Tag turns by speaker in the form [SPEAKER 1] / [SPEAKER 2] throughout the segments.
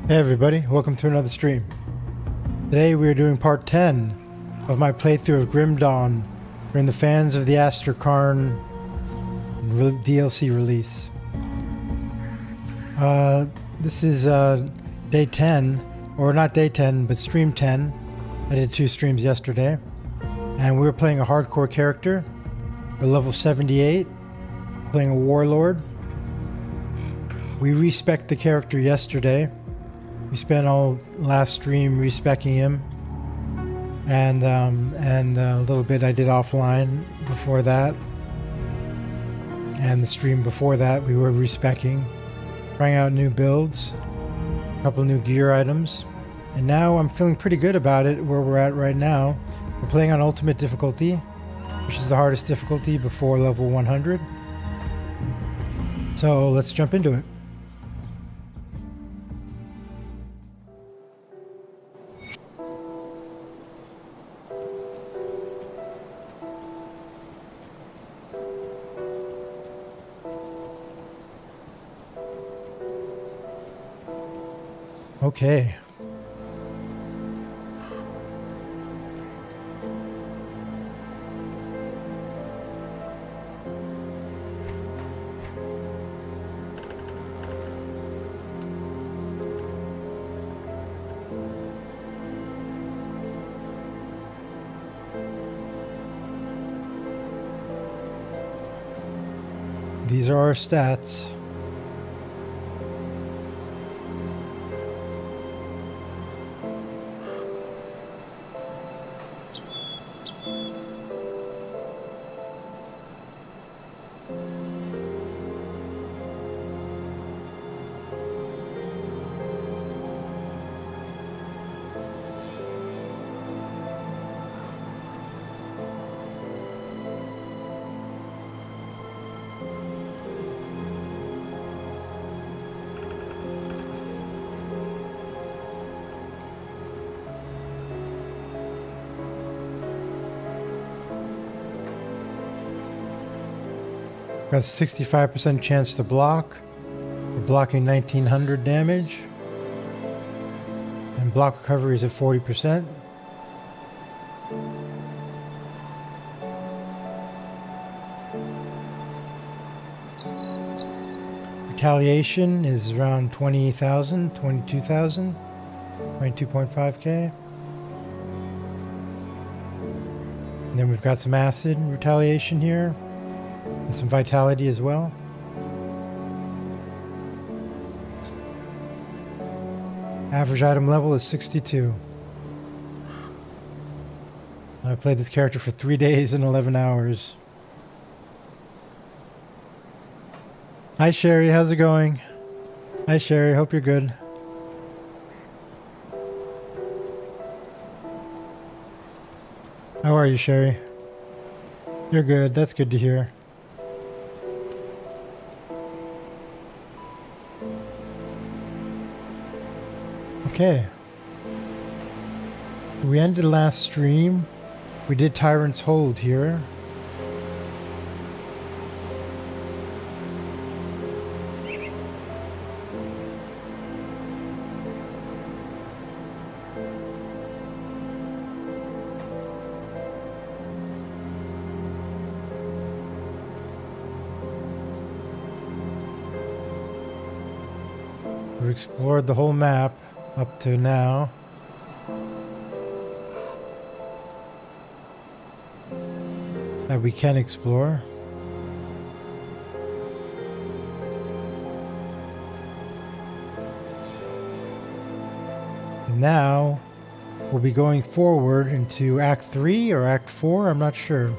[SPEAKER 1] Hey everybody, welcome to another stream. Today we are doing part 10 of my playthrough of Grim Dawn during the Fans of the Aster Karn DLC release. This is day 10, or not day 10, but stream 10. I did 2 streams yesterday, and we were playing a hardcore character. We're level 78, playing a Warlord. We respec'd the character yesterday. We spent all last stream respecking him, and a little bit I did offline before that, and the stream before that we were respecking, trying out new builds, a couple new gear items, and now I'm feeling pretty good about it where we're at right now. We're playing on ultimate difficulty, which is the hardest difficulty before level 100. So let's jump into it. Okay. These are our stats. Got 65% chance to block. We're blocking 1900 damage. And block recovery is at 40%. Retaliation is around 20,000, 22,000, 22.5k. And then we've got some acid retaliation here. And some vitality as well. Average item level is 62. I played this character for 3 days and 11 hours. Hi Sherry, how's it going? Hi Sherry, hope you're good. How are you, Sherry? You're good, that's good to hear. Okay. We ended last stream. We did Tyrant's Hold here. We've explored the whole map up to now. That we can explore. And now we'll be going forward into Act 3 or Act 4, I'm not sure.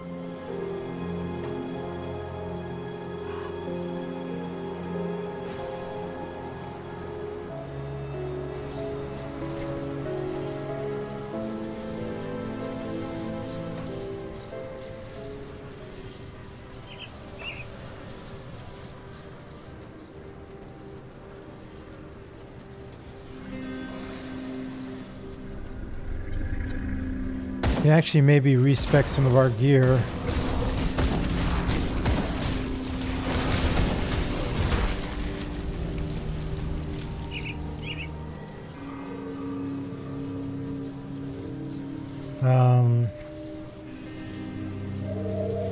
[SPEAKER 1] We can actually maybe respec some of our gear.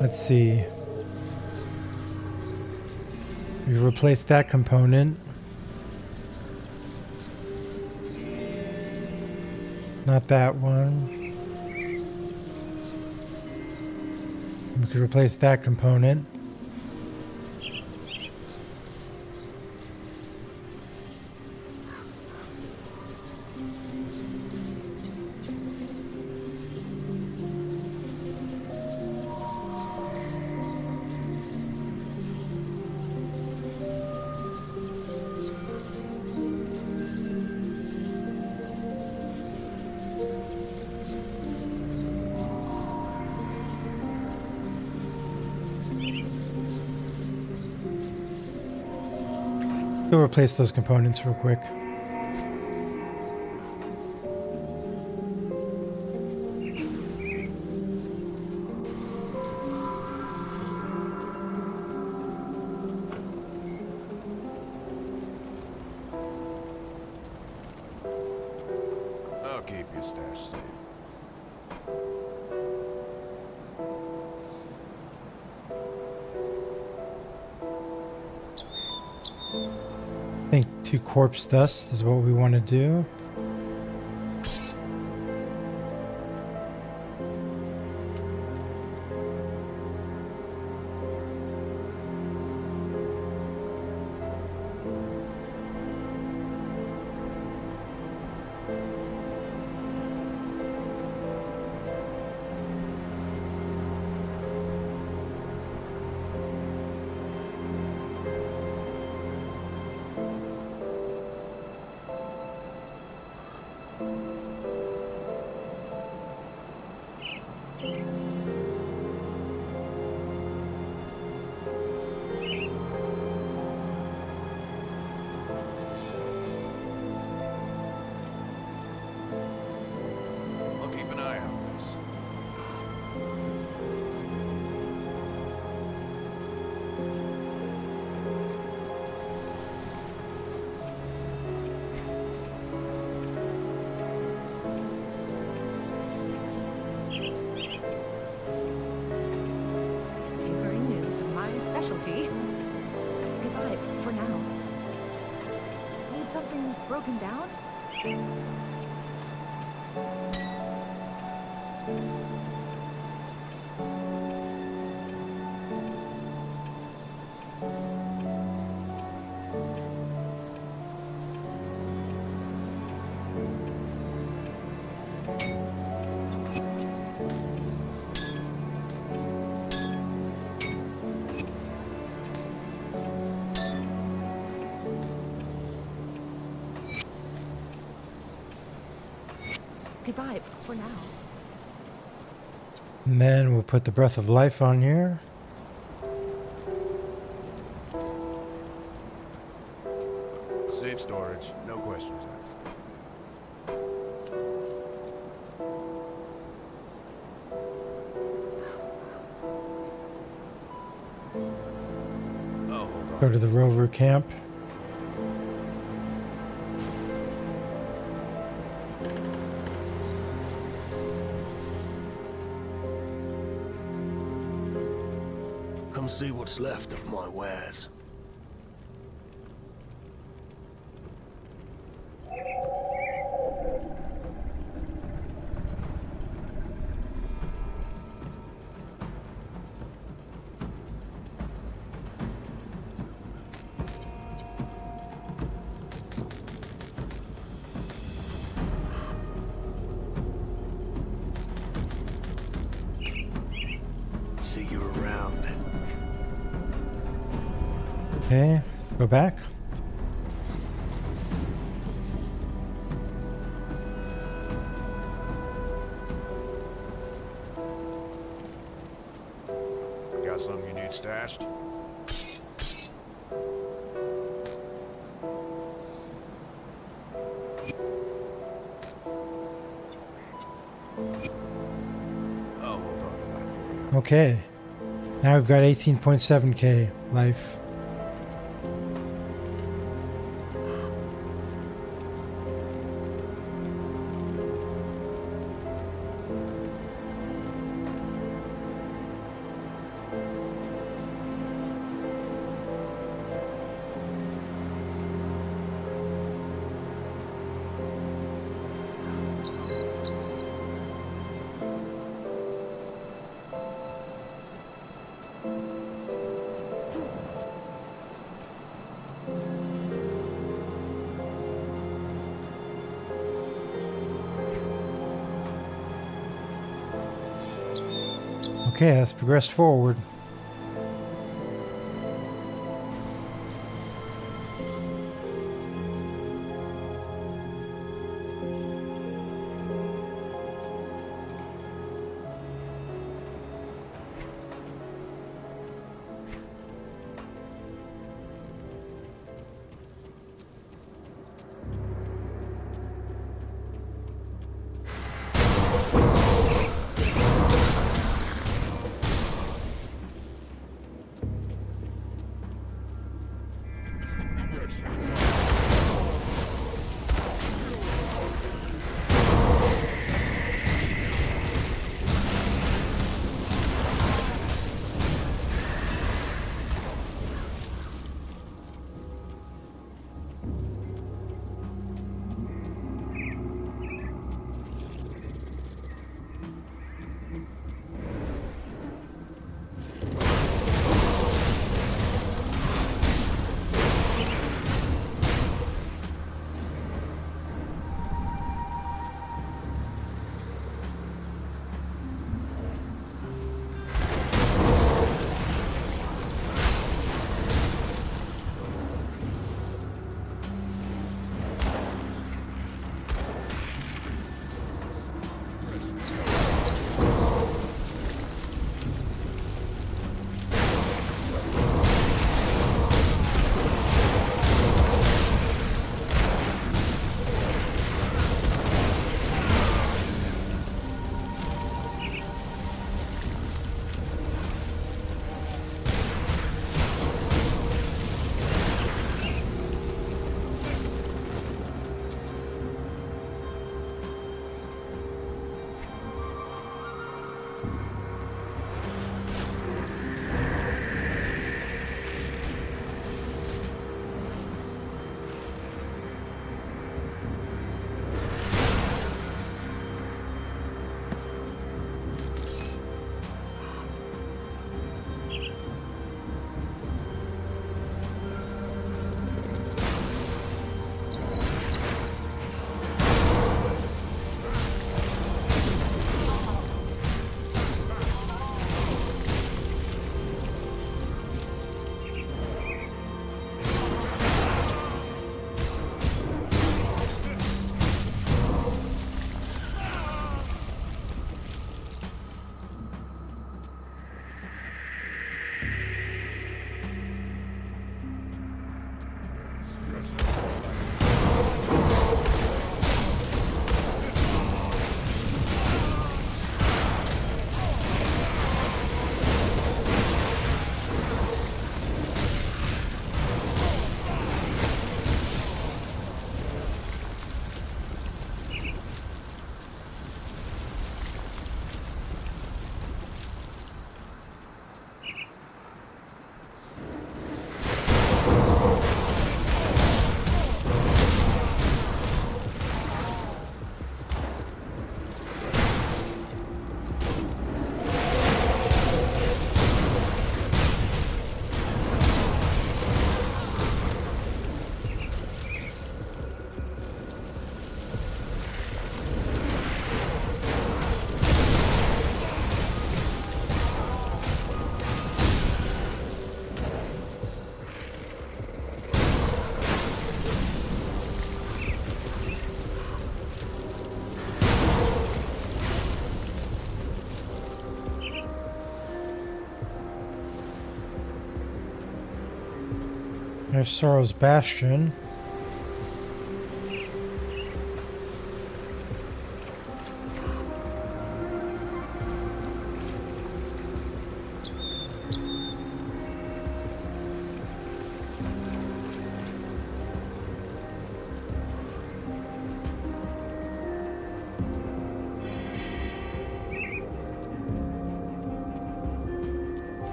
[SPEAKER 1] Let's see. We replaced that component. Not that one. We could replace that component. We'll replace those components real quick.
[SPEAKER 2] I'll keep your stash safe.
[SPEAKER 1] I think 2 corpse dust is what we want to do.
[SPEAKER 2] I'll keep an eye on this.
[SPEAKER 3] Tinkering is my specialty. Goodbye for now. Need something broken down? Goodbye for now.
[SPEAKER 1] And then we'll put the breath of life on here.
[SPEAKER 2] Safe storage, no questions asked. Oh, hold on.
[SPEAKER 1] Go to the rover camp.
[SPEAKER 4] Come see what's left of my wares. See you around.
[SPEAKER 1] Okay, let's go back.
[SPEAKER 2] Got something you need stashed? I'll hold on to that for you.
[SPEAKER 1] Okay. Now we've got 18.7k life. Okay, let's progress forward. There's Sorrow's Bastion.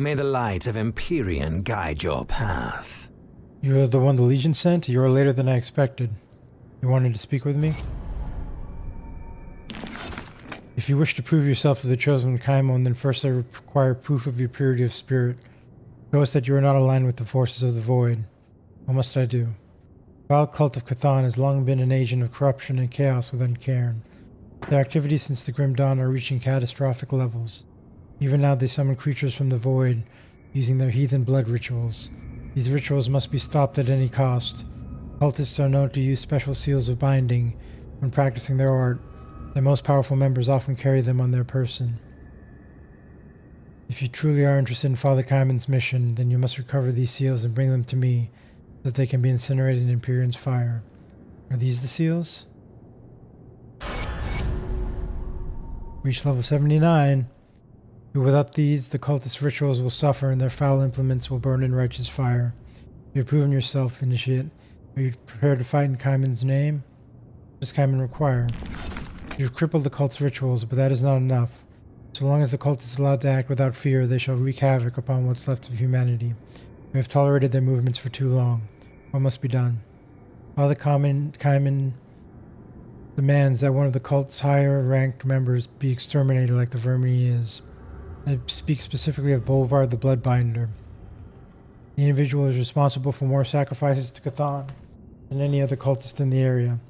[SPEAKER 5] May the light of Empyrean guide your path.
[SPEAKER 1] You are the one the Legion sent? You are later than I expected. You wanted to speak with me? If you wish to prove yourself to the chosen Kaimon, then first I require proof of your purity of spirit. Show us that you are not aligned with the forces of the Void. What must I do? The wild cult of Cthon has long been an agent of corruption and chaos within Cairn. Their activities since the Grim Dawn are reaching catastrophic levels. Even now they summon creatures from the Void, using their heathen blood rituals. These rituals must be stopped at any cost. Cultists are known to use special seals of binding when practicing their art. Their most powerful members often carry them on their person. If you truly are interested in Father Kaiman's mission, then you must recover these seals and bring them to me, so that they can be incinerated in Empyrean's fire. Are these the seals? Reach level 79. But without these, the cultist rituals will suffer and their foul implements will burn in righteous fire. You have proven yourself, Initiate. Are you prepared to fight in Kaiman's name? What does Kaiman require? You've crippled the cult's rituals, but that is not enough. So long as the cult is allowed to act without fear, they shall wreak havoc upon what's left of humanity. We have tolerated their movements for too long. What must be done? Father Kaiman demands that one of the cult's higher-ranked members be exterminated like the vermin he is. I speak specifically of Bolvar the Bloodbinder. The individual is responsible for more sacrifices to Cthon than any other cultist in the area.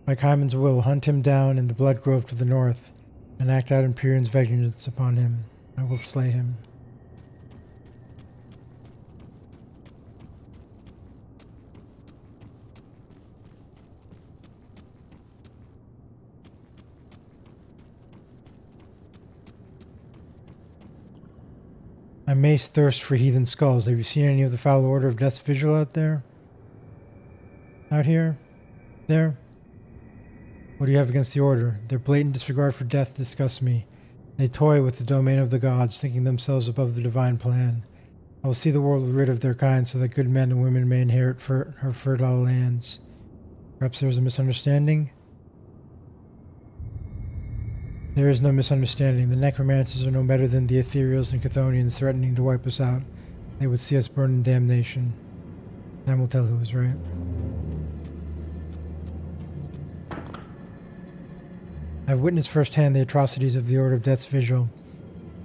[SPEAKER 1] By Kaiman's will, hunt him down in the Blood Grove to the north, and act out Empyrean's vengeance upon him. I will slay him. My mace thirsts for heathen skulls. Have you seen any of the foul order of Death's Vigil out there? Out here? There? What do you have against the Order? Their blatant disregard for death disgusts me. They toy with the domain of the gods, thinking themselves above the divine plan. I will see the world rid of their kind so that good men and women may inherit her fertile lands. Perhaps there is a misunderstanding? There is no misunderstanding. The necromancers are no better than the ethereals and Chthonians threatening to wipe us out. They would see us burn in damnation. Time will tell who is right. I've witnessed firsthand the atrocities of the Order of Death's Vigil.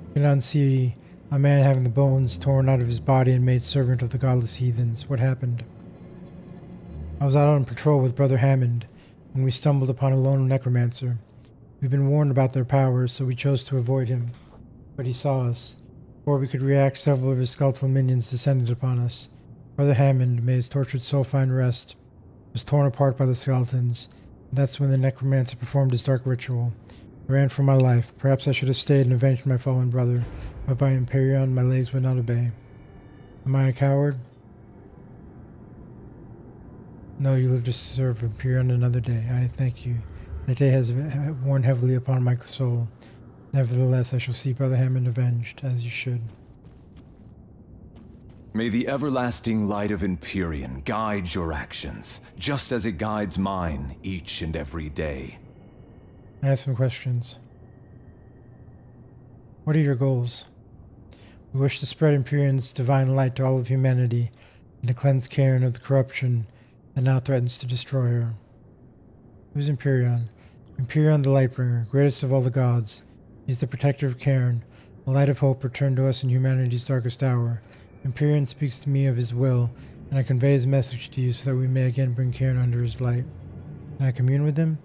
[SPEAKER 1] You cannot see a man having the bones torn out of his body and made servant of the godless heathens. What happened? I was out on patrol with Brother Hammond when we stumbled upon a lone necromancer. We've been warned about their powers, so we chose to avoid him. But he saw us. Before we could react, several of his skeletal minions descended upon us. Brother Hammond, may his tortured soul find rest, was torn apart by the skeletons. That's when the necromancer performed his dark ritual. I ran for my life. Perhaps I should have stayed and avenged my fallen brother, but by Empyrean my legs would not obey. Am I a coward? No, you live to serve Empyrean another day. I thank you. That day has worn heavily upon my soul. Nevertheless, I shall see Brother Hammond avenged, as you should.
[SPEAKER 6] May the everlasting light of Empyrean guide your actions, just as it guides mine each and every day.
[SPEAKER 1] I have some questions. What are your goals? We wish to spread Empyrean's divine light to all of humanity and to cleanse Cairn of the corruption that now threatens to destroy her. Who's Empyrean? Empyrean the Lightbringer, greatest of all the gods. He is the protector of Cairn, the light of hope returned to us in humanity's darkest hour. Empyrean speaks to me of his will, and I convey his message to you so that we may again bring Cairn under his light. Can I commune with him?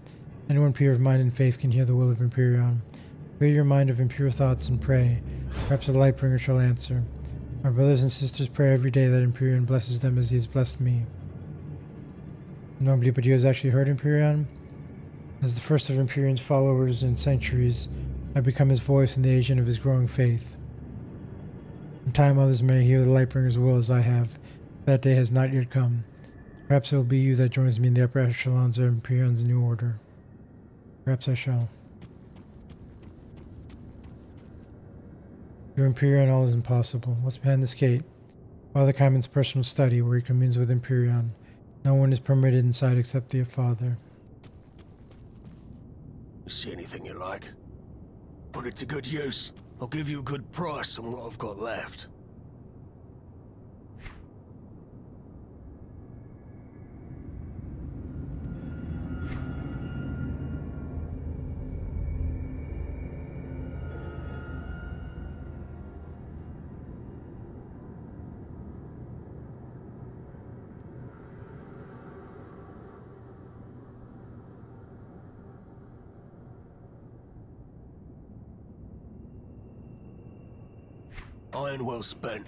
[SPEAKER 1] Anyone pure of mind and faith can hear the will of Empyrean. Clear your mind of impure thoughts and pray. Perhaps the Lightbringer shall answer. My brothers and sisters pray every day that Empyrean blesses them as he has blessed me. Nobody but you has actually heard Empyrean? As the first of Empyrean's followers in centuries, I become his voice and the agent of his growing faith. In time others may hear the Lightbringer's will as I have. That day has not yet come. Perhaps it will be you that joins me in the upper echelons of Empyrean's new order. Perhaps I shall. Through Empyrean all is impossible. What's behind this gate? Father Kaiman's personal study, where he communes with Empyrean. No one is permitted inside except the Father.
[SPEAKER 4] See anything you like? Put it to good use. I'll give you a good price on what I've got left. Iron well spent.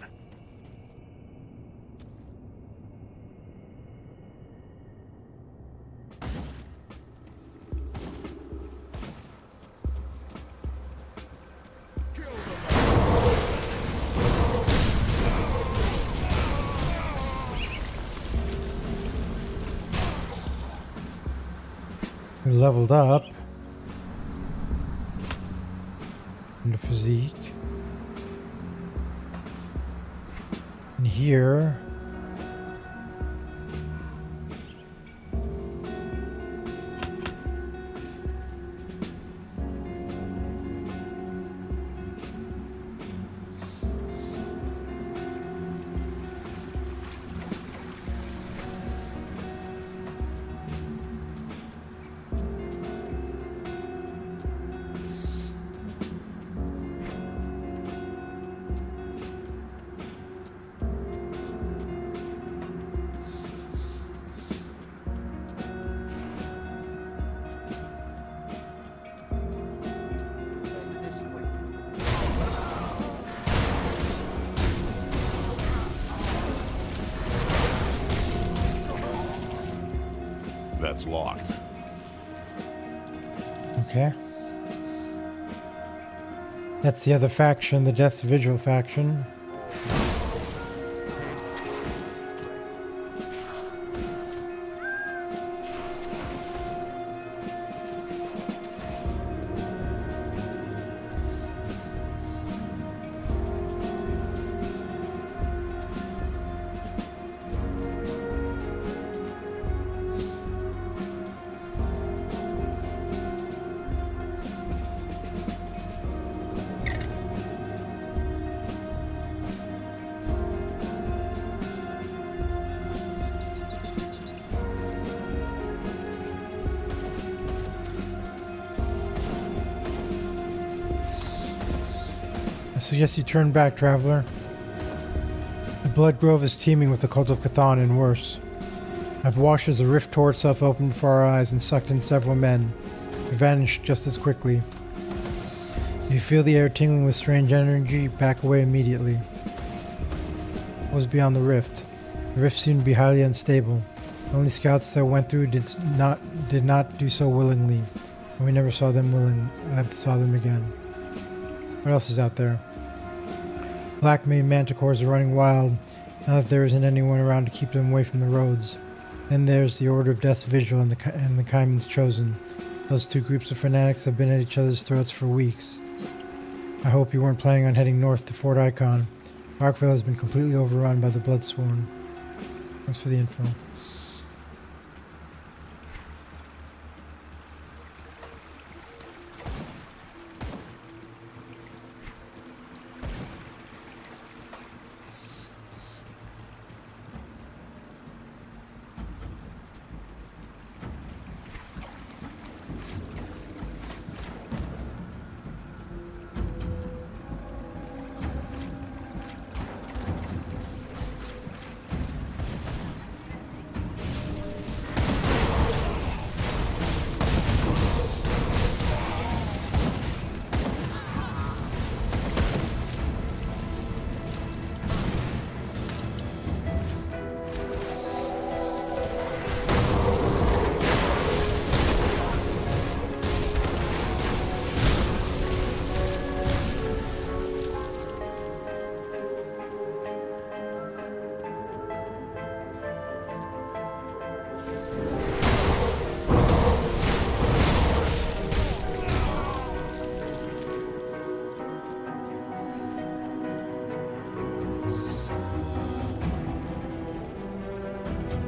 [SPEAKER 1] We leveled up. And the physique. And here.
[SPEAKER 2] That's locked.
[SPEAKER 1] Okay. That's the other faction, the Death's Vigil faction. I suggest you turn back, traveler. The Blood Grove is teeming with the cult of Cthon and worse. I've watched as the rift tore itself open before our eyes and sucked in several men. It vanished just as quickly. If you feel the air tingling with strange energy, back away immediately. What was beyond the rift? The rift seemed to be highly unstable. The only scouts that went through did not do so willingly, and we never saw them again. What else is out there? Black Mane manticores are running wild, now that there isn't anyone around to keep them away from the roads. Then there's the Order of Death's Vigil and the Kaiman's Chosen. Those two groups of fanatics have been at each other's throats for weeks. I hope you weren't planning on heading north to Fort Icon. Arkvale has been completely overrun by the Bloodsworn. Thanks for the info.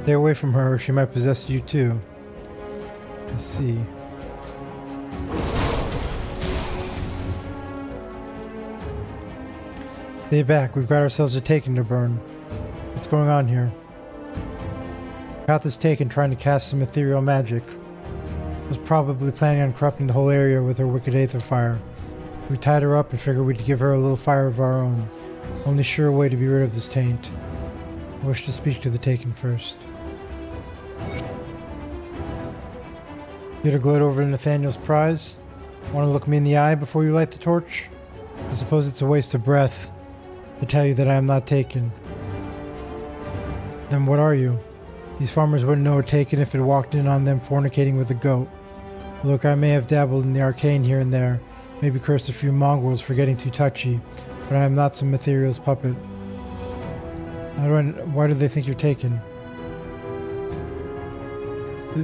[SPEAKER 1] Stay away from her, or she might possess you too. Let's see. Stay back, we've got ourselves a Taken to burn. What's going on here? Got this Taken trying to cast some ethereal magic. Was probably planning on corrupting the whole area with her wicked aether fire. We tied her up and figured we'd give her a little fire of our own. Only sure way to be rid of this taint. I wish to speak to the Taken first. Here to gloat over Nathaniel's prize? Want to look me in the eye before you light the torch? I suppose it's a waste of breath. to tell you that I am not taken. Then what are you? These farmers wouldn't know it taken if it walked in on them fornicating with a goat. Look, I may have dabbled in the arcane here and there, maybe cursed a few mongrels for getting too touchy, but I am not some ethereal's puppet. Why do they think you're taken?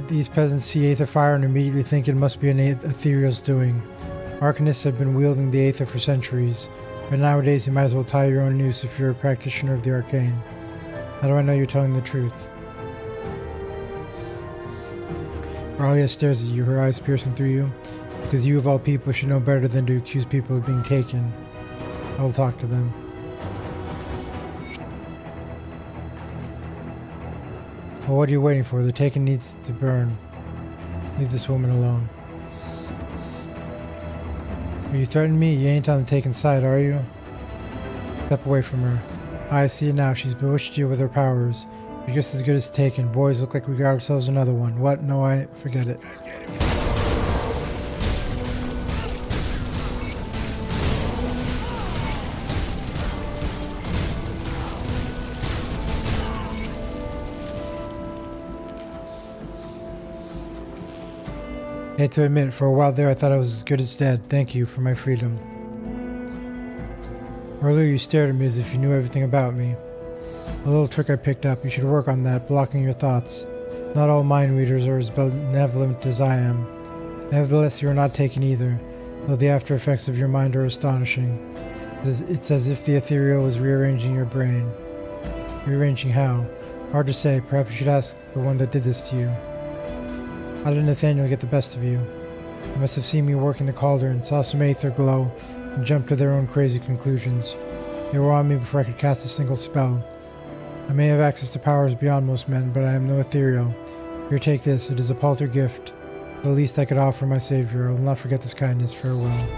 [SPEAKER 1] These peasants see aether fire and immediately think it must be an ethereal's doing. Arcanists have been wielding the aether for centuries, but nowadays you might as well tie your own noose if you're a practitioner of the arcane. How do I know you're telling the truth? Ralia stares at you, her eyes piercing through you, because you of all people should know better than to accuse people of being taken. I will talk to them. Well, what are you waiting for? The taken needs to burn. Leave this woman alone. Are you threatening me? You ain't on the taken side, are you? Step away from her. I see it now. She's bewitched you with her powers. You're just as good as taken. Boys, look like we got ourselves another one. What? No, forget it. Hate to admit, for a while there I thought I was as good as dead. Thank you for my freedom. Earlier you stared at me as if you knew everything about me. A little trick I picked up. You should work on that, blocking your thoughts. Not all mind readers are as benevolent as I am. Nevertheless, you are not taken either, though the after effects of your mind are astonishing. It's as if the ethereal was rearranging your brain. Rearranging how? Hard to say. Perhaps you should ask the one that did this to you. How did Nathaniel get the best of you? They must have seen me working the cauldron, saw some aether glow, and jumped to their own crazy conclusions. They were on me before I could cast a single spell. I may have access to powers beyond most men, but I am no ethereal. Here, take this. It is a paltry gift. The least I could offer my savior. I will not forget this kindness. Farewell.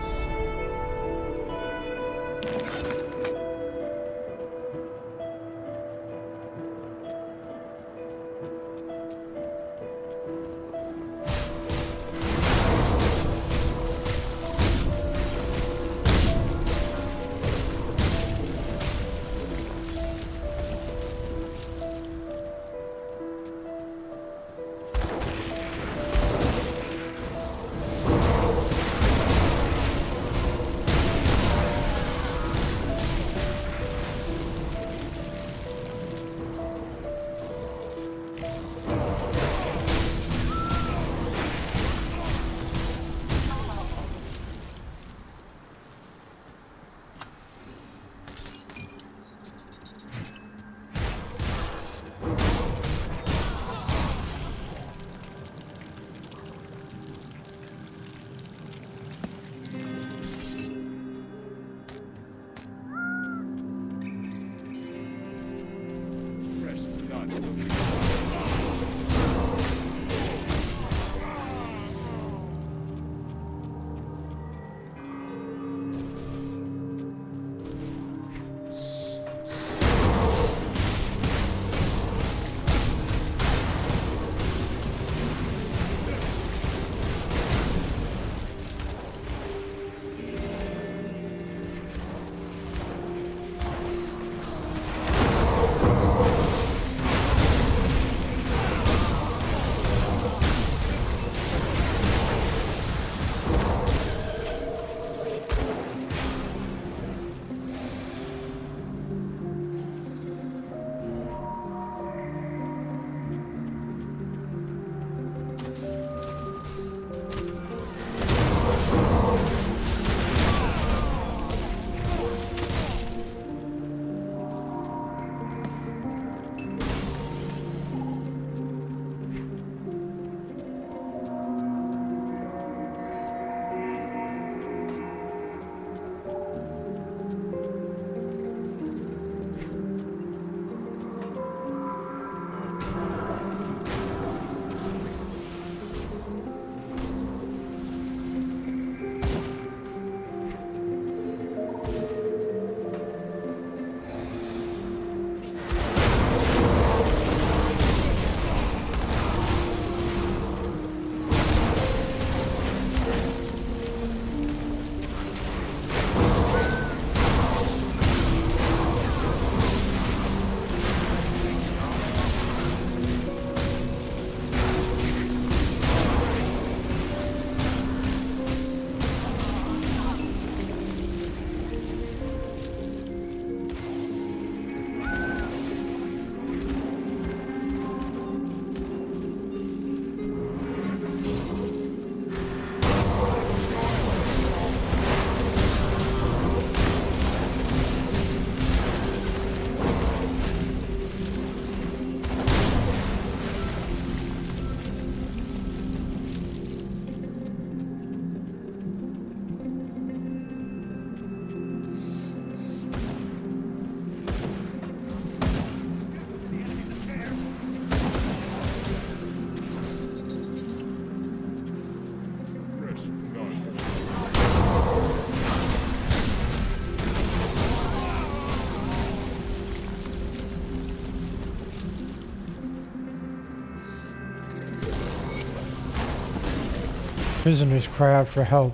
[SPEAKER 1] Prisoners cry out for help.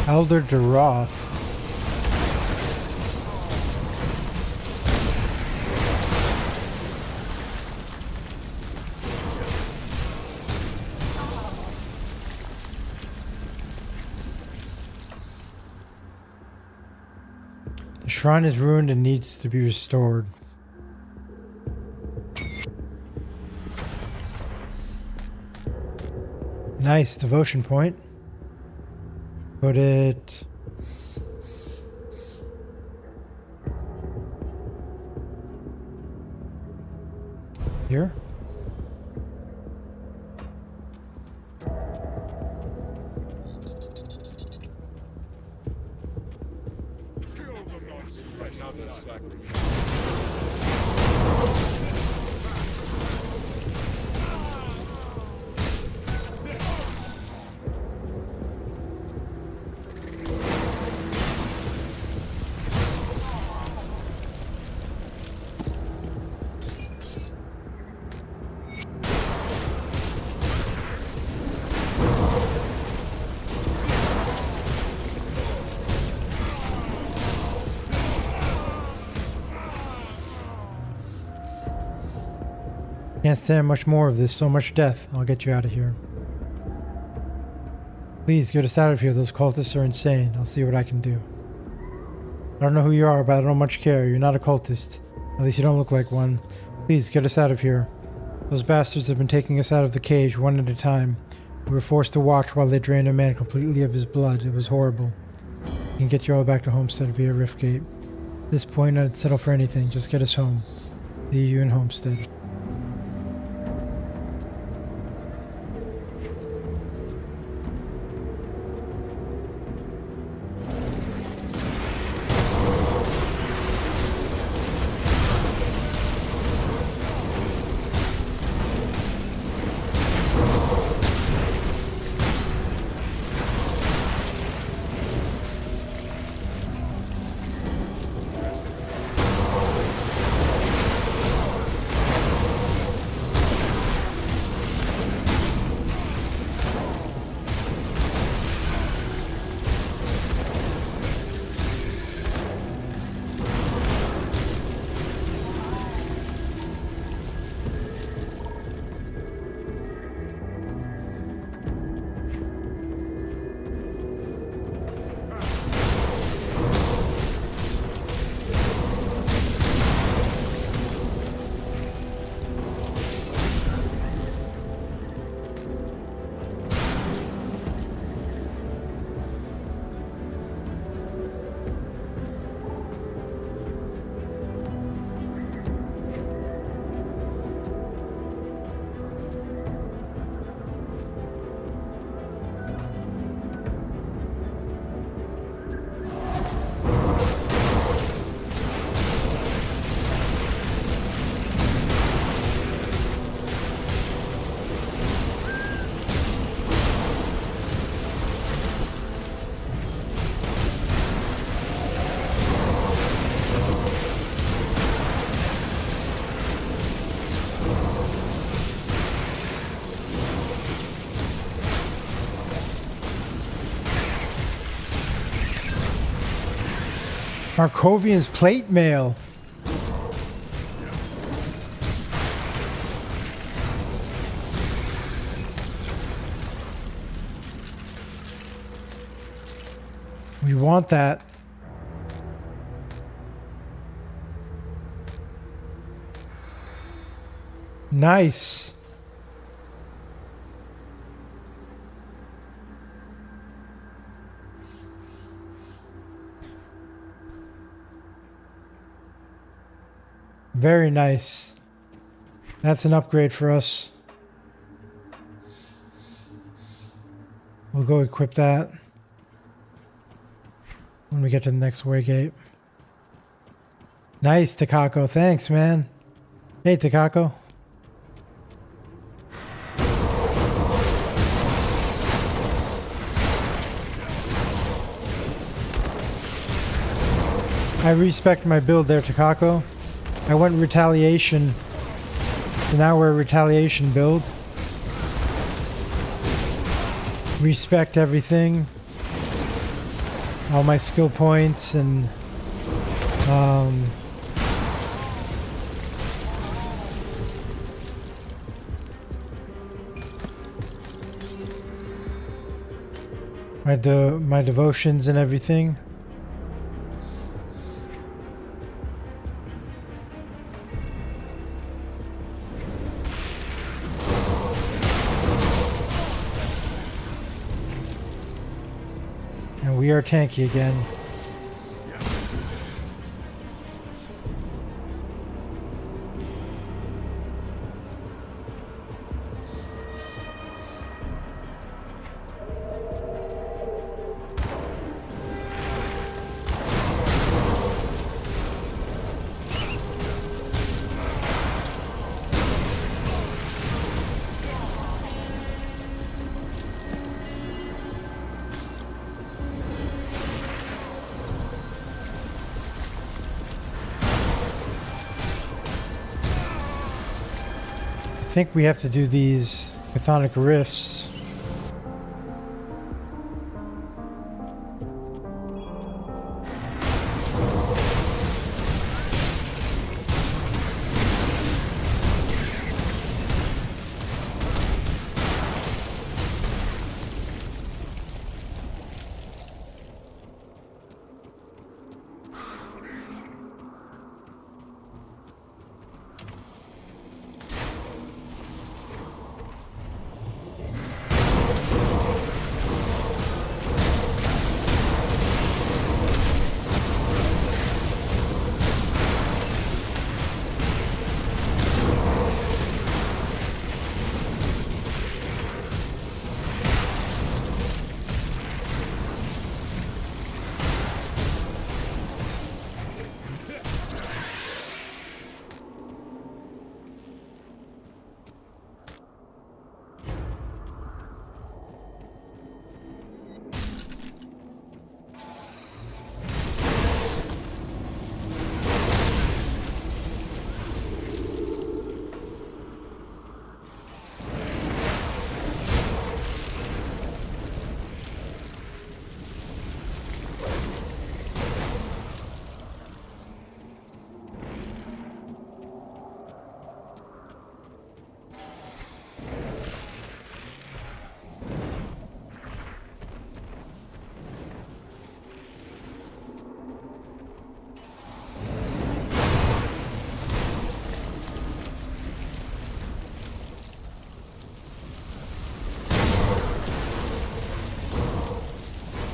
[SPEAKER 1] Elder Duroth. The shrine is ruined and needs to be restored. Nice devotion point. Put it here. Can't stand much more of this, so much death. I'll get you out of here. Please get us out of here. Those cultists are insane. I'll see what I can do. I don't know who you are, but I don't much care. You're not a cultist. At least you don't look like one. Please get us out of here. Those bastards have been taking us out of the cage one at a time. We were forced to watch while they drained a man completely of his blood. It was horrible. I can get you all back to Homestead via Riftgate. At this point, I'd settle for anything. Just get us home. See you in Homestead. Markovian's plate mail. We want that. Nice. Very nice. That's an upgrade for us. We'll go equip that when we get to the next waygate. Nice, Takako. Thanks, man. Hey, Takako. I respect my build there, Takako. I went retaliation, so now we're a retaliation build. Respect everything. All my skill points and my devotions and everything. And we are tanky again. I think we have to do these chthonic rifts.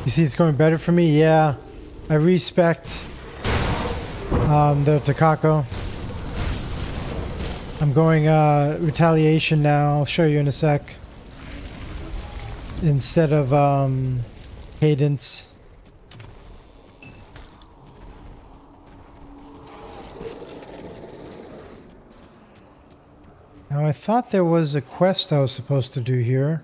[SPEAKER 1] You see it's going better for me? Yeah. I respect the Takako. I'm going retaliation now. I'll show you in a sec. Instead of cadence. Now I thought there was a quest I was supposed to do here.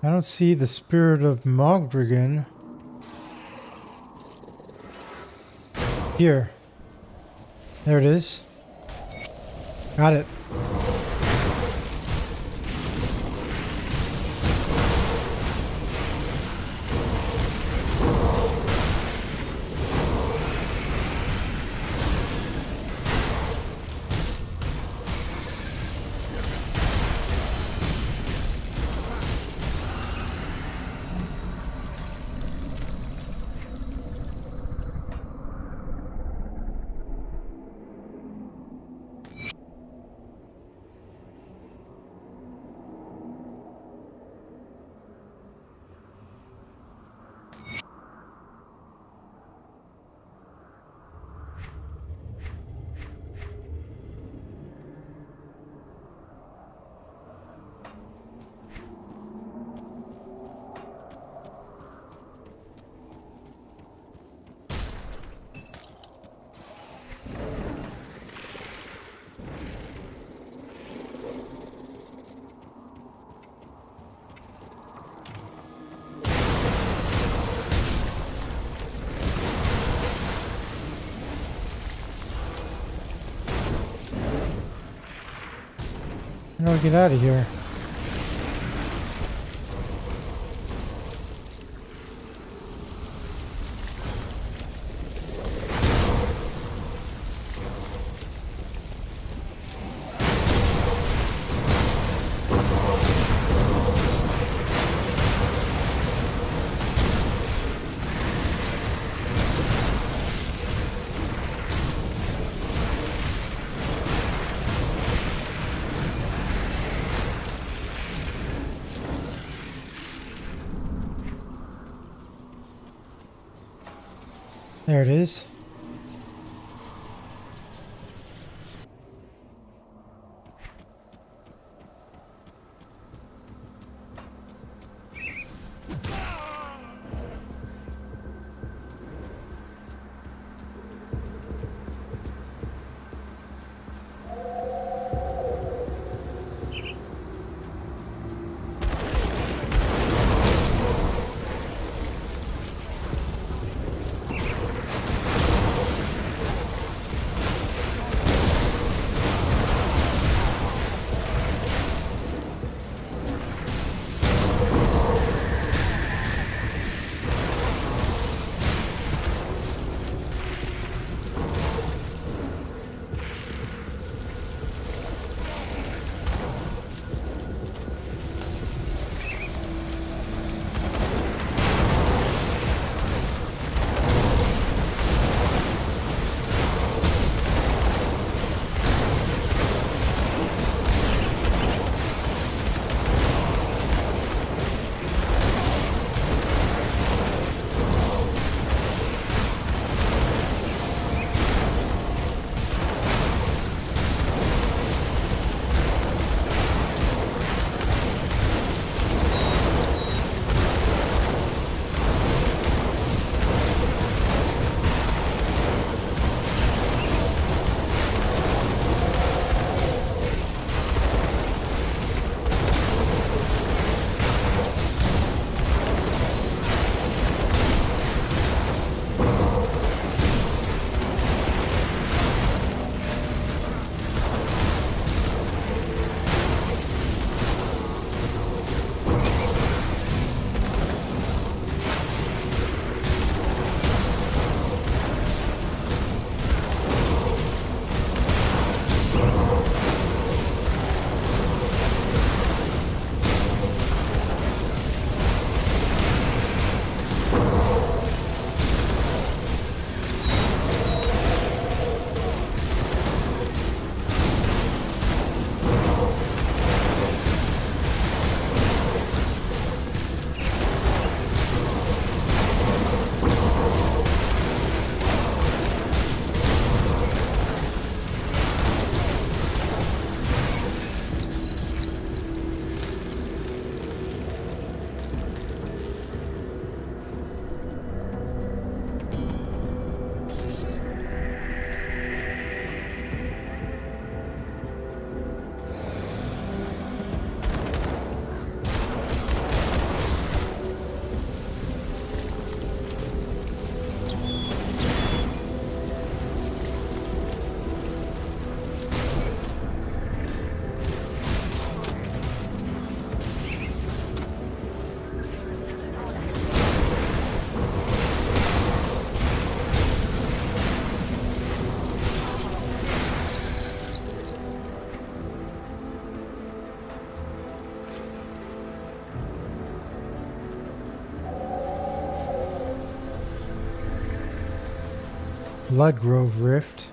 [SPEAKER 1] I don't see the spirit of Mogdragon. Here. There it is. Got it. How do I get out of here? There it is. Bloodgrove Rift.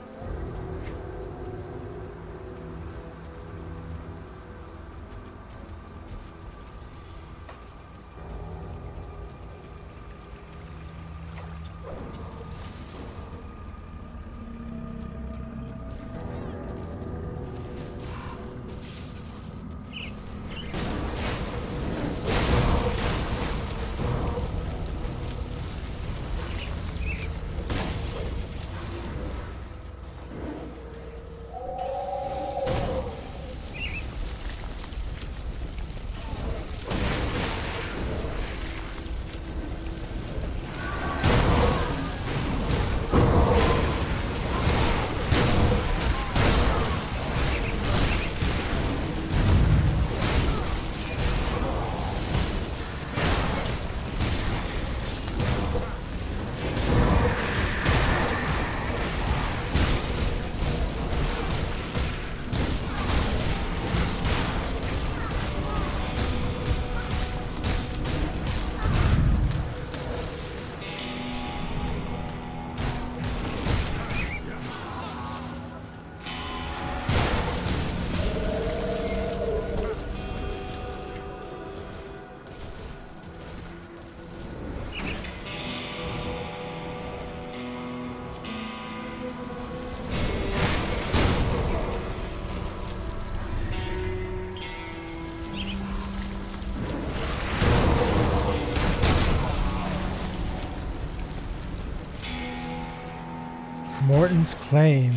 [SPEAKER 1] Morton's Claim.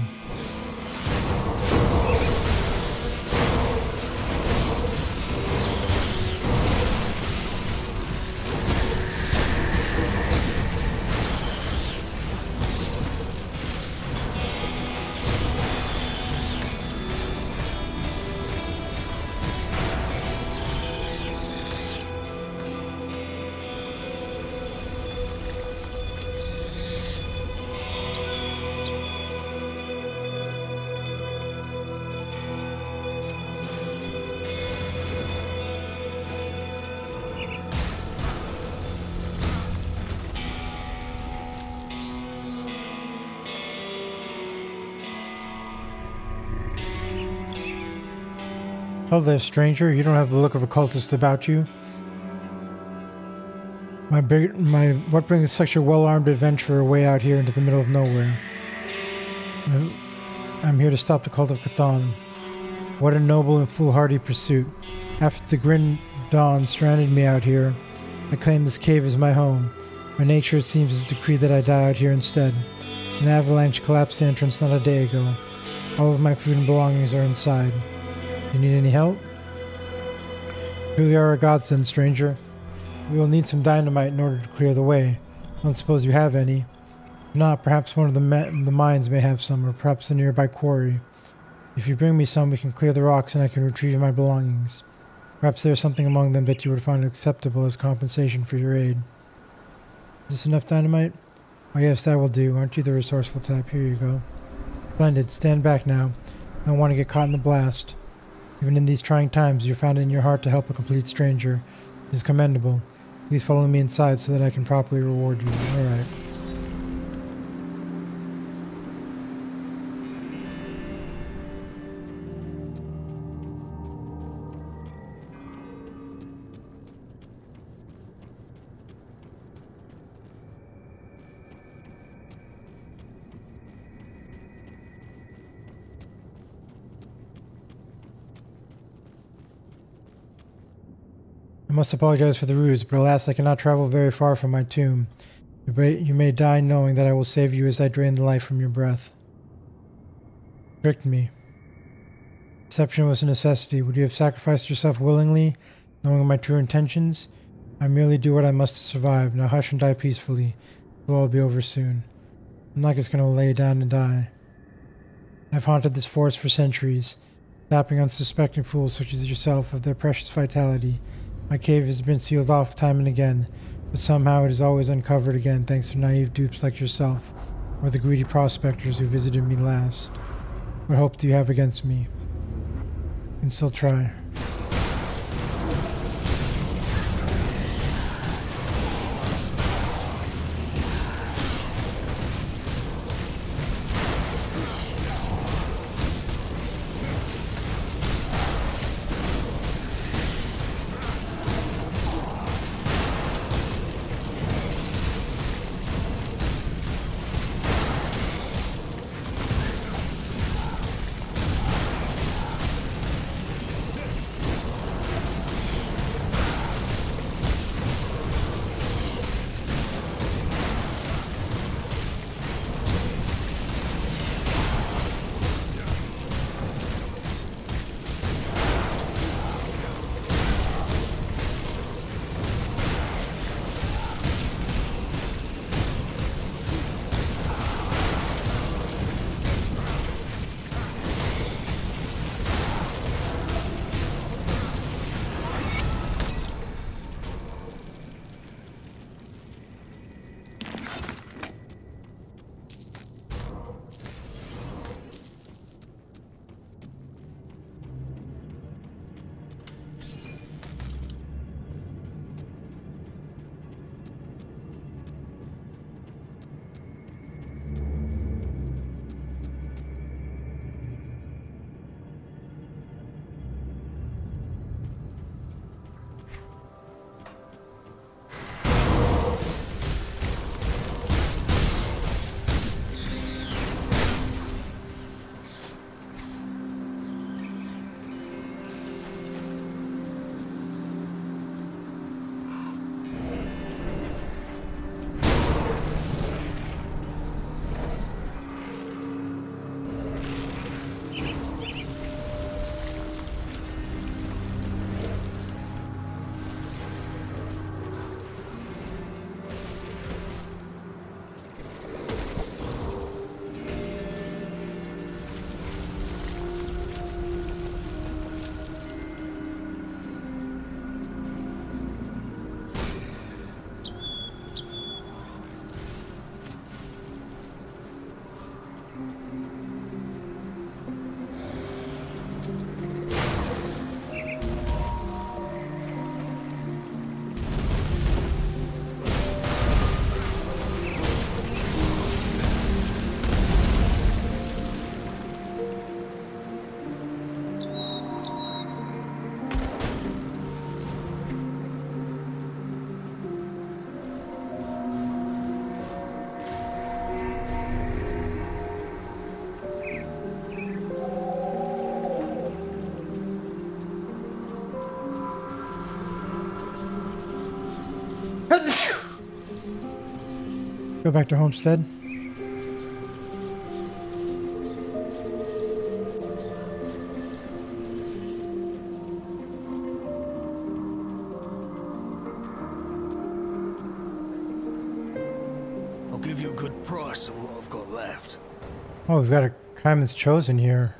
[SPEAKER 1] Oh there, stranger. You don't have the look of a cultist about you. What brings such a well-armed adventurer way out here into the middle of nowhere? I'm here to stop the cult of Cthon. What a noble and foolhardy pursuit. After the grim dawn stranded me out here, I claim this cave as my home. By nature, it seems, has decreed that I die out here instead. An avalanche collapsed the entrance not a day ago. All of my food and belongings are inside. You need any help? Truly are a godsend, stranger. We will need some dynamite in order to clear the way. I don't suppose you have any. If not, perhaps one of the mines may have some, or perhaps a nearby quarry. If you bring me some, we can clear the rocks and I can retrieve my belongings. Perhaps there is something among them that you would find acceptable as compensation for your aid. Is this enough dynamite? Oh yes, that will do. Aren't you the resourceful type? Here you go. Splendid. Stand back now. I don't want to get caught in the blast. Even in these trying times, you found it in your heart to help a complete stranger. It is commendable. Please follow me inside so that I can properly reward you. Alright. I must apologize for the ruse, but alas, I cannot travel very far from my tomb. You may die knowing that I will save you as I drain the life from your breath. Tricked me. Deception was a necessity. Would you have sacrificed yourself willingly, knowing my true intentions? I merely do what I must to survive. Now hush and die peacefully. It will all be over soon. I'm not just going to lay down and die. I've haunted this forest for centuries, tapping unsuspecting fools such as yourself of their precious vitality. My cave has been sealed off time and again, but somehow it is always uncovered again thanks to naive dupes like yourself, or the greedy prospectors who visited me last. What hope do you have against me? You can still try. Go back to Homestead.
[SPEAKER 4] I'll give you a good price on what I've got left.
[SPEAKER 1] Oh, we've got a Kaiman's Chosen here.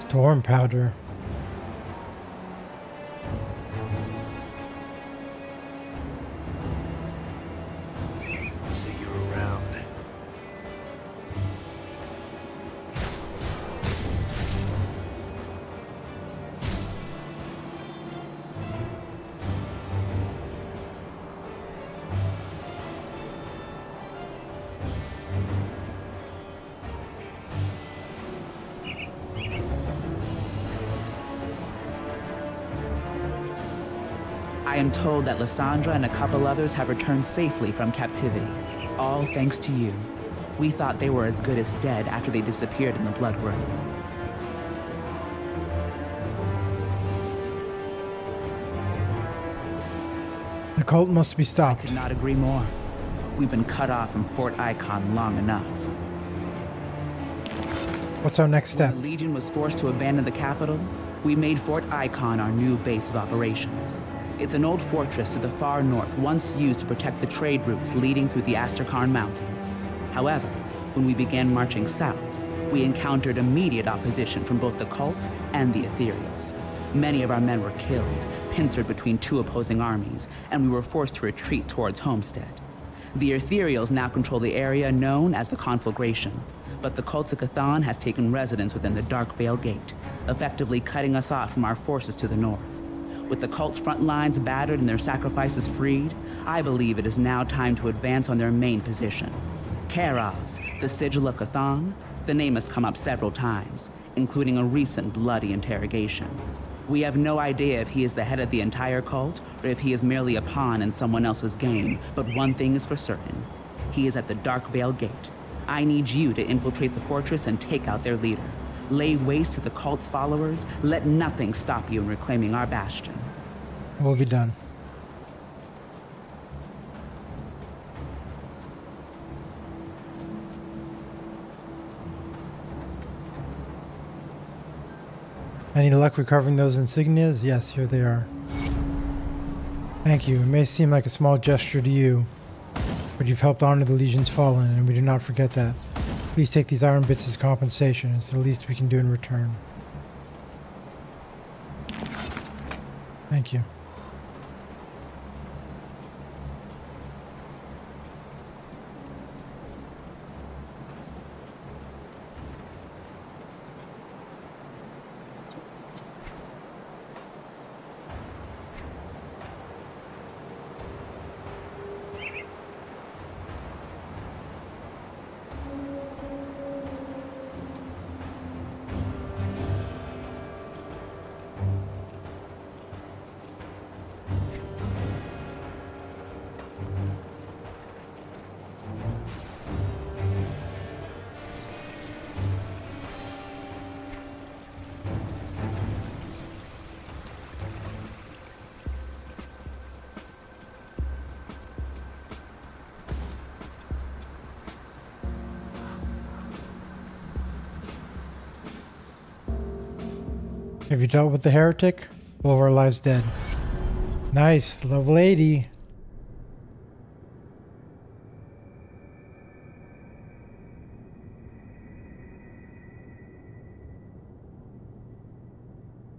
[SPEAKER 1] Storm powder.
[SPEAKER 4] See you around.
[SPEAKER 7] I am told that Lysandra and a couple others have returned safely from captivity. All thanks to you. We thought they were as good as dead after they disappeared in the Blood Grove.
[SPEAKER 1] The cult must be
[SPEAKER 7] I
[SPEAKER 1] stopped.
[SPEAKER 7] could not agree more. We've been cut off from Fort Icon long enough.
[SPEAKER 1] What's our next step?
[SPEAKER 7] When the Legion was forced to abandon the capital, we made Fort Icon our new base of operations. It's an old fortress to the far north, once used to protect the trade routes leading through the Astrakarn Mountains. However, when we began marching south, we encountered immediate opposition from both the cult and the Ethereals. Many of our men were killed, pincered between two opposing armies, and we were forced to retreat towards Homestead. The Ethereals now control the area known as the Conflagration, but the cult of Cthon has taken residence within the Dark Veil Gate, effectively cutting us off from our forces to the north. With the cult's front lines battered and their sacrifices freed, I believe it is now time to advance on their main position. Karaz, the Sigil of Cthon, the name has come up several times, including a recent bloody interrogation. We have no idea if he is the head of the entire cult or if he is merely a pawn in someone else's game, but one thing is for certain. He is at the Dark Veil Gate. I need you to infiltrate the fortress and take out their leader. Lay waste to the cult's followers. Let nothing stop you in reclaiming our bastion.
[SPEAKER 1] It will be done. Any luck recovering those insignias? Yes, here they are. Thank you. It may seem like a small gesture to you, but you've helped honor the Legion's fallen, and we do not forget that. Please take these iron bits as compensation. It's the least we can do in return. Thank you. Have you dealt with the heretic? Bolvar lies dead. Nice, level 80.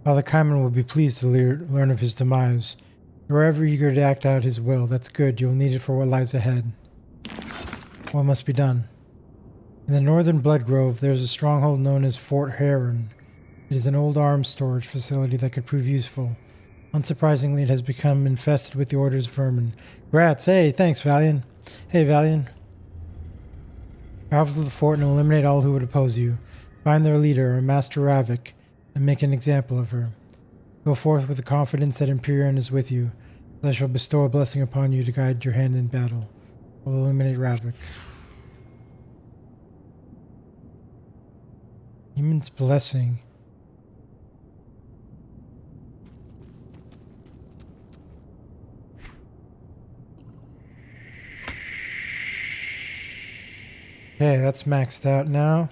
[SPEAKER 1] Father Kaiman will be pleased to learn of his demise. You're ever eager to act out his will. That's good. You'll need it for what lies ahead. What must be done? In the northern Blood Grove, there is a stronghold known as Fort Heron. It is an old arms storage facility that could prove useful. Unsurprisingly, it has become infested with the Order's vermin. Rats, hey, thanks, Valian. Hey, Valian. Travel to the fort and eliminate all who would oppose you. Find their leader, Master Ravik, and make an example of her. Go forth with the confidence that Empyrean is with you. I shall bestow a blessing upon you to guide your hand in battle. I will eliminate Ravik. Demon's blessing. Okay, that's maxed out now.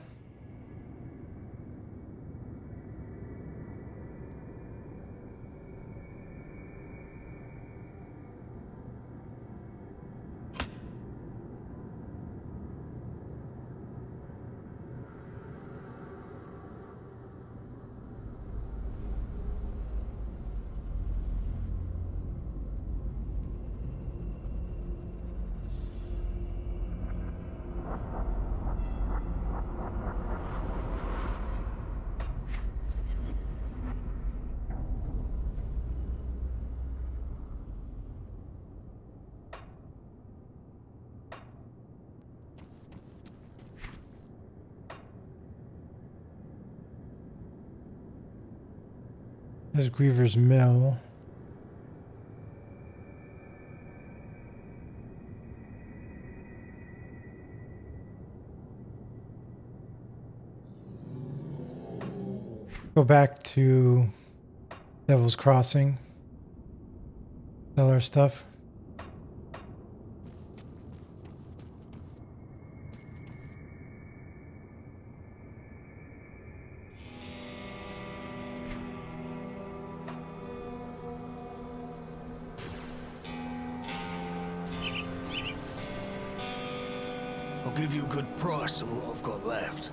[SPEAKER 1] There's Griever's Mill. Go back to Devil's Crossing. Sell our stuff.
[SPEAKER 4] I'll give you a good price on what I've got left.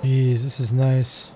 [SPEAKER 1] Jeez, this is nice.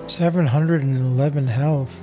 [SPEAKER 1] 711 health.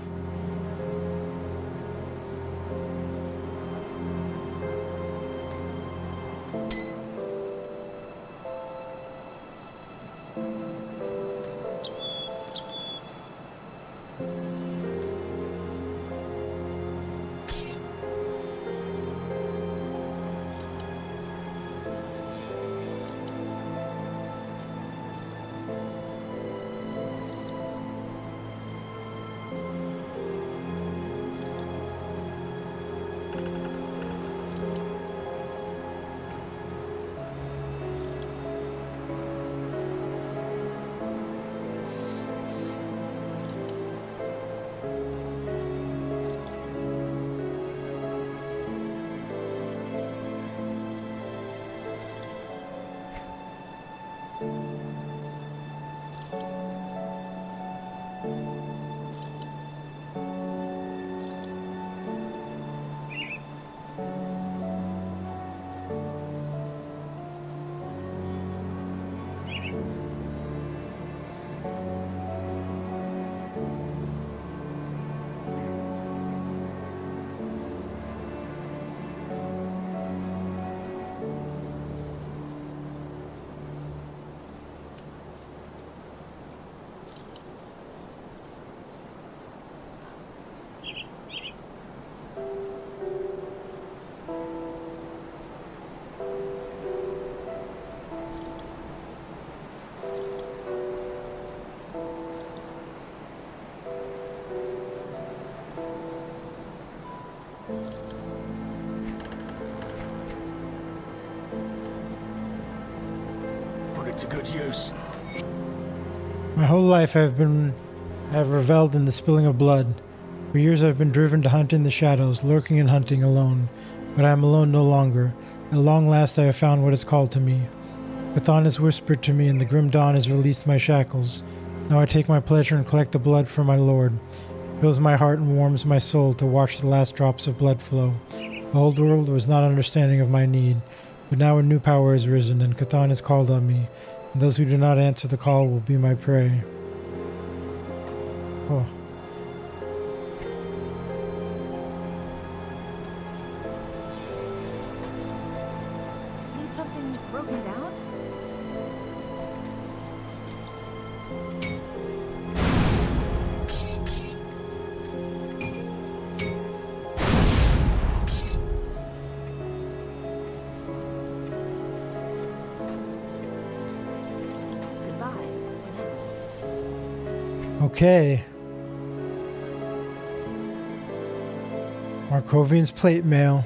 [SPEAKER 4] Put it to good use.
[SPEAKER 1] My whole life I have reveled in the spilling of blood. For years I've been driven to hunt in the shadows, lurking and hunting alone. But I am alone no longer. At long last I have found what is called to me. Chthon has whispered to me, and the grim dawn has released my shackles. Now I take my pleasure and collect the blood for my lord. It fills my heart and warms my soul to watch the last drops of blood flow. The old world was not understanding of my need, but now a new power has risen, and Chthon has called on me, and those who do not answer the call will be my prey. Oh.
[SPEAKER 3] Need something broken down? Goodbye for now.
[SPEAKER 1] Okay. Markovian's plate mail.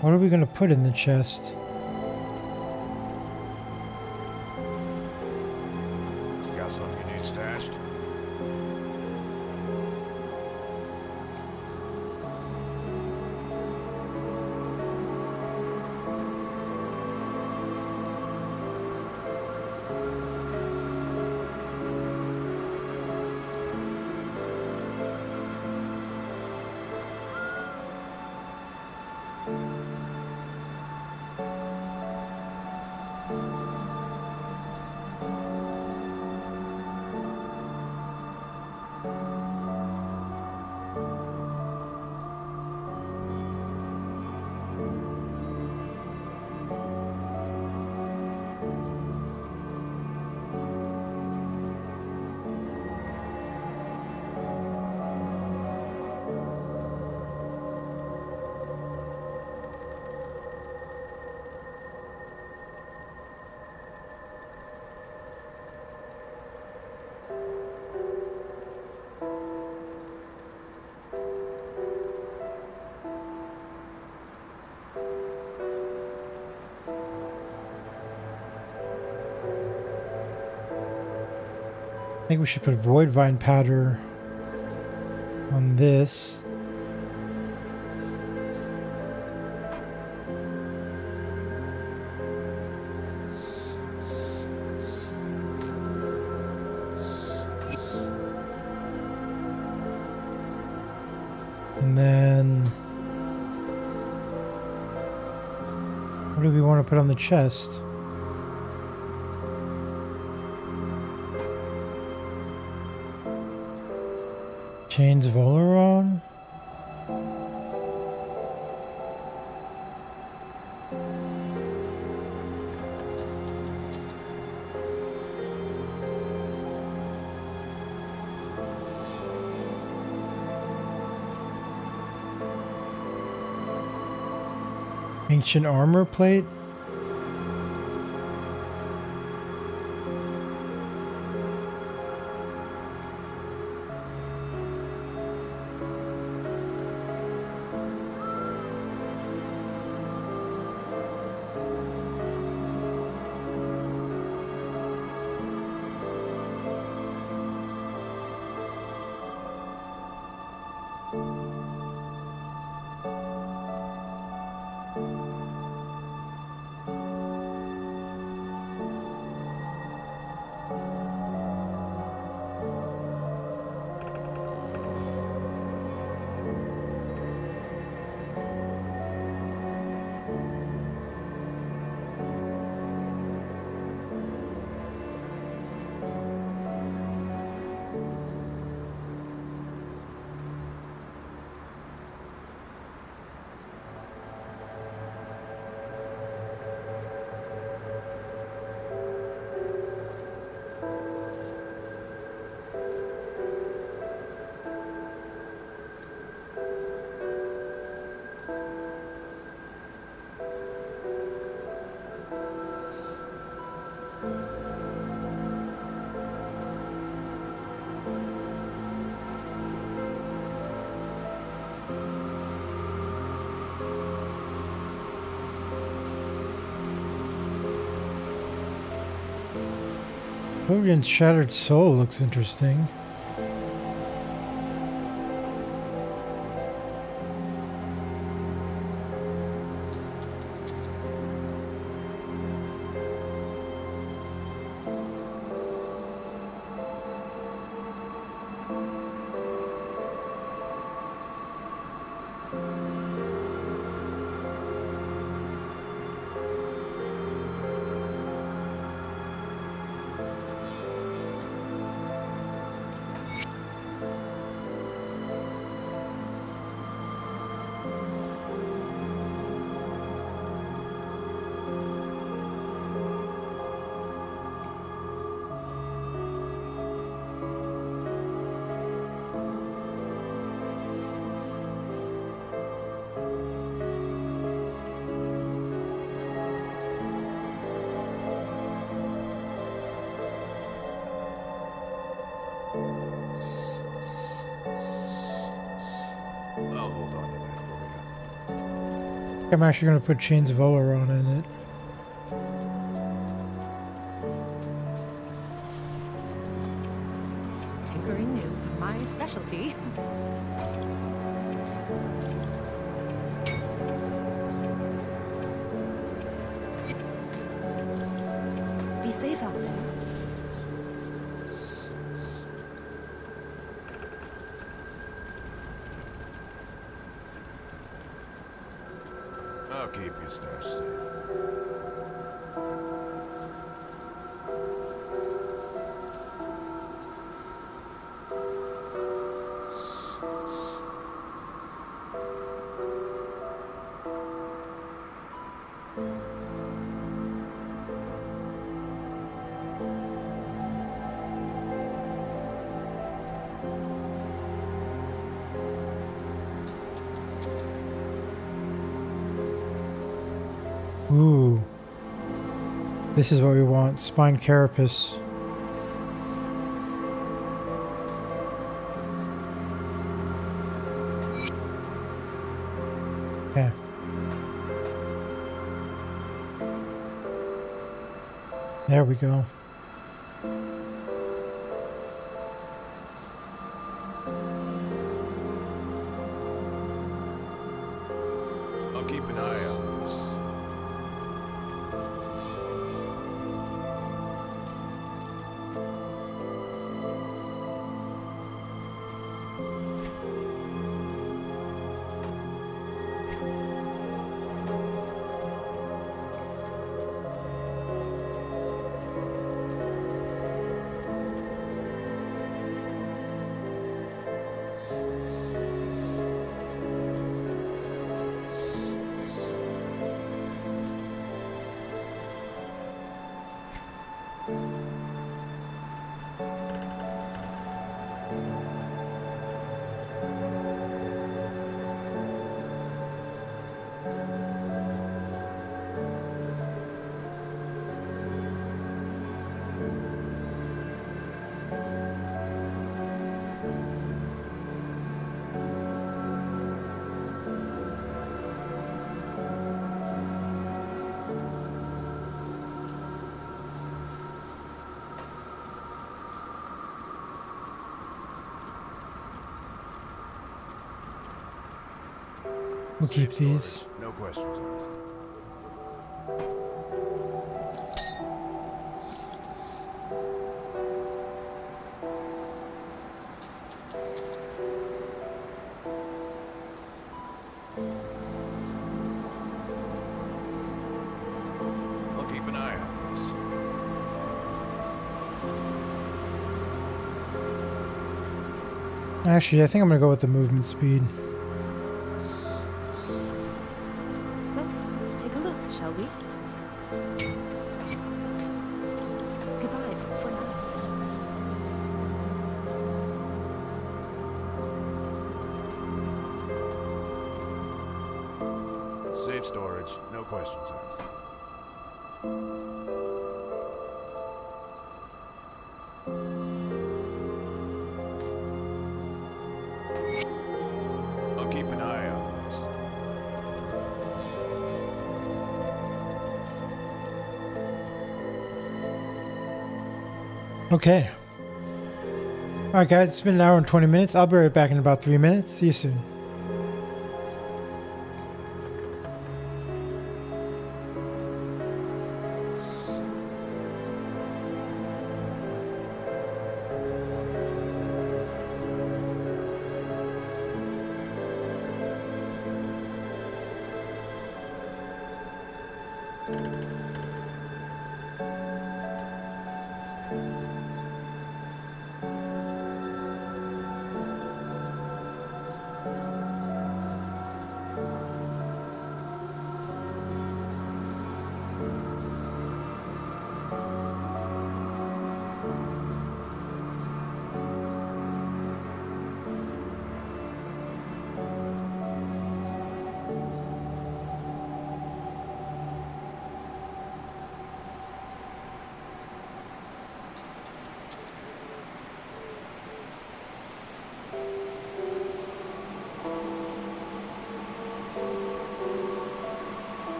[SPEAKER 1] What are we going to put in the chest?
[SPEAKER 2] Got something you need stashed?
[SPEAKER 1] I think we should put Void Vine powder on this. And then what do we want to put on the chest? Chains of Oleron? Ancient armor plate? Logan's Shattered Soul looks interesting.
[SPEAKER 2] I'll hold on to that for you.
[SPEAKER 1] I'm actually going to put Chains of Oleron in it.
[SPEAKER 3] Tinkering is my specialty. Be safe out there.
[SPEAKER 2] I'll keep your stash safe.
[SPEAKER 1] Ooh. This is what we want. Spine carapace. Yeah. There we go. We'll keep
[SPEAKER 2] Safe
[SPEAKER 1] these.
[SPEAKER 2] storage. No questions asked. I'll keep an eye on this.
[SPEAKER 1] Actually, I think I'm gonna go with the movement speed.
[SPEAKER 3] Let's take a look, shall we? Goodbye for now.
[SPEAKER 2] Safe storage. No questions asked. I'll keep an eye on this.
[SPEAKER 1] Okay. Alright guys, it's been an hour and 20 minutes. I'll be right back in about 3 minutes. See you soon.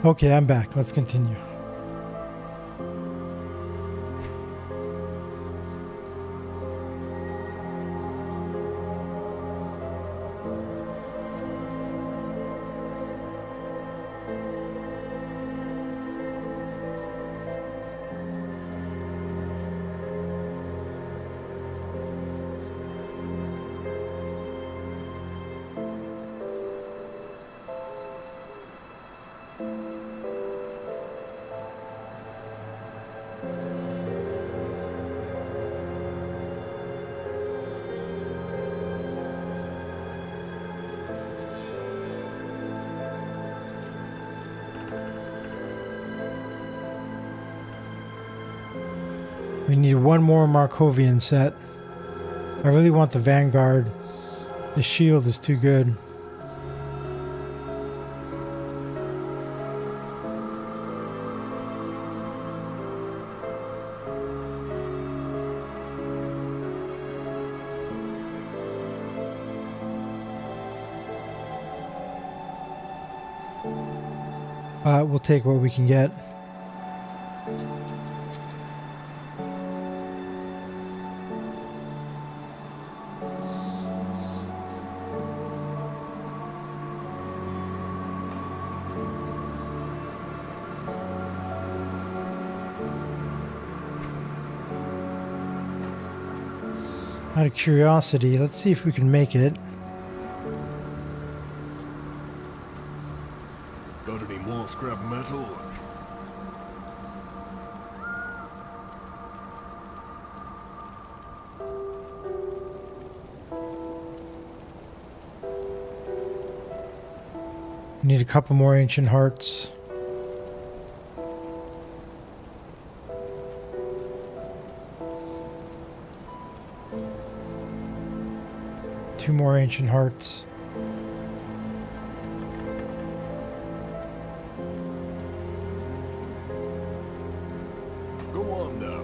[SPEAKER 1] Okay, I'm back. Let's continue. We need one more Markovian set. I really want the Vanguard. The shield is too good. We'll take what we can get. Out of curiosity, let's see if we can make it.
[SPEAKER 4] Got any more scrap metal?
[SPEAKER 1] Need a couple more ancient hearts. Two more ancient hearts.
[SPEAKER 4] Go on now.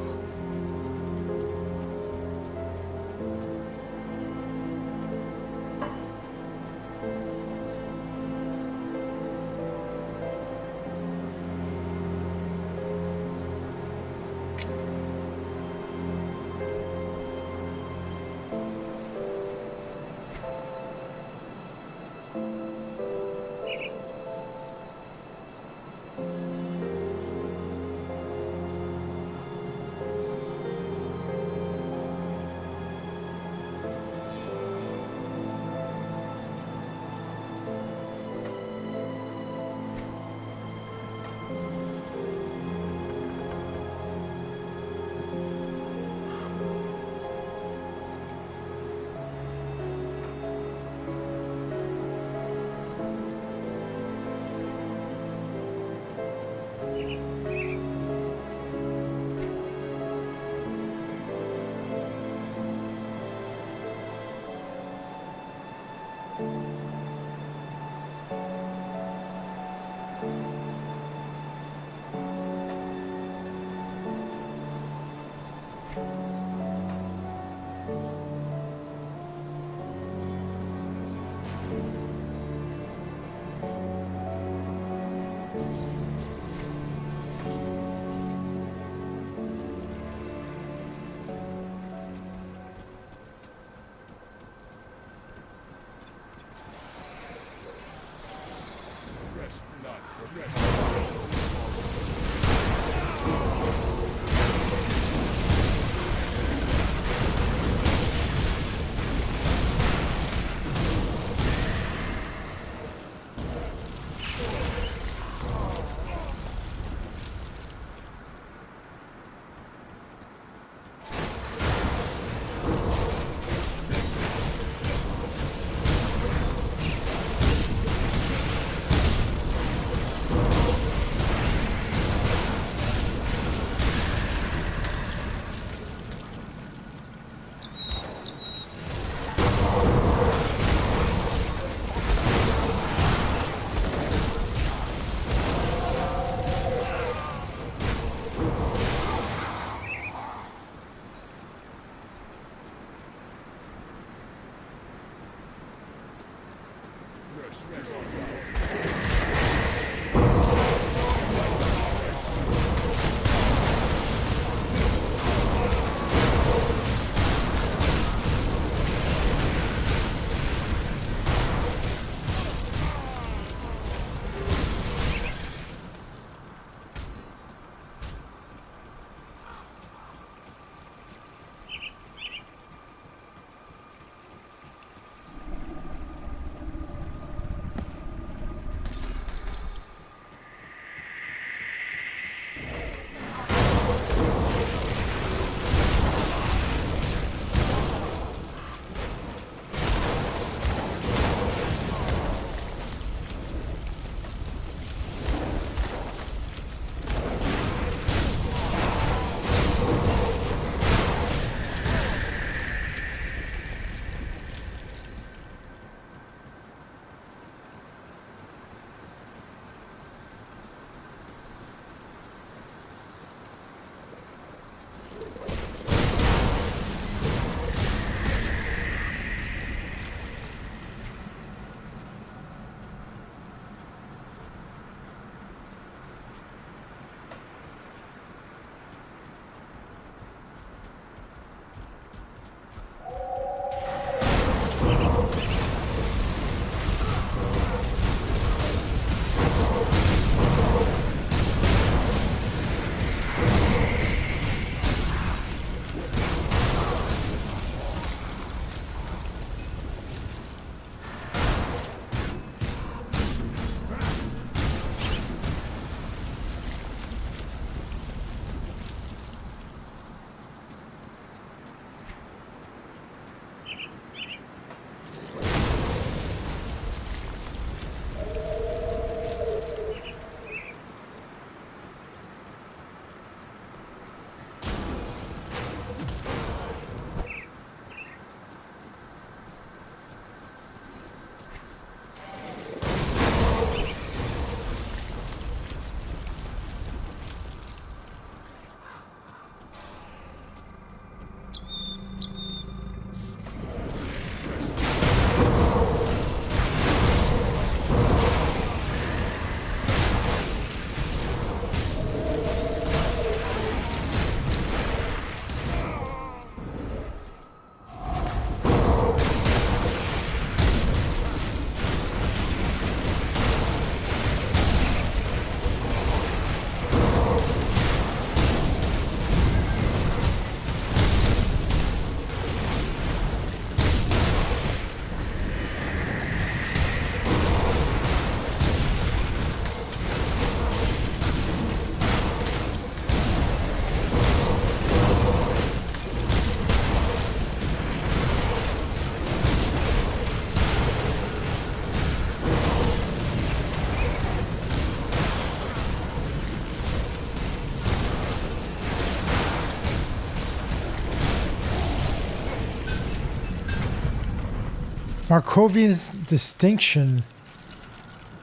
[SPEAKER 1] Markovian's distinction.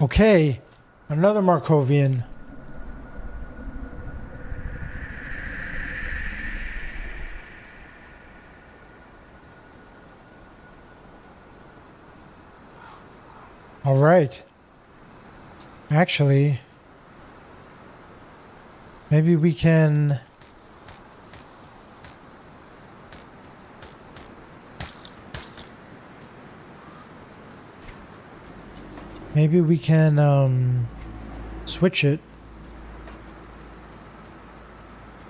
[SPEAKER 1] Okay, another Markovian. All right. Actually, maybe we can... Maybe we can switch it,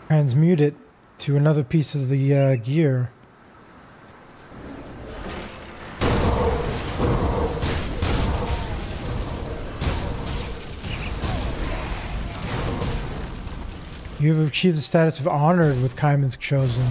[SPEAKER 1] transmute it to another piece of the gear. You have achieved the status of honored with Kaiman's chosen.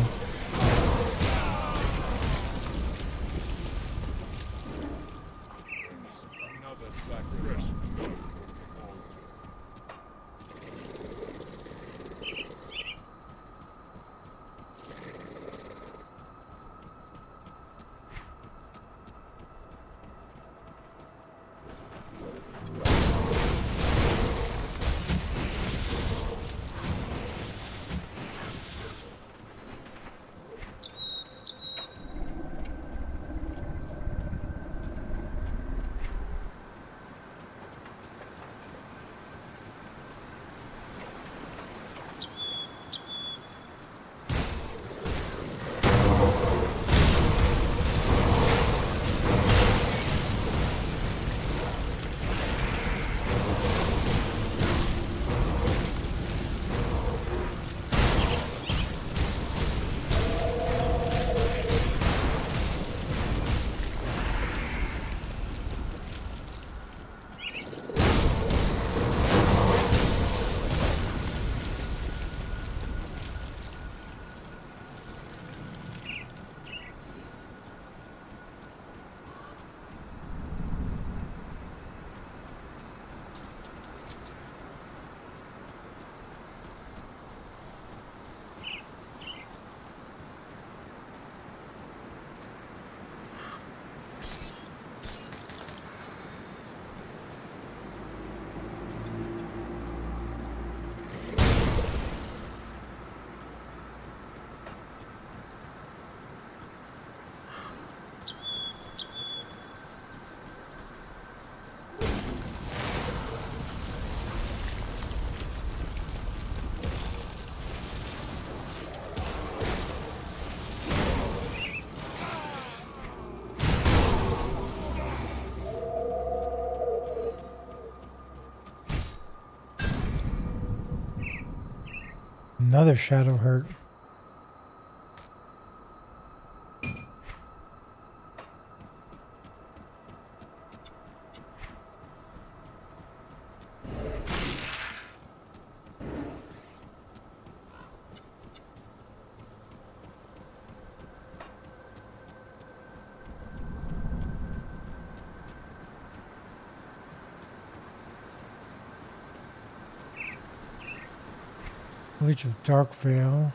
[SPEAKER 1] Another shadow hurt. Village of Dark Vale.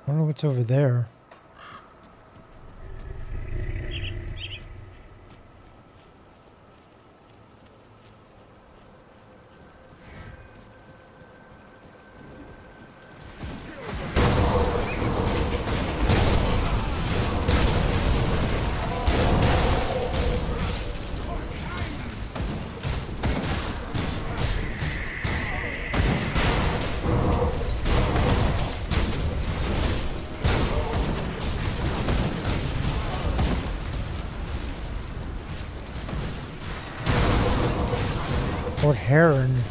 [SPEAKER 1] I don't know what's over there. Fort Heron.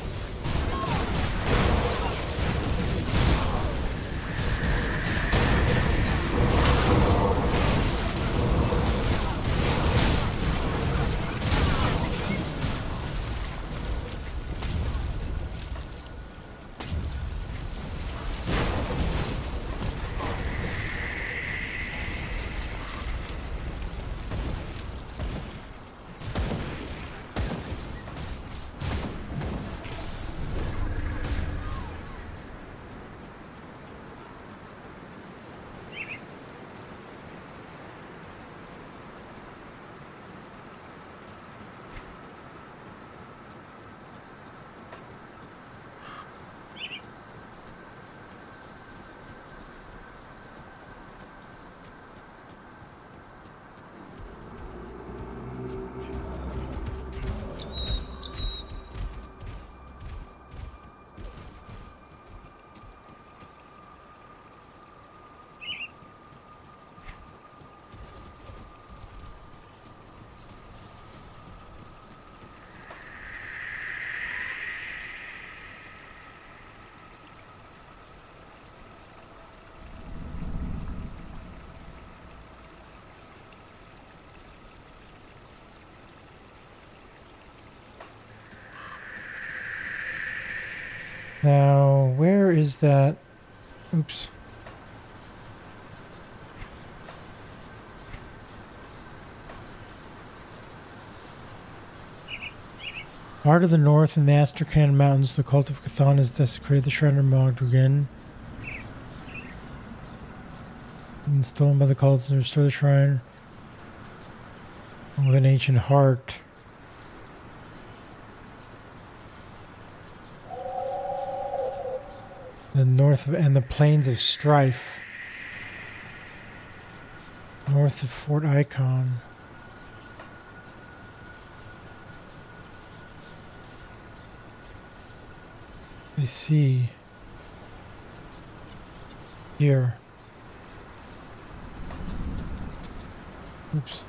[SPEAKER 1] Now, where is that? Oops. Heart of the North in the Astrakhan Mountains, the cult of Cthon has desecrated the Shrine of Mogdrugan. And stolen by the cults and restore the shrine with an ancient heart. The north of, and the plains of strife. North of Fort Icon. I see. Here. Oops.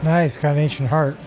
[SPEAKER 1] Nice, got an ancient heart.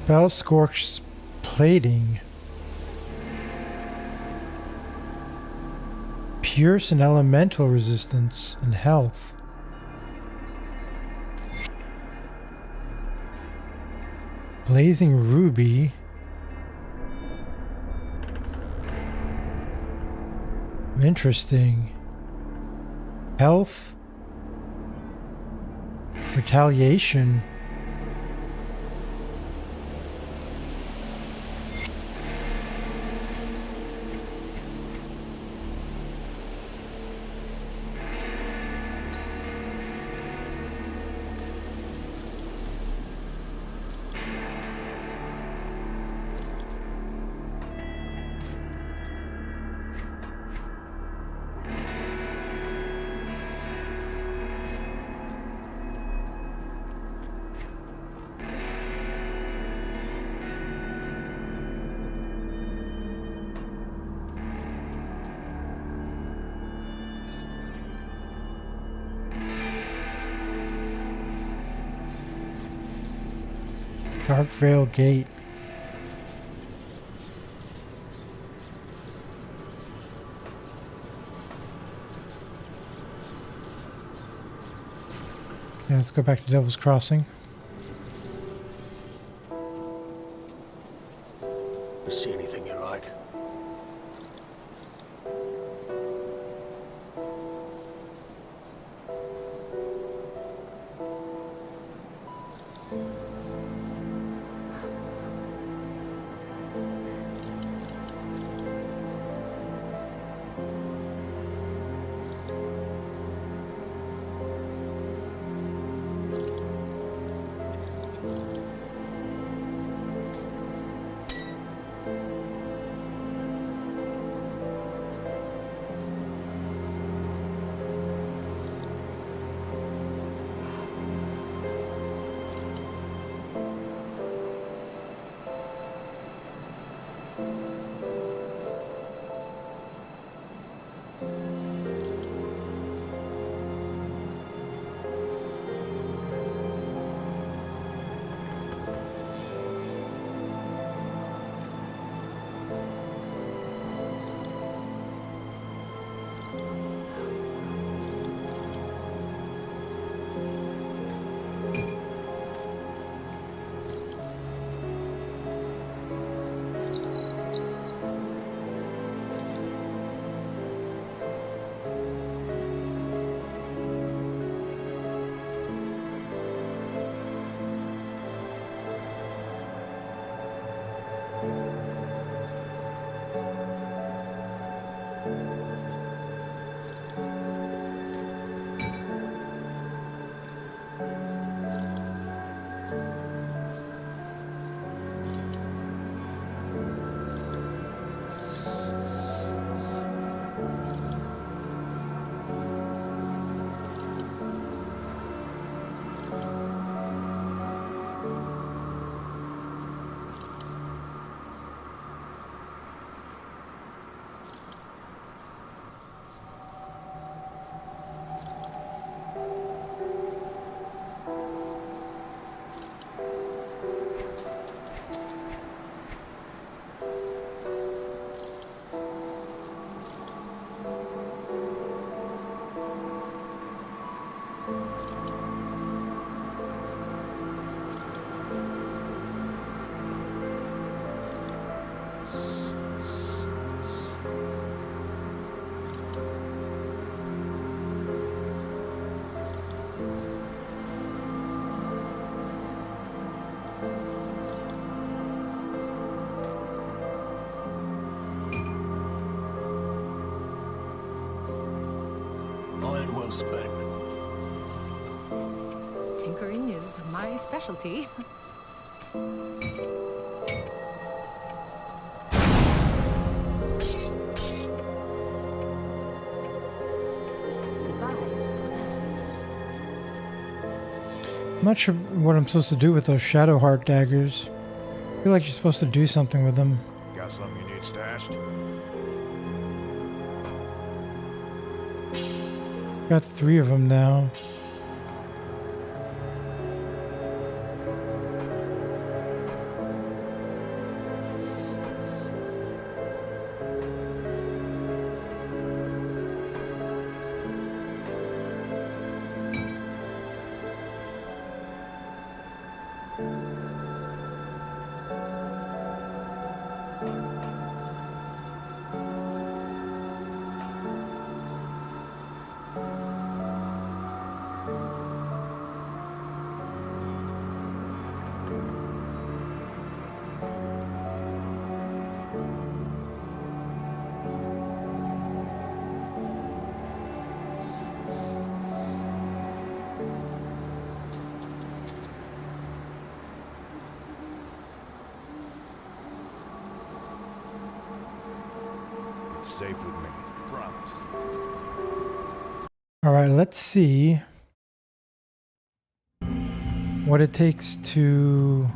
[SPEAKER 1] Spell Scorch Plating. Pierce and elemental resistance and health. Blazing Ruby. Interesting. Health. Retaliation. Darkvale Gate. Okay, let's go back to Devil's Crossing.
[SPEAKER 4] See anything you like? Iron well spent.
[SPEAKER 3] Tinkering is my specialty. Goodbye for now.
[SPEAKER 1] I'm not sure what I'm supposed to do with those Shadow Heart daggers. I feel like you're supposed to do something with them.
[SPEAKER 2] Got something you need stashed?
[SPEAKER 1] Got 3 of them now.
[SPEAKER 2] It's safe with me. Promise.
[SPEAKER 1] All right, let's see what it takes to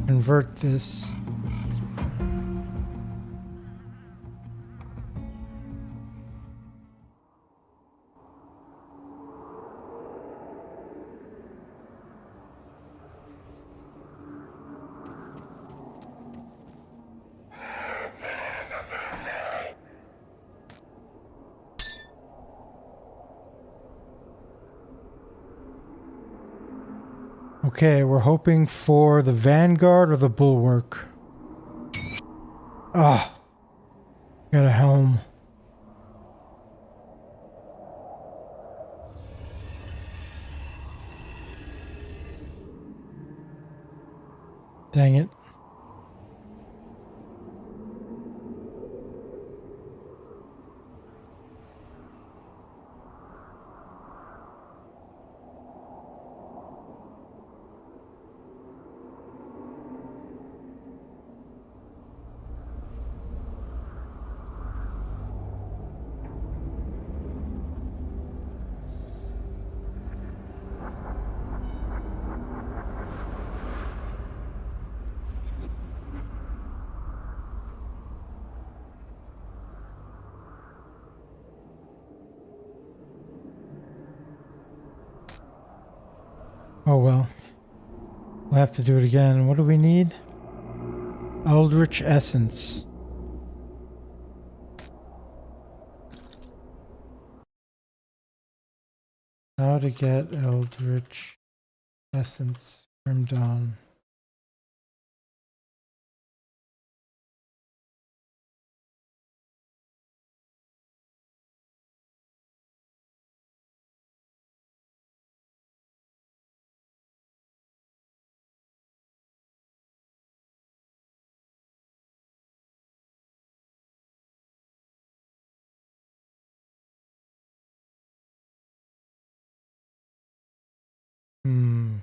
[SPEAKER 1] convert this. Okay, we're hoping for the Vanguard or the Bulwark. Ah, got a helm. Dang it. Oh well. We'll have to do it again. What do we need? Eldritch Essence. How to get Eldritch Essence from Dawn. Hmm.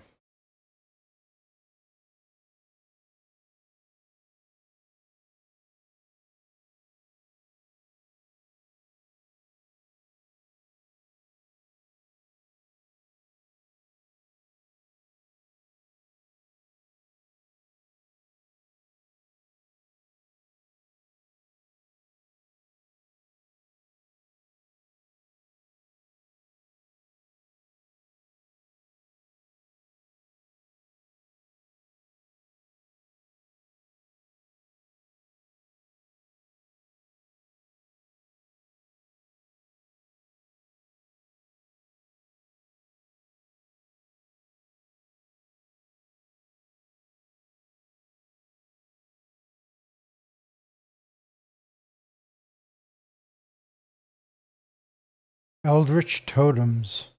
[SPEAKER 1] Eldritch totems.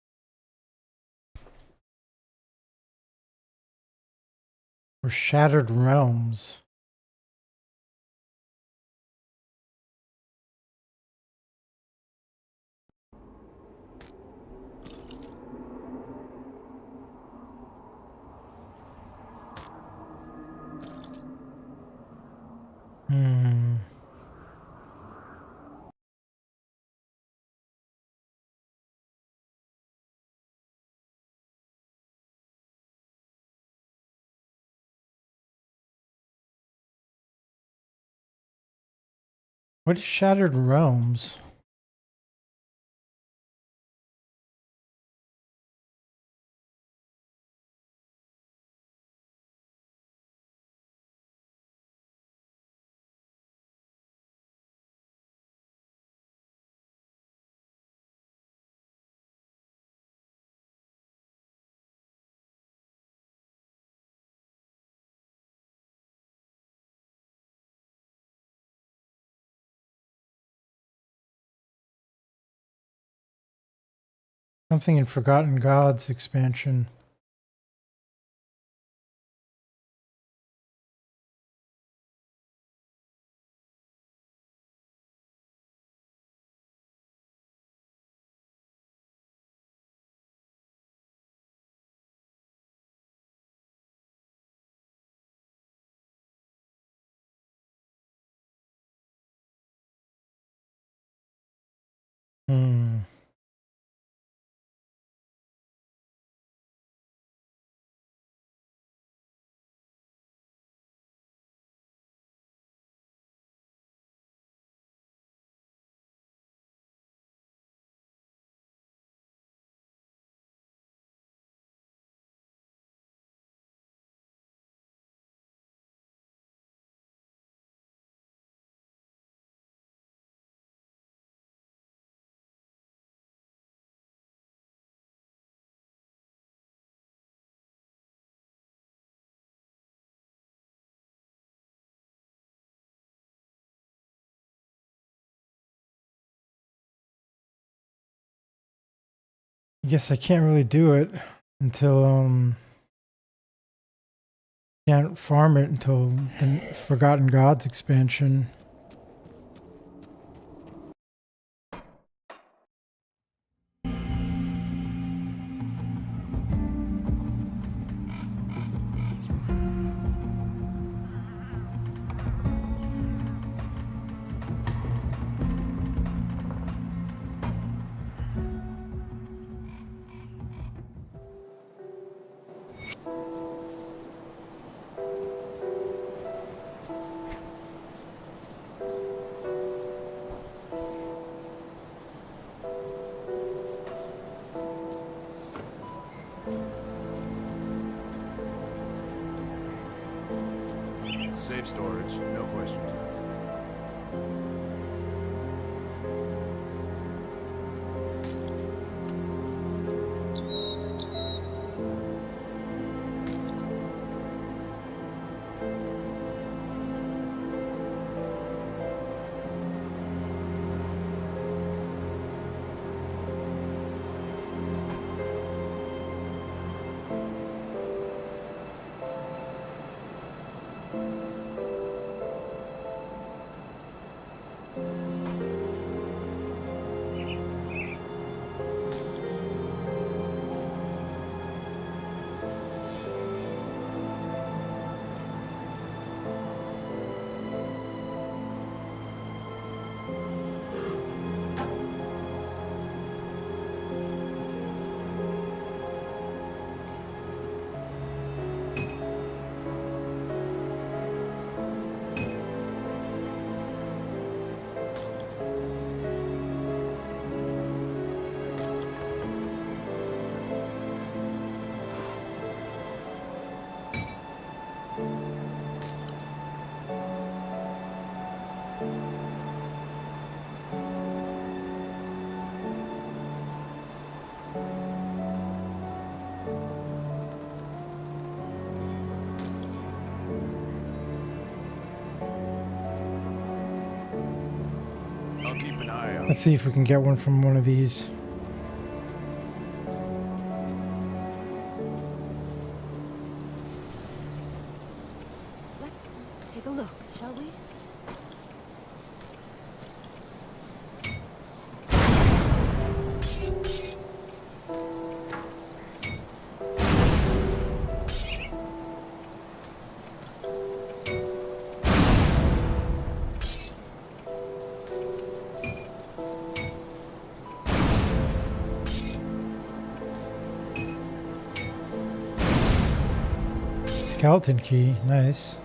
[SPEAKER 1] Or shattered realms. What is shattered realms? Something in Forgotten Gods expansion. I guess I can't really do it until can't farm it until the Forgotten Gods expansion.
[SPEAKER 2] Safe storage, no questions asked. I'll keep an eye out.
[SPEAKER 1] Let's see if we can get one from one of these.
[SPEAKER 3] take a look, shall we?
[SPEAKER 1] Skeleton key, nice.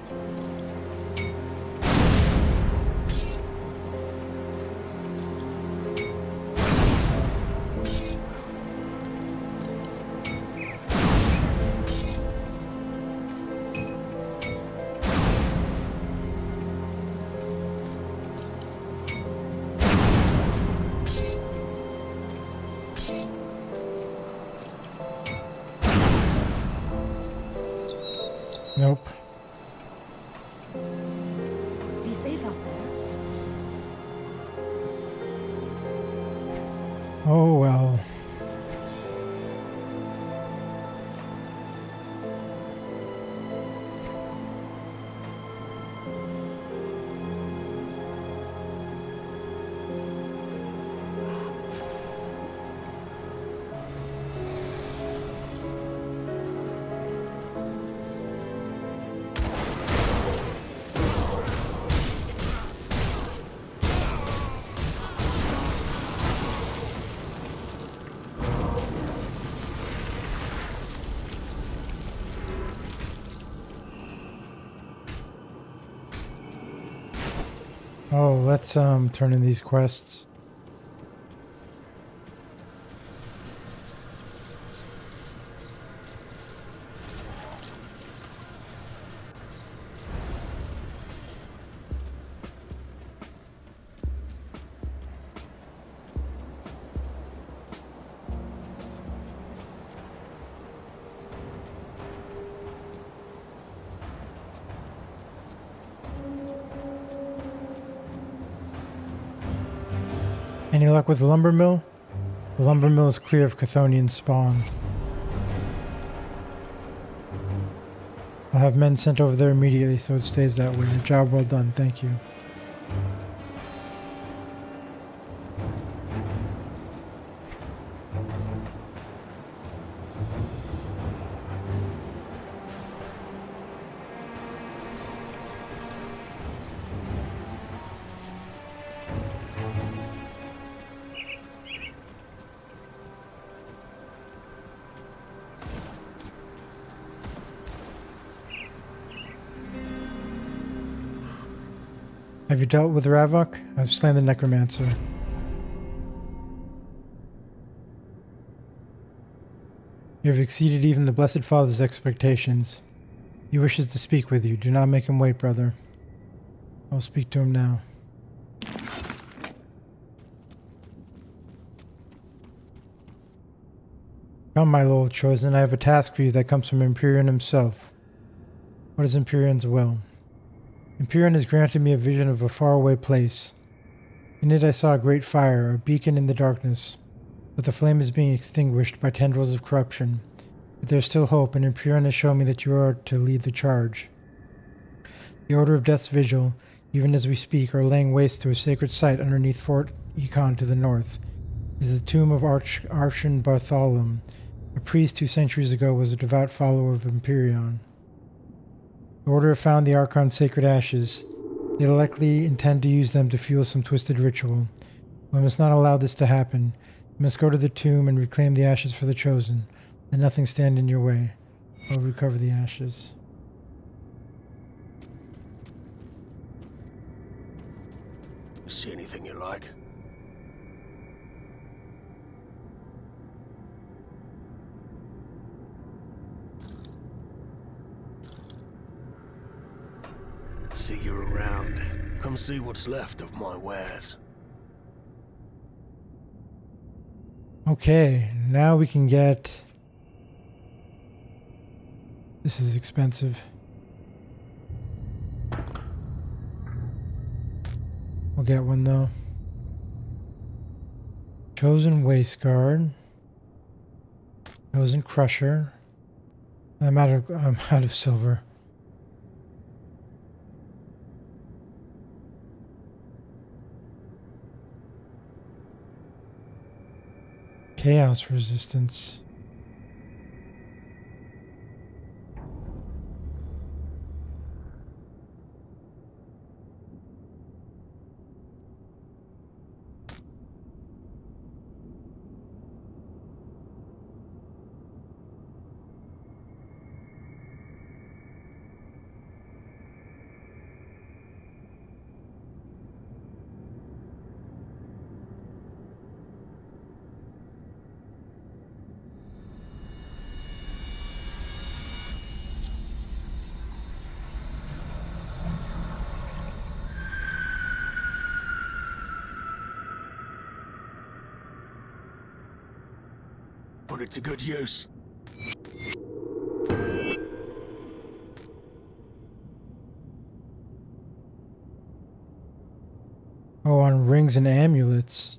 [SPEAKER 1] Nope.
[SPEAKER 3] Be safe out there.
[SPEAKER 1] Oh well. Oh, let's turn in these quests. Any luck with the lumber mill? The lumber mill is clear of Chthonian spawn. I'll have men sent over there immediately so it stays that way. Job well done, thank you. Have you dealt with Ravok? I've slain the necromancer. You have exceeded even the Blessed Father's expectations. He wishes to speak with you. Do not make him wait, brother. I'll speak to him now. Come, my Lord Chosen, I have a task for you that comes from Empyrean himself. What is Empyrean's will? Empyrean has granted me a vision of a faraway place. In it I saw a great fire, a beacon in the darkness, but the flame is being extinguished by tendrils of corruption. But there is still hope, and Empyrean has shown me that you are to lead the charge. The Order of Death's Vigil, even as we speak, are laying waste to a sacred site underneath Fort Econ to the north. It is the tomb of Archon Bartholom. A priest 2 centuries ago was a devout follower of Empyrean. The Order have found the Archon's sacred ashes. They likely intend to use them to fuel some twisted ritual. We must not allow this to happen. You must go to the tomb and reclaim the ashes for the Chosen. Let nothing stand in your way. I'll recover the ashes.
[SPEAKER 4] See anything you like? See you around. Come see what's left of my wares.
[SPEAKER 1] Okay, now we can get... This is expensive. We'll get one though. Chosen Waist Guard. Chosen Crusher. I'm out of silver. Chaos resistance.
[SPEAKER 4] Put it to good use.
[SPEAKER 1] Oh, on rings and amulets.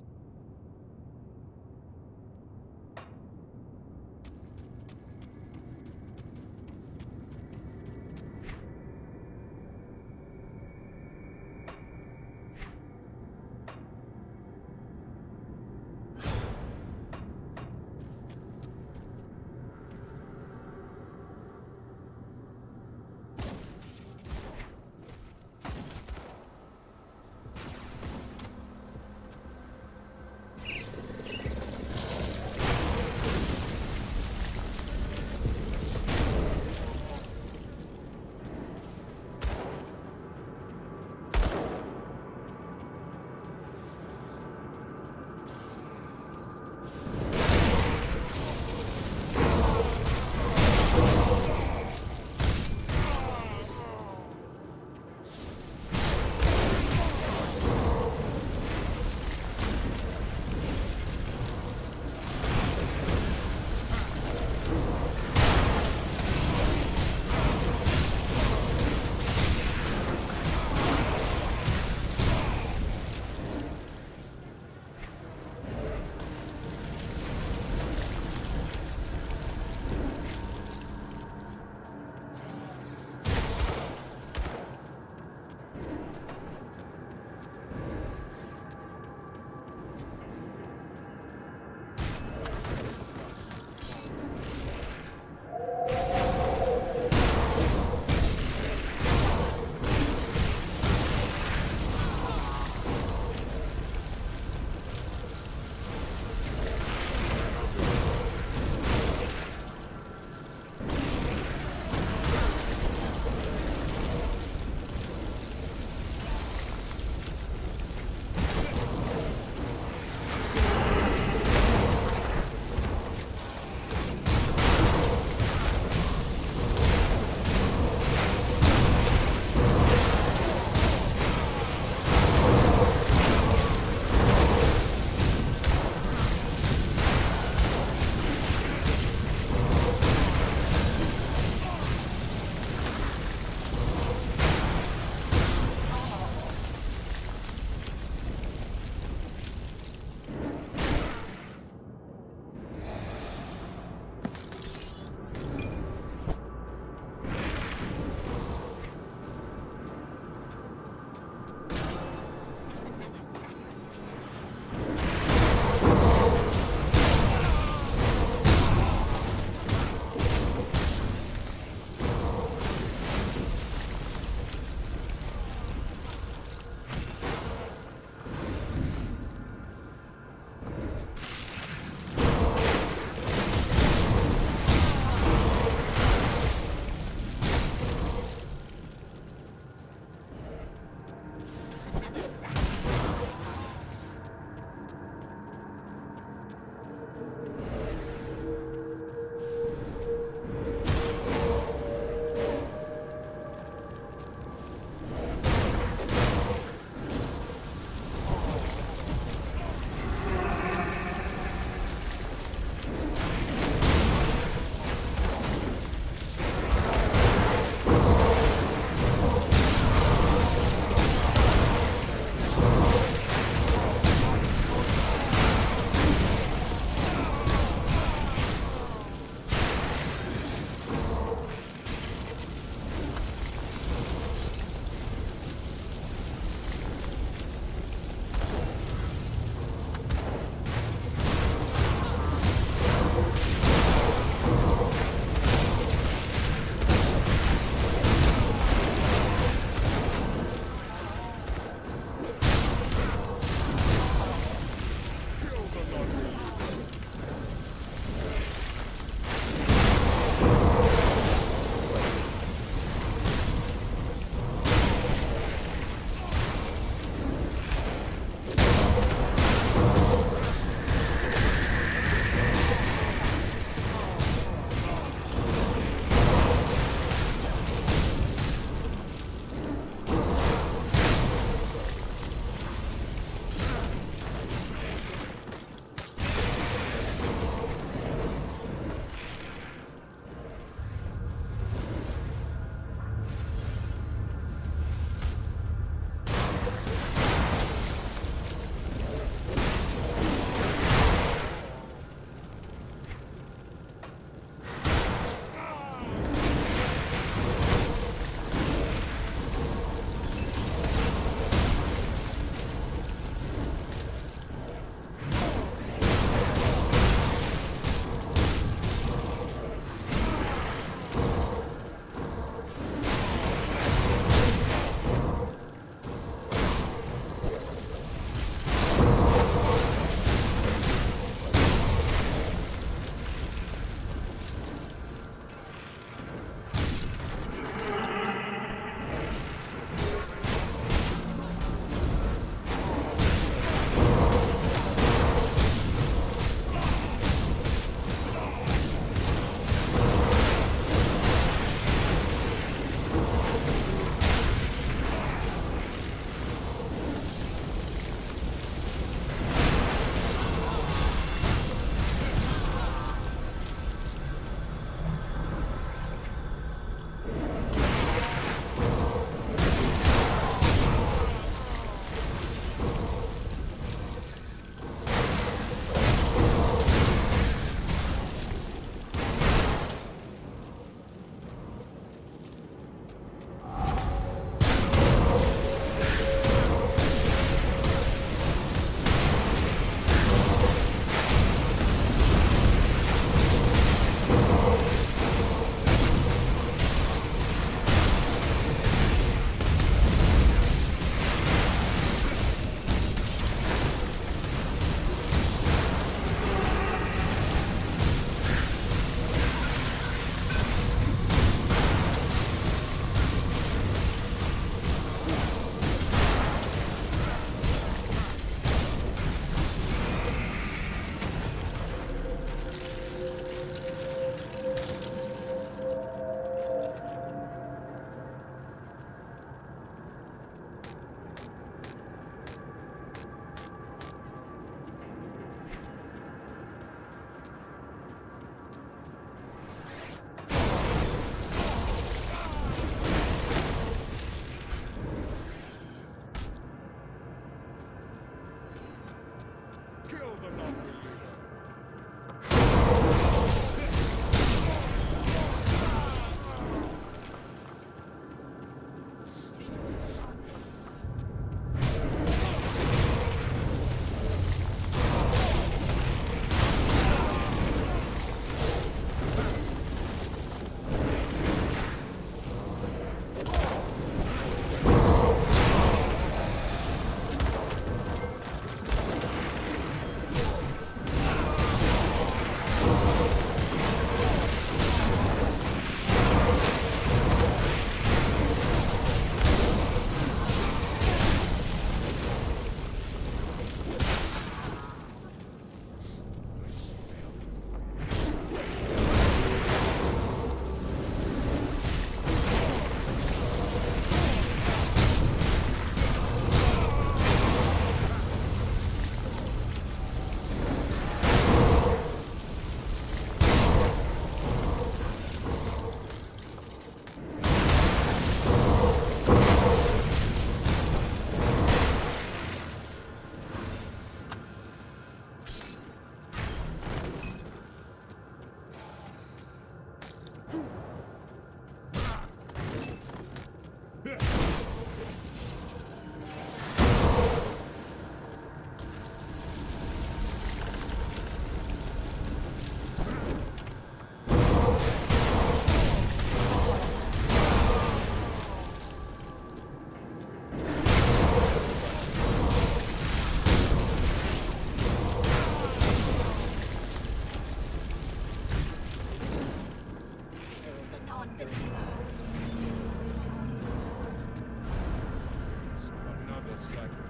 [SPEAKER 2] Another sacrifice.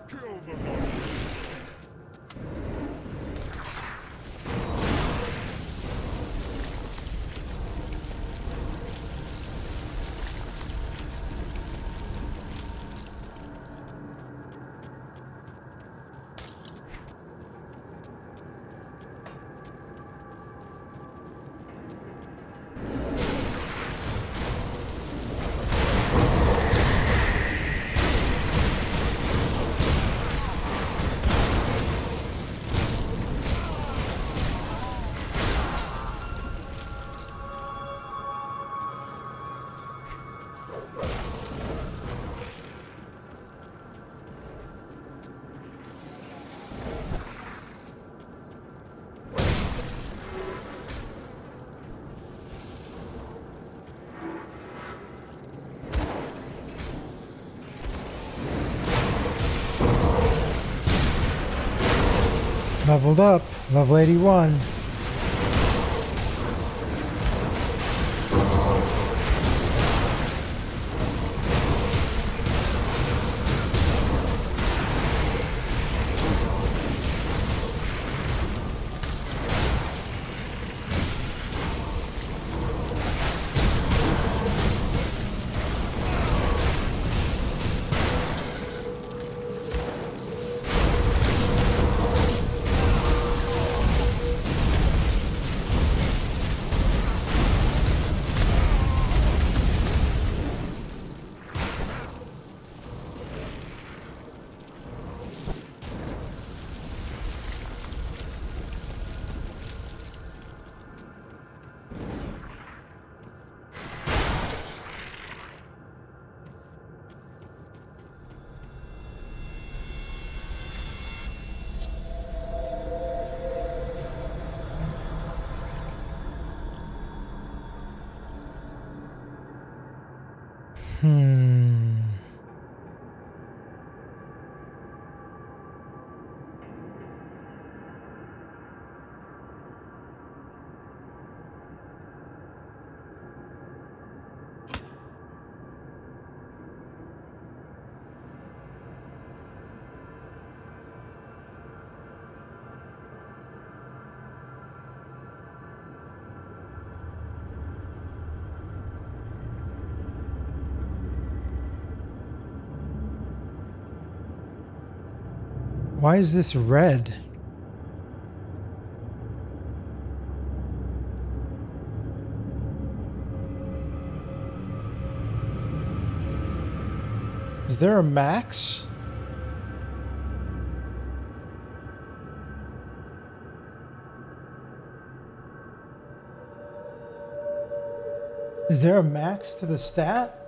[SPEAKER 2] Kill the monster.
[SPEAKER 1] Leveled up, level 81. Why is this red? Is there a max? Is there a max to the stat?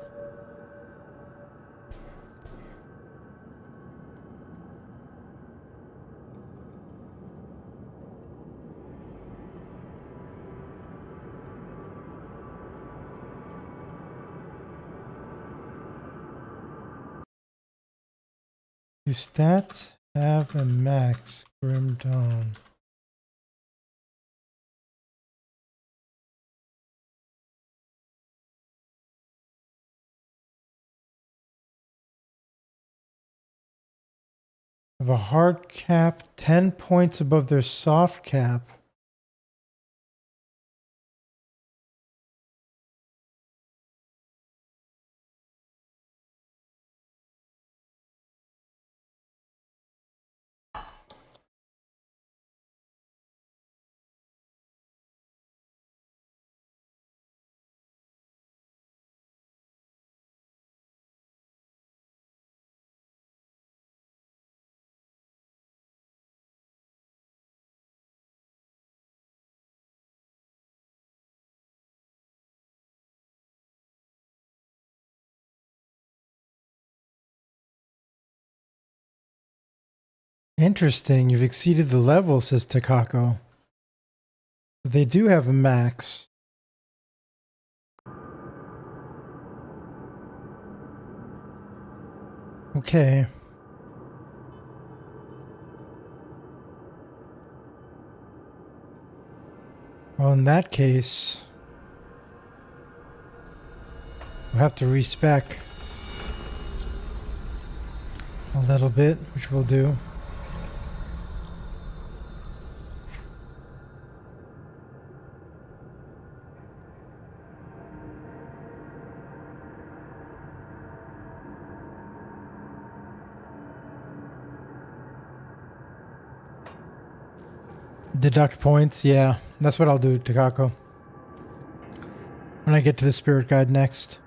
[SPEAKER 1] Do stats have a max? Grim Dawn. Of a hard cap 10 points above their soft cap. Interesting, you've exceeded the level, says Takako. But they do have a max. Okay. Well, in that case, we'll have to respec a little bit, which we'll do. Deduct points, yeah. That's what I'll do, Takako. When I get to the spirit guide next.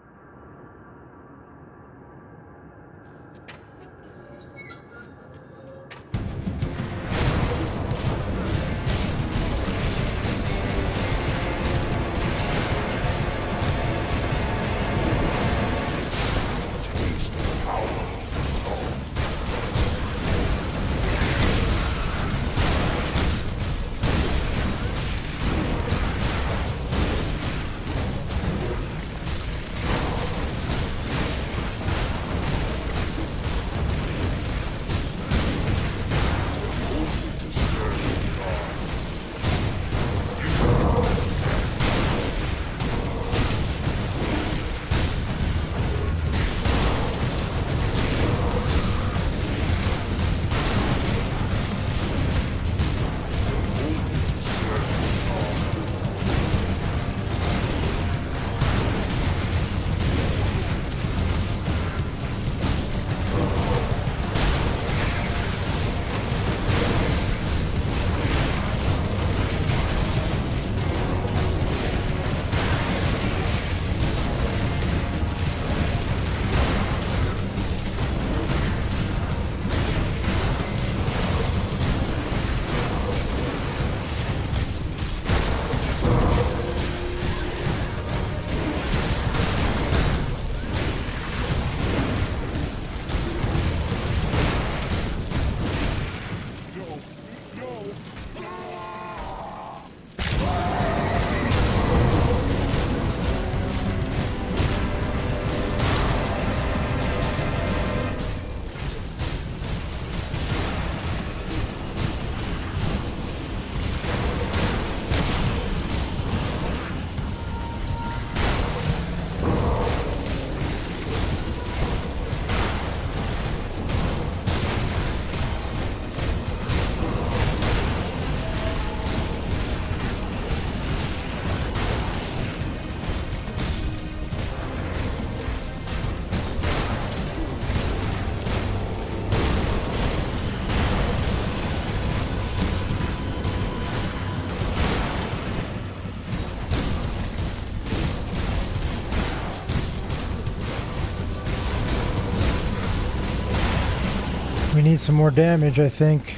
[SPEAKER 1] We need some more damage, I think.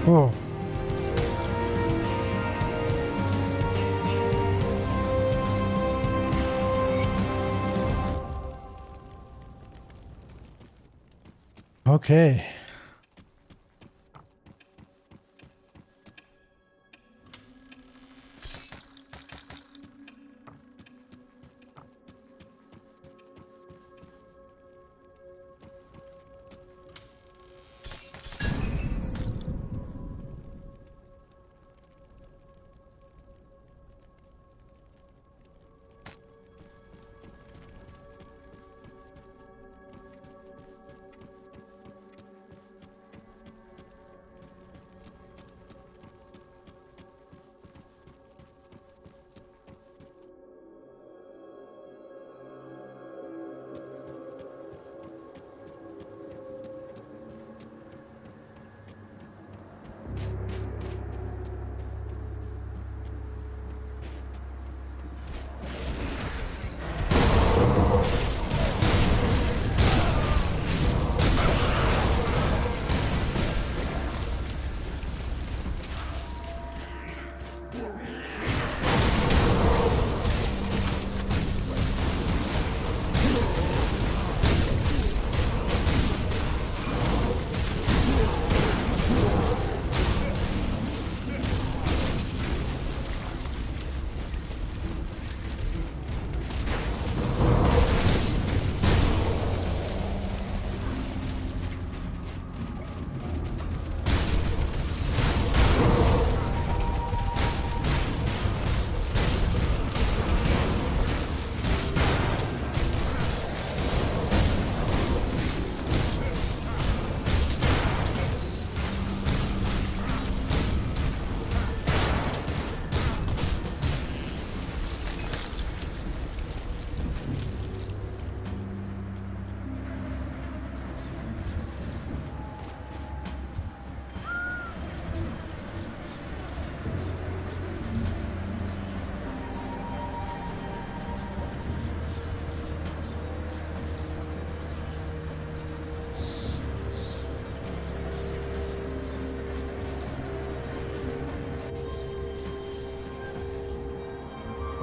[SPEAKER 1] Oh. Okay.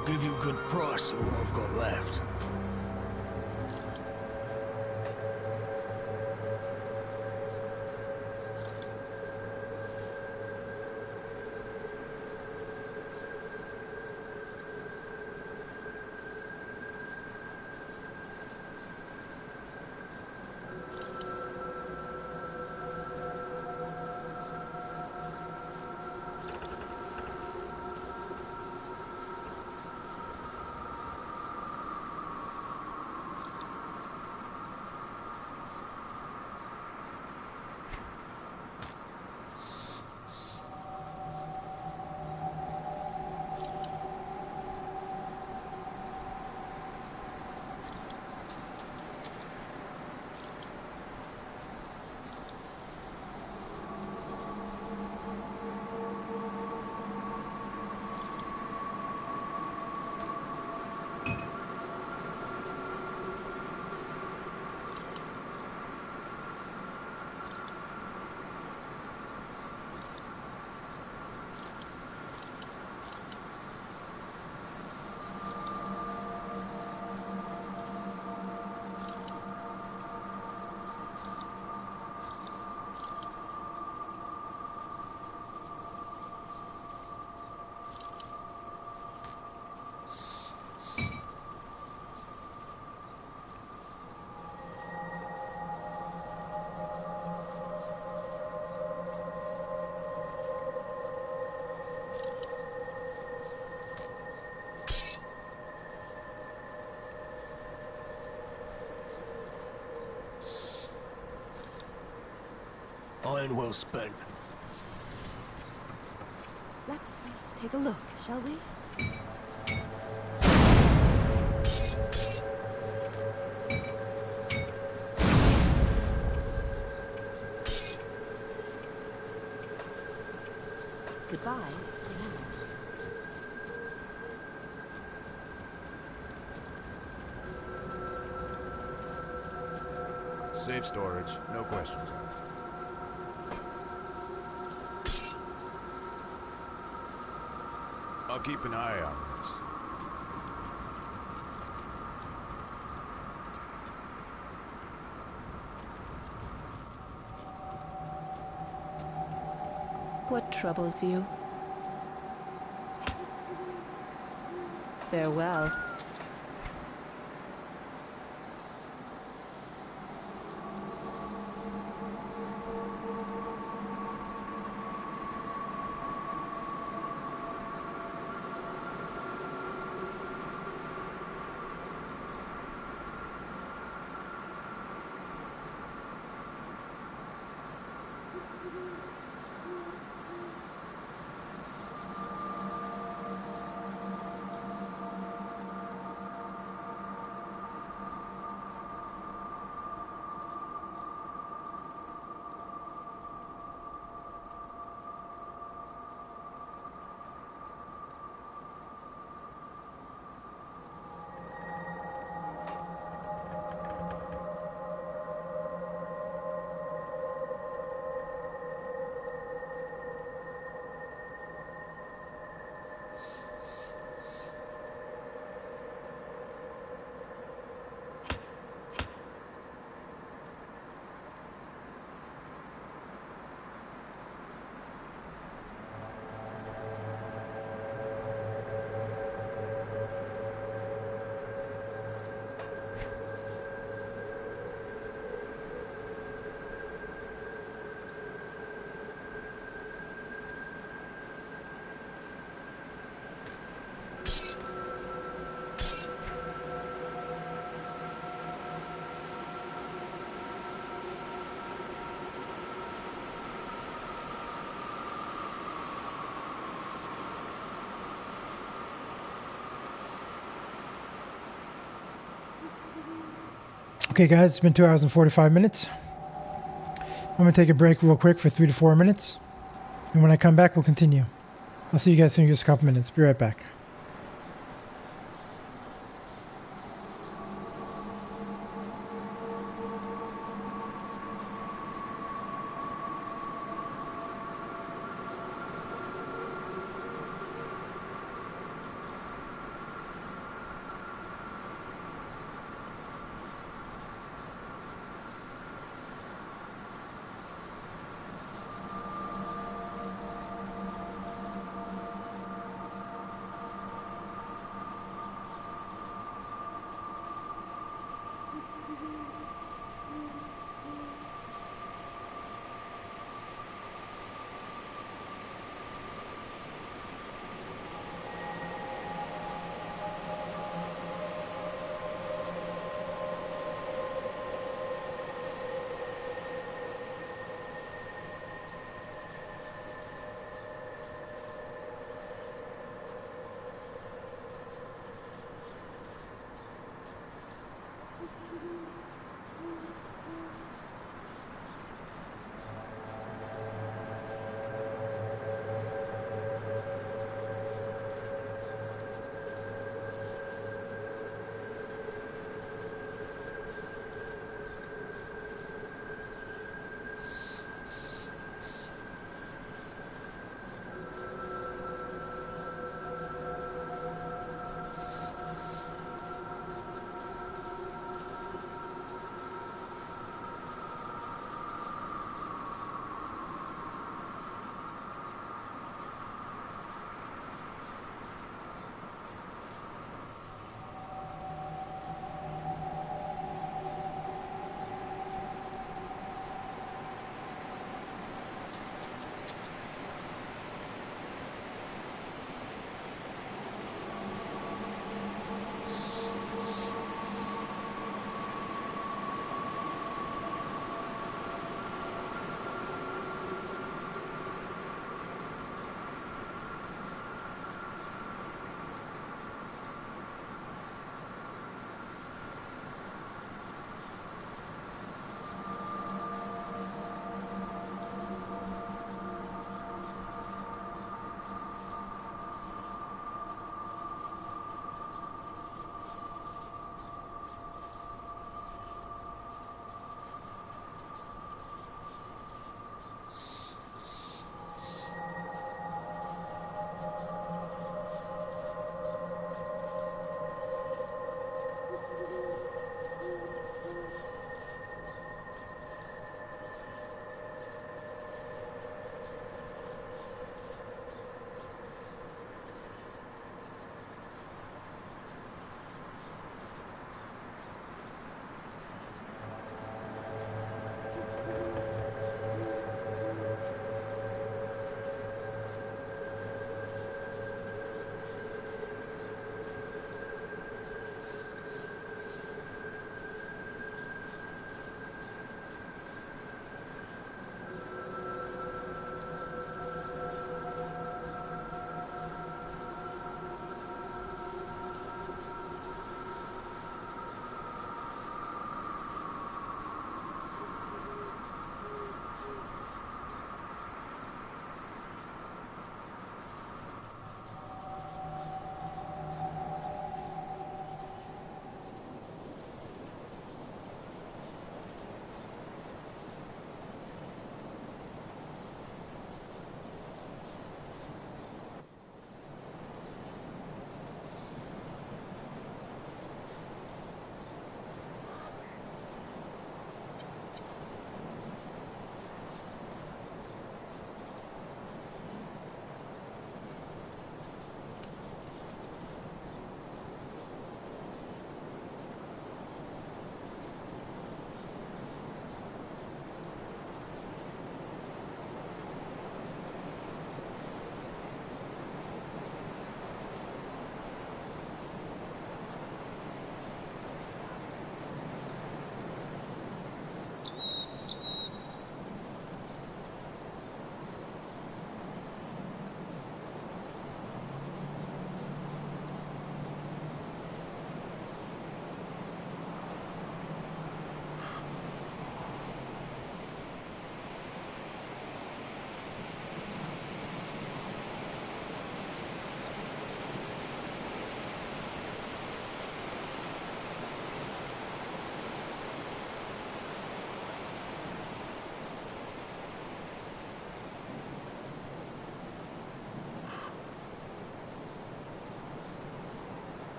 [SPEAKER 4] I'll give you a good price for what I've got left. Iron well spent.
[SPEAKER 3] Let's take a look, shall we? Goodbye for now.
[SPEAKER 2] Safe storage, no questions asked. I'll keep an eye on this.
[SPEAKER 3] What troubles you? Farewell.
[SPEAKER 1] Okay, guys, it's been 2 hours and 45 minutes. I'm going to take a break real quick for 3 to 4 minutes. And when I come back, we'll continue. I'll see you guys soon in just a couple minutes. Be right back.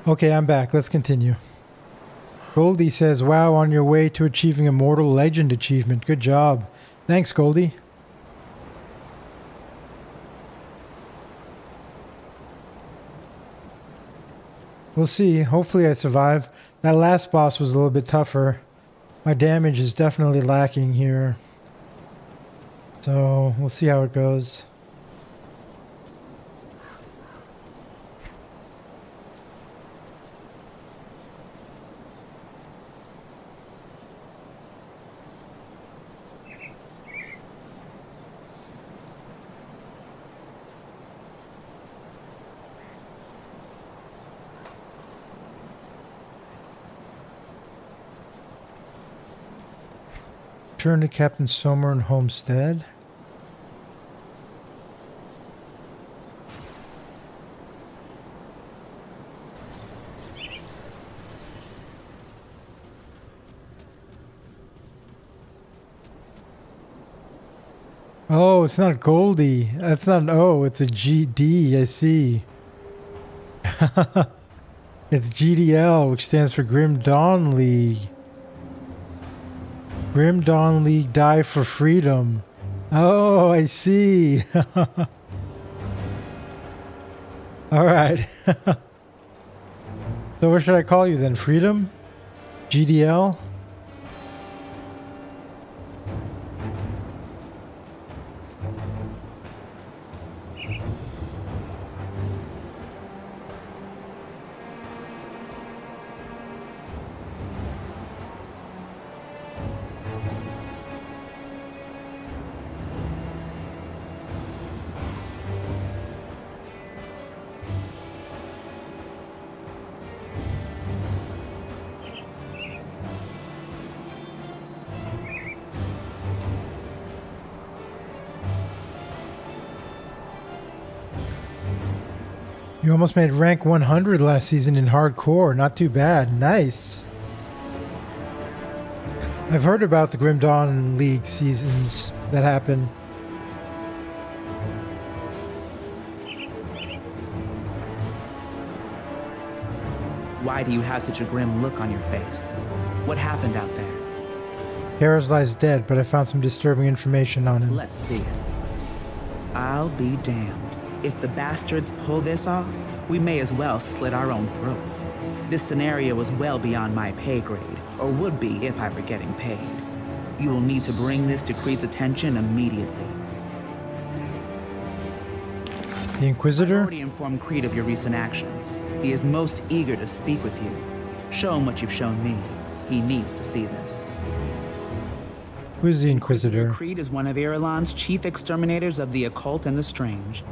[SPEAKER 1] Okay, I'm back. Let's continue. Goldie says, wow, on your way to achieving Immortal Legend achievement. Good job. Thanks, Goldie. We'll see. Hopefully I survive. That last boss was a little bit tougher. My damage is definitely lacking here. So we'll see how it goes. Turn to Captain Somer and Homestead. Oh, it's not Goldie. That's not an O, it's a GD, I see. It's GDL, which stands for Grim Dawn League. Grim Dawn League Die for Freedom. Oh, I see. Alright. So what should I call you then? Freedom? GDL? You almost made rank 100 last season in hardcore. Not too bad. Nice. I've heard about the Grim Dawn League seasons that happen.
[SPEAKER 7] Why do you have such a grim look on your face? What happened out there?
[SPEAKER 1] Harris lies dead, but I found some disturbing information on him.
[SPEAKER 7] Let's see it. I'll be damned. If the bastards pull this off, we may as well slit our own throats. This scenario was well beyond my pay grade, or would be if I were getting paid. You will need to bring this to Creed's attention immediately.
[SPEAKER 1] The
[SPEAKER 7] I
[SPEAKER 1] Inquisitor?
[SPEAKER 7] already informed Creed of your recent actions. He is most eager to speak with you. Show him what you've shown me. He needs to see this.
[SPEAKER 1] Who's the Inquisitor?
[SPEAKER 7] Creed is one of Irulan's chief exterminators of the occult and the strange.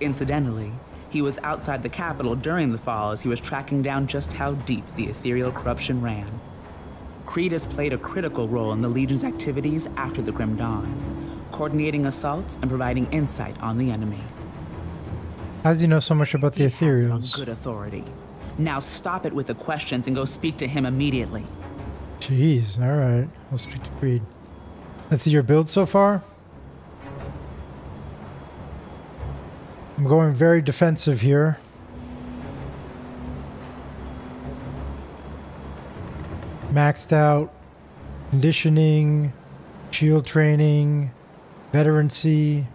[SPEAKER 7] Incidentally, he was outside the capital during the fall as he was tracking down just how deep the ethereal corruption ran. Creed has played a critical role in the Legion's activities after the Grim Dawn, coordinating assaults and providing insight on the enemy.
[SPEAKER 1] How does he know so much about the
[SPEAKER 7] He has it on
[SPEAKER 1] Ethereals?
[SPEAKER 7] good authority. Now stop it with the questions and go speak to him immediately.
[SPEAKER 1] Jeez, alright. I'll speak to Creed. Let's see your build so far. I'm going very defensive here. Maxed out conditioning, shield training, veterancy.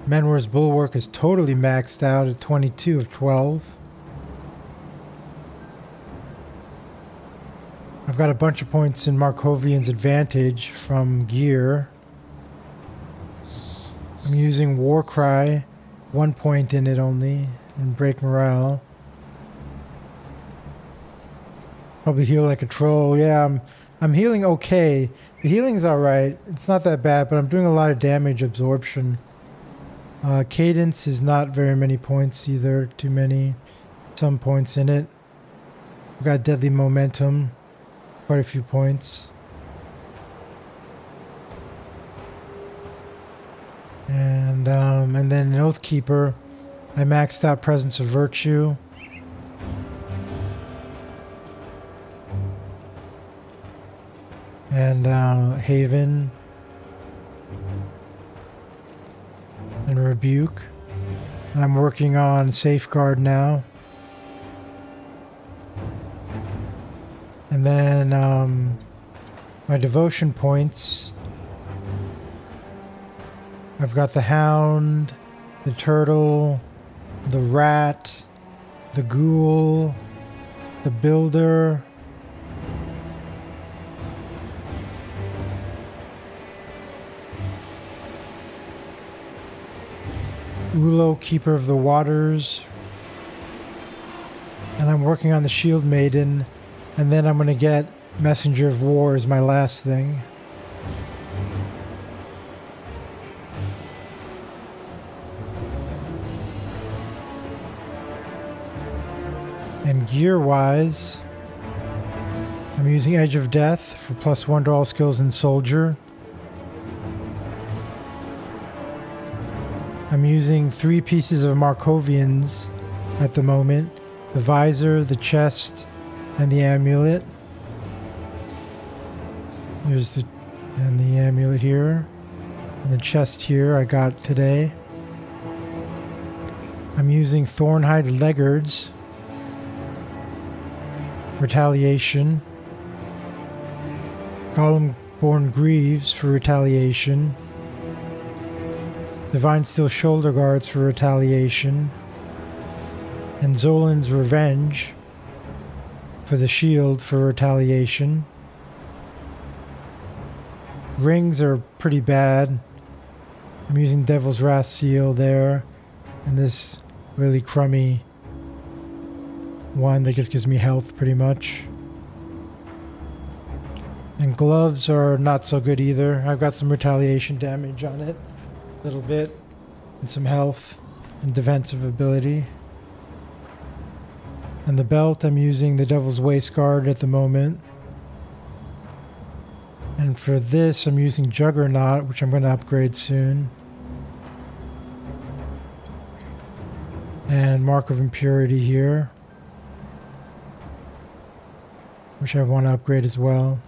[SPEAKER 1] Menwar's Bulwark is totally maxed out at 22 of 12. I've got a bunch of points in Markovian's advantage from gear. I'm using Warcry, 1 point in it only, and Break Morale. Probably heal like a troll. Yeah, I'm healing okay. The healing's alright. It's not that bad, but I'm doing a lot of damage absorption. Cadence is not very many points either. Too many. Some points in it. I've got Deadly Momentum. Quite a few points. And then in Oathkeeper, I maxed out Presence of Virtue. And Haven. And Rebuke. And I'm working on Safeguard now. And then my devotion points. I've got the hound, the turtle, the rat, the ghoul, the builder, Ulo, keeper of the waters, and I'm working on the shield maiden, and then I'm going to get messenger of war as my last thing. And gear-wise, I'm using Edge of Death for +1 to all skills in Soldier. I'm using 3 pieces of Markovians at the moment. The visor, the chest, and the amulet. Here's the amulet here. And the chest here I got today. I'm using Thornhide Leggards. Retaliation. Golemborn Greaves for retaliation. Divine Steel Shoulder Guards for retaliation. And Zolan's Revenge for the shield for retaliation. Rings are pretty bad. I'm using Devil's Wrath Seal there. And this really crummy one that just gives me health pretty much. And gloves are not so good either. I've got some retaliation damage on it. A little bit. And some health and defensive ability. And the belt, I'm using the Devil's Waist Guard at the moment. And for this, I'm using Juggernaut, which I'm going to upgrade soon. And Mark of Impurity here, which I want to upgrade as well.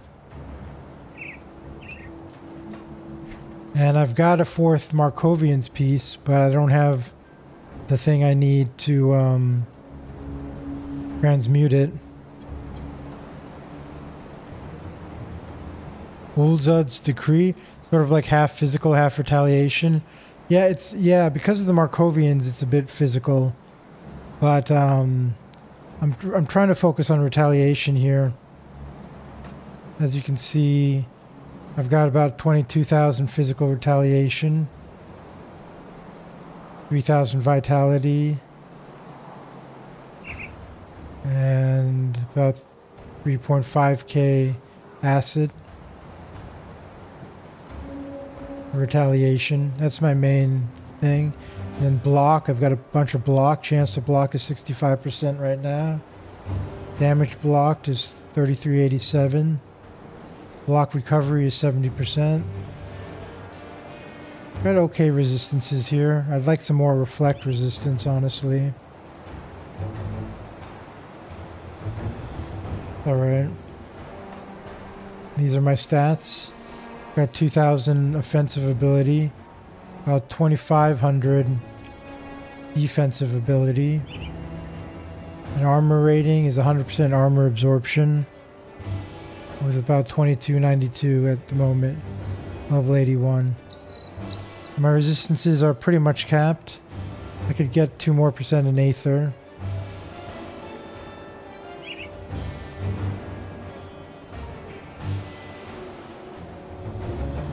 [SPEAKER 1] And I've got a 4th Markovian's piece, but I don't have the thing I need to transmute it. Ulzud's Decree, sort of like half physical, half retaliation. Yeah, because of the Markovians, it's a bit physical, but I'm trying to focus on retaliation here. As you can see, I've got about 22,000 physical retaliation, 3,000 vitality, and about 3.5k acid. Retaliation, that's my main thing. And then block, I've got a bunch of block. Chance to block is 65% right now. Damage blocked is 3387. Block recovery is 70%. Got okay resistances here. I'd like some more reflect resistance, honestly. Alright. These are my stats. Got 2,000 offensive ability, about 2,500 defensive ability. And armor rating is 100% armor absorption, with about 2292 at the moment, level 81. My resistances are pretty much capped. I could get 2% more in Aether.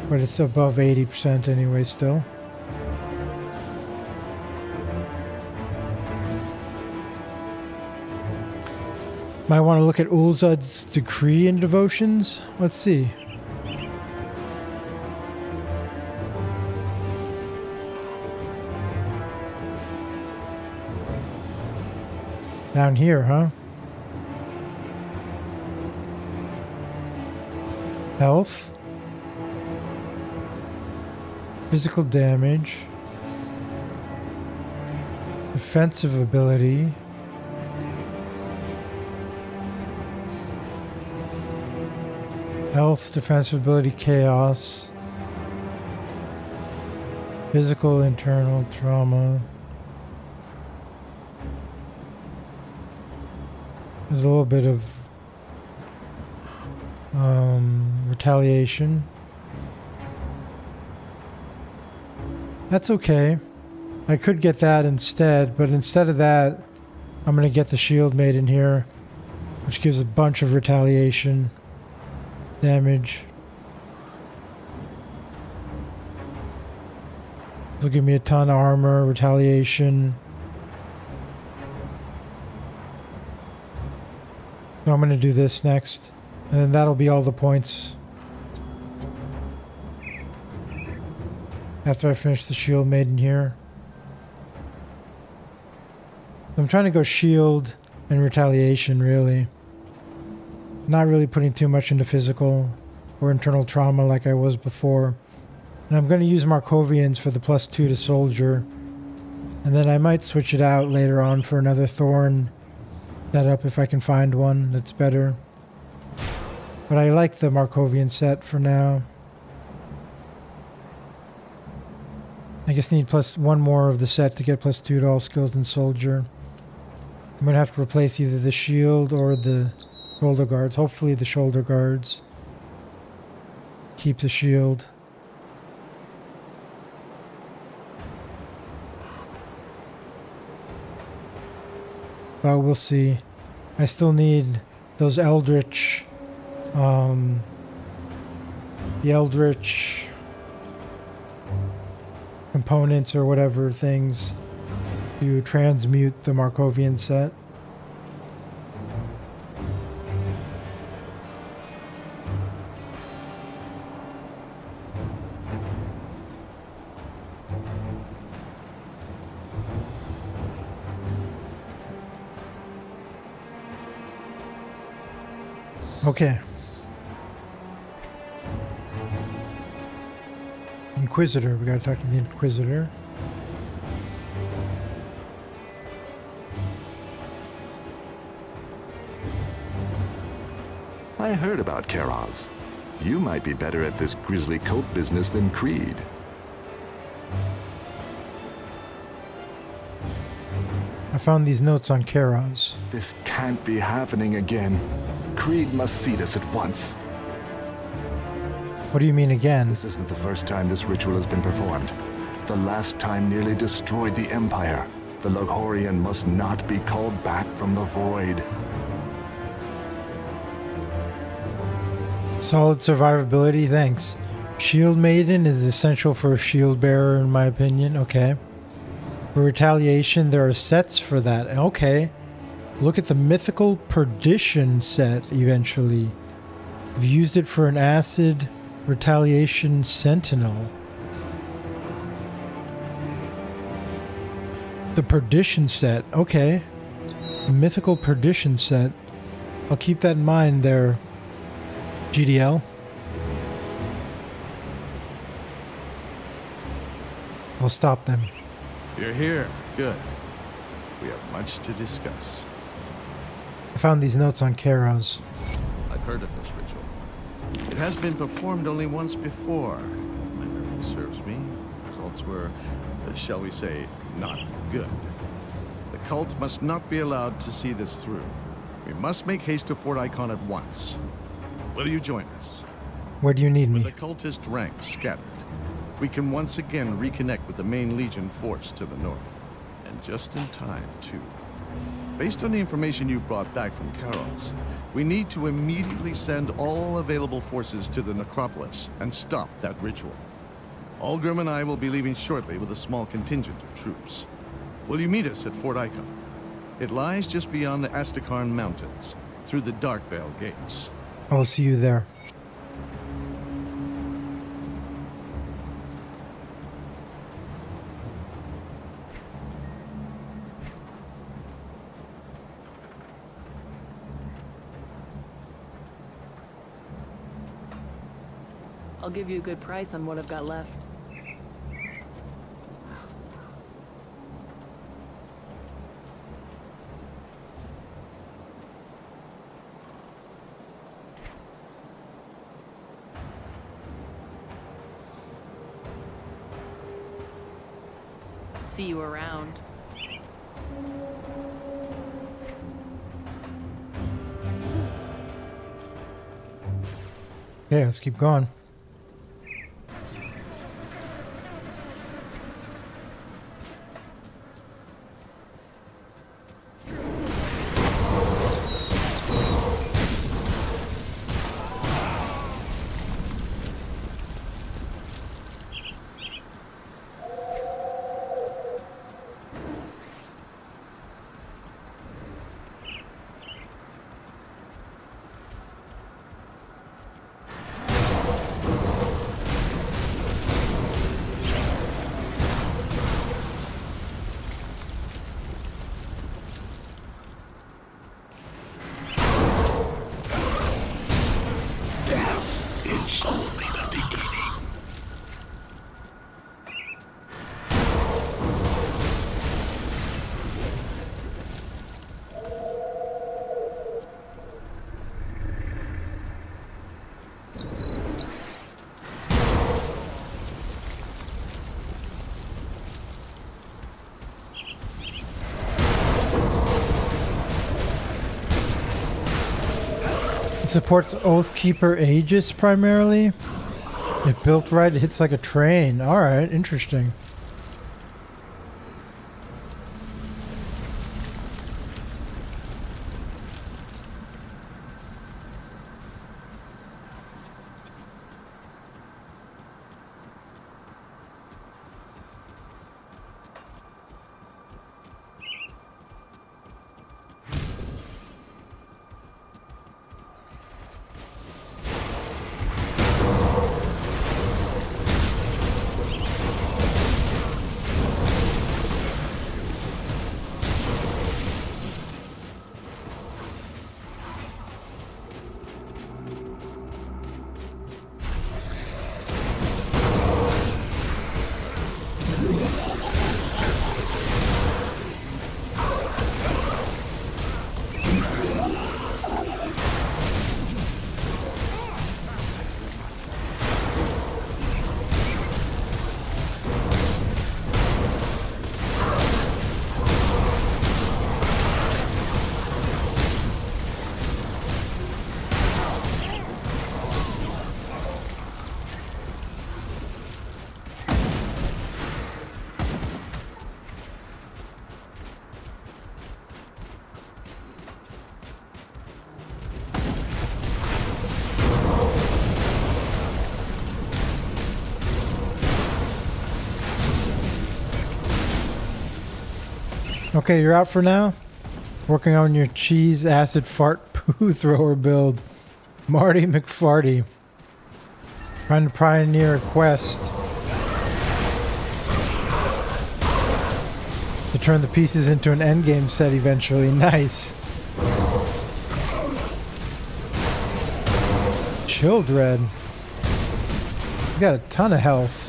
[SPEAKER 1] But it's above 80% anyway still. Might want to look at Ulzud's Decree in Devotions. Let's see. Down here, huh? Health. Physical damage. Defensive ability. Health, defensive ability, chaos. Physical, internal, trauma. There's a little bit of Retaliation. That's okay. I could get that instead, but instead of that, I'm going to get the shield made in here, which gives a bunch of retaliation damage. This will give me a ton of armor, retaliation. So I'm going to do this next, and then that'll be all the points. After I finish the shield made in here. I'm trying to go shield and retaliation, really. Not really putting too much into physical or internal trauma like I was before. And I'm going to use Markovians for the +2 to soldier. And then I might switch it out later on for another Thorn setup if I can find one that's better. But I like the Markovian set for now. I just need +1 more of the set to get +2 to all skills in soldier. I'm going to have to replace either the shield or the shoulder guards. Hopefully the shoulder guards. Keep the shield. But we'll see. I still need those Eldritch... the Eldritch... components or whatever things to transmute the Markovian set. Okay. Inquisitor. We gotta talk to the Inquisitor.
[SPEAKER 8] I heard about Karaz. You might be better at this grisly coat business than Creed.
[SPEAKER 1] I found these notes on Karaz.
[SPEAKER 8] This can't be happening again. Creed must see this at once.
[SPEAKER 1] What do you mean again?
[SPEAKER 8] This isn't the first time this ritual has been performed. The last time nearly destroyed the Empire. The Loghorian must not be called back from the void.
[SPEAKER 1] Solid survivability, thanks. Shield Maiden is essential for a shield bearer in my opinion. Okay. For retaliation, there are sets for that. Okay. Look at the Mythical Perdition set eventually. I've used it for an acid retaliation sentinel. The Perdition set. Okay. Mythical Perdition set. I'll keep that in mind there, GDL. I'll stop them.
[SPEAKER 2] You're here. Good. We have much to discuss.
[SPEAKER 1] I found these notes on Karaz.
[SPEAKER 2] I've heard of this ritual. It has been performed only once before. If my memory serves me, results were, shall we say, not good. The cult must not be allowed to see this through. We must make haste to Fort Icon at once. Will you join us?
[SPEAKER 1] Where do you need me?
[SPEAKER 2] With the cultist ranks scattered, we can once again reconnect with the main Legion force to the north. And just in time, too. Based on the information you've brought back from Karos, we need to immediately send all available forces to the necropolis and stop that ritual. Algrim and I will be leaving shortly with a small contingent of troops. Will you meet us at Fort Icon? It lies just beyond the Astakarn Mountains, through the Darkvale gates.
[SPEAKER 1] I will see you there.
[SPEAKER 9] I'll give you a good price on what I've got left. See you around.
[SPEAKER 1] Okay, let's keep going. It supports Oathkeeper Aegis primarily. If built right, it hits like a train. Alright, interesting. Okay, you're out for now? Working on your cheese acid fart poo thrower build. Marty McFarty. Trying to pioneer a quest to turn the pieces into an endgame set eventually. Nice. Childred. He's got a ton of health.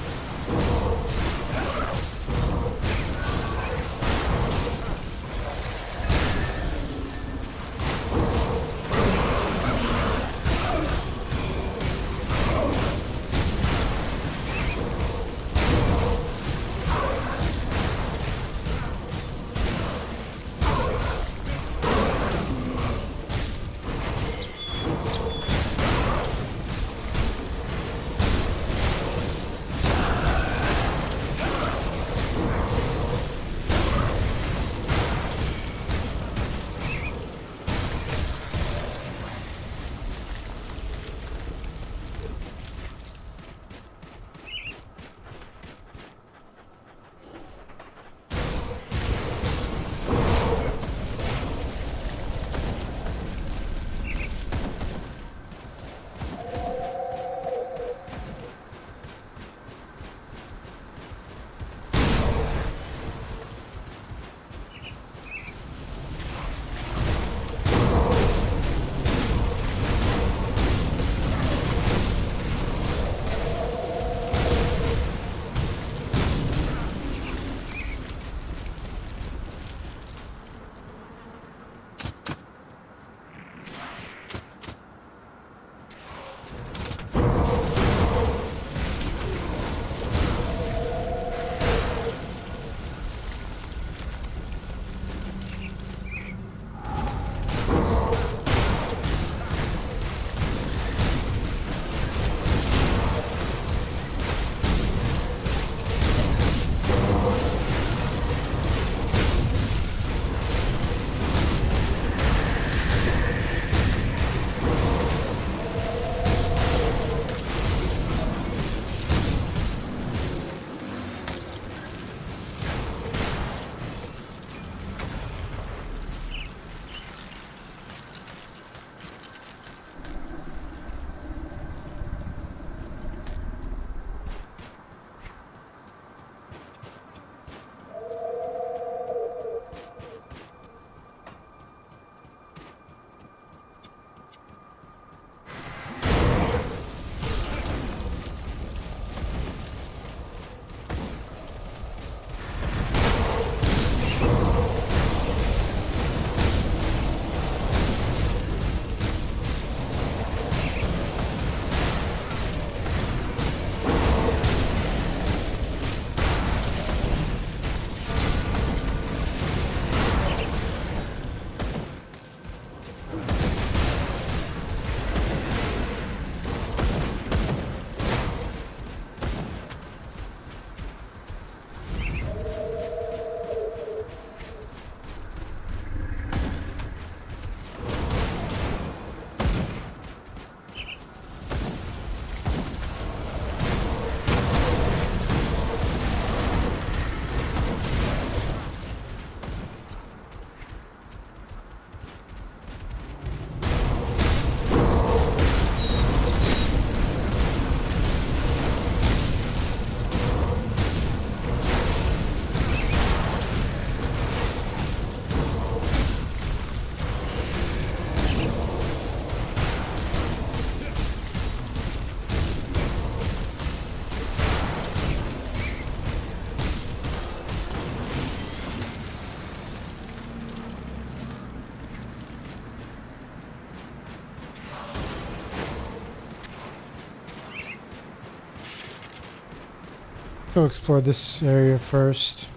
[SPEAKER 1] go explore this area first.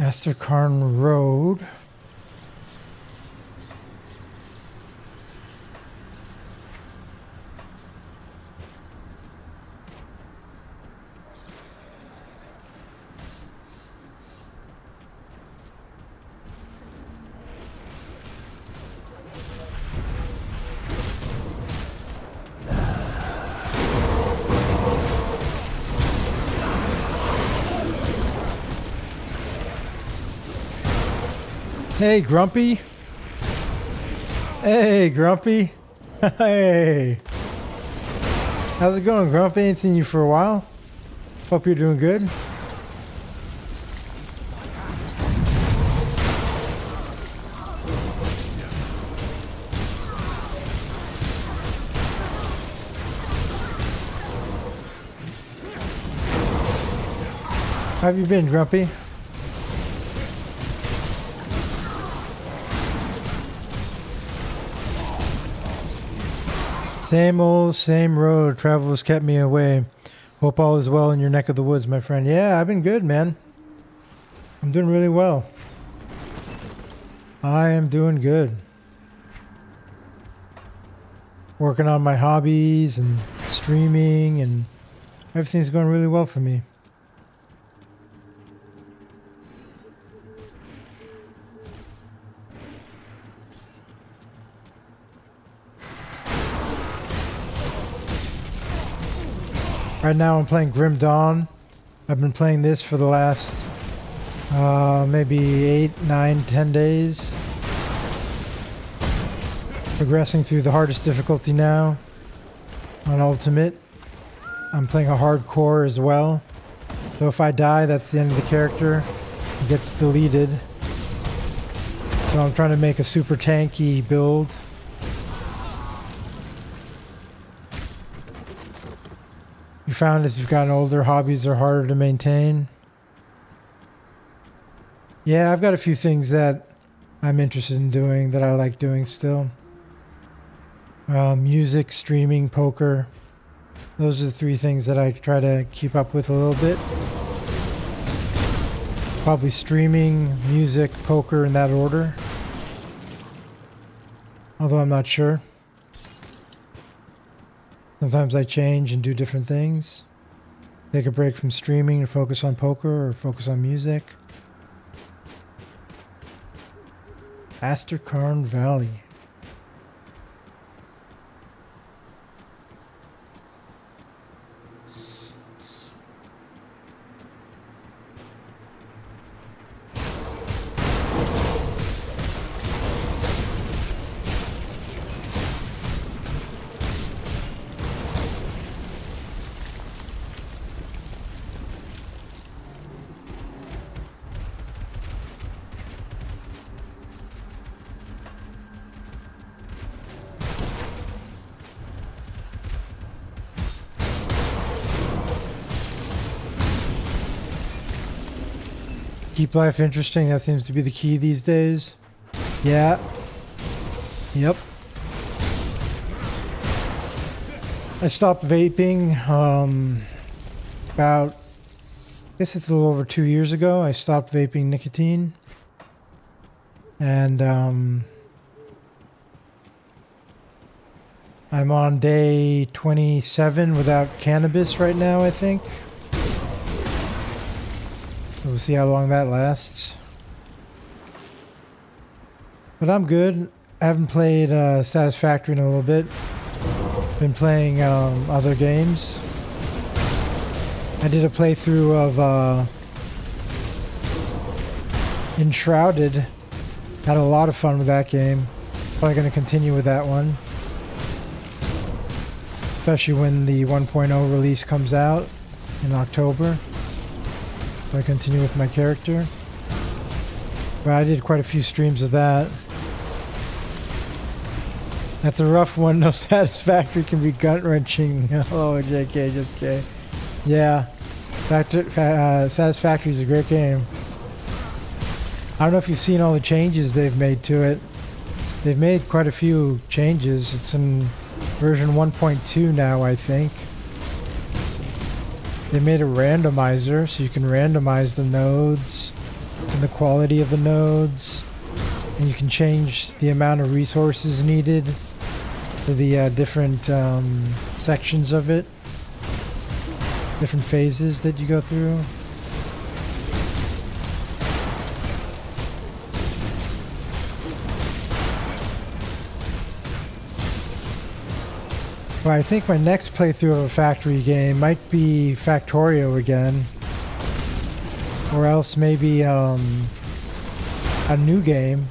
[SPEAKER 1] Asterkarn Road. Hey, Grumpy. Hey, Grumpy. Hey. How's it going, Grumpy? Ain't seen you for a while. Hope you're doing good. How have you been, Grumpy? Same old, same road. Travel has kept me away. Hope all is well in your neck of the woods, my friend. Yeah, I've been good, man. I'm doing really well. I am doing good. Working on my hobbies and streaming, and everything's going really well for me. Right now I'm playing Grim Dawn. I've been playing this for the last maybe 8, 9, 10 days. Progressing through the hardest difficulty now on Ultimate. I'm playing a hardcore as well. So if I die, that's the end of the character. It gets deleted. So I'm trying to make a super tanky build. You found as you've gotten older, hobbies are harder to maintain. Yeah, I've got a few things that I'm interested in doing that I like doing still. Music, streaming, poker. Those are the 3 things that I try to keep up with a little bit. Probably streaming, music, poker in that order. Although I'm not sure. Sometimes I change and do different things. Take a break from streaming and focus on poker or focus on music. Asterkarn Valley. Keep life interesting, that seems to be the key these days. Yeah. Yep. I stopped vaping about, I guess it's a little over 2 years ago. I stopped vaping nicotine. And I'm on day 27 without cannabis right now, I think. We'll see how long that lasts. But I'm good. I haven't played Satisfactory in a little bit. Been playing other games. I did a playthrough of Enshrouded. Had a lot of fun with that game. Probably going to continue with that one. Especially when the 1.0 release comes out in October. I continue with my character. But I did quite a few streams of that. That's a rough one. No Satisfactory can be gut-wrenching. Oh, JK, JK. Yeah. Satisfactory is a great game. I don't know if you've seen all the changes they've made to it. They've made quite a few changes. It's in version 1.2 now, I think. They made a randomizer, so you can randomize the nodes. and the quality of the nodes. And you can change the amount of resources needed for the different sections of it. Different phases that you go through. Well, I think my next playthrough of a factory game might be Factorio again. Or else maybe a new game.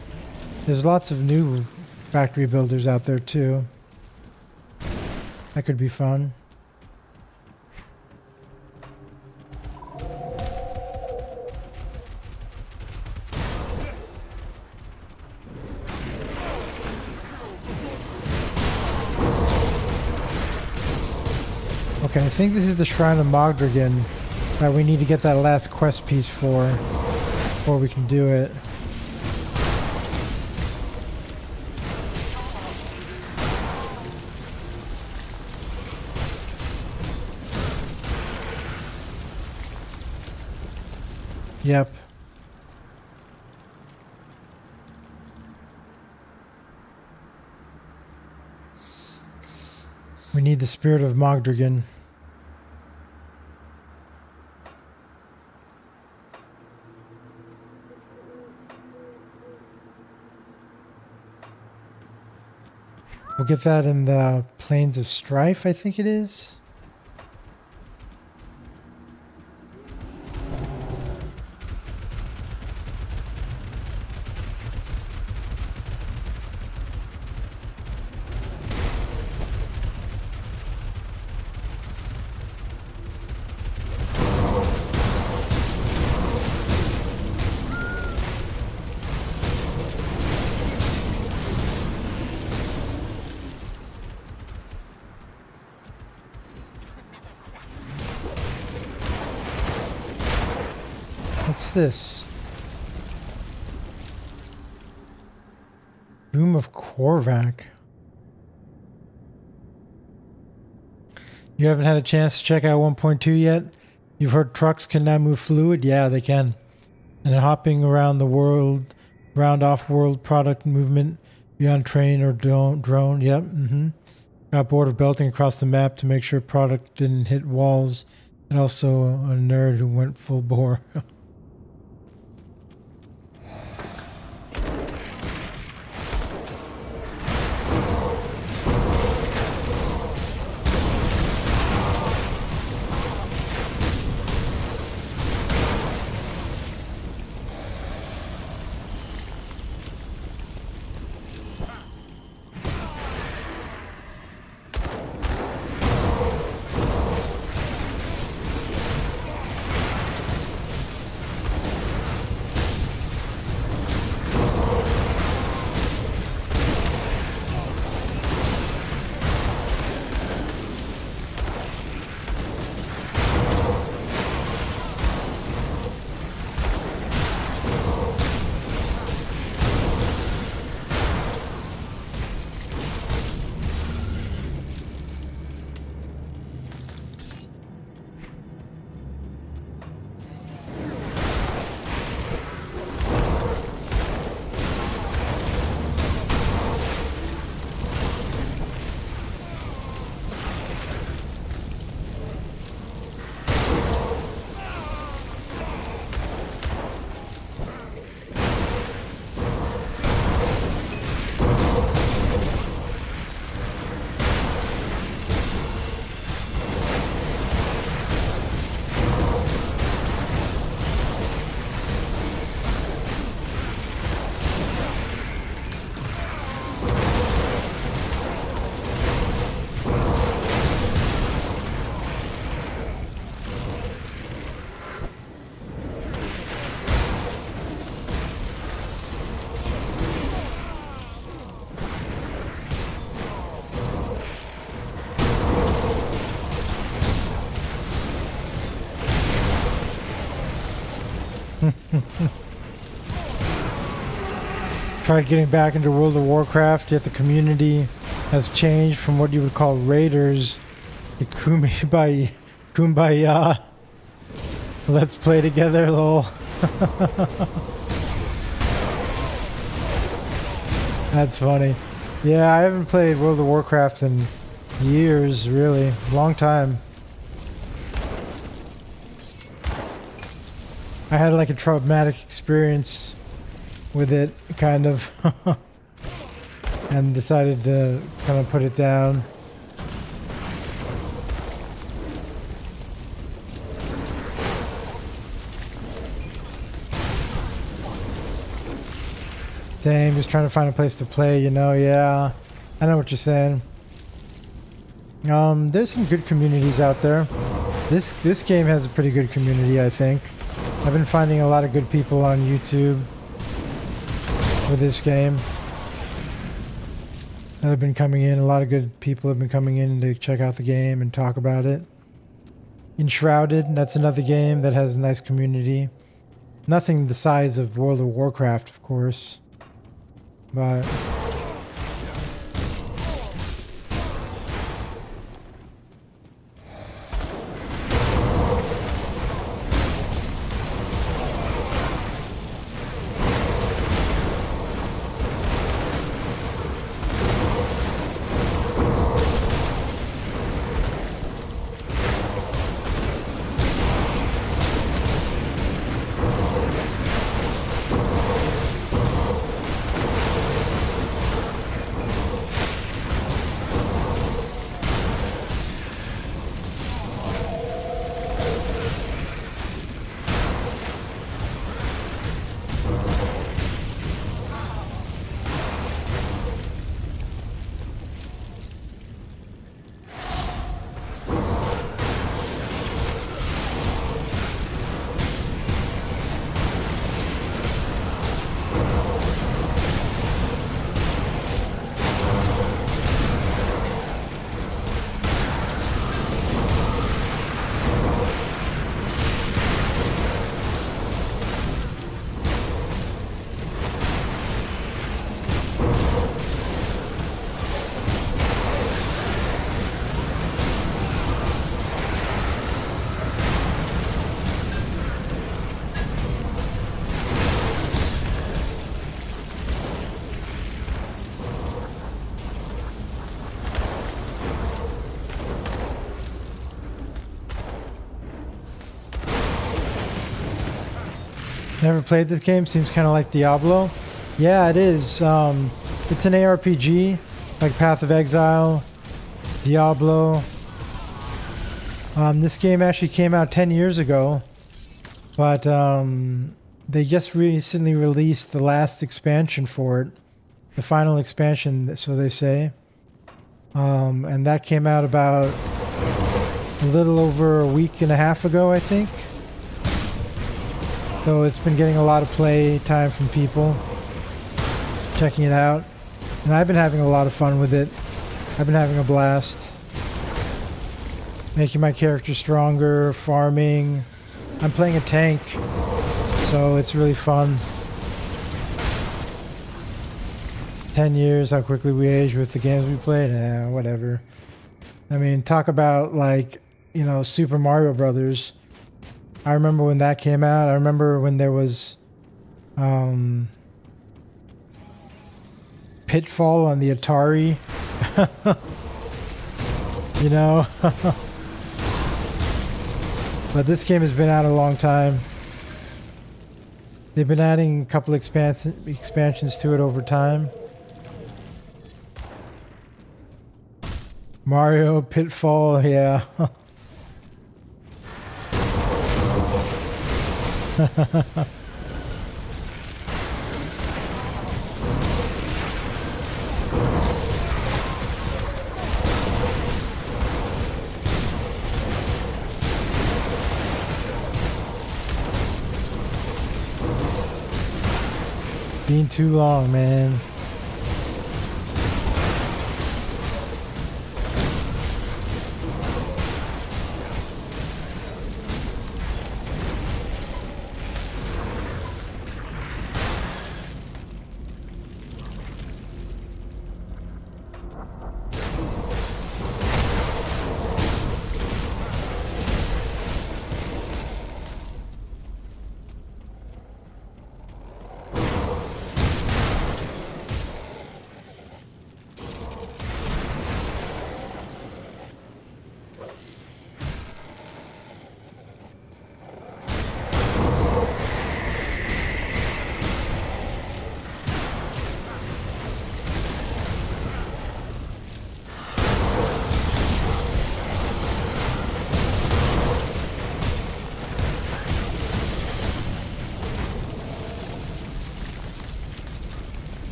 [SPEAKER 1] There's lots of new factory builders out there too. That could be fun. Okay, I think this is the Shrine of Mogdragon that we need to get that last quest piece for before we can do it. Yep. We need the spirit of Mogdragon. We'll get that in the Plains of Strife, I think it is. What's this? Doom of Korvac. You haven't had a chance to check out 1.2 yet? You've heard trucks can now move fluid? Yeah, they can. And hopping around the world, around off-world product movement beyond train or drone. Yep. Got bored of belting across the map to make sure product didn't hit walls. And also a nerd who went full bore. Tried getting back into World of Warcraft, yet the community has changed from what you would call raiders to kumbaya. Let's play together, lol. That's funny. Yeah, I haven't played World of Warcraft in years, really. Long time. I had like a traumatic experience with it, kind of. And decided to kind of put it down. Same, just trying to find a place to play, you know, yeah. I know what you're saying. There's some good communities out there. This game has a pretty good community, I think. I've been finding a lot of good people on YouTube with this game that have been coming in. A lot of good people have been coming in to check out the game and talk about it. Enshrouded, that's another game that has a nice community. Nothing the size of World of Warcraft, of course. But never played this game. Seems kind of like Diablo. Yeah, it is. It's an ARPG, like Path of Exile, Diablo. This game actually came out 10 years ago, but they just recently released the last expansion for it, the final expansion, so they say. And that came out about a little over a week and a half ago, I think. So it's been getting a lot of play time from people checking it out. And I've been having a lot of fun with it. I've been having a blast. Making my character stronger, farming. I'm playing a tank, so it's really fun. 10 years, how quickly we age with the games we played. Whatever. I mean, talk about like, you know, Super Mario Brothers. I remember when that came out. I remember when there was Pitfall on the Atari. You know? But this game has been out a long time. They've been adding a couple expansions to it over time. Mario, Pitfall, yeah. Been too long, man.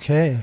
[SPEAKER 1] Okay.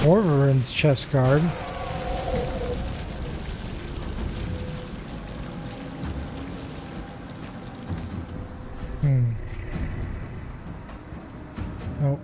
[SPEAKER 1] Orverin's chest guard. Nope.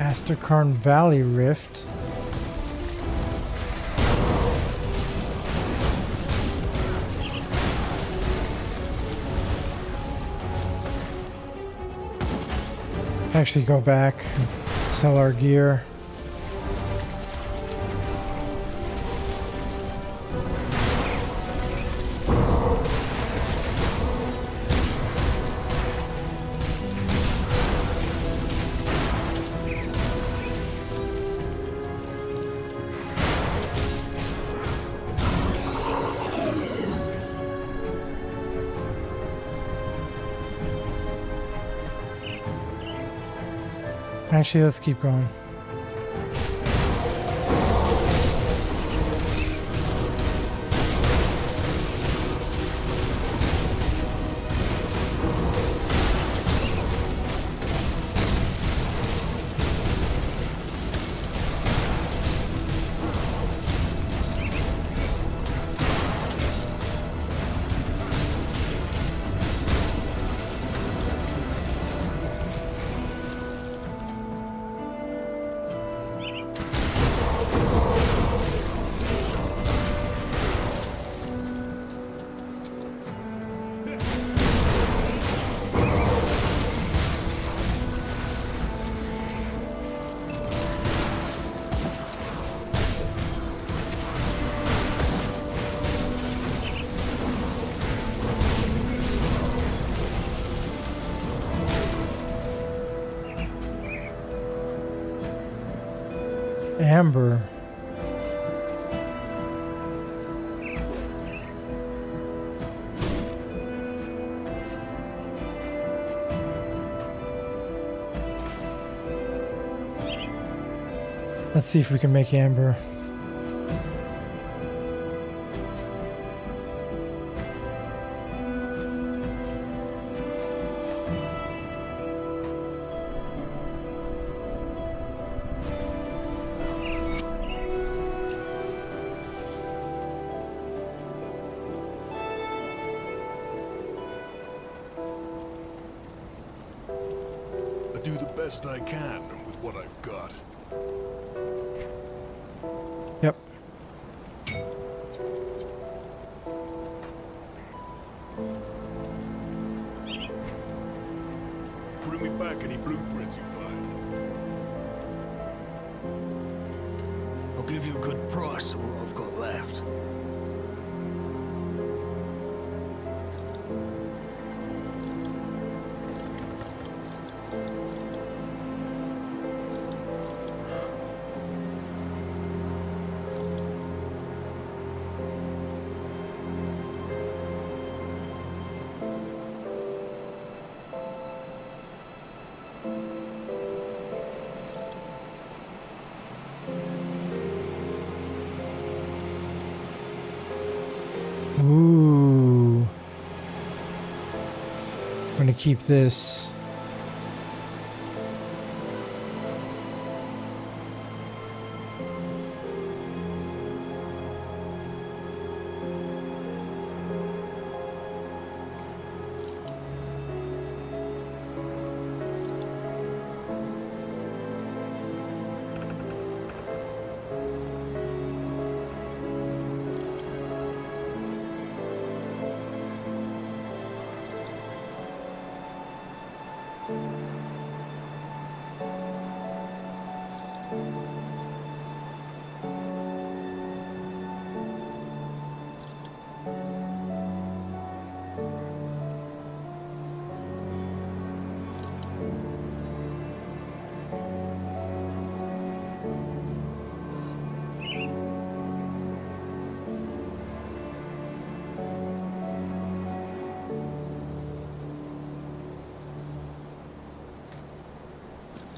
[SPEAKER 1] Asterkarn Valley Rift. Actually go back and sell our gear. Actually, let's keep going. Amber. Let's see if we can make amber.
[SPEAKER 4] I do the best I can with what I've got.
[SPEAKER 1] Yep.
[SPEAKER 4] Bring me back any blueprints you find. I'll give you a good price for what I've got left.
[SPEAKER 1] going to keep this.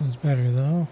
[SPEAKER 1] That's better though.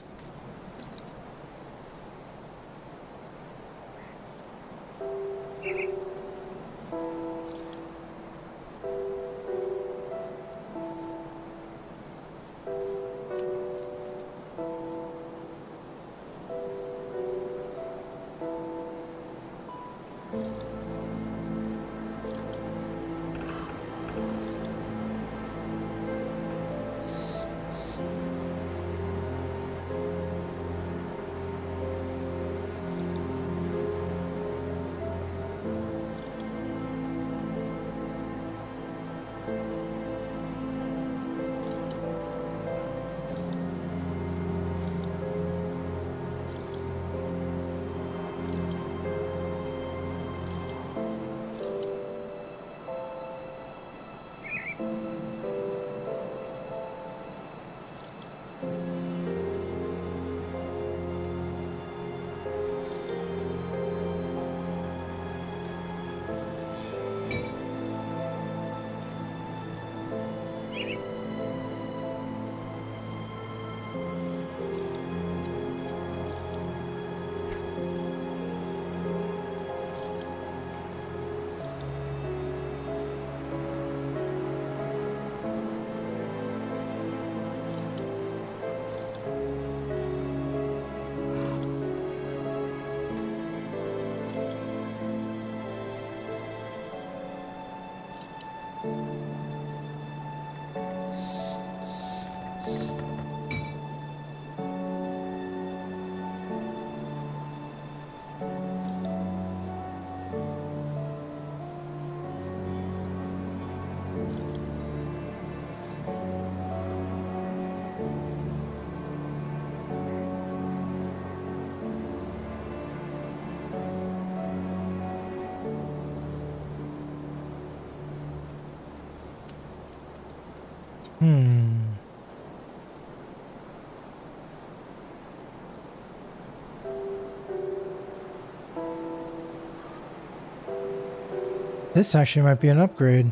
[SPEAKER 1] This actually might be an upgrade.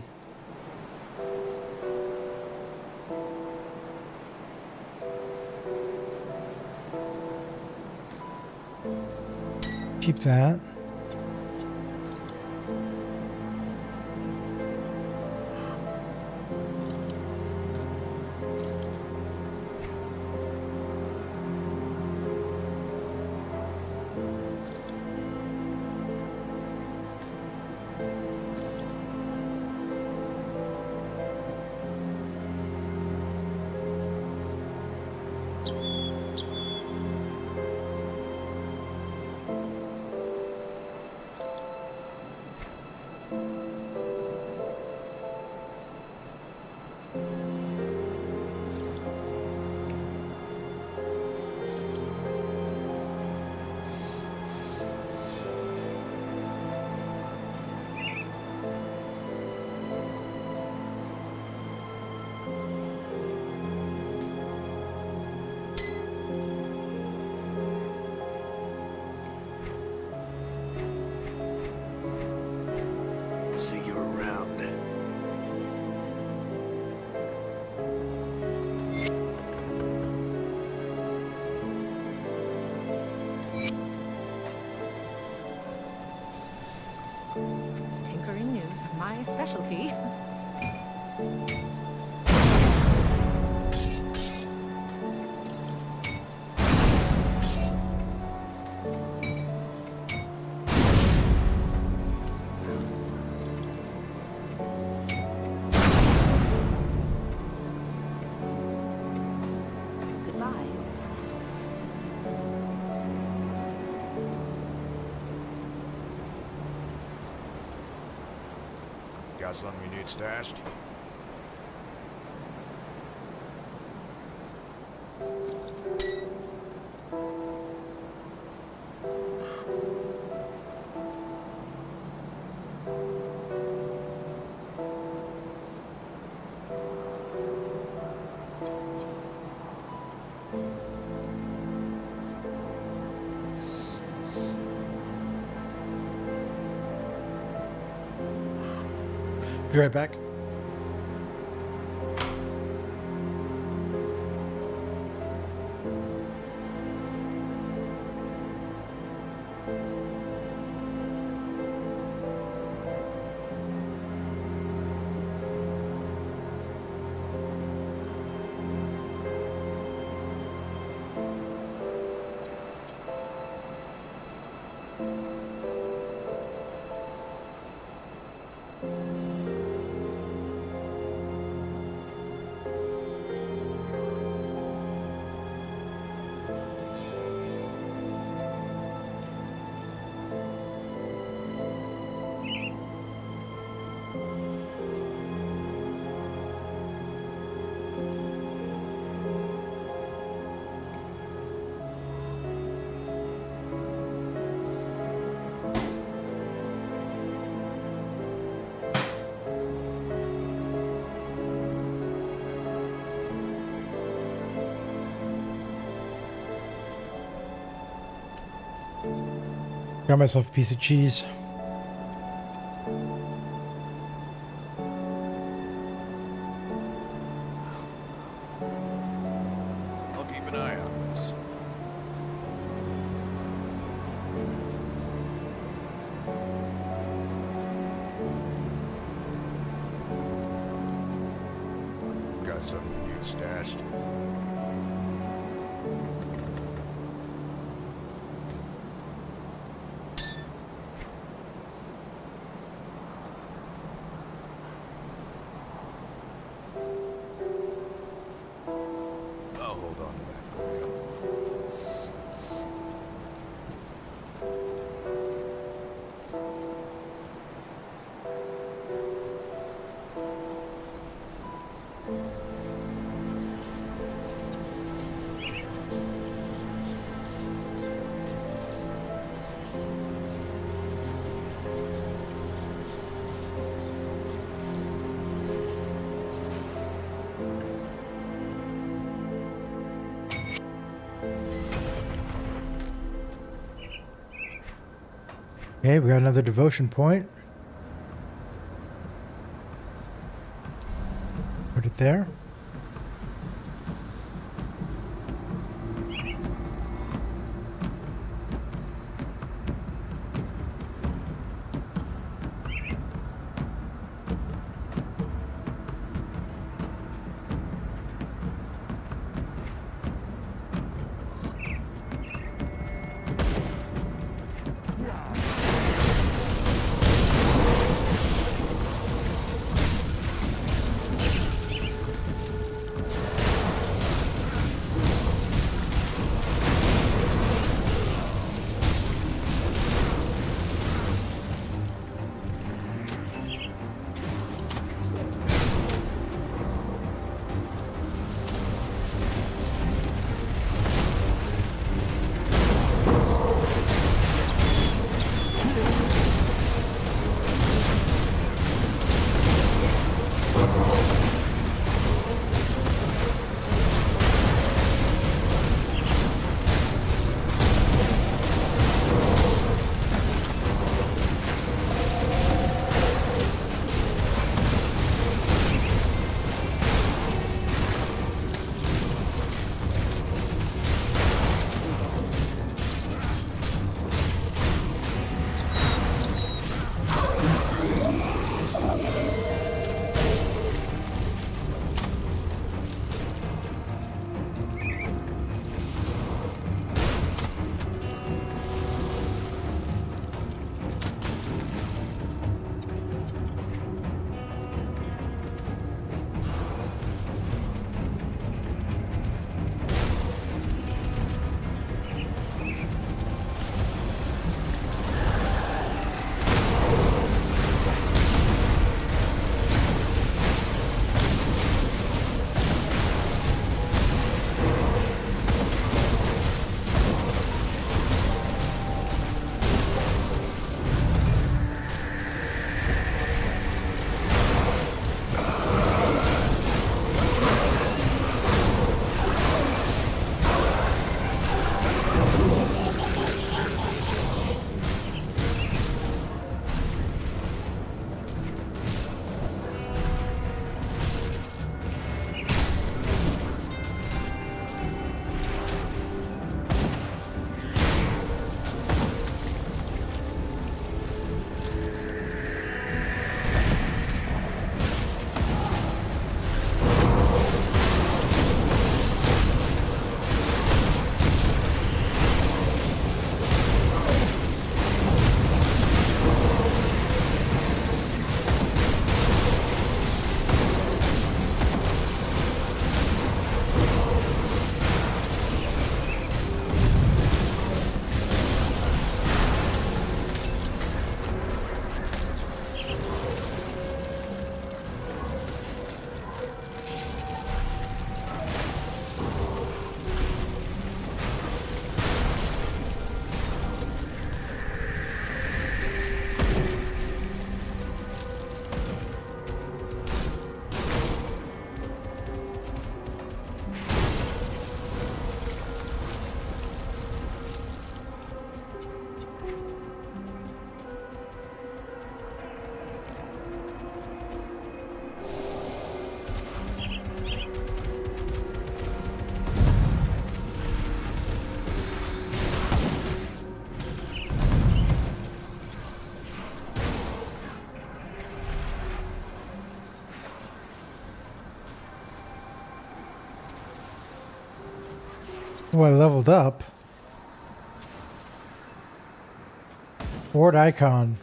[SPEAKER 1] Keep that.
[SPEAKER 4] See you around.
[SPEAKER 3] Tinkering is my specialty.
[SPEAKER 10] Got something you need stashed?
[SPEAKER 1] Be right back. Got myself a piece of cheese.
[SPEAKER 10] I'll keep an eye on this. Got something you need stashed? I'll hold on to that for you.
[SPEAKER 1] Okay, we got another devotion point. Put it there. Oh, I leveled up. Fort icon.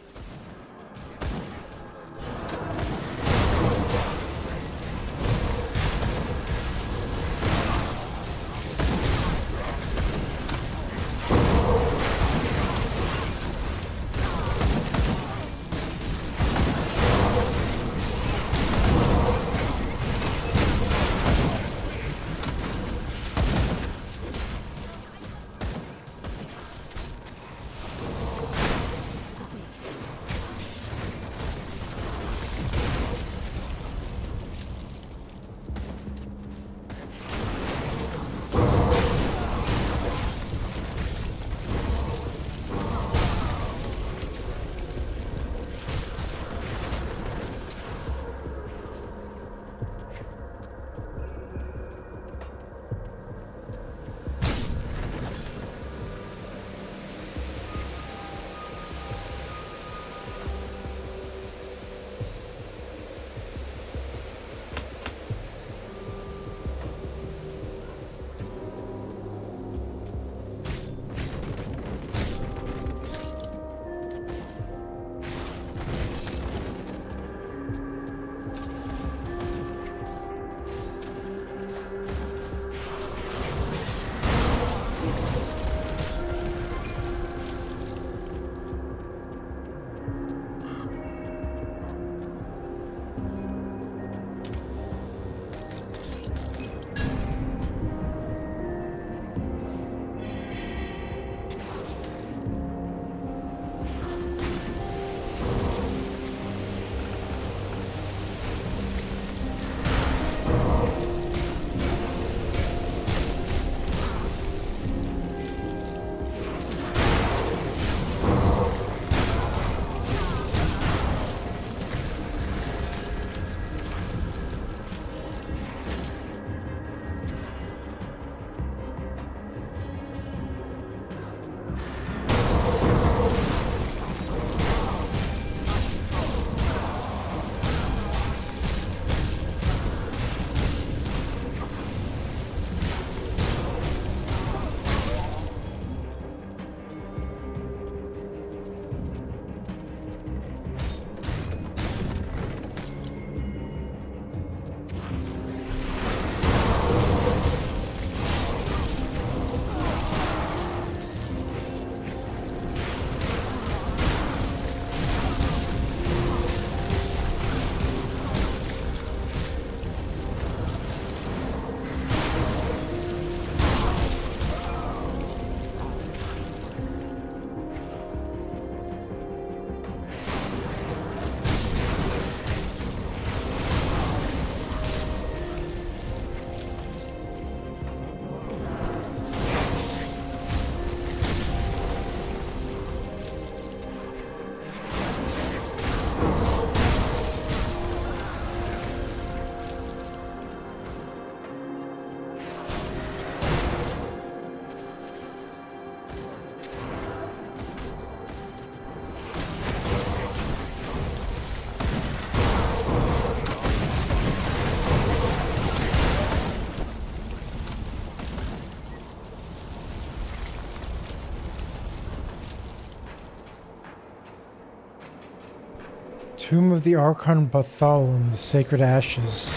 [SPEAKER 1] Tomb of the Archon Bathalon, the Sacred Ashes.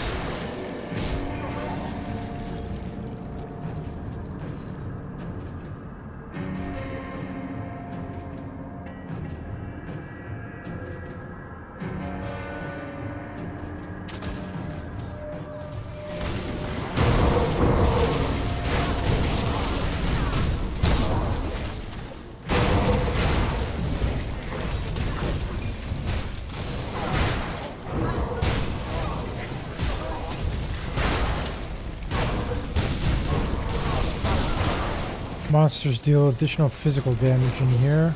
[SPEAKER 1] Monsters deal additional physical damage in here.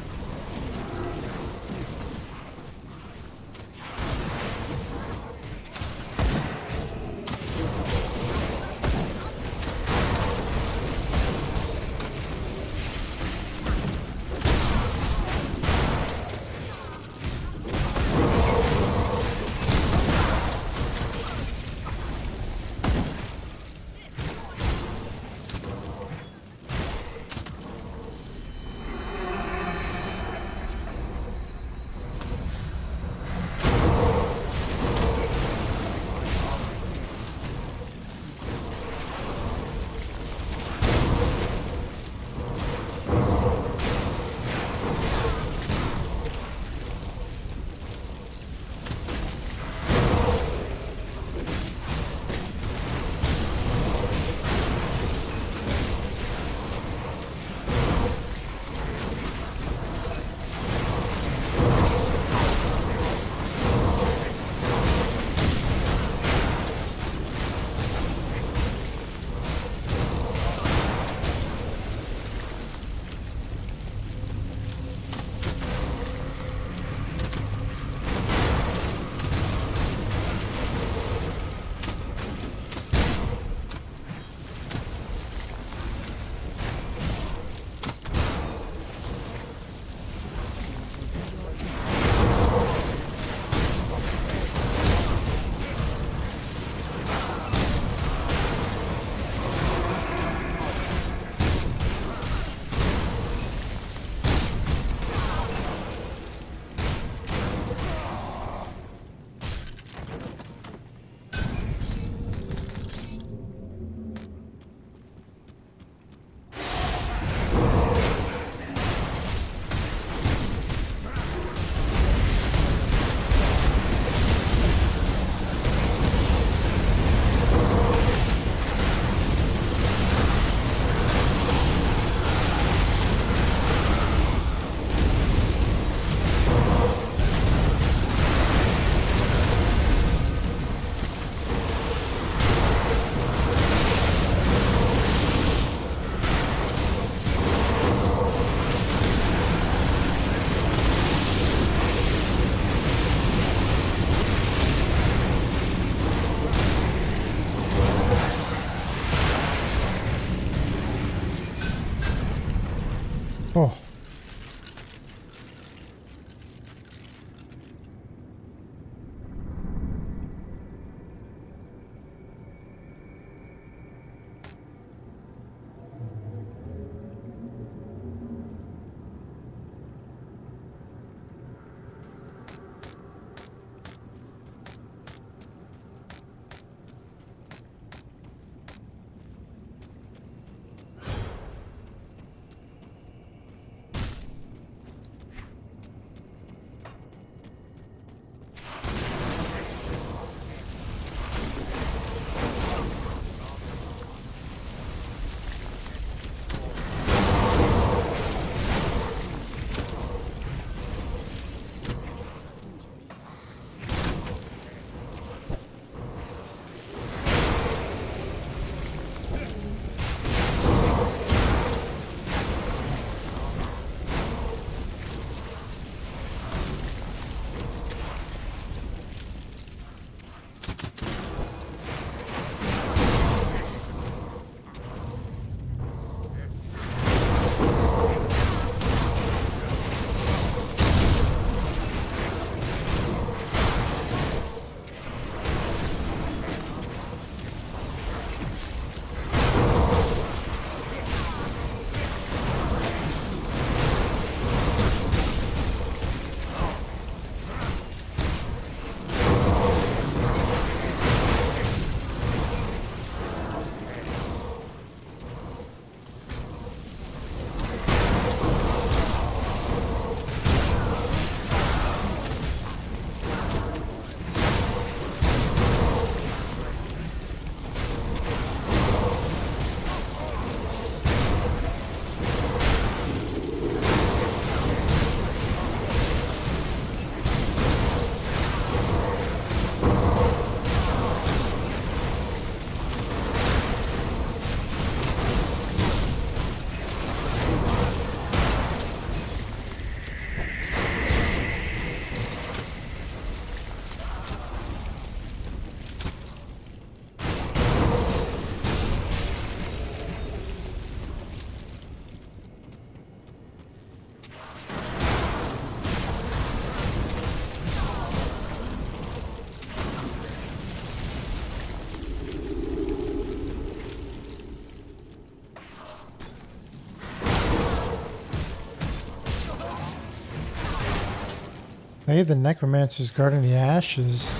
[SPEAKER 1] Hey, the necromancer's guarding the ashes.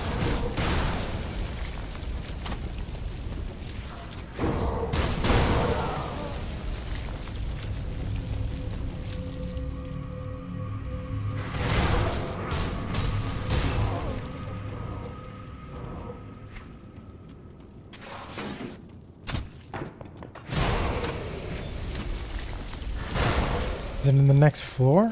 [SPEAKER 1] Is it in the next floor?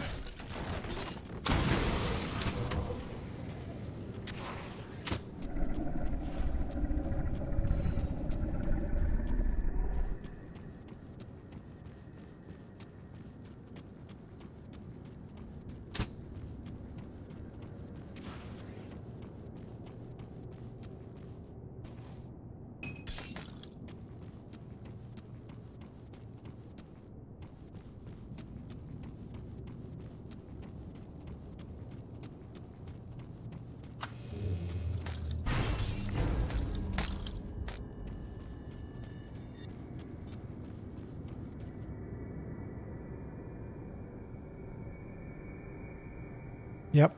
[SPEAKER 1] Yep.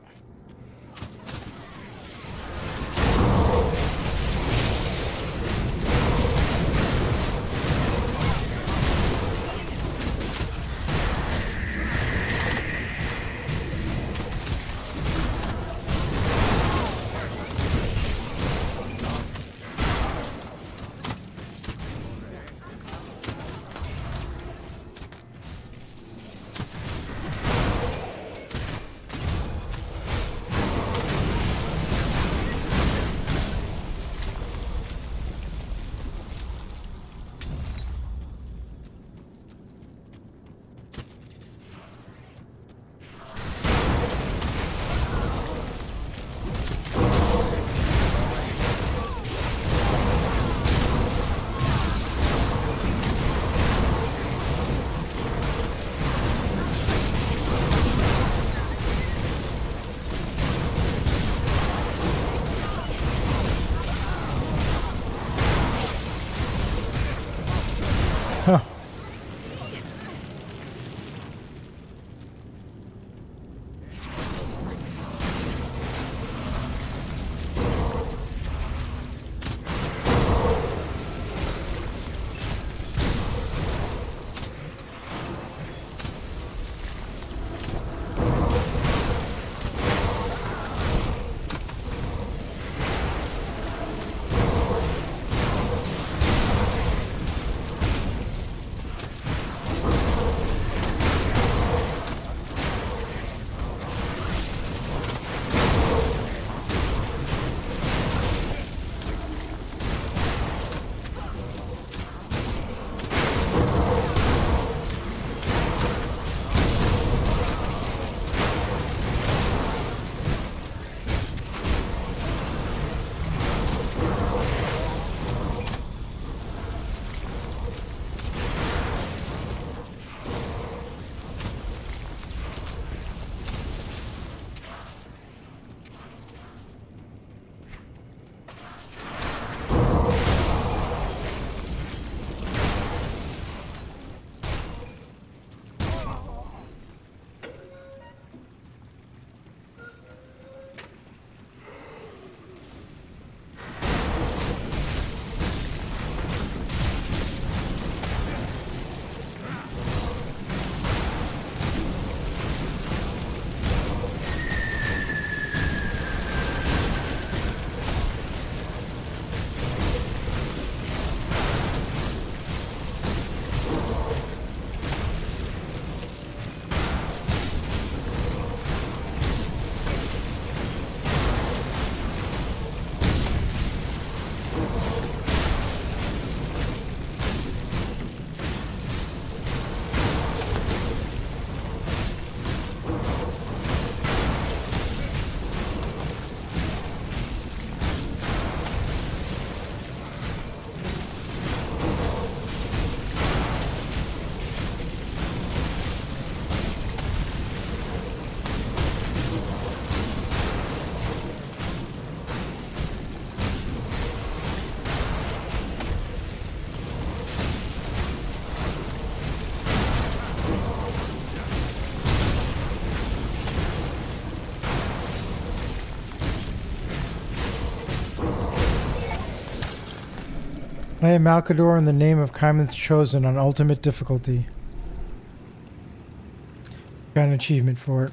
[SPEAKER 1] Huh. Play Malcador in the name of Kaiman's Chosen on ultimate difficulty. Got an achievement for it.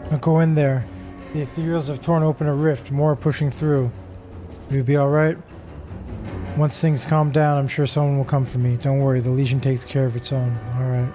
[SPEAKER 1] Don't go in there. The ethereals have torn open a rift. More are pushing through. You'll be alright? Once things calm down, I'm sure someone will come for me. Don't worry, the Legion takes care of its own. Alright.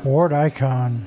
[SPEAKER 1] Horde icon.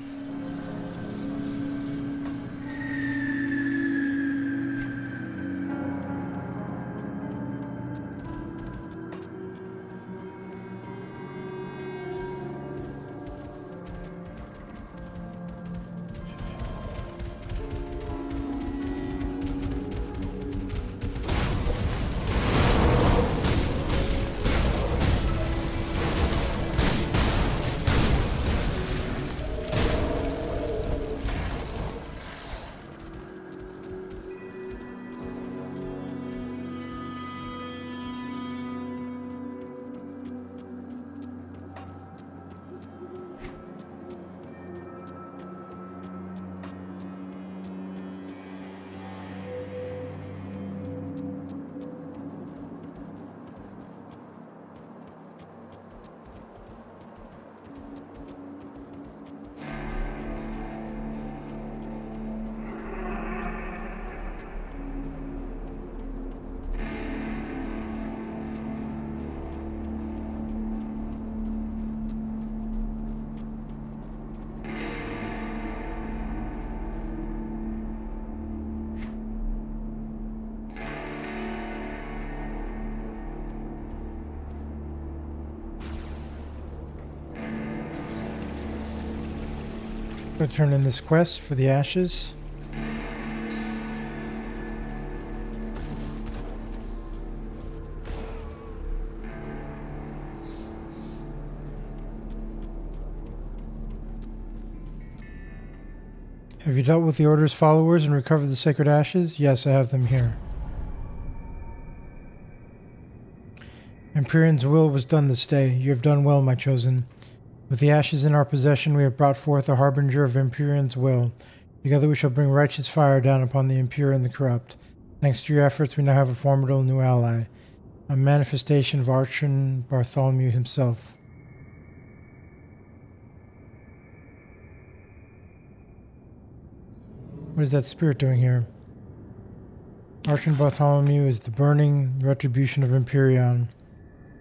[SPEAKER 1] Go turn in this quest for the ashes. Have you dealt with the Order's followers and recovered the sacred ashes? Yes, I have them here. Empyrean's will was done this day. You have done well, my chosen. With the ashes in our possession, we have brought forth a harbinger of Empyrean's will. Together we shall bring righteous fire down upon the impure and the corrupt. Thanks to your efforts, we now have a formidable new ally, a manifestation of Archon Bartholomew himself. What is that spirit doing here? Archon Bartholomew is the burning retribution of Empyrean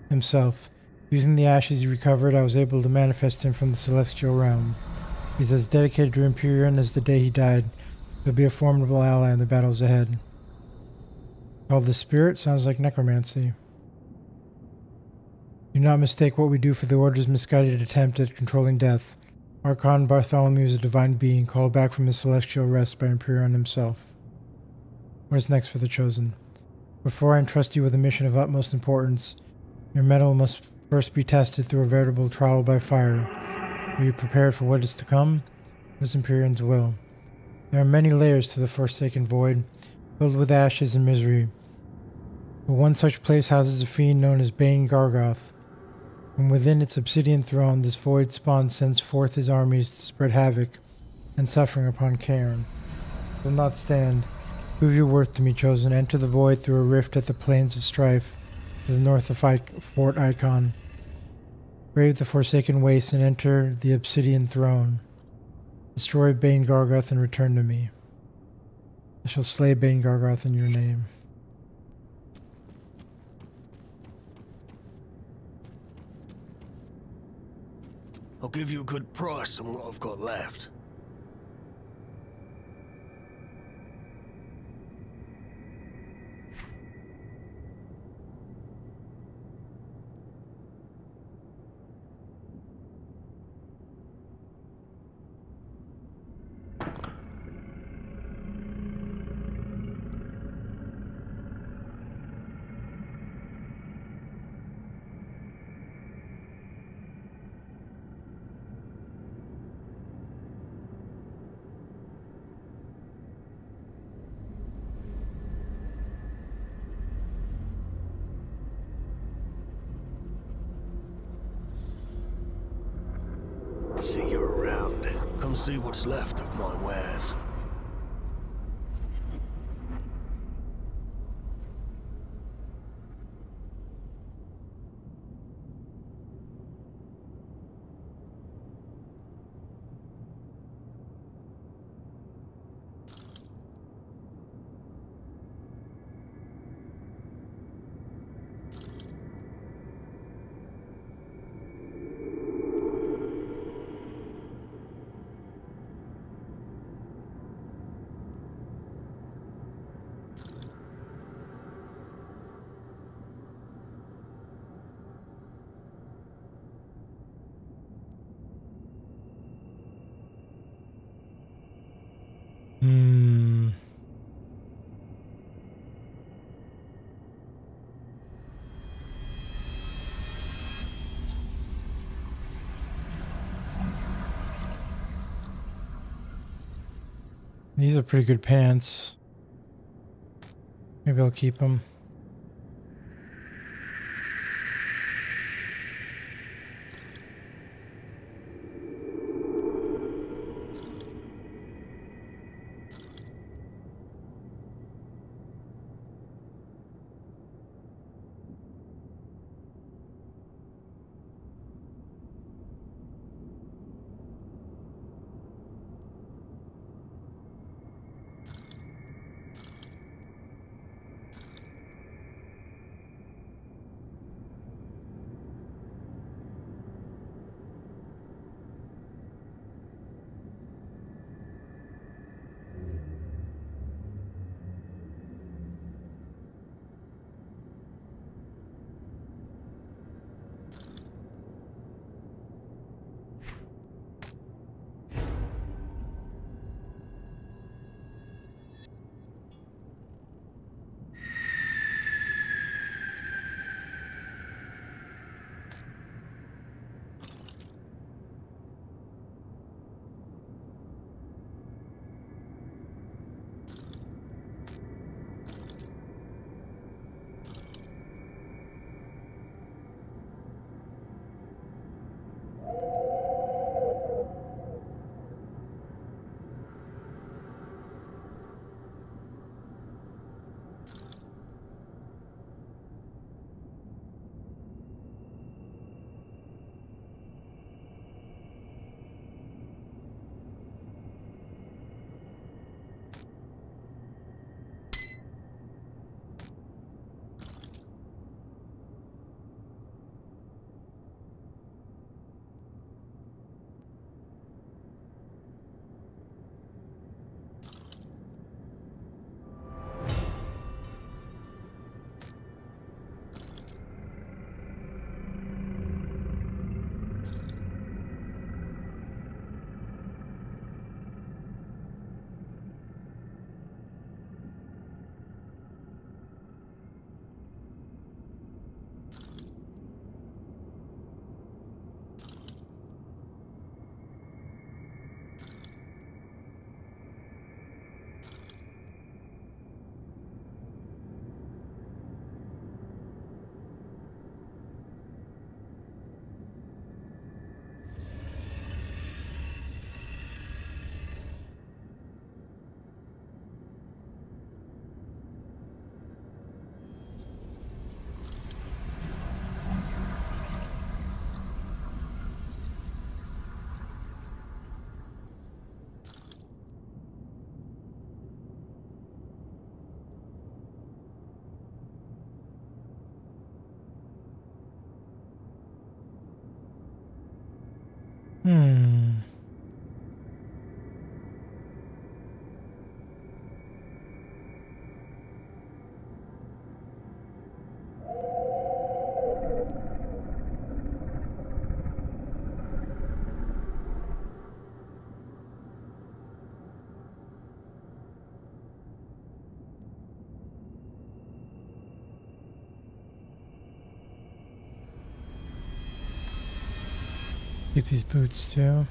[SPEAKER 1] himself. Using the ashes he recovered, I was able to manifest him from the celestial realm. He's as dedicated to Empyrean as the day he died. He'll be a formidable ally in the battles ahead. Called the Spirit sounds like necromancy. Do not mistake what we do for the Order's misguided attempt at controlling death. Archon Bartholomew is a divine being called back from his celestial rest by Empyrean himself. What is next for the Chosen? Before I entrust you with a mission of utmost importance, your mettle must first be tested through a veritable trial by fire. Are you prepared for what is to come? What is Empyrean's will? There are many layers to the Forsaken Void, filled with ashes and misery. But one such place houses a fiend known as Bane Gargoth. From within its obsidian throne, this void spawn sends forth his armies to spread havoc and suffering upon Cairn. Will not stand. Prove your worth to me, Chosen. Enter the void through a rift at the plains of strife to the north of Fort Icon. Brave the Forsaken Wastes and enter the obsidian throne. Destroy Bane Gargoth and return to me. I shall slay Bane Gargoth in your name.
[SPEAKER 4] I'll give you a good price on what I've got left. See you around. Come see what's left of my wares.
[SPEAKER 1] These are pretty good pants. Maybe I'll keep them. Hmm. Get these boots too.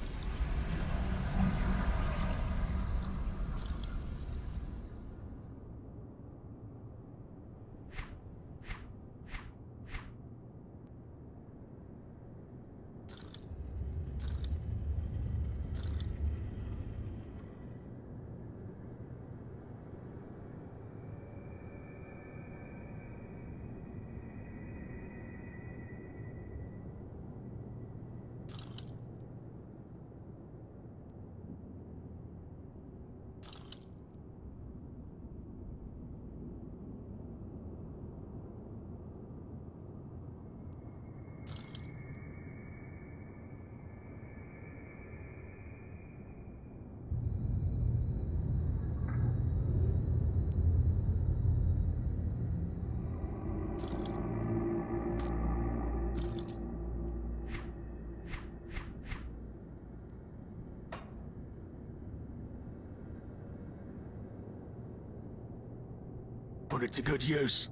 [SPEAKER 4] Put it to good use.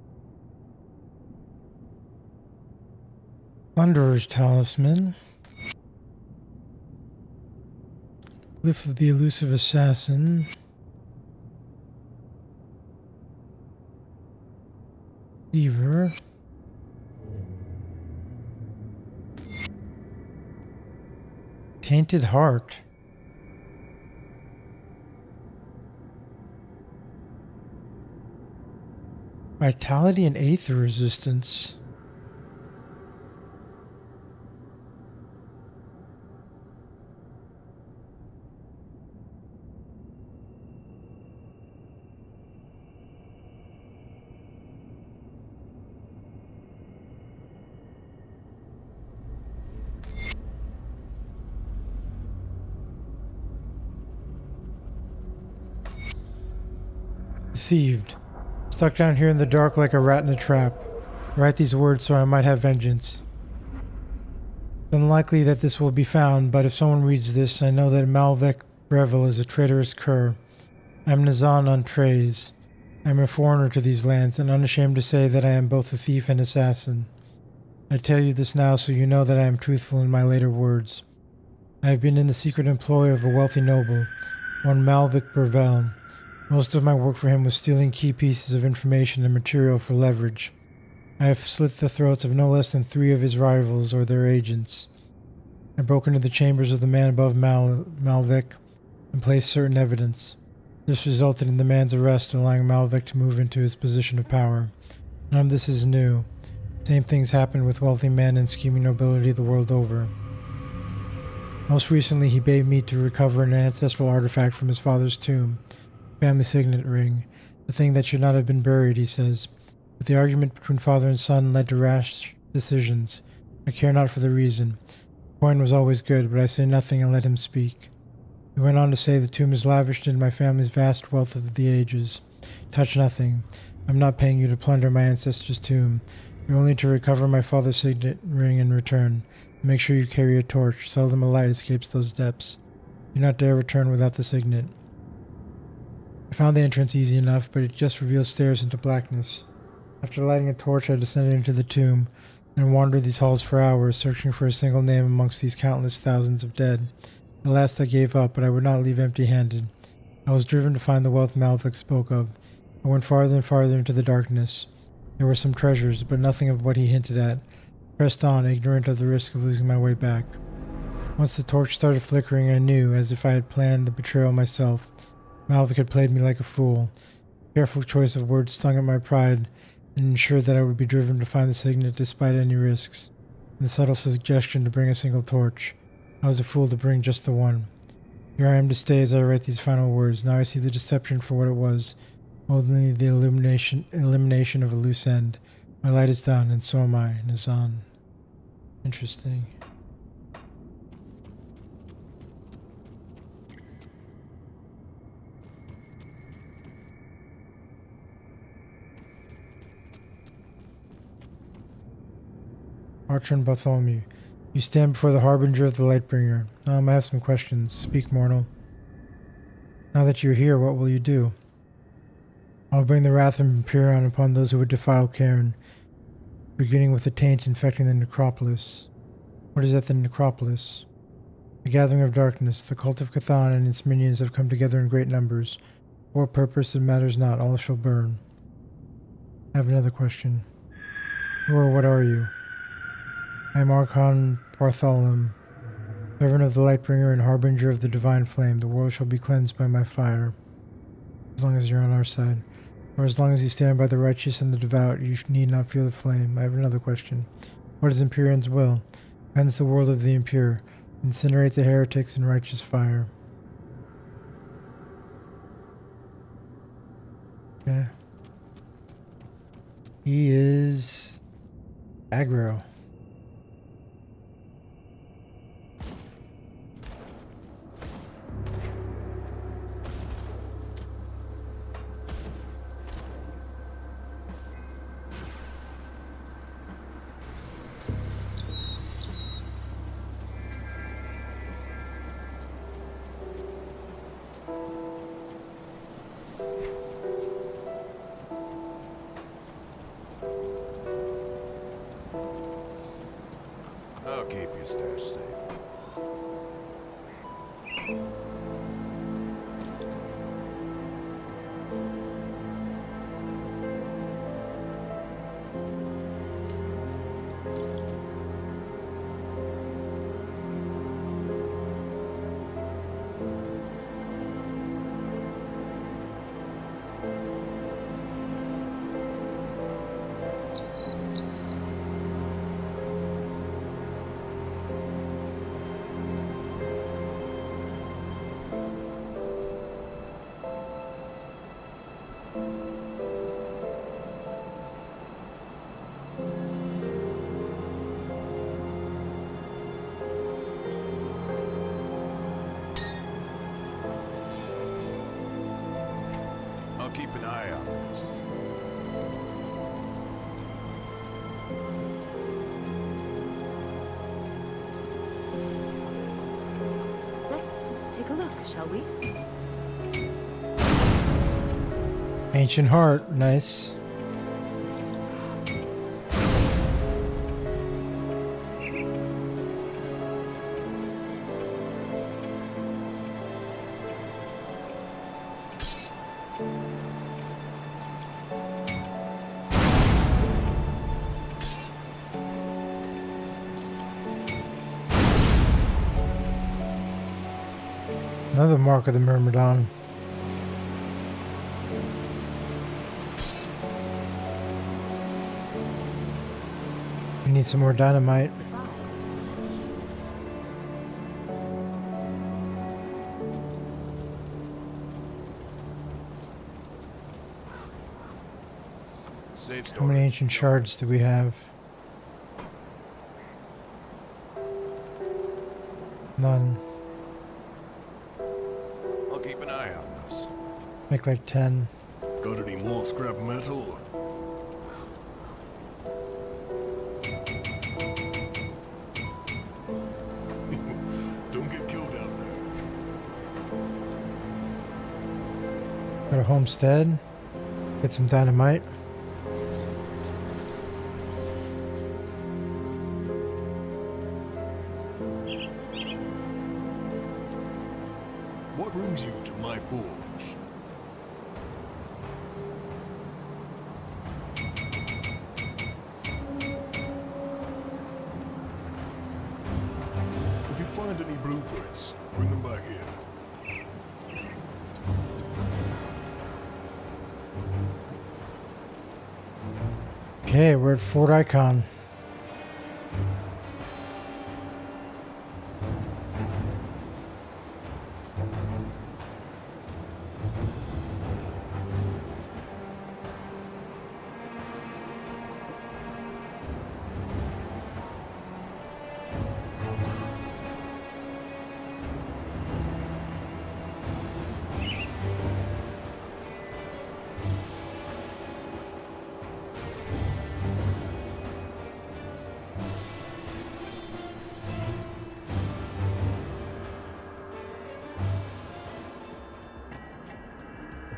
[SPEAKER 1] Plunderer's Talisman. Glyph of the Elusive Assassin. Lever. Tainted Heart. Vitality and Aether Resistance. Deceived. Stuck down here in the dark like a rat in a trap. Write these words so I might have vengeance. It's unlikely that this will be found, but if someone reads this, I know that Malvek Breville is a traitorous cur. I am Nazan Untrays. I am a foreigner to these lands, and unashamed to say that I am both a thief and assassin. I tell you this now so you know that I am truthful in my later words. I have been in the secret employ of a wealthy noble, one Malvik Breville. Most of my work for him was stealing key pieces of information and material for leverage. I have slit the throats of no less than 3 of his rivals or their agents. I broke into the chambers of the man above Malvik and placed certain evidence. This resulted in the man's arrest, allowing Malvik to move into his position of power. None of this is new. Same things happen with wealthy men and scheming nobility the world over. Most recently, he bade me to recover an ancestral artifact from his father's tomb. Family signet ring, the thing that should not have been buried, he says. But the argument between father and son led to rash decisions. I care not for the reason. The coin was always good, but I say nothing and let him speak. He went on to say the tomb is lavished in my family's vast wealth of the ages. Touch nothing. I'm not paying you to plunder my ancestors' tomb. You're only to recover my father's signet ring in return. Make sure you carry a torch. Seldom a light escapes those depths. Do not dare return without the signet. I found the entrance easy enough, but it just revealed stairs into blackness. After lighting a torch, I descended into the tomb and wandered these halls for hours, searching for a single name amongst these countless thousands of dead. At last I gave up, but I would not leave empty-handed. I was driven to find the wealth Malvik spoke of. I went farther and farther into the darkness. There were some treasures, but nothing of what he hinted at. I pressed on, ignorant of the risk of losing my way back. Once the torch started flickering, I knew, as if I had planned the betrayal myself. Malvik had played me like a fool. A careful choice of words stung at my pride and ensured that I would be driven to find the signet despite any risks. And the subtle suggestion to bring a single torch. I was a fool to bring just the one. Here I am to stay as I write these final words. Now I see the deception for what it was, only the elimination of a loose end. My light is done, and so am I, Nazan. Interesting. Archon Bartholomew. You stand before the Harbinger of the Lightbringer. I have some questions. Speak, mortal. Now that you're here, what will you do? I'll bring the wrath of Empyrean upon those who would defile Cairn, beginning with the taint infecting the necropolis. What is at the necropolis? The gathering of darkness. The cult of Cathan and its minions have come together in great numbers. For what purpose it matters not, all shall burn. I have another question. Who or what are you? I am Archon Bartholomew, servant of the Lightbringer and harbinger of the divine flame. The world shall be cleansed by my fire. As long as you're on our side. Or as long as you stand by the righteous and the devout, you need not fear the flame. I have another question. What is Empyrean's will? Cleanse the world of the impure. Incinerate the heretics in righteous fire. Okay. He is aggro.
[SPEAKER 10] I'll keep your stash safe. I'll keep an eye on this.
[SPEAKER 3] Let's take a look, shall we?
[SPEAKER 1] Ancient Heart, nice. Another mark of the Myrmidon. We need some more dynamite.
[SPEAKER 10] Safe
[SPEAKER 1] How many
[SPEAKER 10] storage.
[SPEAKER 1] ancient shards do we have? None.
[SPEAKER 10] I'll keep an eye on this.
[SPEAKER 1] Make like 10.
[SPEAKER 4] Got any more scrap metal? Don't get killed out there.
[SPEAKER 1] Go to Homestead. Get some dynamite.
[SPEAKER 4] What brings you to my forge? If you find any blueprints, bring them back here.
[SPEAKER 1] Okay, we're at Fort Icon.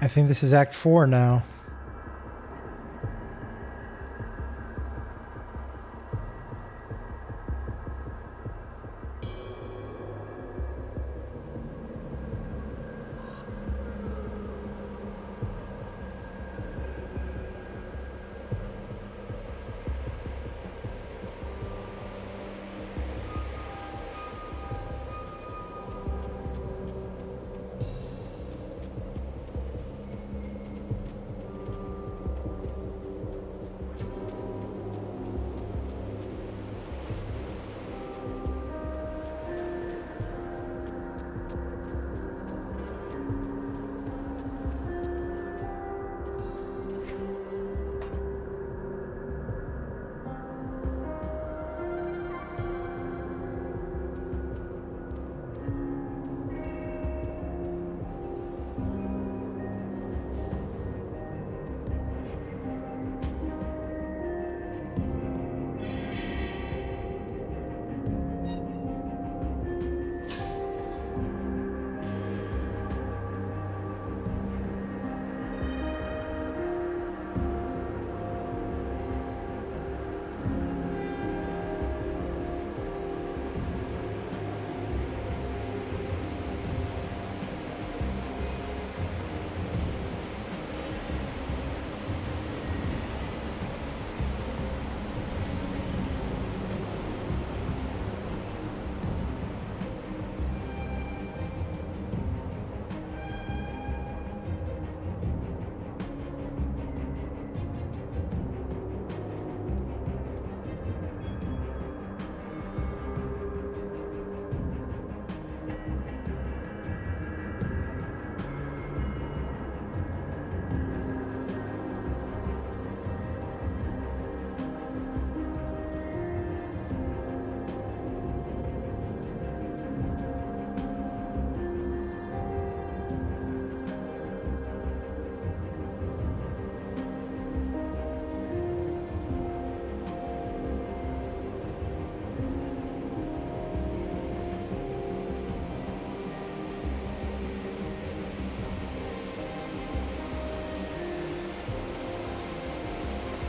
[SPEAKER 1] I think this is Act 4 now.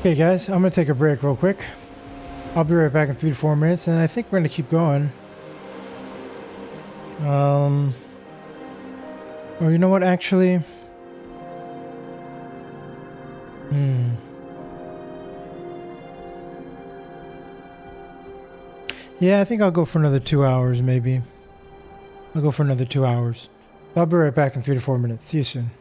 [SPEAKER 1] Okay guys, I'm gonna take a break real quick. I'll be right back in 3 to 4 minutes, and I think we're gonna keep going. Oh, you know what, actually? Yeah, I think I'll go for another 2 hours, maybe. I'll go for another 2 hours. I'll be right back in 3 to 4 minutes. See you soon.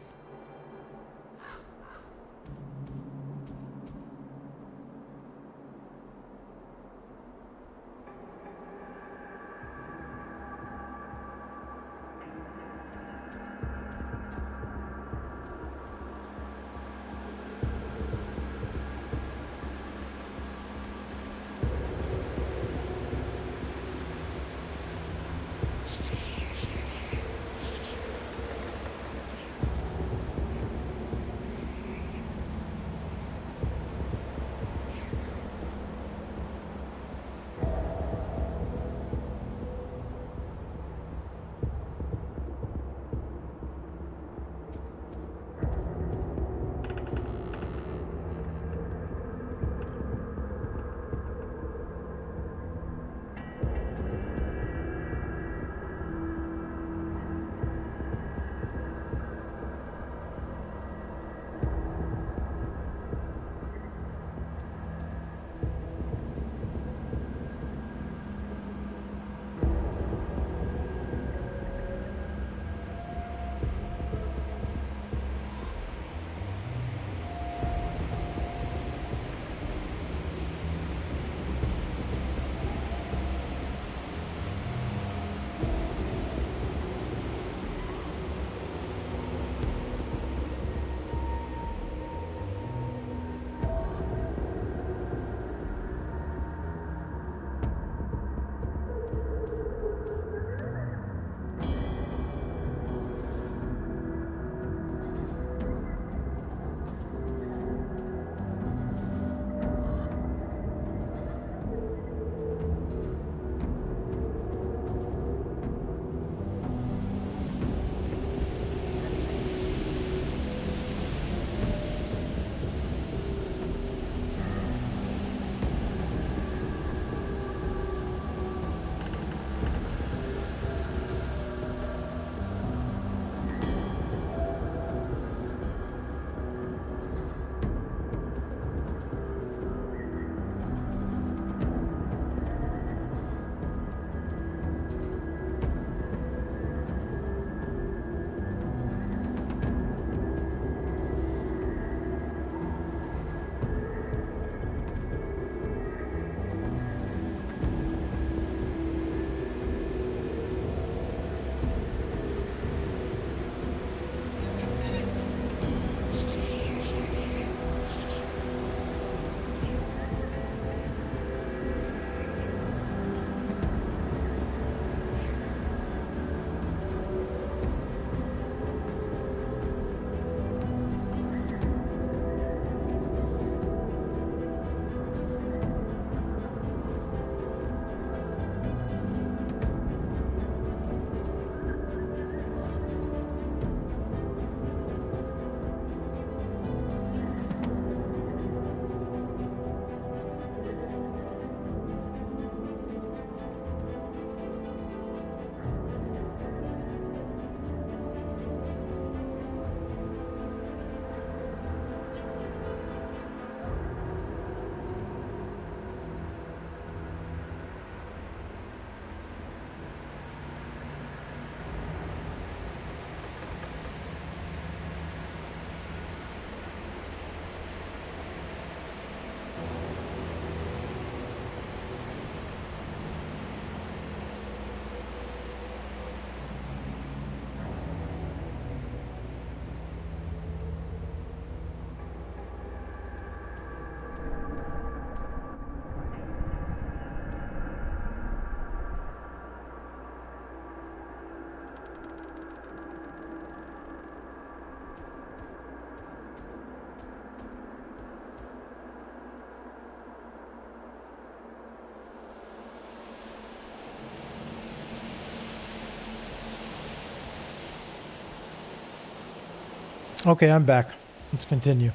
[SPEAKER 1] Okay, I'm back. Let's continue.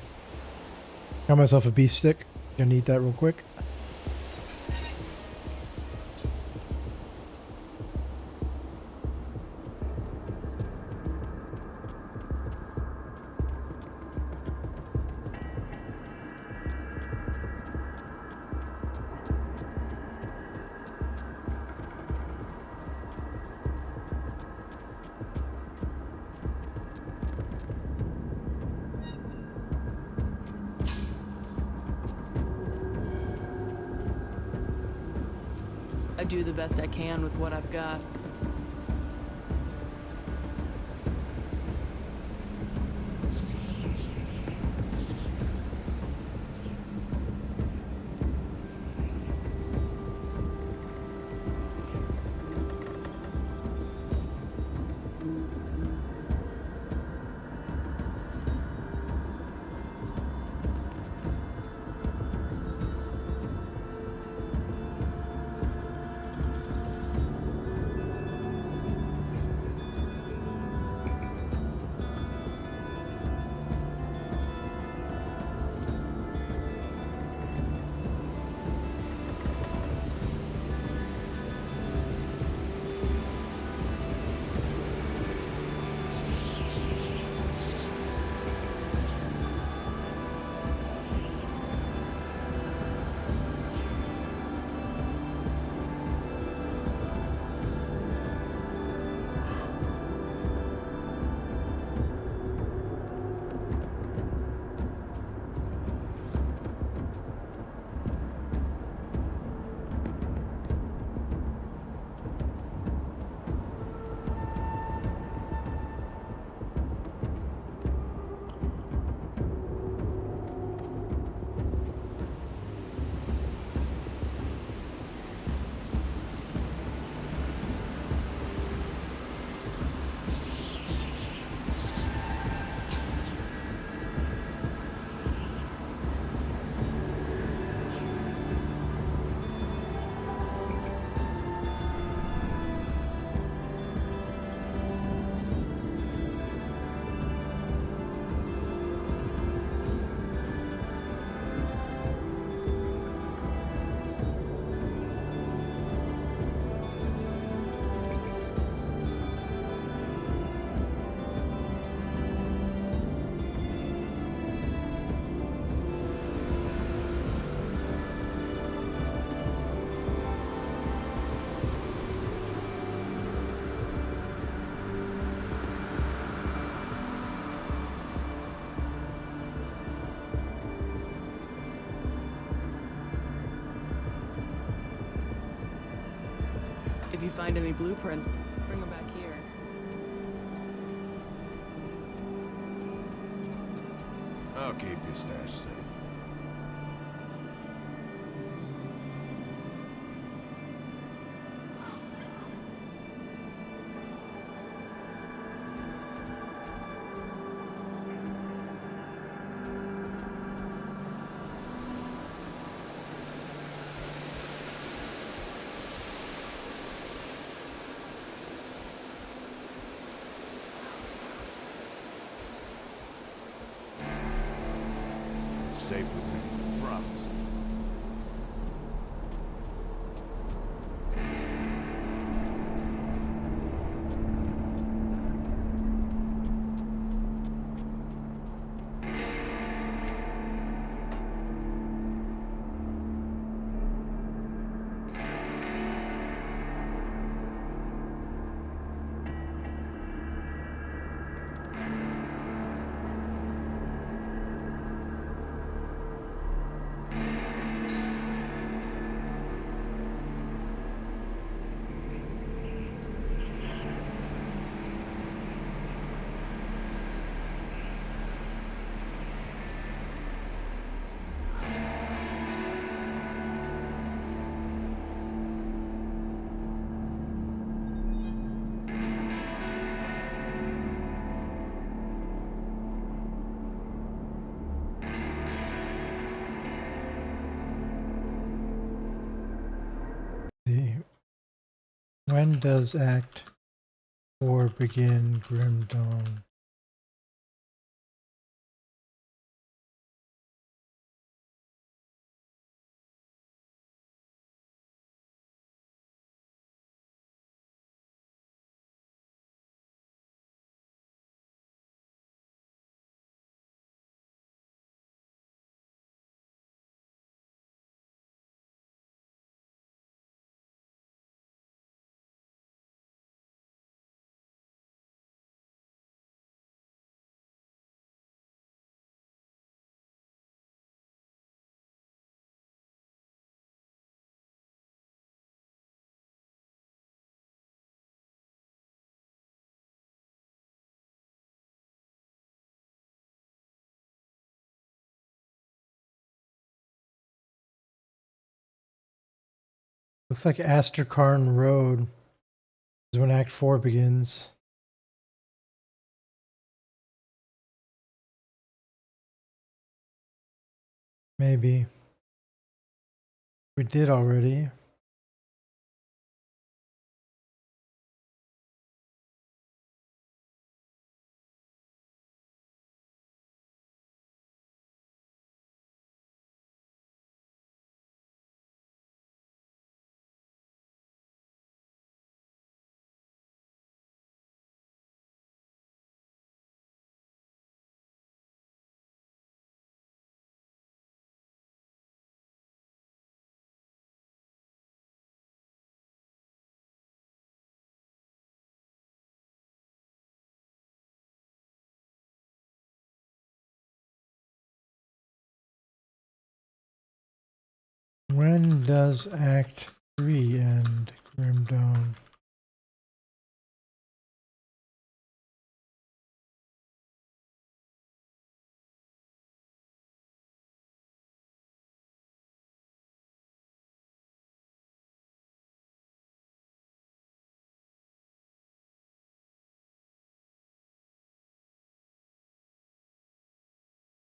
[SPEAKER 1] Got myself a beef stick. Gonna eat that real quick.
[SPEAKER 9] I do the best I can with what I've got. If you find any blueprints, bring them back here.
[SPEAKER 10] I'll keep your stash safe. It's safe with me, promise.
[SPEAKER 1] When does Act 4 begin, Grim Dawn? Looks like Asterkarn Road is when Act 4 begins. Maybe. We did already. When does Act 3 end, Grim Dawn?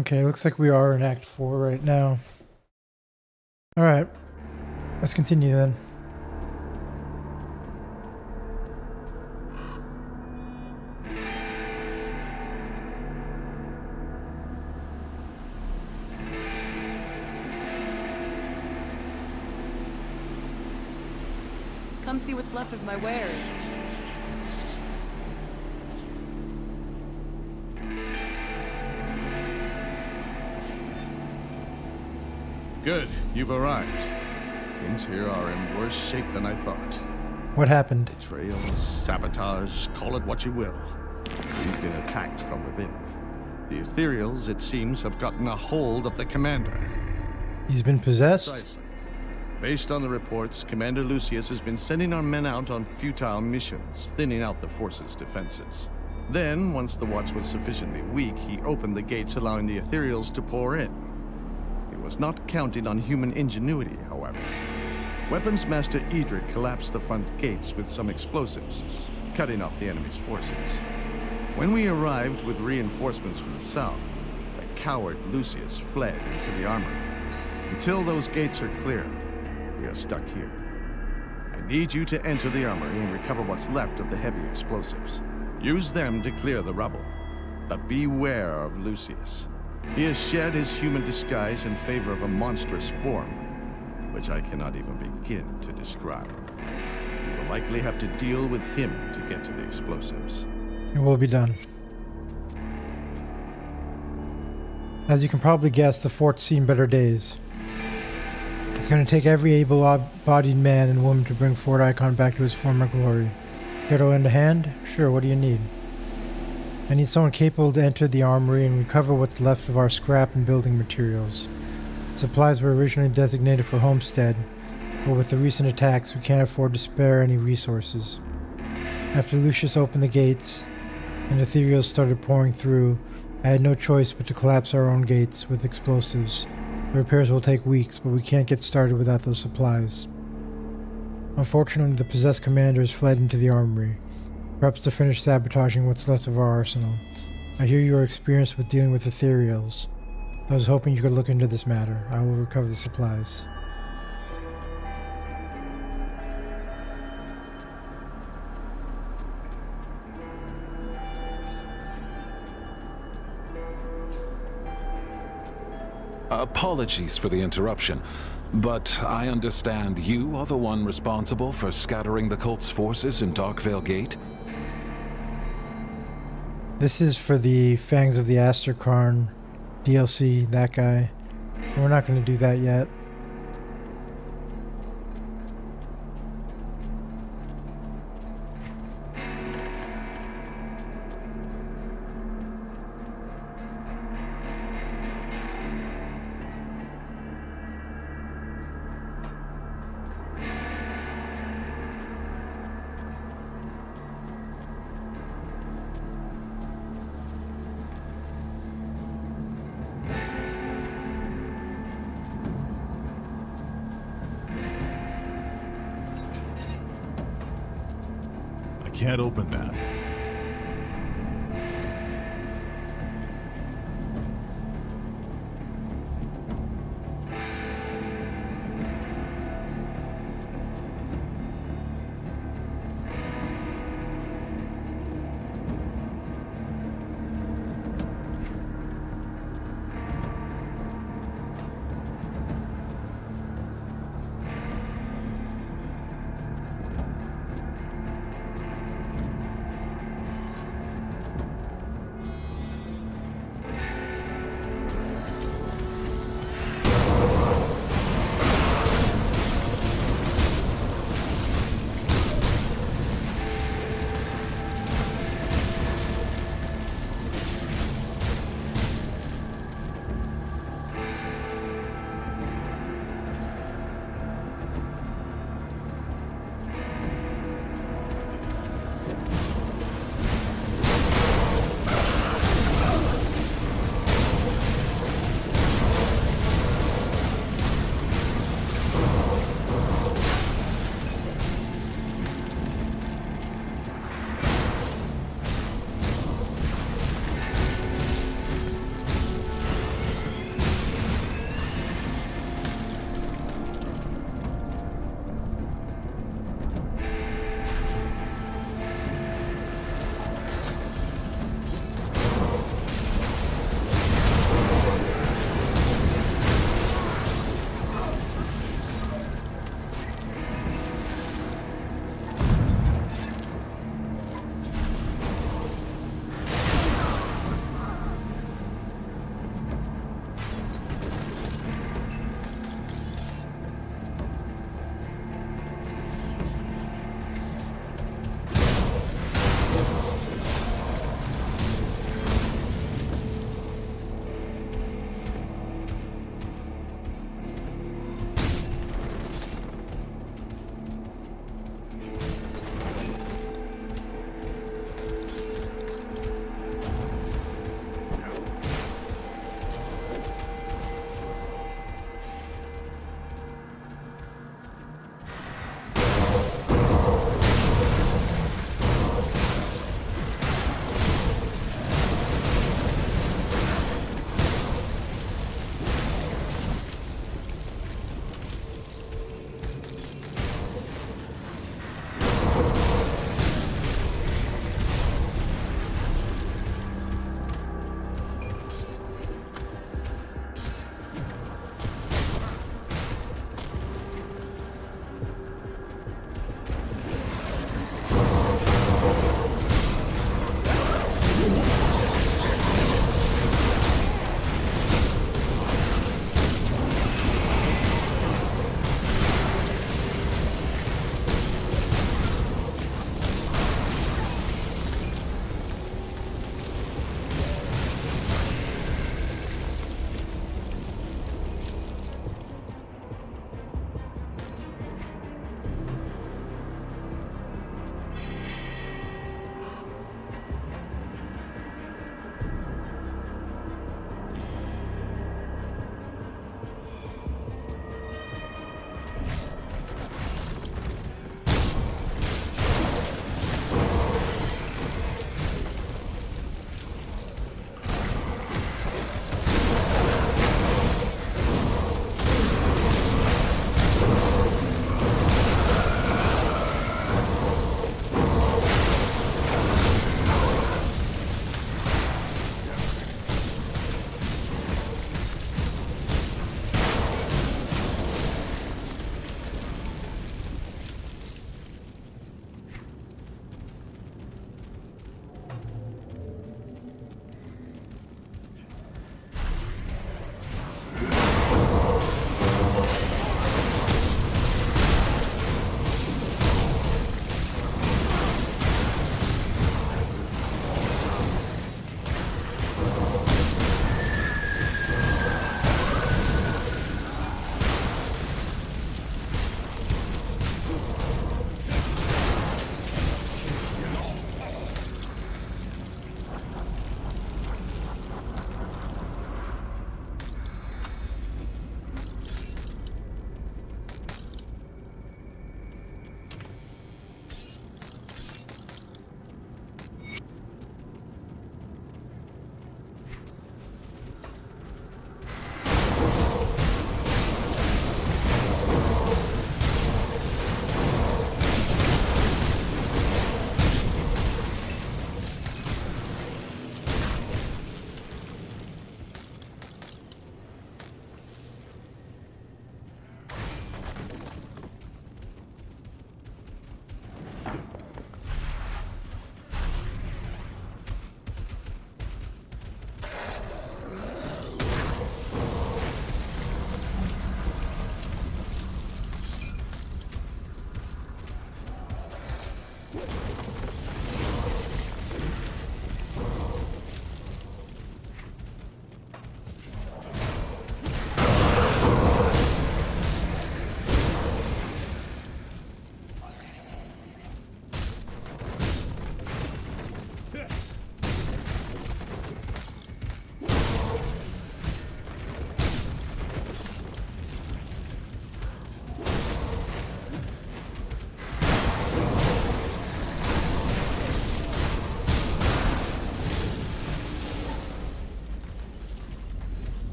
[SPEAKER 1] Okay, looks like we are in Act 4 right now. Alright, let's continue then.
[SPEAKER 9] Come see what's left of my wares.
[SPEAKER 2] Good, you've arrived. Things here are in worse shape than I thought.
[SPEAKER 1] What happened?
[SPEAKER 2] Betrayal, sabotage, call it what you will. We've been attacked from within. The Ethereals, it seems, have gotten a hold of the commander.
[SPEAKER 1] He's been possessed?
[SPEAKER 2] Precisely. Based on the reports, Commander Lucius has been sending our men out on futile missions, thinning out the force's defenses. Then, once the watch was sufficiently weak, he opened the gates allowing the Ethereals to pour in. He was not counting on human ingenuity, however. Weapons Master Edric collapsed the front gates with some explosives, cutting off the enemy's forces. When we arrived with reinforcements from the south, the coward Lucius fled into the armory. Until those gates are cleared, we are stuck here. I need you to enter the armory and recover what's left of the heavy explosives. Use them to clear the rubble. But beware of Lucius. He has shed his human disguise in favor of a monstrous form, which I cannot even begin to describe. You will likely have to deal with him to get to the explosives.
[SPEAKER 1] It will be done. As you can probably guess, the fort's seen better days. It's going to take every able-bodied man and woman to bring Fort Icon back to its former glory. Care to lend a hand? Sure, what do you need? I need someone capable to enter the armory and recover what's left of our scrap and building materials. Supplies were originally designated for Homestead, but with the recent attacks, we can't afford to spare any resources. After Lucius opened the gates, and Ethereals started pouring through, I had no choice but to collapse our own gates with explosives. The repairs will take weeks, but we can't get started without those supplies. Unfortunately, the possessed commander has fled into the armory, perhaps to finish sabotaging what's left of our arsenal. I hear you are experienced with dealing with Ethereals. I was hoping you could look into this matter. I will recover the supplies.
[SPEAKER 11] Apologies for the interruption, but I understand you are the one responsible for scattering the cult's forces in Darkvale Gate?
[SPEAKER 1] This is for the Fangs of the Asterkarn DLC, that guy. We're not going to do that yet.
[SPEAKER 10] can't open that.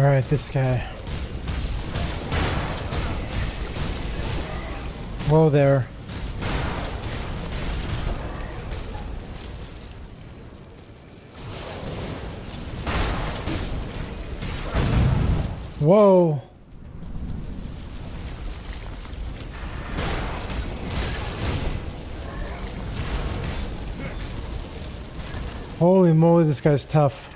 [SPEAKER 1] Alright, this guy. Whoa there. Whoa. Holy moly, this guy's tough.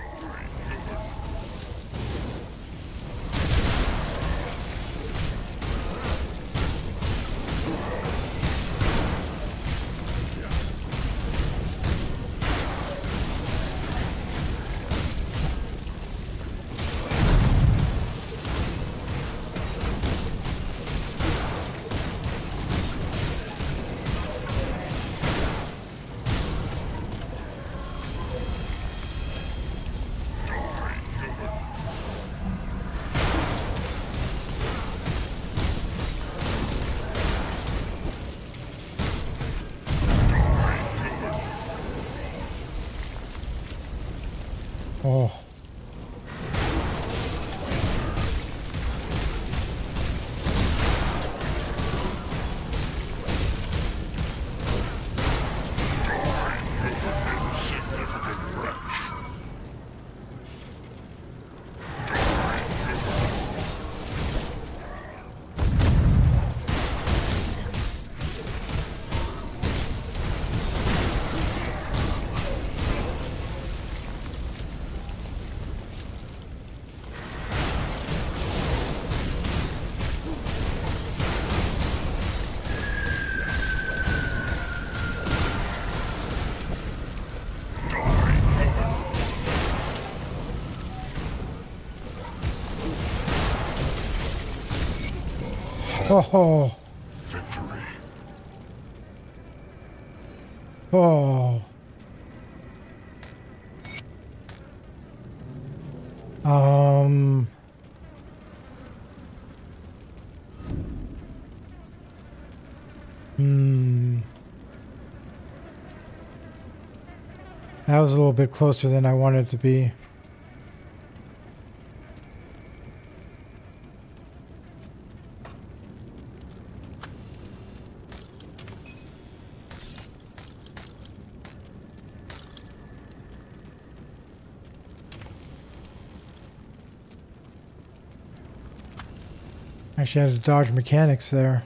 [SPEAKER 1] Oh. Oh.
[SPEAKER 8] Victory.
[SPEAKER 1] Oh. That was a little bit closer than I wanted it to be. Actually, I had to dodge mechanics there.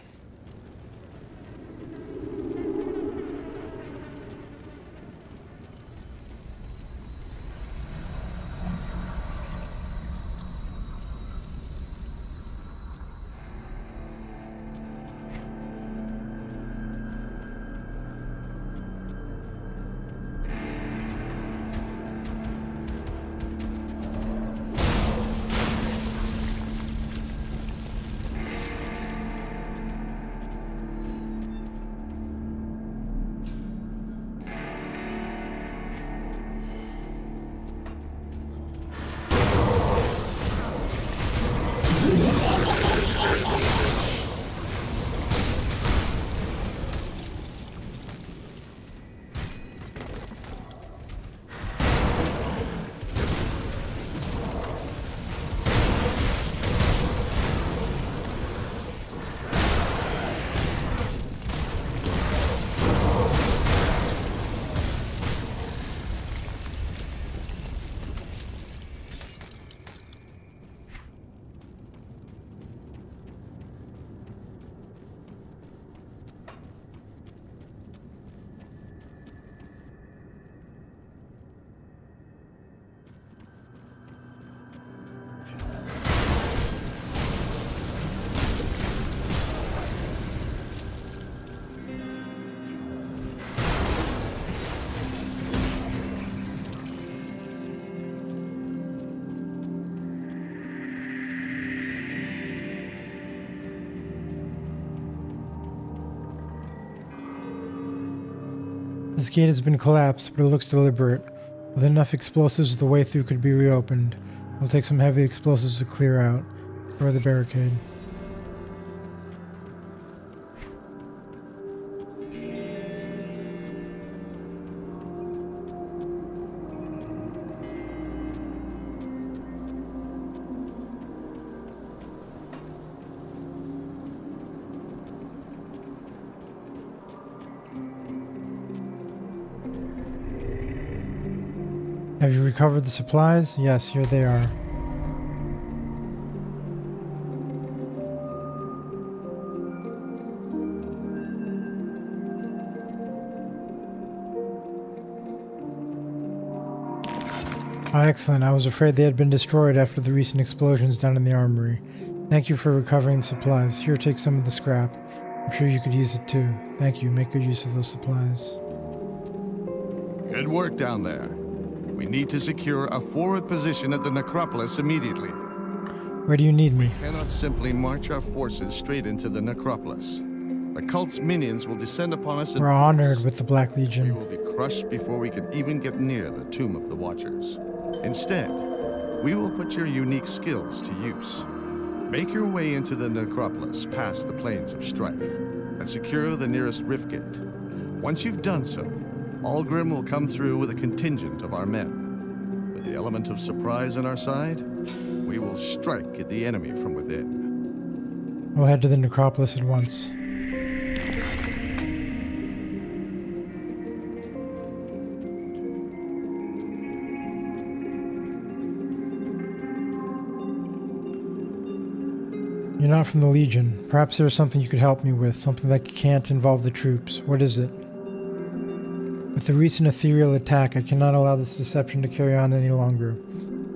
[SPEAKER 1] This gate has been collapsed, but it looks deliberate. With enough explosives, the way through could be reopened. It'll take some heavy explosives to clear out. Or the barricade. Have you recovered the supplies? Yes, here they are. Oh, excellent. I was afraid they had been destroyed after the recent explosions down in the armory. Thank you for recovering the supplies. Here, take some of the scrap. I'm sure you could use it too. Thank you. Make good use of those supplies.
[SPEAKER 2] Good work down there. We need to secure a forward position at the necropolis immediately.
[SPEAKER 1] Where do you need me?
[SPEAKER 2] We cannot simply march our forces straight into the necropolis. The cult's minions will descend upon us in
[SPEAKER 1] We're honored with the Black
[SPEAKER 2] We
[SPEAKER 1] Legion.
[SPEAKER 2] will be crushed before we can even get near the Tomb of the Watchers. Instead, we will put your unique skills to use. Make your way into the necropolis past the Plains of Strife, and secure the nearest rift gate. Once you've done so, Algrim will come through with a contingent of our men. With the element of surprise on our side, we will strike at the enemy from within.
[SPEAKER 1] We'll head to the necropolis at once. You're not from the Legion. Perhaps there's something you could help me with, something that can't involve the troops. What is it? With the recent ethereal attack, I cannot allow this deception to carry on any longer.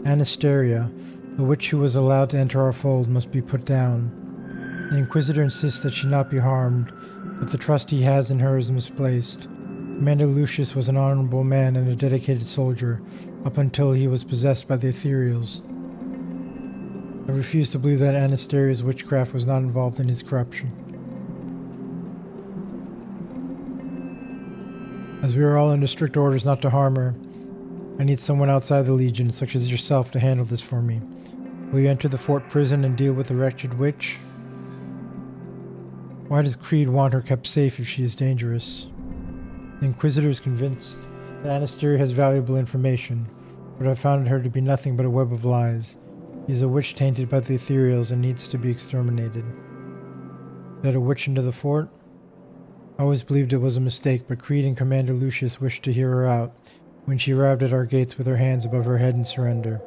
[SPEAKER 1] Anastasia, the witch who was allowed to enter our fold, must be put down. The Inquisitor insists that she not be harmed, but the trust he has in her is misplaced. Commander Lucius was an honorable man and a dedicated soldier, up until he was possessed by the ethereals. I refuse to believe that Anastasia's witchcraft was not involved in his corruption. As we are all under strict orders not to harm her, I need someone outside the Legion, such as yourself, to handle this for me. Will you enter the fort prison and deal with the wretched witch? Why does Creed want her kept safe if she is dangerous? The Inquisitor is convinced that Anastasia has valuable information, but I found her to be nothing but a web of lies. He is a witch tainted by the ethereals and needs to be exterminated. Let a witch into the fort? I always believed it was a mistake, but Creed and Commander Lucius wished to hear her out when she arrived at our gates with her hands above her head in surrender.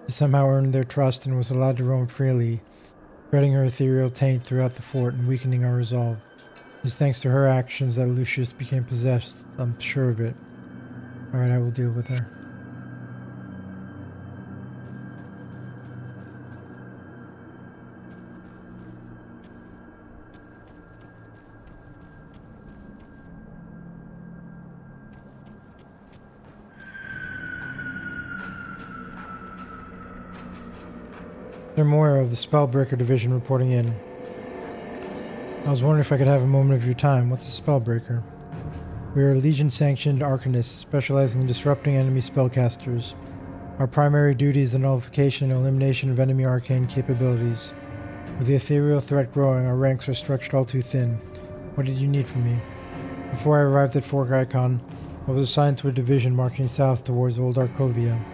[SPEAKER 1] She somehow earned their trust and was allowed to roam freely, spreading her ethereal taint throughout the fort and weakening our resolve. It is thanks to her actions that Lucius became possessed. I'm sure of it. Alright, I will deal with her. Sir Moira of the Spellbreaker Division reporting in. I was wondering if I could have a moment of your time. What's a Spellbreaker? We are Legion-sanctioned arcanists specializing in disrupting enemy spellcasters. Our primary duty is the nullification and elimination of enemy arcane capabilities. With the ethereal threat growing, our ranks are stretched all too thin. What did you need from me? Before I arrived at Fort Icon, I was assigned to a division marching south towards Old Arcovia.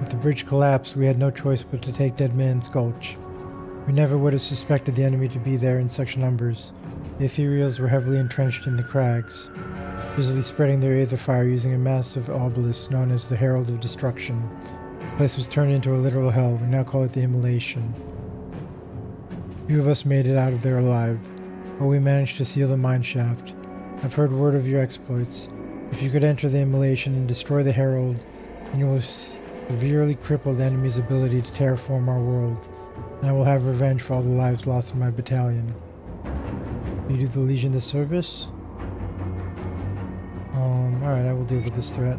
[SPEAKER 1] With the bridge collapsed, we had no choice but to take Dead Man's Gulch. We never would have suspected the enemy to be there in such numbers. The ethereals were heavily entrenched in the crags, busily spreading their aether fire using a massive obelisk known as the Herald of Destruction. The place was turned into a literal hell. We now call it the Immolation. Few of us made it out of there alive, but we managed to seal the mine shaft. I've heard word of your exploits. If you could enter the Immolation and destroy the Herald, then you will severely cripple the enemy's ability to terraform our world, and I will have revenge for all the lives lost in my battalion. Do you do the Legion this service? Alright, I will deal with this threat.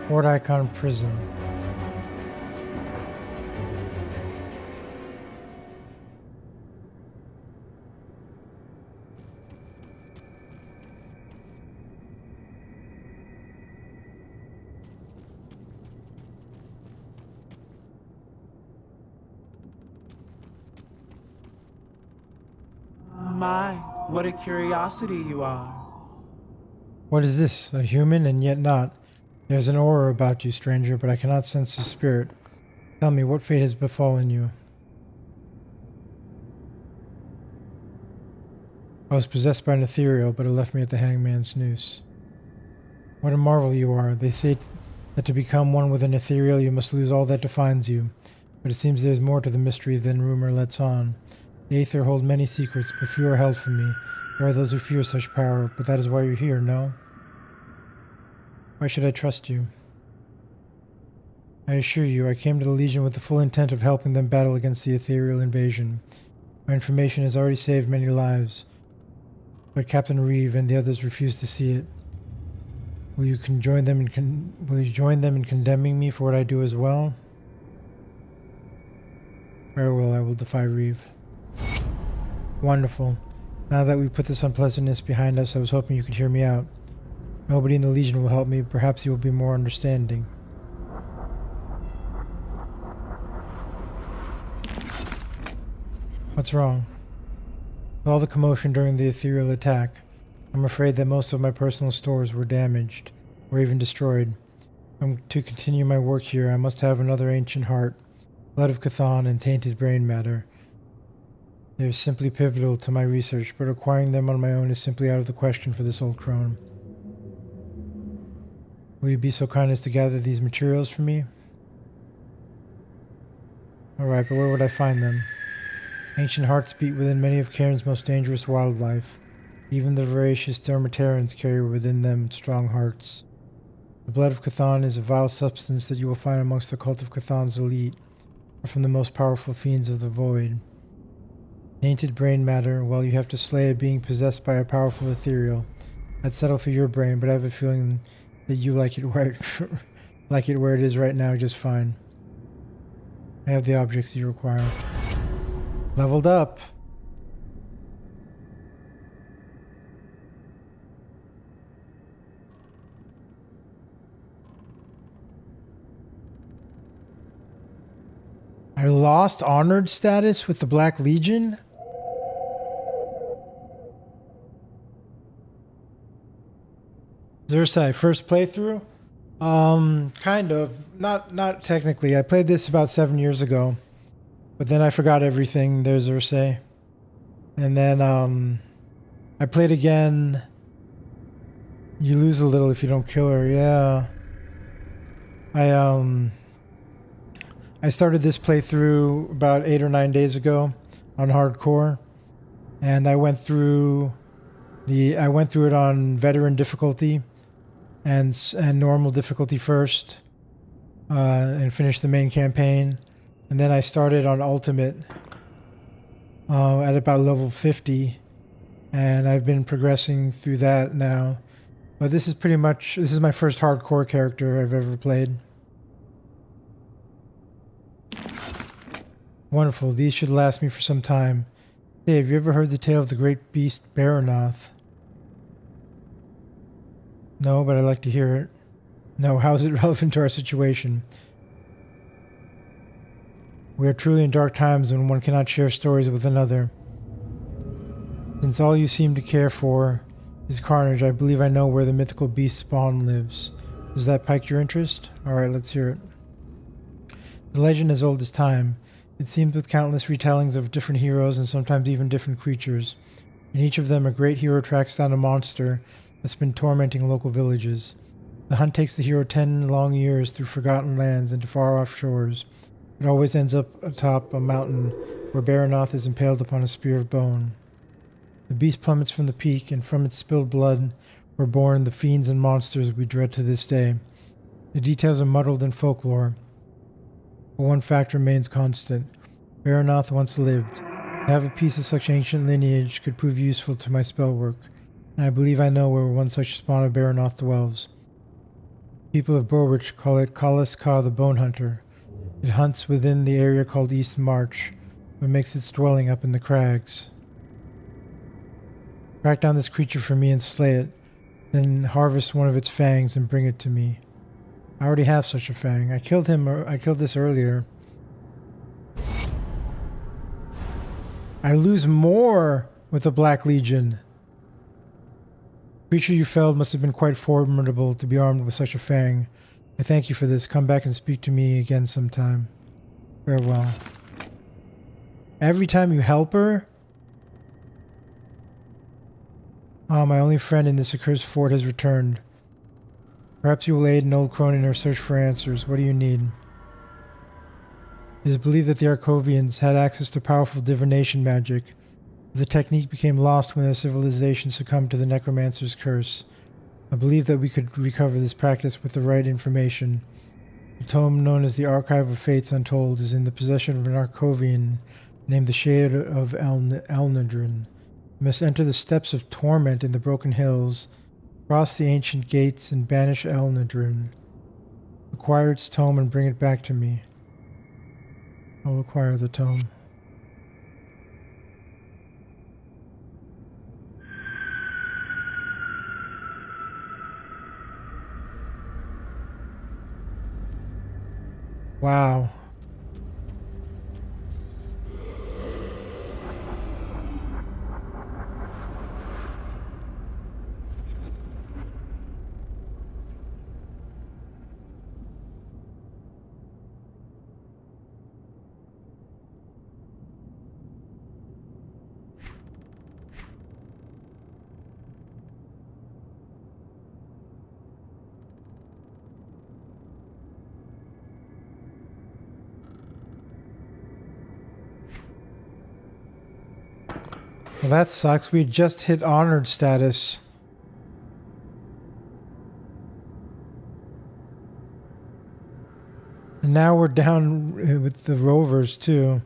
[SPEAKER 1] Fort Icon Prison.
[SPEAKER 7] my, what a curiosity you are.
[SPEAKER 1] What is this? A human and yet not. There's an aura about you, stranger, but I cannot sense the spirit. Tell me, what fate has befallen you? I was possessed by an ethereal, but it left me at the hangman's noose. What a marvel you are. They say that to become one with an ethereal, you must lose all that defines you. But it seems there's more to the mystery than rumor lets on. The Aether hold many secrets, but few are held from me. There are those who fear such power, but that is why you're here, no? Why should I trust you? I assure you, I came to the Legion with the full intent of helping them battle against the ethereal invasion. My information has already saved many lives, but Captain Reeve and the others refuse to see it. Will you join them in condemning me for what I do as well? Very well, I will defy Reeve. Wonderful. Now that we've put this unpleasantness behind us, I was hoping you could hear me out. Nobody in the Legion will help me. Perhaps you will be more understanding. What's wrong? With all the commotion during the ethereal attack, I'm afraid that most of my personal stores were damaged, or even destroyed. To continue my work here, I must have another ancient heart, blood of Chthon, and tainted brain matter. They are simply pivotal to my research, but acquiring them on my own is simply out of the question for this old crone. Will you be so kind as to gather these materials for me? Alright, but where would I find them? Ancient hearts beat within many of Cairn's most dangerous wildlife. Even the voracious Dermaterans carry within them strong hearts. The blood of Chthon is a vile substance that you will find amongst the cult of Chthon's elite, or from the most powerful fiends of the void. Tainted brain matter, well, you have to slay a being possessed by a powerful ethereal. I'd settle for your brain, but I have a feeling that you like it where it is right now just fine. I have the objects you require. Leveled up. I lost honored status with the Black Legion? Zursai, first playthrough? Kind of. Not technically. I played this about 7 years ago. But then I forgot everything. There's Zursai. And then, I played again. You lose a little if you don't kill her. Yeah. I started this playthrough about 8 or 9 days ago on hardcore, and I went through it on veteran difficulty and normal difficulty first, and finished the main campaign, and then I started on ultimate at about level 50, and I've been progressing through that now. But this is my first hardcore character I've ever played. Wonderful. These should last me for some time. Hey, have you ever heard the tale of the great beast Baranoth? No, but I'd like to hear it. No, how is it relevant to our situation? We are truly in dark times when one cannot share stories with another. Since all you seem to care for is carnage, I believe I know where the mythical beast Spawn lives. Does that pique your interest? Alright, let's hear it. The legend as old as time. It seems with countless retellings of different heroes and sometimes even different creatures. In each of them, a great hero tracks down a monster that's been tormenting local villages. The hunt takes the hero 10 long years through forgotten lands and to far-off shores. It always ends up atop a mountain where Baranoth is impaled upon a spear of bone. The beast plummets from the peak, and from its spilled blood were born the fiends and monsters we dread to this day. The details are muddled in folklore, but one fact remains constant. Baranoth once lived. To have a piece of such ancient lineage could prove useful to my spell work, and I believe I know where one such spawn of Baranoth dwells. People of Borwich call it Kalas Ka the Bone Hunter. It hunts within the area called East March, but makes its dwelling up in the crags. Track down this creature for me and slay it, then harvest one of its fangs and bring it to me. I already have such a fang. I killed this earlier. I lose more with the Black Legion. The creature you felled must have been quite formidable to be armed with such a fang. I thank you for this. Come back and speak to me again sometime. Farewell. Every time you help her? Ah, my only friend in this accursed fort has returned. Perhaps you will aid an old crone in her search for answers. What do you need? It is believed that the Arcovians had access to powerful divination magic. The technique became lost when their civilization succumbed to the necromancer's curse. I believe that we could recover this practice with the right information. The tome known as the Archive of Fates Untold is in the possession of an Arcovian named the Shade of Elnadrin. You must enter the Steps of Torment in the Broken Hills, cross the ancient gates, and banish Elnadrin. Acquire its tome and bring it back to me. I'll acquire the tome. Wow. Well, that sucks. We just hit honored status. And now we're down with the rovers, too.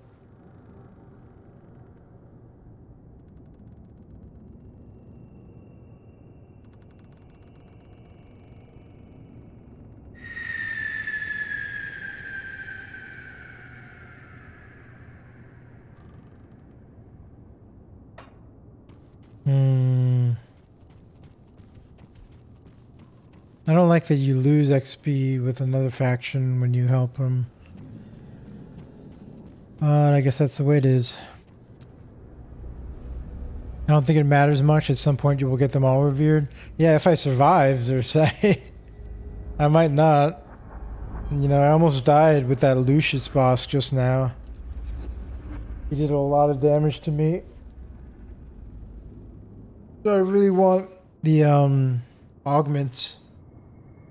[SPEAKER 1] I don't like that you lose XP with another faction when you help them. I guess that's the way it is. I don't think it matters much. At some point you will get them all revered. Yeah, if I survive, or say. I might not. You know, I almost died with that Lucius boss just now. He did a lot of damage to me. So I really want the augments.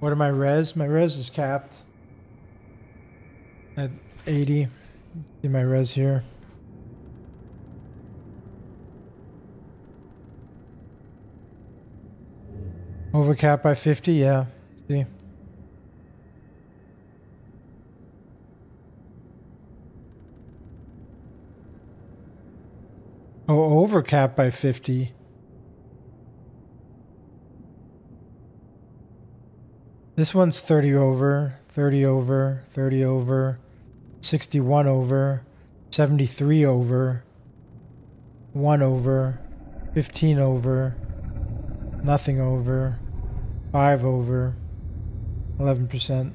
[SPEAKER 1] What are my res? My res is capped at 80. See my res here. Overcap by 50, yeah. See? Oh, overcap by 50. This one's 30 over, 30 over, 30 over, 61 over, 73 over, 1 over, 15 over, nothing over, 5 over, 11%.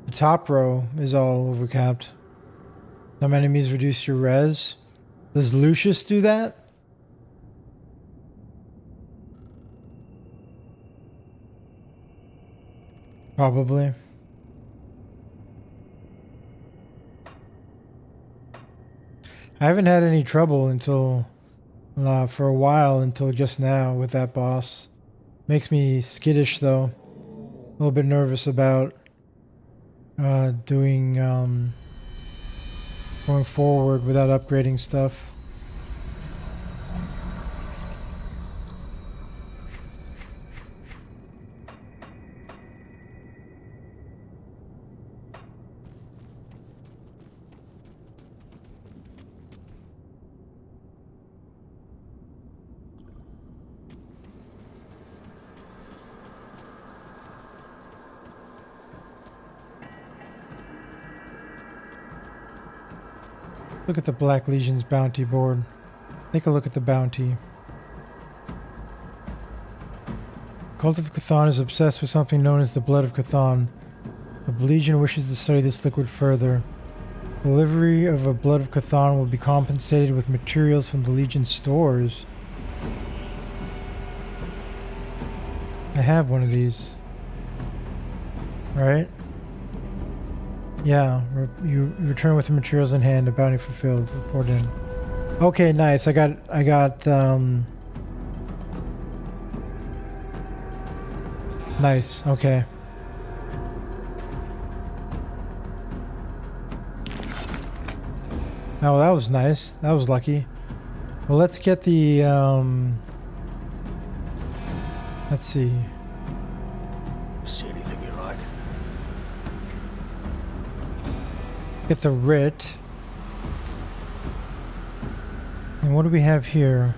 [SPEAKER 1] The top row is all overcapped. Some enemies reduce your res. Does Lucius do that? Probably. I haven't had any trouble until for a while, until just now with that boss. Makes me skittish though. A little bit nervous about doing going forward without upgrading stuff. Look at the Black Legion's bounty board. Take a look at the bounty. Cult of Cthon is obsessed with something known as the blood of Cthon. The Legion wishes to study this liquid further. Delivery of a blood of Cthon will be compensated with materials from the Legion stores. I have one of these. Right? Yeah, you return with the materials in hand, a bounty fulfilled, report in. Okay, nice. I got nice, okay. Oh, that was nice. That was lucky. Well, let's get the let's see.
[SPEAKER 4] See anything you like?
[SPEAKER 1] Get the writ. And what do we have here?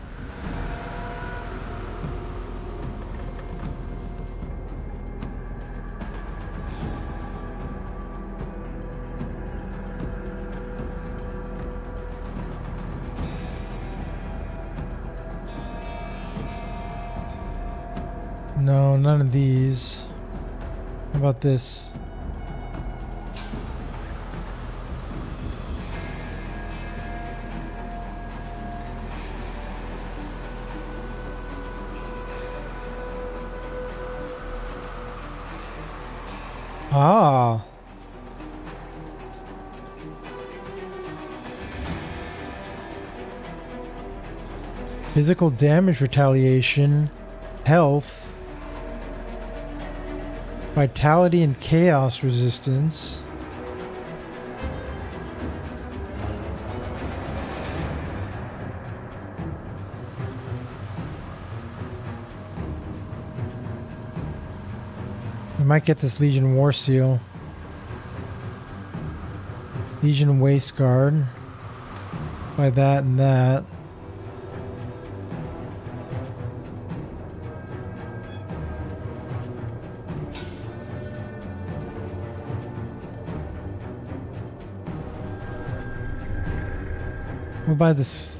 [SPEAKER 1] No, none of these. How about this? Ah. Physical damage retaliation, health, vitality and chaos resistance. We might get this Legion War Seal. Legion Waist Guard. By that and that.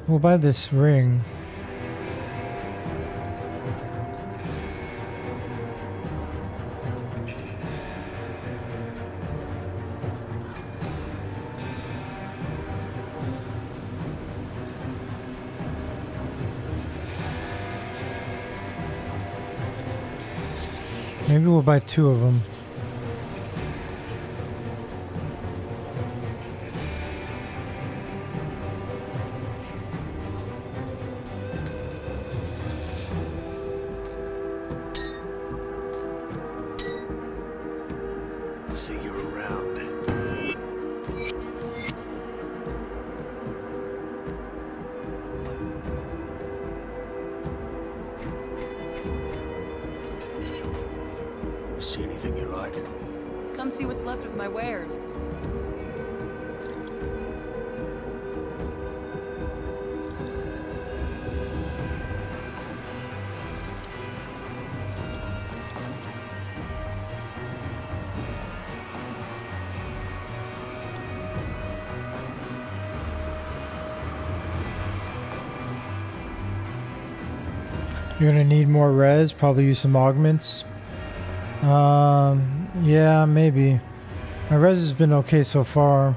[SPEAKER 1] We'll buy this ring. Maybe we'll buy 2 of them.
[SPEAKER 4] See you around. See anything you like?
[SPEAKER 9] Come see what's left of my wares.
[SPEAKER 1] You're gonna need more res, probably use some augments. Yeah, maybe. My res has been okay so far.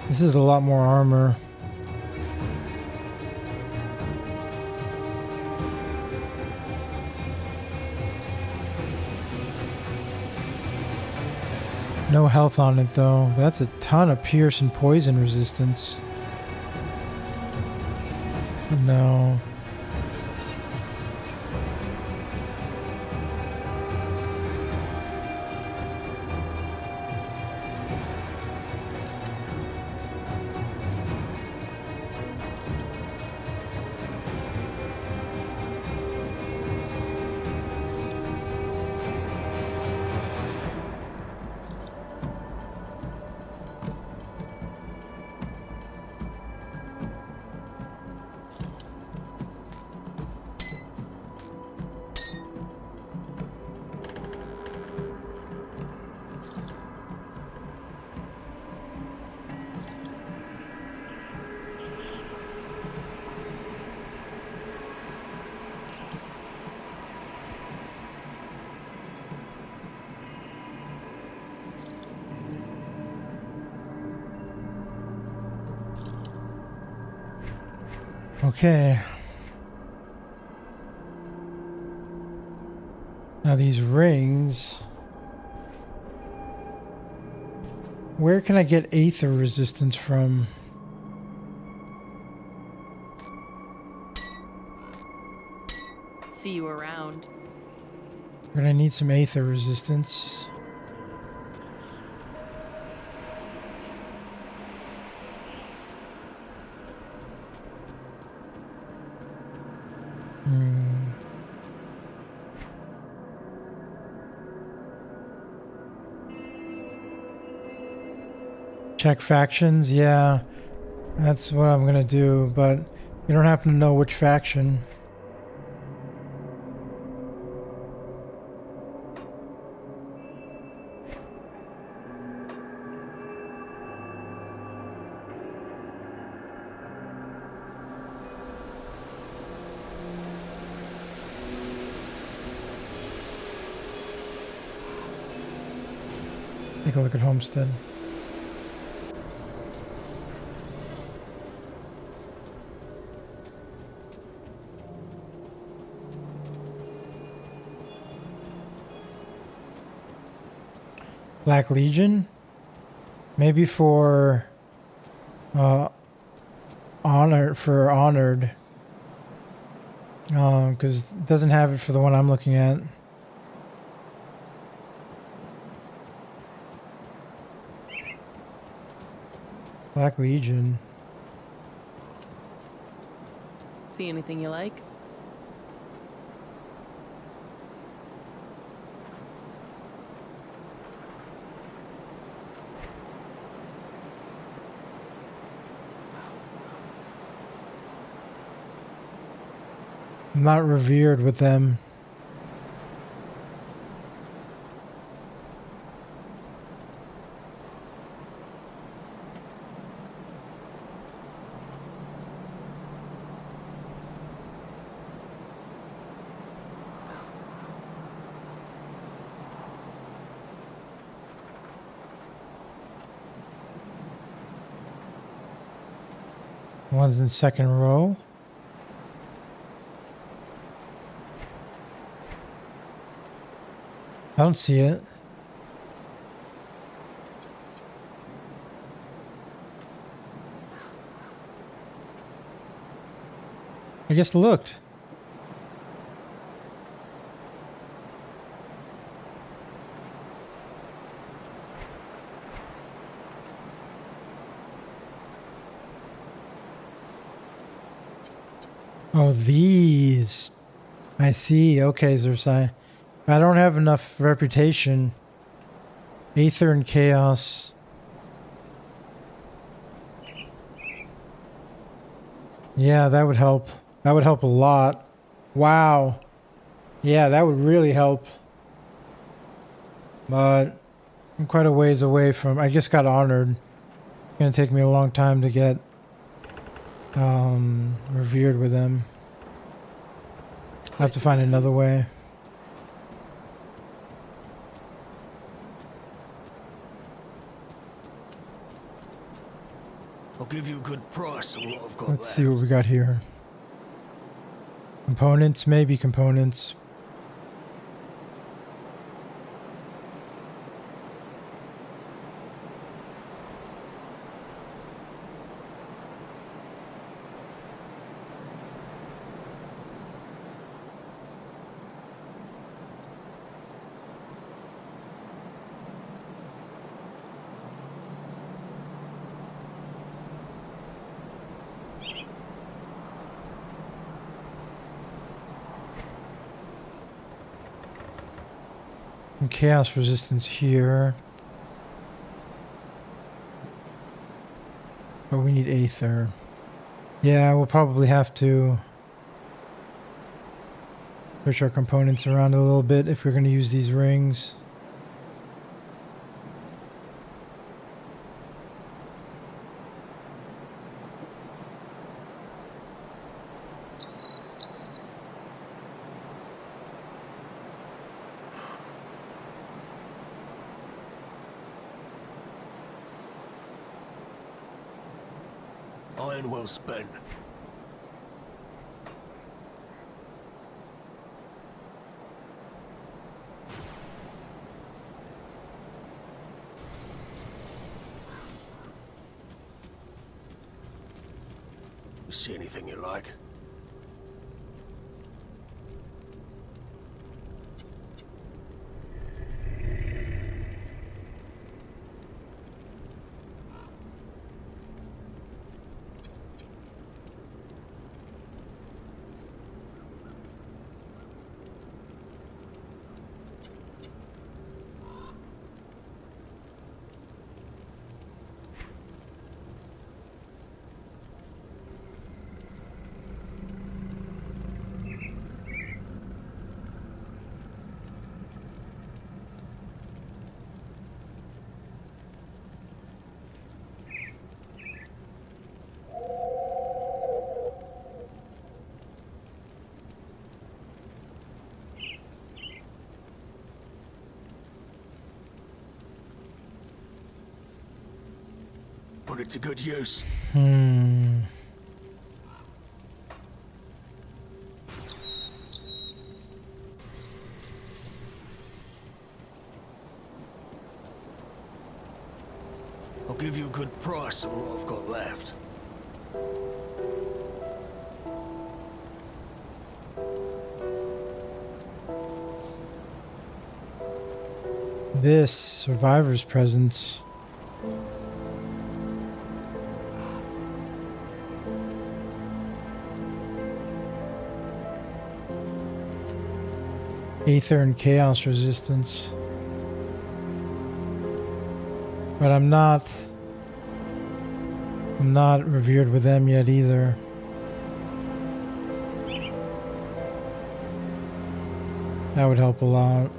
[SPEAKER 1] This is a lot more armor. No health on it though. That's a ton of pierce and poison resistance. No. Okay. Now these rings. Where can I get aether resistance from?
[SPEAKER 9] See you around.
[SPEAKER 1] We're gonna need some aether resistance. Check factions, yeah. That's what I'm gonna do, but you don't happen to know which faction. Take a look at Homestead. Black Legion? Maybe for Honored. Because it doesn't have it for the one I'm looking at. Black Legion.
[SPEAKER 9] See anything you like?
[SPEAKER 1] I'm not revered with them. One's in second row. I don't see it. I just looked. Oh, these. I see. Okay, Zersai. I don't have enough reputation. Aether and Chaos. Yeah, that would help. That would help a lot. Wow. Yeah, that would really help. But I'm quite a ways away from... I just got honored. It's going to take me a long time to get revered with them. I have to find another way.
[SPEAKER 4] I'll give you a good price on what I've got
[SPEAKER 1] Let's
[SPEAKER 4] left.
[SPEAKER 1] see what we got here. Components, maybe components. And chaos resistance here. But we need Aether. Yeah, we'll probably have to switch our components around a little bit if we're going to use these rings.
[SPEAKER 4] Iron well spent. You see anything you like? Put it to good use. I'll give you a good price for what I've got left.
[SPEAKER 1] This survivor's presence. Aether and chaos resistance. But I'm not revered with them yet either. That would help a lot.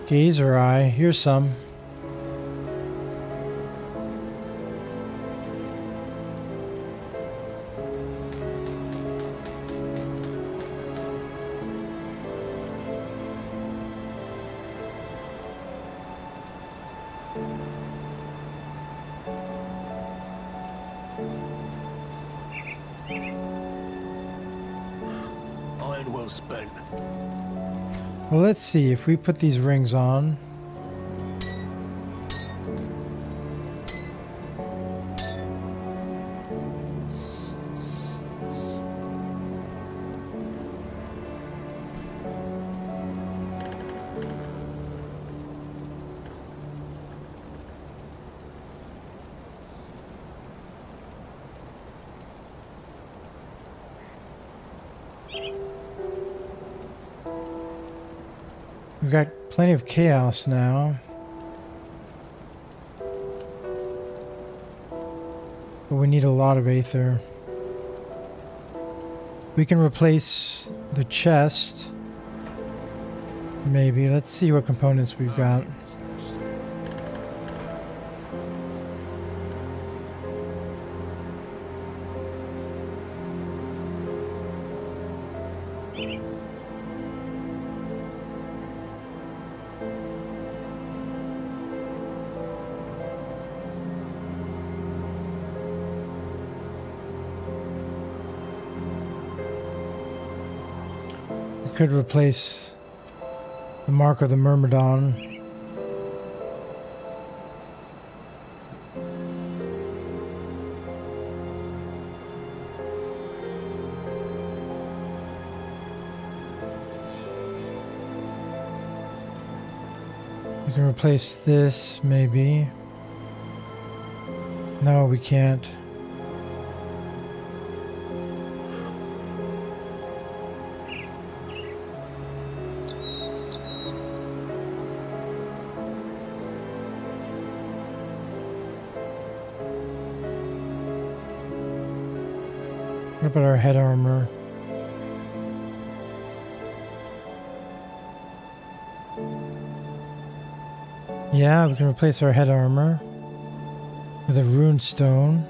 [SPEAKER 1] Gazer eye, here's some.
[SPEAKER 4] Iron well spent.
[SPEAKER 1] Well, let's see if we put these rings on. We've got plenty of chaos now. But we need a lot of Aether. We can replace the chest. Maybe. Let's see what components we've got. could replace the Mark of the Myrmidon. We can replace this, maybe. No, we can't. What about our head armor? Yeah, we can replace our head armor with a rune stone.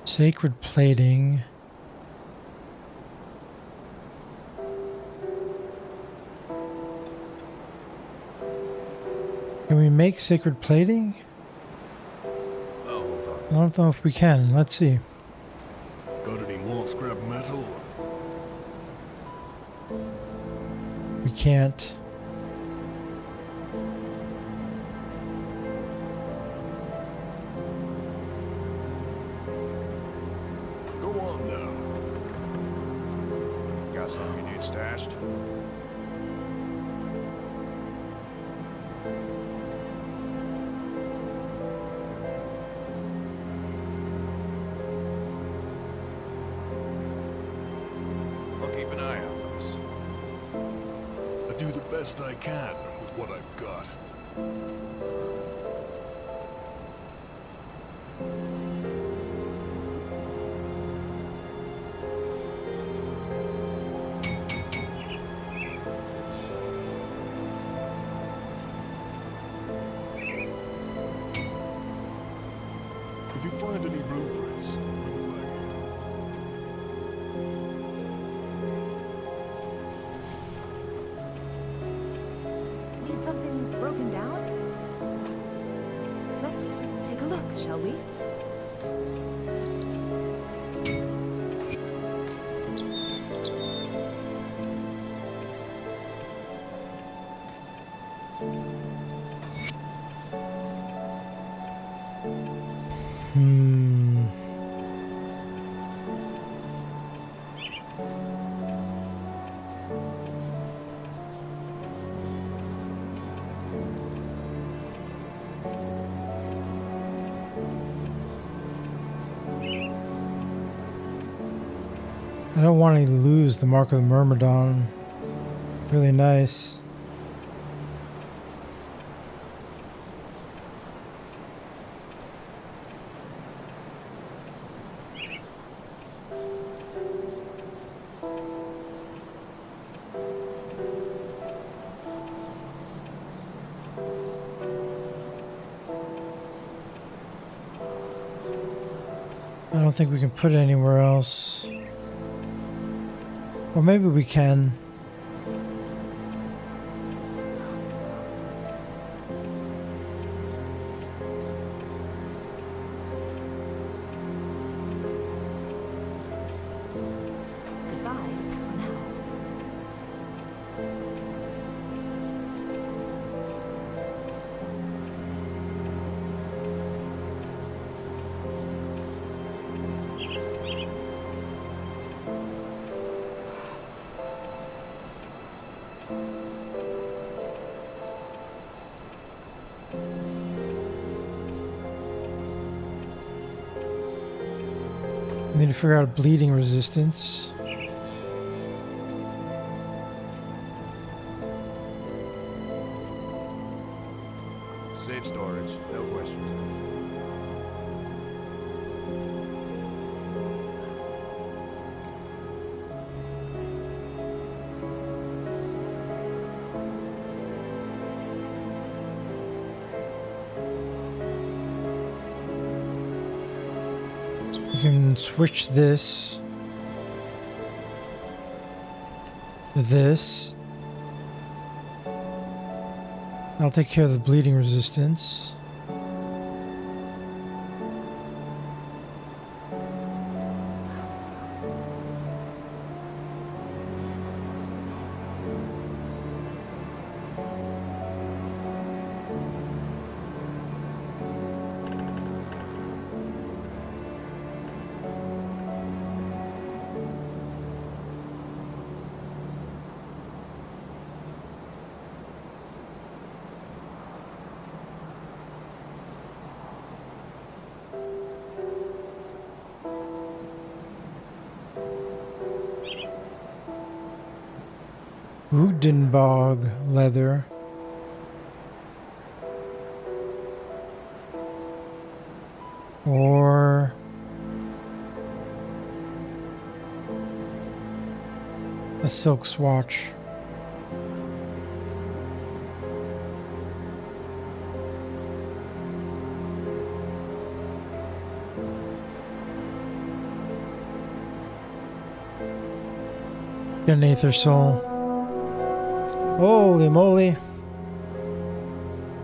[SPEAKER 1] Sacred plating. Can we make sacred plating?
[SPEAKER 10] Oh, hold on.
[SPEAKER 1] I don't know if we can. Let's see.
[SPEAKER 4] Got any more scrap metal?
[SPEAKER 1] We can't.
[SPEAKER 4] Go on now.
[SPEAKER 10] Got something you need stashed? I'll keep an eye on this.
[SPEAKER 4] I do the best I can with what I've got. If you find any blueprints, bring them back here.
[SPEAKER 3] Need something broken down? Let's take a look, shall we?
[SPEAKER 1] Hmm. I don't want to lose the Mark of the Myrmidon. Really nice. I don't think we can put it anywhere else. Or maybe we can.
[SPEAKER 3] Goodbye for now.
[SPEAKER 1] We need to figure out bleeding resistance.
[SPEAKER 10] Safe storage, no questions asked.
[SPEAKER 1] can switch this to this. I'll take care of the bleeding resistance. Udenbog leather. Or a silk swatch. Get an Aether Soul. Holy moly.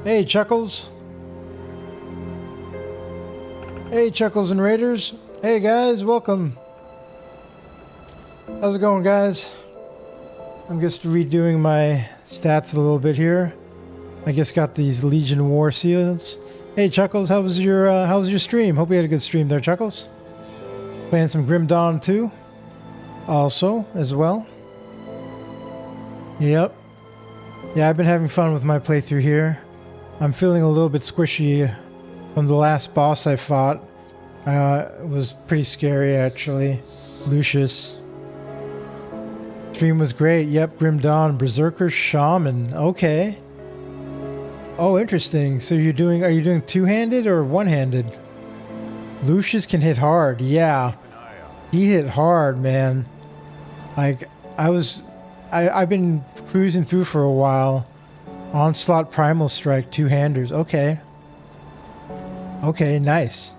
[SPEAKER 1] Hey, Chuckles. Hey, Chuckles and Raiders. Hey, guys, welcome. How's it going, guys? I'm just redoing my stats a little bit here. I just got these Legion War Seals. Hey, Chuckles, how was your stream? Hope you had a good stream there, Chuckles. Playing some Grim Dawn 2 also, as well. Yep. Yeah, I've been having fun with my playthrough here. I'm feeling a little bit squishy from the last boss I fought. It was pretty scary, actually. Lucius. Stream was great. Yep, Grim Dawn, Berserker, Shaman. Okay. Oh, interesting. So are you doing two-handed or one-handed? Lucius can hit hard. Yeah. He hit hard, man. Like, I've been cruising through for a while. Onslaught, Primal Strike, two-handers. Okay. Okay, nice.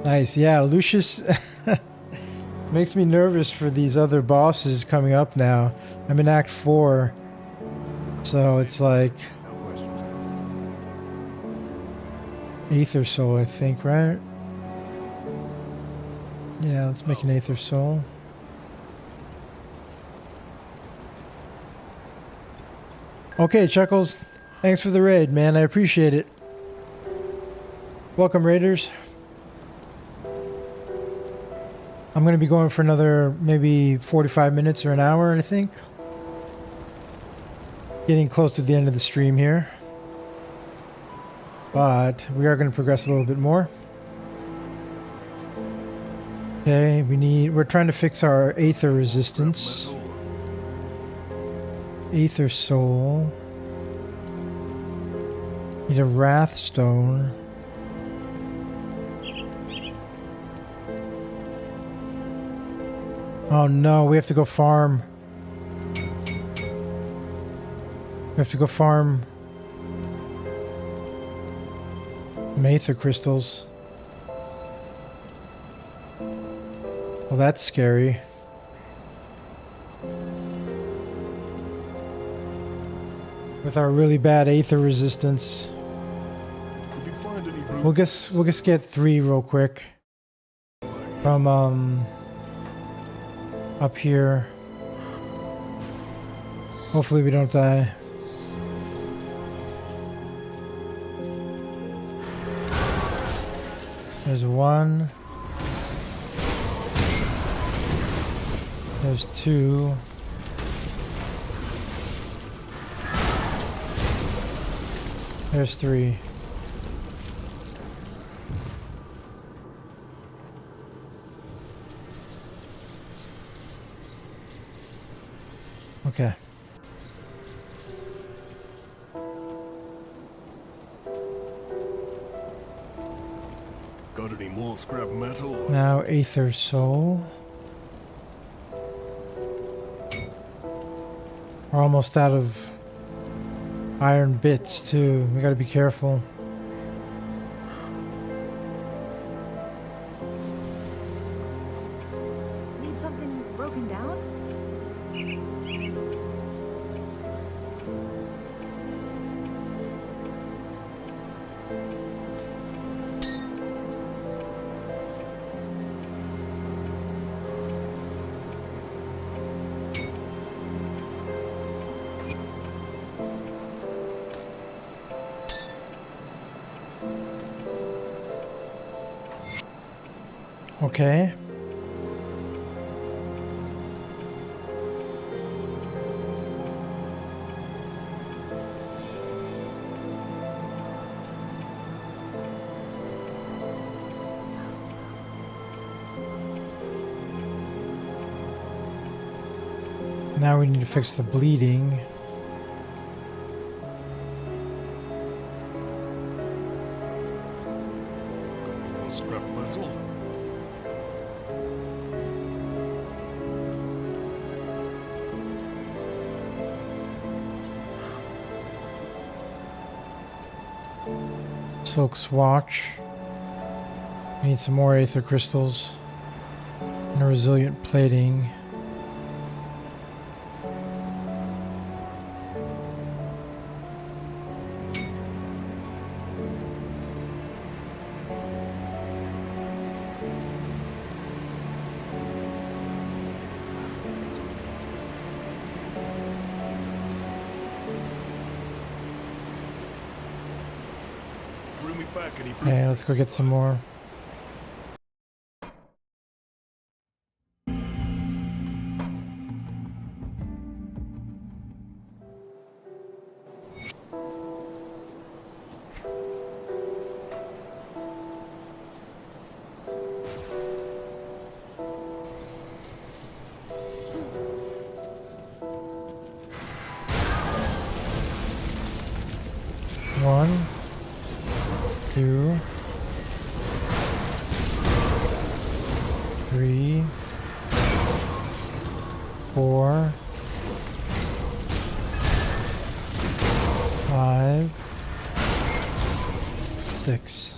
[SPEAKER 1] Nice. Yeah, Lucius makes me nervous for these other bosses coming up now. I'm in Act 4. So it's like Aether Soul, I think, right? Yeah, let's make an Aether Soul. Okay, Chuckles. Thanks for the raid, man. I appreciate it. Welcome, Raiders. I'm going to be going for another maybe 45 minutes or an hour, I think. Getting close to the end of the stream here. But we are going to progress a little bit more. Okay, we're trying to fix our Aether resistance. Aether Soul. Need a Wrath Stone. Oh no, we have to go farm. We have to go farm Aether crystals. Well, that's scary. With our really bad Aether resistance.
[SPEAKER 4] If you find any blue
[SPEAKER 1] We'll just get 3 real quick. From up here. Hopefully we don't die. There's 1. There's 2. There's 3. Okay.
[SPEAKER 4] got any more scrap metal?
[SPEAKER 1] Now Aether Soul. We're almost out of iron bits too. We gotta be careful. Okay. Now we need to fix the bleeding.
[SPEAKER 4] More scrap metal.
[SPEAKER 1] Silk swatch. We need some more aether crystals. And a resilient plating.
[SPEAKER 4] Bring me back any
[SPEAKER 1] Okay, let's go get some more. One, two, three, four, 5, 6.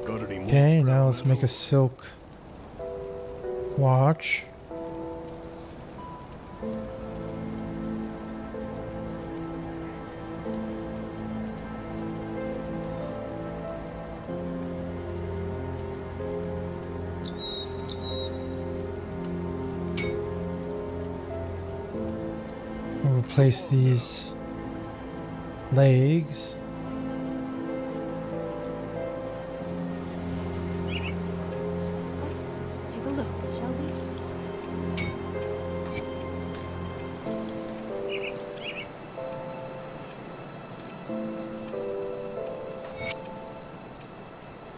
[SPEAKER 4] Got any more
[SPEAKER 1] Okay,
[SPEAKER 4] scrap
[SPEAKER 1] now let's
[SPEAKER 4] metal?
[SPEAKER 1] make a silk watch. We'll replace these legs.
[SPEAKER 3] Let's take a look, shall we?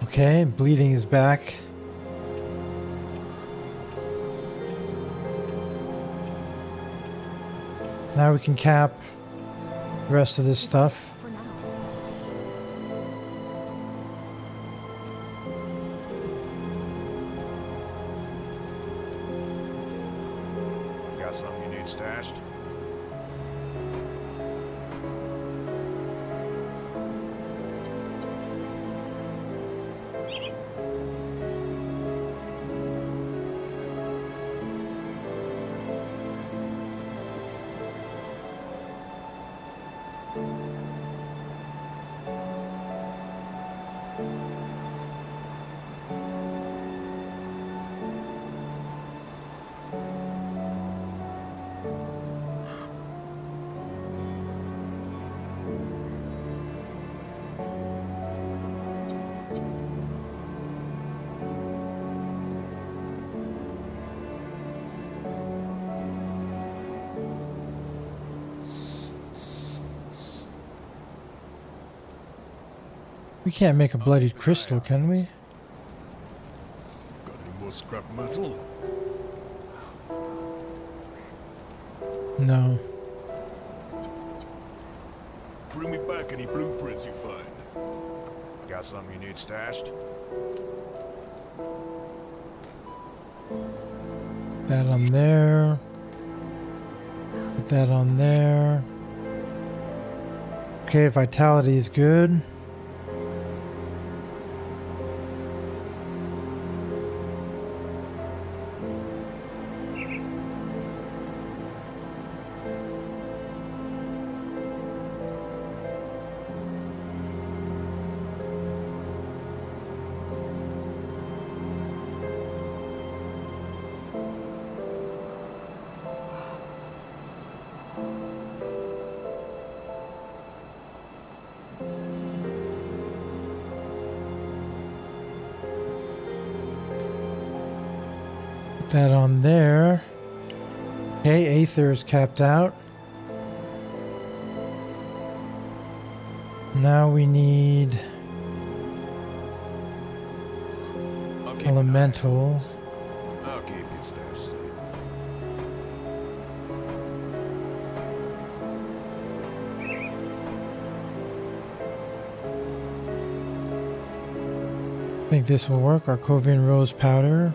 [SPEAKER 1] Okay, bleeding is back. Now we can cap the rest of this stuff.
[SPEAKER 3] For now.
[SPEAKER 10] Got something you need stashed?
[SPEAKER 1] We can't make a bloodied crystal, can we?
[SPEAKER 4] Got any more scrap metal?
[SPEAKER 1] No.
[SPEAKER 4] Bring me back any blueprints you find.
[SPEAKER 10] Got something you need stashed?
[SPEAKER 1] That on there. Put that on there. Okay, vitality is good. Put that on there. Okay, Aether is capped out. Now we need elemental.
[SPEAKER 10] I'll keep your stash safe.
[SPEAKER 1] I think this will work. Arcovian rose powder.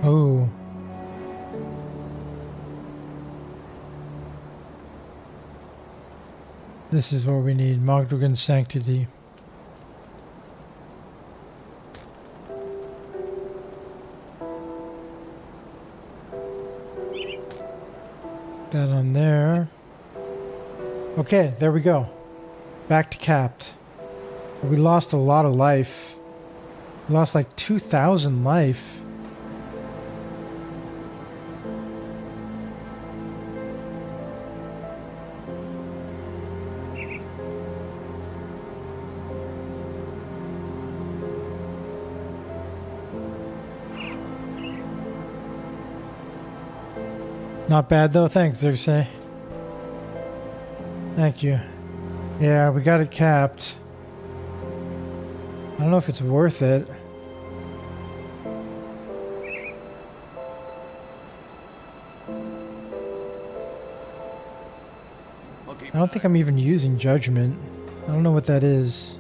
[SPEAKER 1] Oh. This is what we need. Mogdragon's Sanctity. That on there. Okay, there we go. Back to capped. We lost a lot of life. We lost like 2,000 life. Not bad though, thanks, Xerxes. Thank you. Yeah, we got it capped. I don't know if it's worth it. I don't think I'm even using Judgment. I don't know what that is.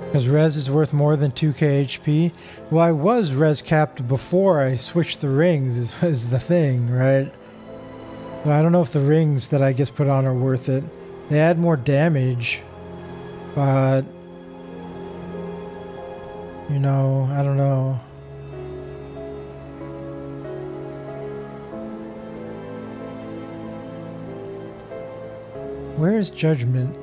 [SPEAKER 1] Because res is worth more than 2k HP. Well, I was res capped before I switched the rings, is the thing, right? Well, I don't know if the rings that I just put on are worth it. They add more damage, but you know, I don't know. Where is Judgment?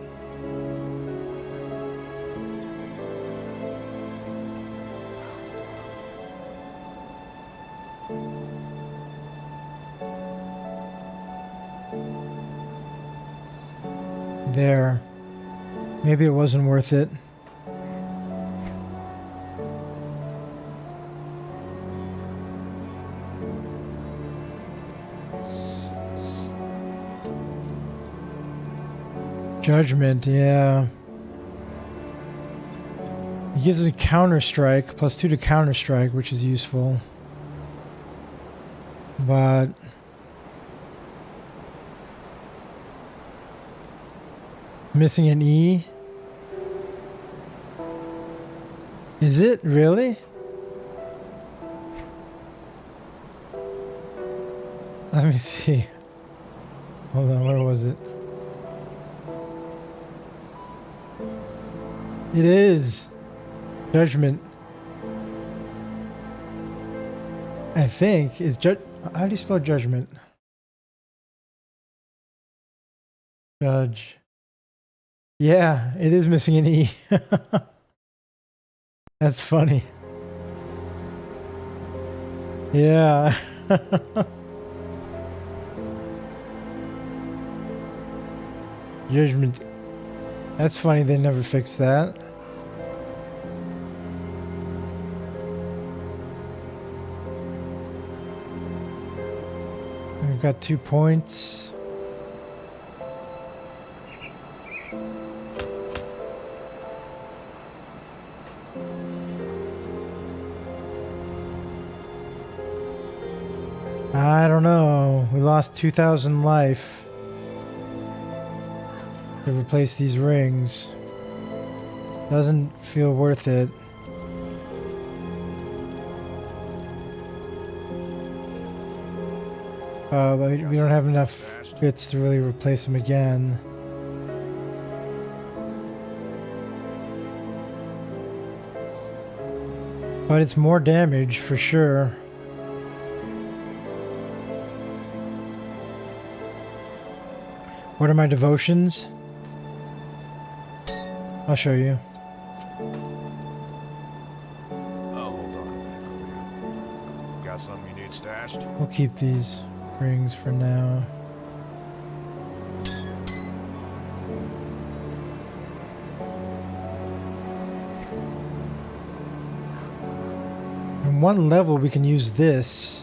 [SPEAKER 1] There. Maybe it wasn't worth it. Judgment, yeah. It gives a counter strike, +2 to counter strike, which is useful. But missing an E? Is it really? Let me see. Hold on, where was it? It is. Judgment. I think is how do you spell judgment? Judge. Yeah, it is missing an E. That's funny. Yeah. Judgment. That's funny they never fixed that. We've got 2 points. I don't know. We lost 2,000 life to replace these rings. Doesn't feel worth it. But we don't have enough bits to really replace them again. But it's more damage for sure. What are my devotions? I'll show you.
[SPEAKER 10] I'll hold on to that for you. Got something you need stashed?
[SPEAKER 1] We'll keep these rings for now. In one level, we can use this.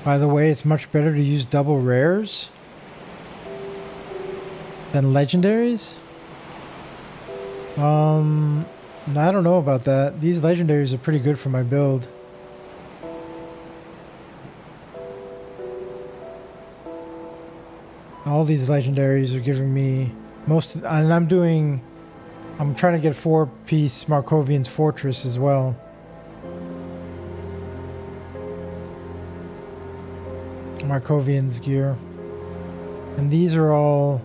[SPEAKER 1] By the way, it's much better to use double rares than legendaries. I don't know about that. These legendaries are pretty good for my build. All these legendaries are giving me most, and I'm trying to get 4-piece Markovian's Fortress as well. Markovian's gear. And these are all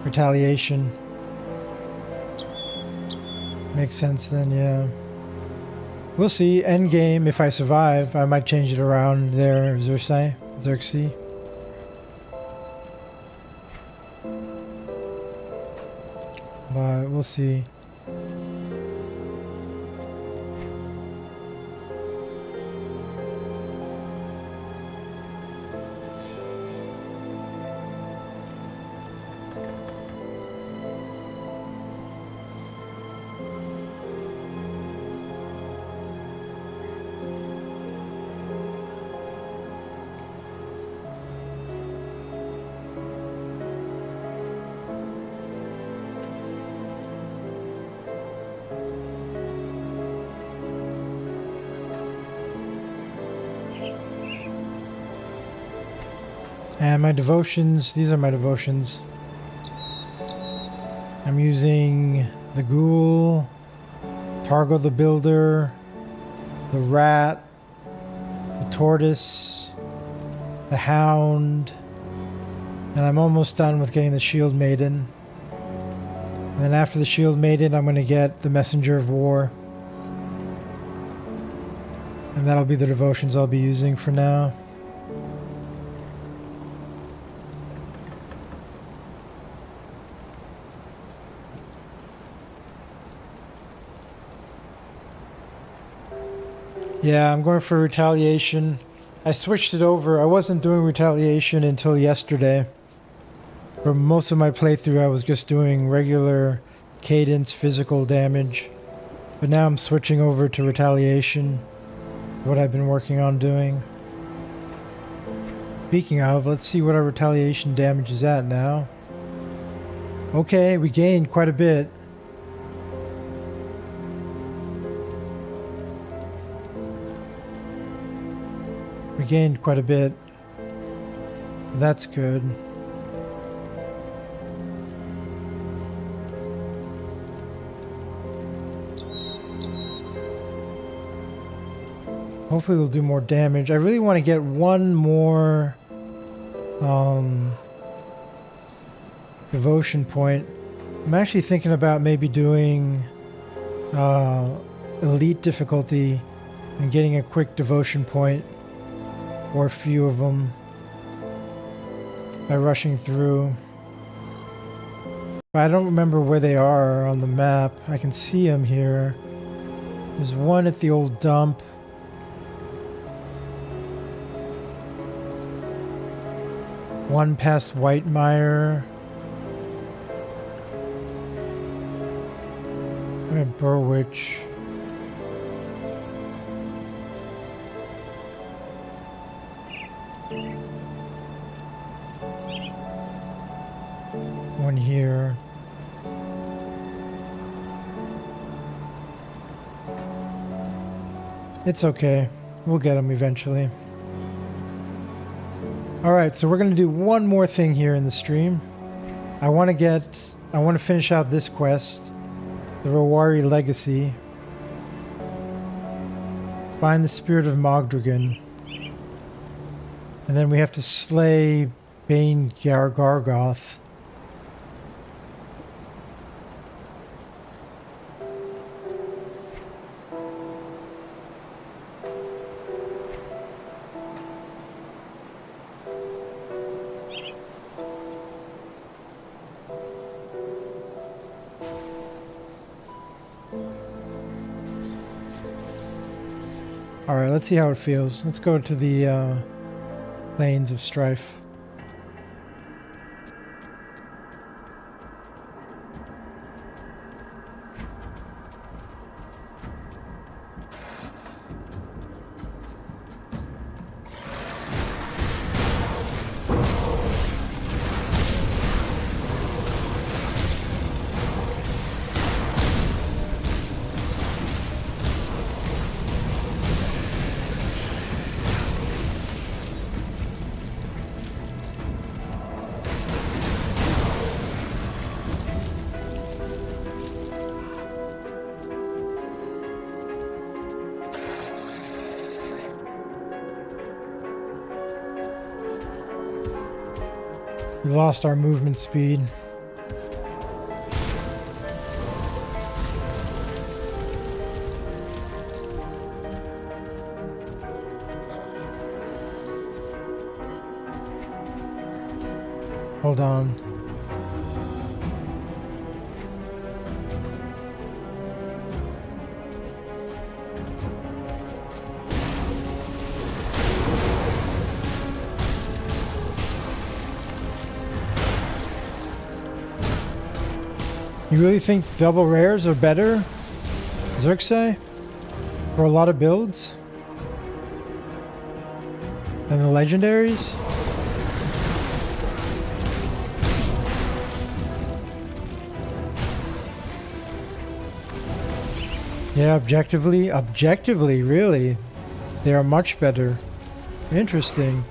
[SPEAKER 1] retaliation. Makes sense then, yeah. We'll see. End game, if I survive, I might change it around there, Xerxes. But we'll see. And my devotions, these are my devotions. I'm using the Ghoul, Targo the Builder, the Rat, the Tortoise, the Hound, and I'm almost done with getting the Shield Maiden. And then after the Shield Maiden, I'm going to get the Messenger of War. And that'll be the devotions I'll be using for now. Yeah, I'm going for retaliation. I switched it over. I wasn't doing retaliation until yesterday. For most of my playthrough, I was just doing regular cadence physical damage. But now I'm switching over to retaliation, what I've been working on doing. Speaking of, let's see what our retaliation damage is at now. Okay, we gained quite a bit. We gained quite a bit. That's good. Hopefully we'll do more damage. I really want to get one more devotion point. I'm actually thinking about maybe doing elite difficulty and getting a quick devotion point. Or a few of them by rushing through. But I don't remember where they are on the map. I can see them here. There's one at the old dump. One past Whitemire. I'm at Burwich. One here. It's okay. We'll get them eventually. Alright, so we're going to do one more thing here in the stream. I want to finish out this quest. The Rowari Legacy. Find the Spirit of Mogdragon. And then we have to slay Bane Gargoth. Alright, let's see how it feels. Let's go to the Plains of Strife. We lost our movement speed. Hold on. You really think double rares are better, Xerxes, for a lot of builds than the legendaries? Yeah, objectively, really, they are much better. Interesting.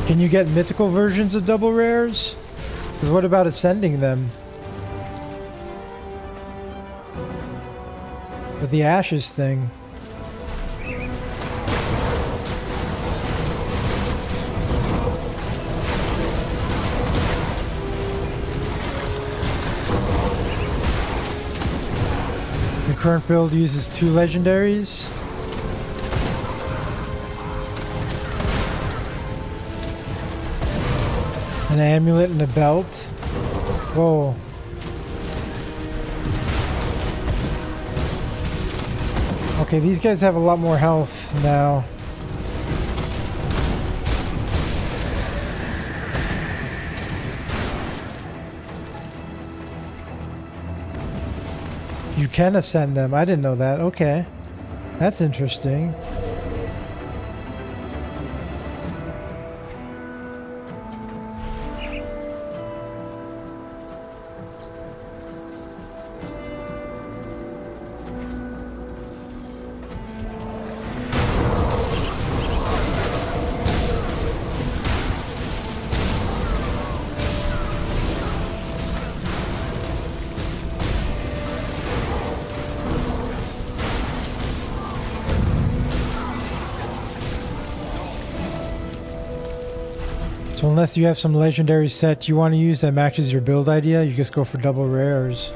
[SPEAKER 1] Can you get mythical versions of double rares? Because what about ascending them? With the ashes thing. The current build uses 2 legendaries. An amulet and a belt. Whoa. Okay, these guys have a lot more health now. You can ascend them. I didn't know that. Okay. That's interesting. So unless you have some legendary set you want to use that matches your build idea, you just go for double rares.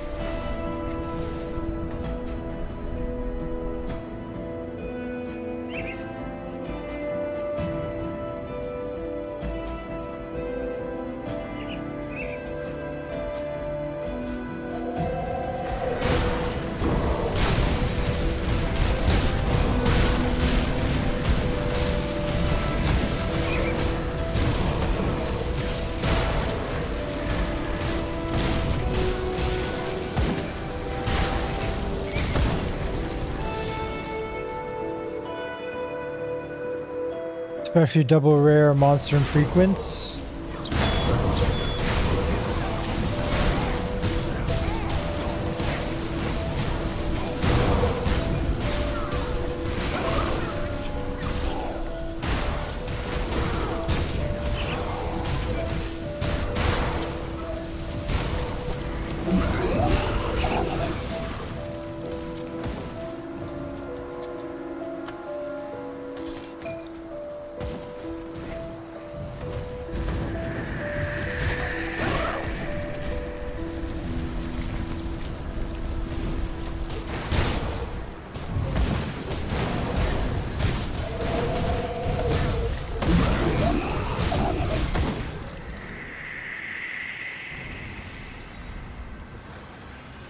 [SPEAKER 1] Especially double rare monster infrequents.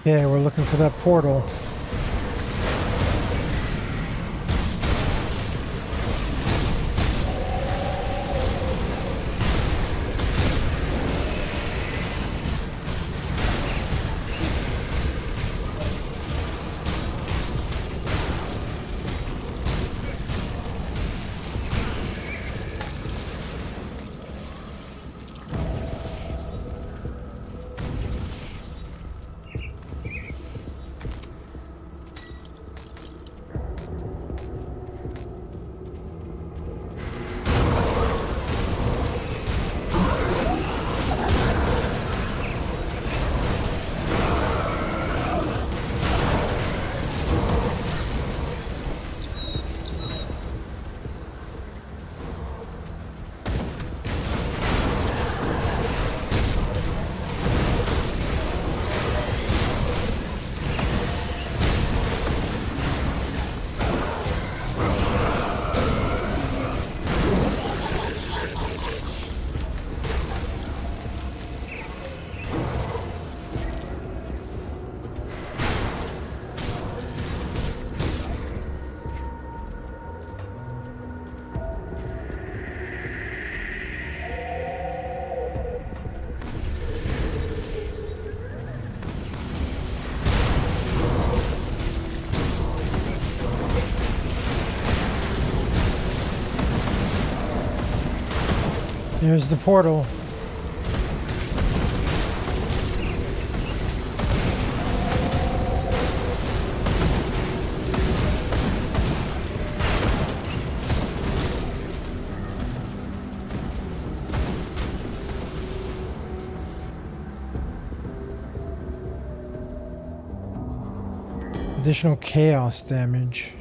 [SPEAKER 1] Okay, we're looking for that portal. There's the portal. Additional chaos damage.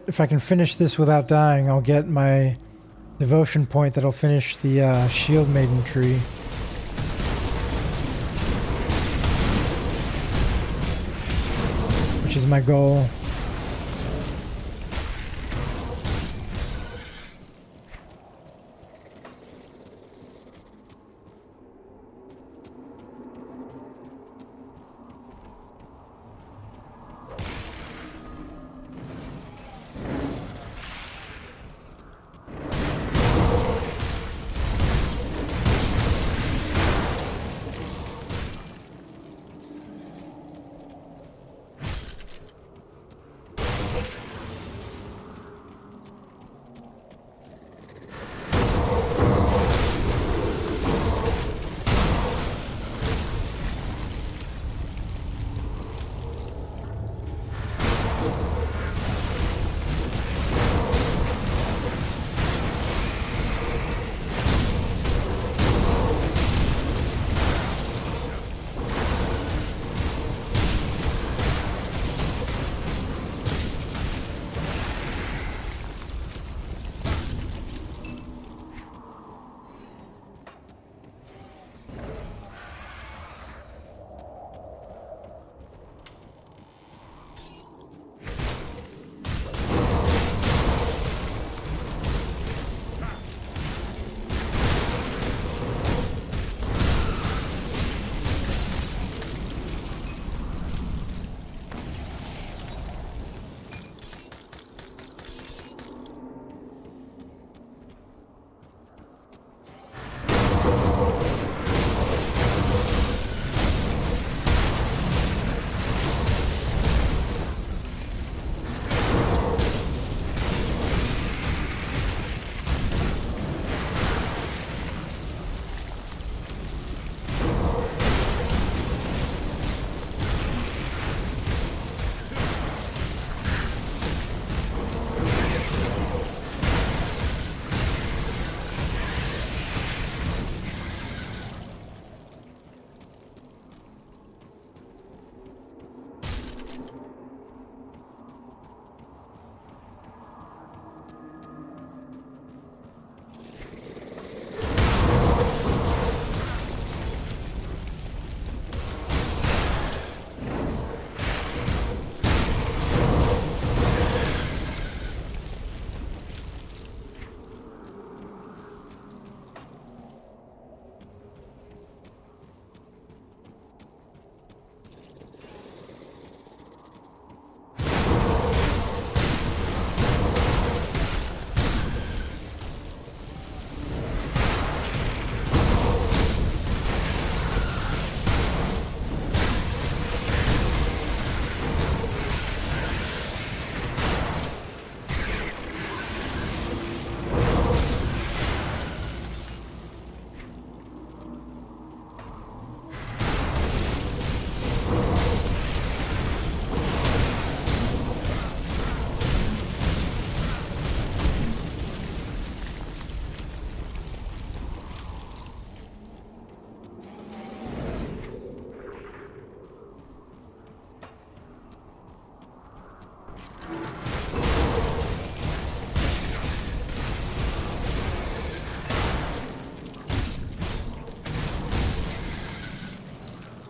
[SPEAKER 1] If I can finish this without dying, I'll get my devotion point that'll finish the Shield Maiden tree. Which is my goal.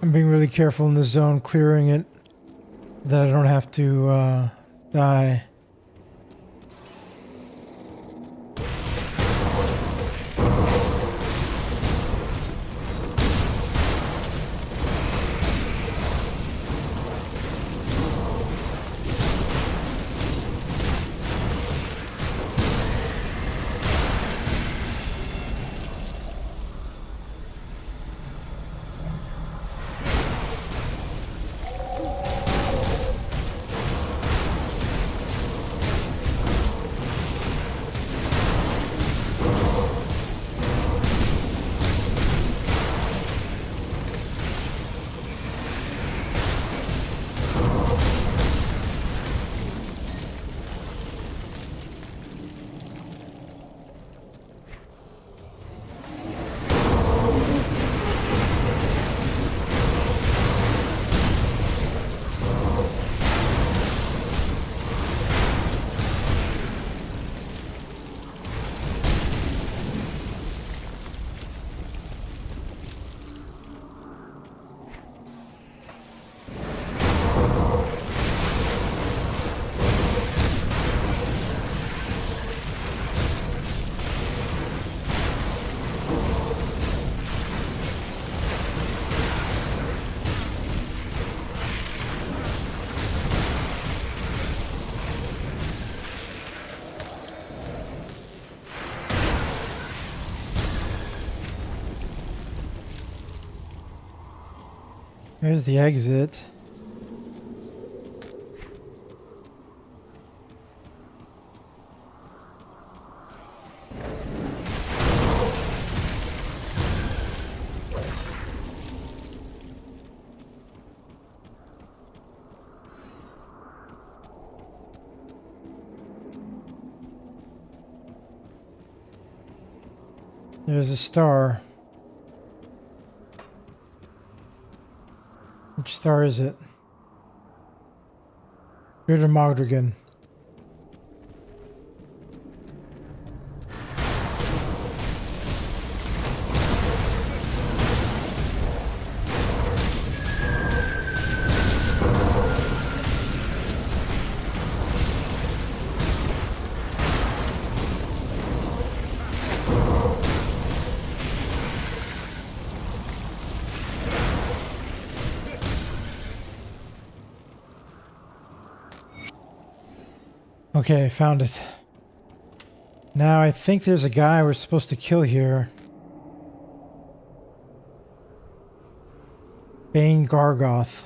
[SPEAKER 1] I'm being really careful in this zone, clearing it so that I don't have to die. There's the exit. There's a star. Which star is it? Greater Mogrigan. Okay, found it. Now I think there's a guy we're supposed to kill here. Bane Gargoth.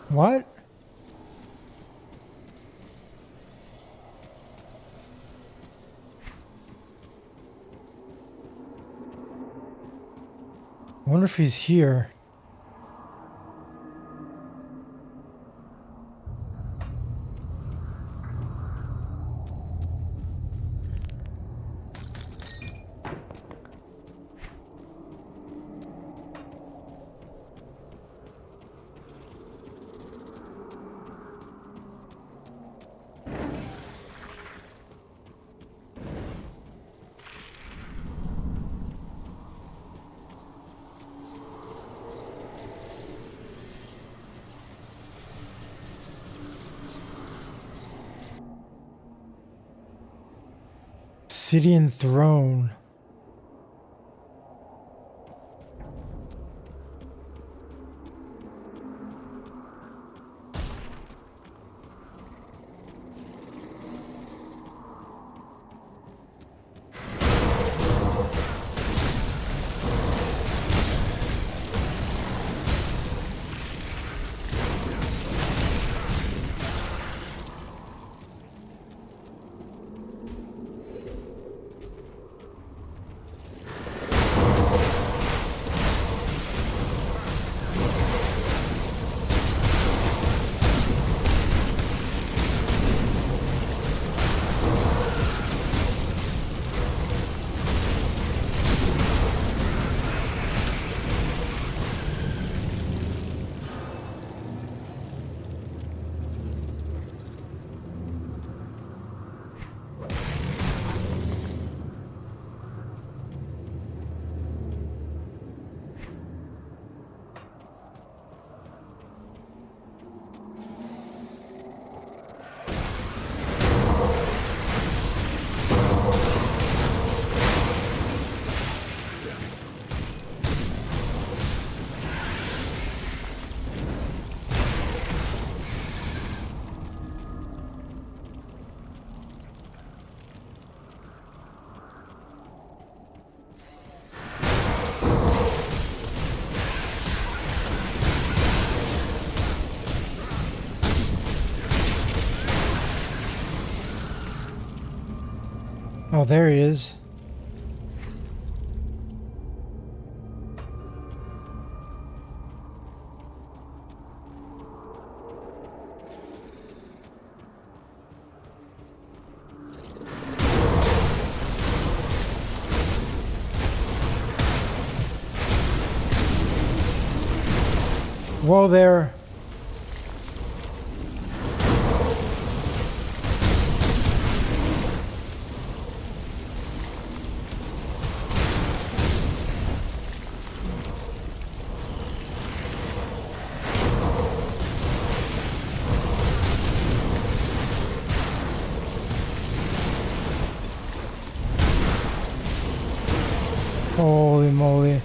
[SPEAKER 1] What? I wonder if he's here. Obsidian throne. Oh, there he is. Whoa there. Holy moly.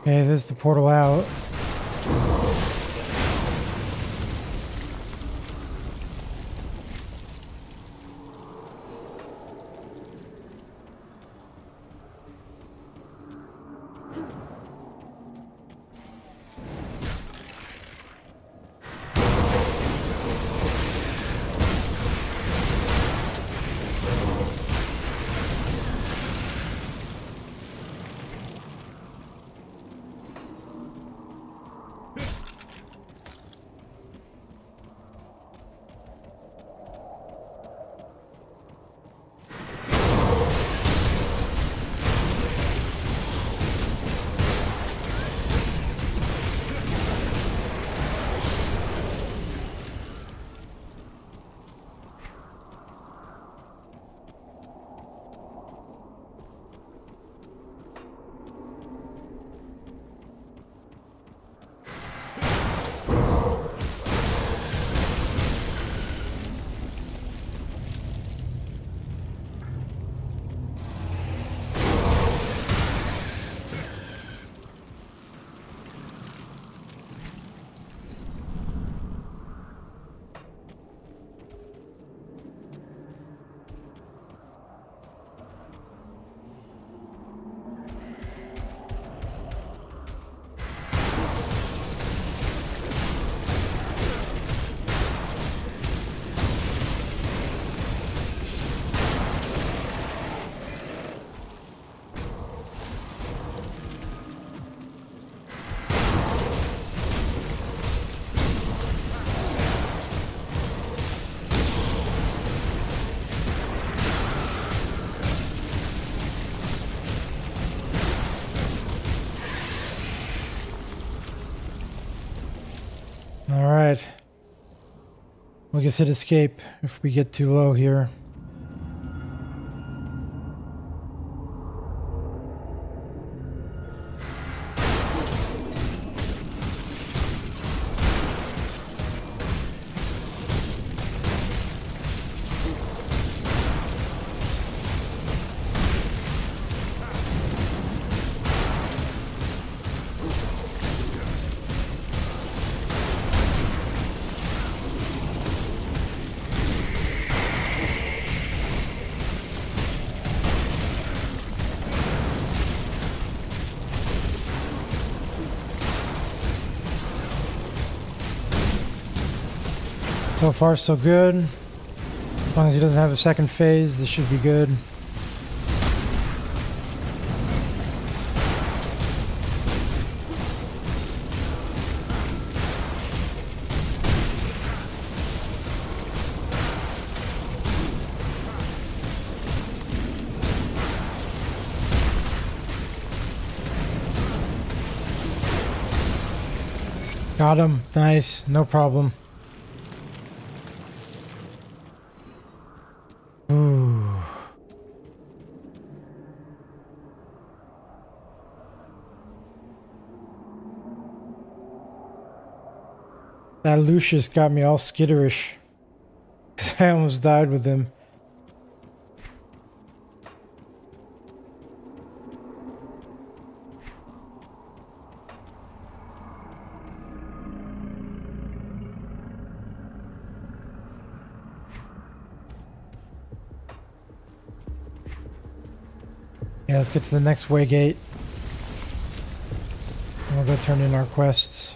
[SPEAKER 1] Okay, this is the portal out. We can hit escape if we get too low here. So far, so good. As long as he doesn't have a second phase, this should be good. Got him. Nice. No problem. Ooh. That Lucius got me all skitterish. I almost died with him. Yeah, let's get to the next way gate. And we'll go turn in our quests.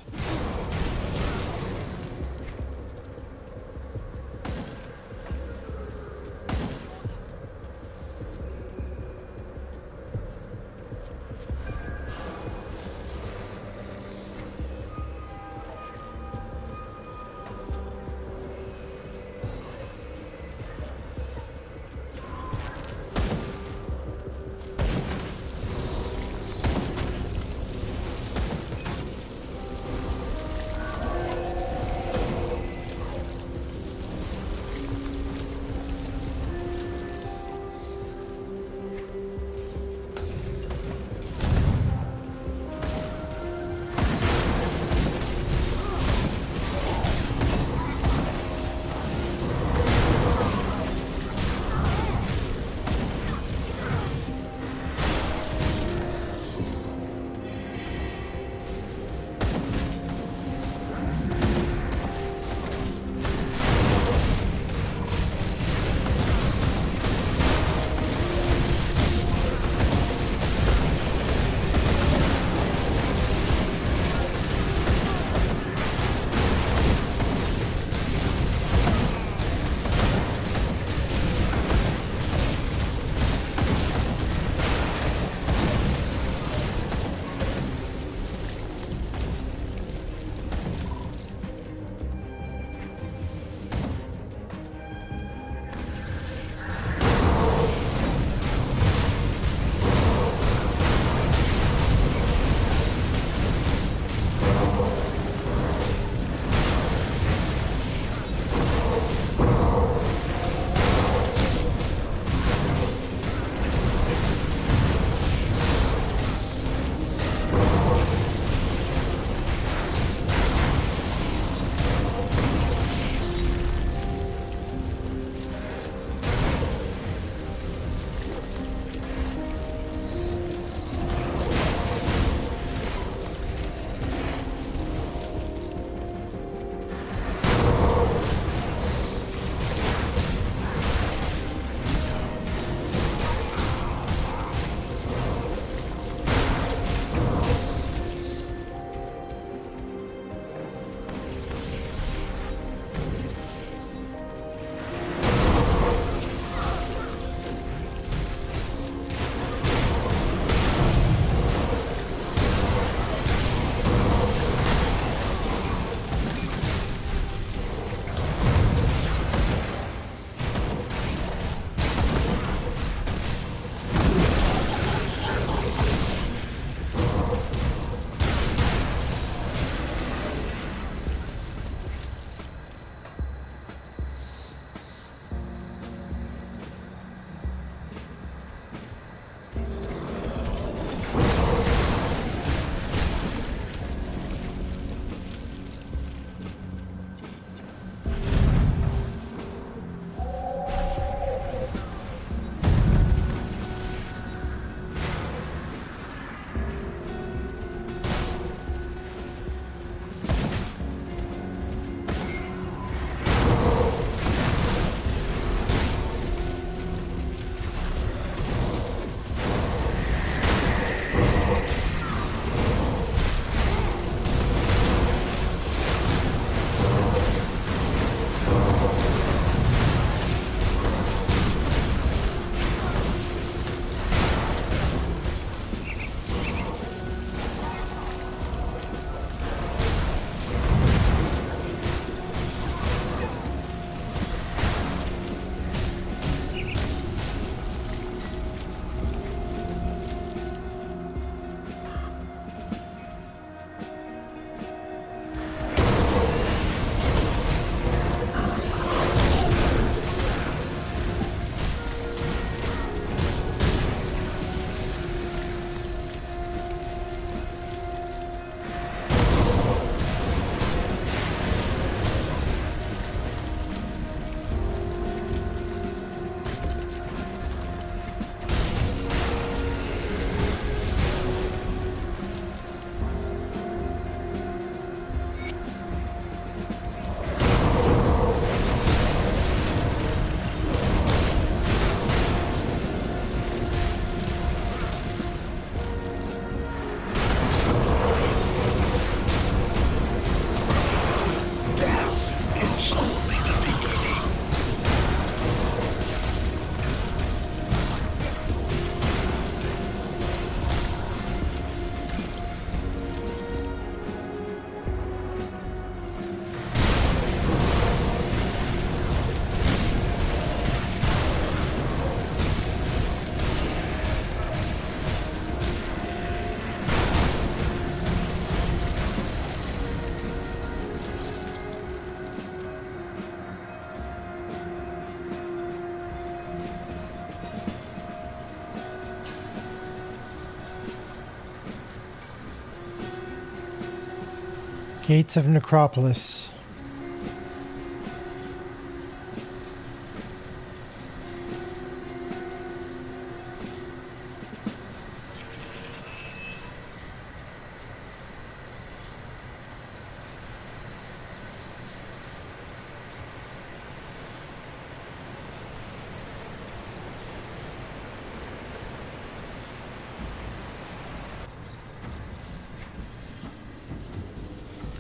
[SPEAKER 1] Gates of Necropolis.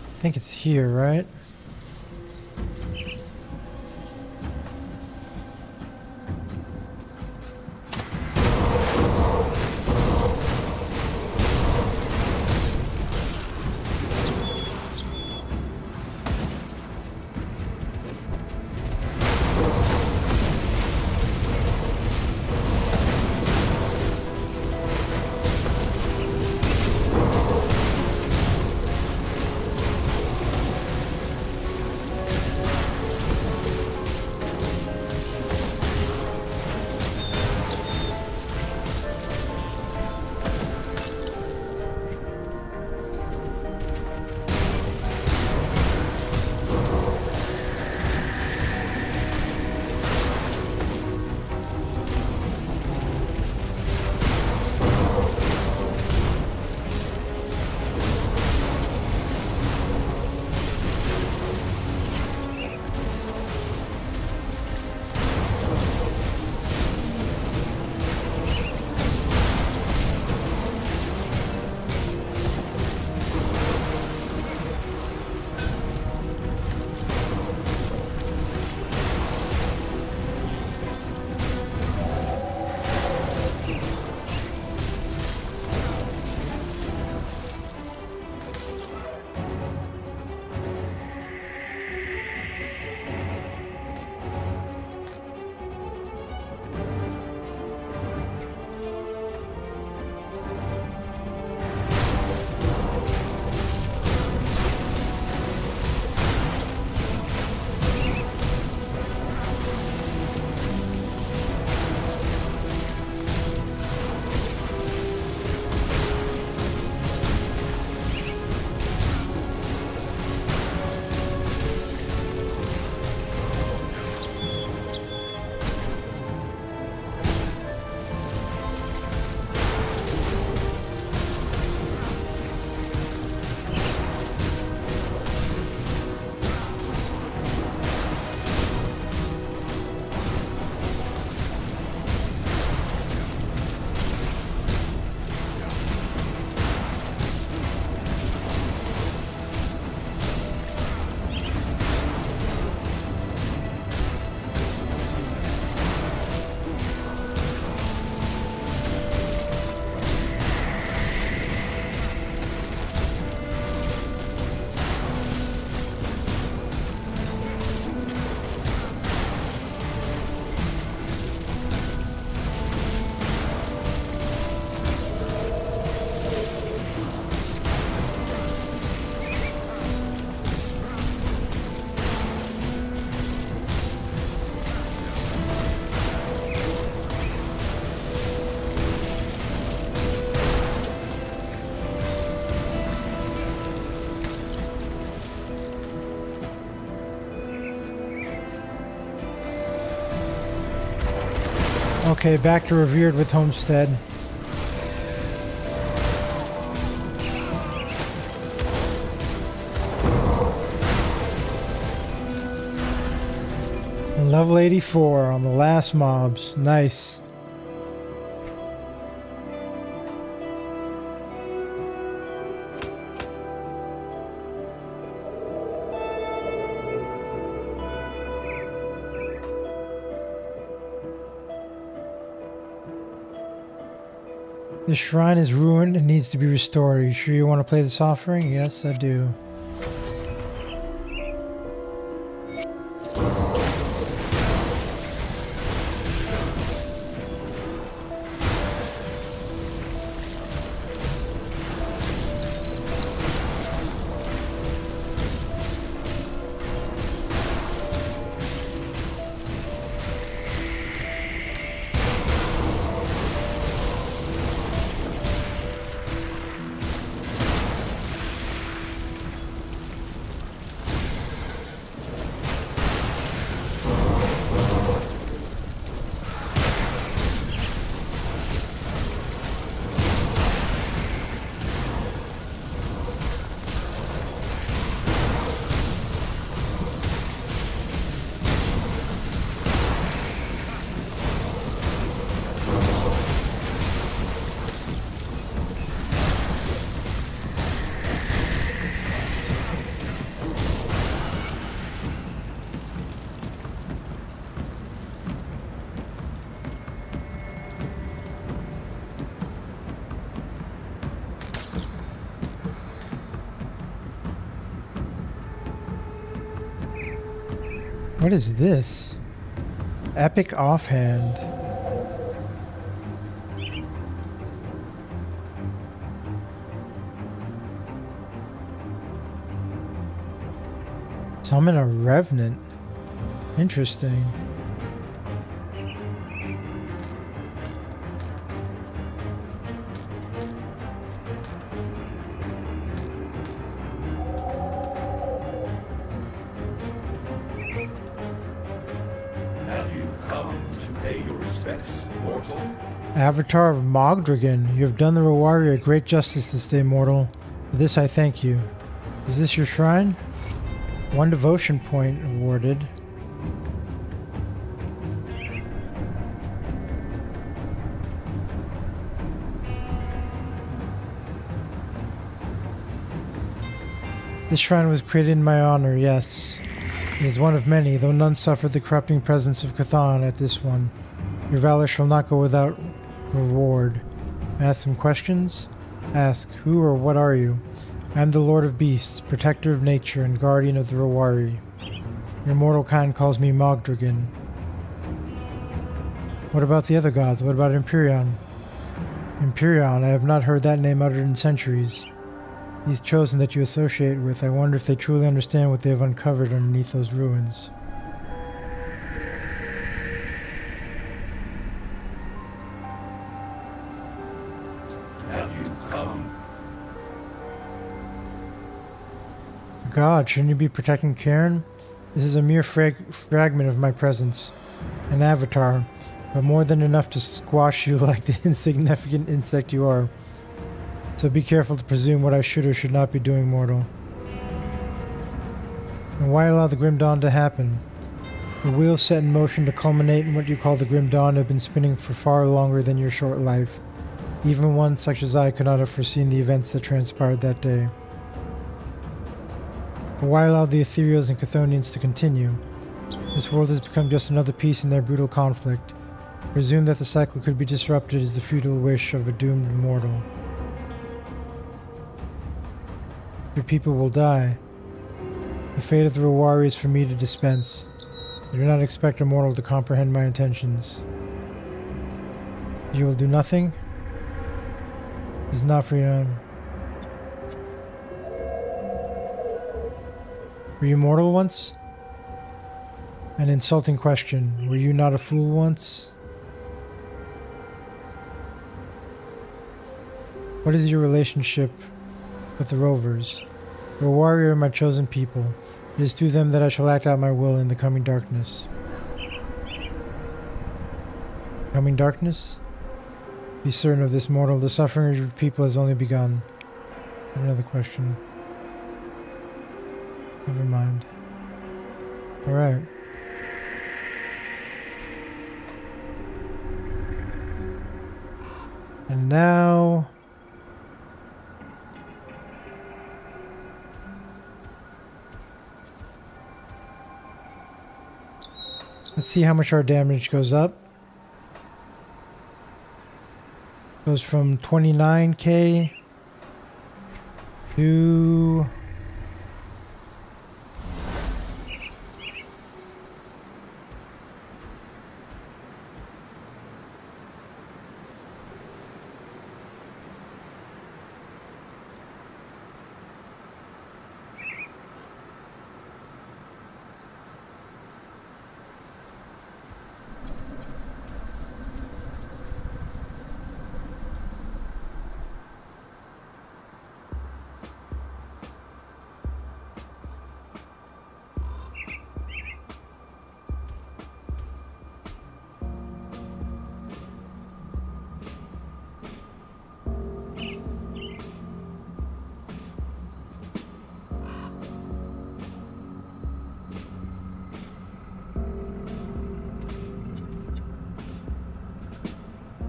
[SPEAKER 1] I think it's here, right? Okay, back to Revered with Homestead. And level 84 on the last mobs. Nice. The shrine is ruined and needs to be restored. Are you sure you want to play this offering? Yes, I do. What is this? Epic offhand. Summon a revenant. Interesting.
[SPEAKER 10] Have you come to pay your respects, mortal?
[SPEAKER 1] Avatar of Mogdragon, you have done the Rewari a great justice this day, mortal. For this I thank you. Is this your shrine? 1 devotion point awarded. This shrine was created in my honor, yes. It is one of many, though none suffered the corrupting presence of Cthulhu at this one. Your valor shall not go without reward. Ask some questions? Ask, who or what are you? I am the Lord of Beasts, protector of nature, and guardian of the Rewari. Your mortal kind calls me Mogdragon. What about the other gods? What about Empyrean? Empyrean, I have not heard that name uttered in centuries. These chosen that you associate with, I wonder if they truly understand what they have uncovered underneath those ruins.
[SPEAKER 10] Have you come?
[SPEAKER 1] God, shouldn't you be protecting Cairn? This is a mere fragment of my presence. An avatar, but more than enough to squash you like the insignificant insect you are. So be careful to presume what I should or should not be doing, mortal. And why allow the Grim Dawn to happen? The wheels set in motion to culminate in what you call the Grim Dawn have been spinning for far longer than your short life. Even one such as I could not have foreseen the events that transpired that day. But why allow the Ethereals and Chthonians to continue? This world has become just another piece in their brutal conflict. Presume that the cycle could be disrupted is the futile wish of a doomed mortal. Your people will die. The fate of the Rewari is for me to dispense. I do not expect a mortal to comprehend my intentions. You will do nothing? It is not for you. Were you mortal once? An insulting question. Were you not a fool once? What is your relationship with the Rovers? The warrior are my chosen people. It is through them that I shall act out my will in the coming darkness. Coming darkness? Be certain of this, mortal. The suffering of your people has only begun. Another question. Never mind. Alright. And now... let's see how much our damage goes up. Goes from 29k to...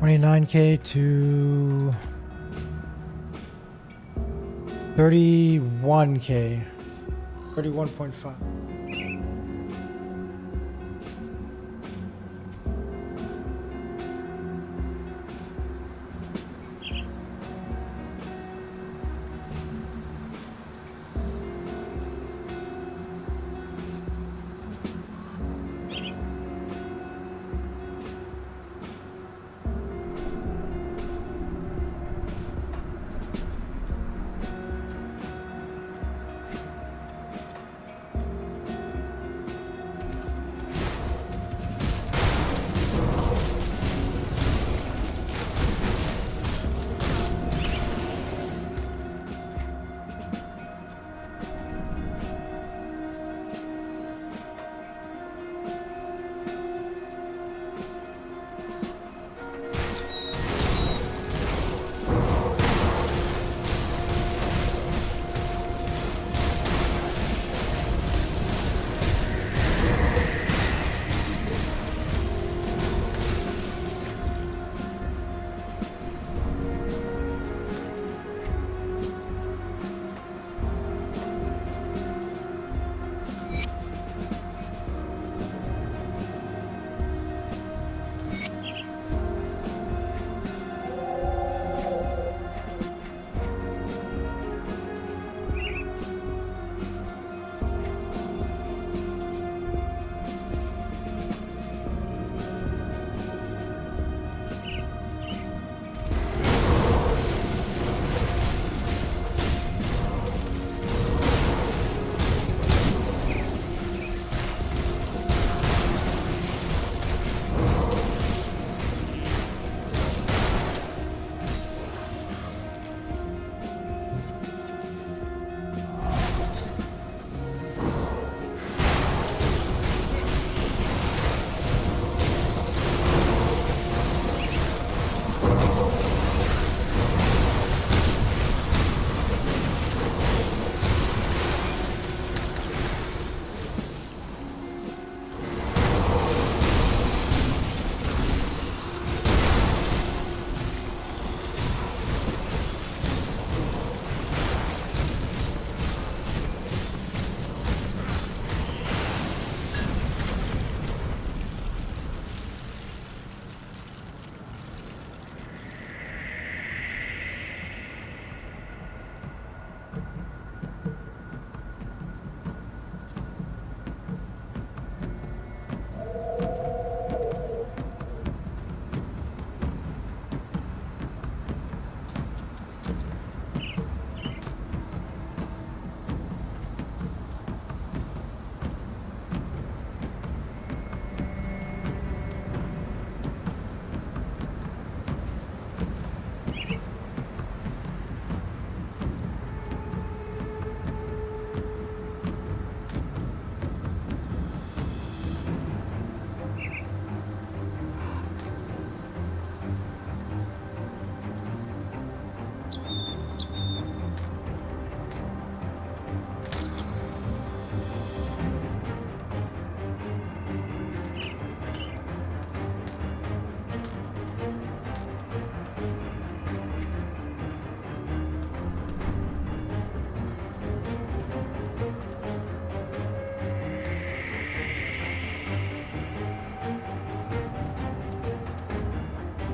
[SPEAKER 1] $29k to 31k, 31.5.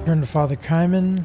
[SPEAKER 1] Turn to Father Kaiman.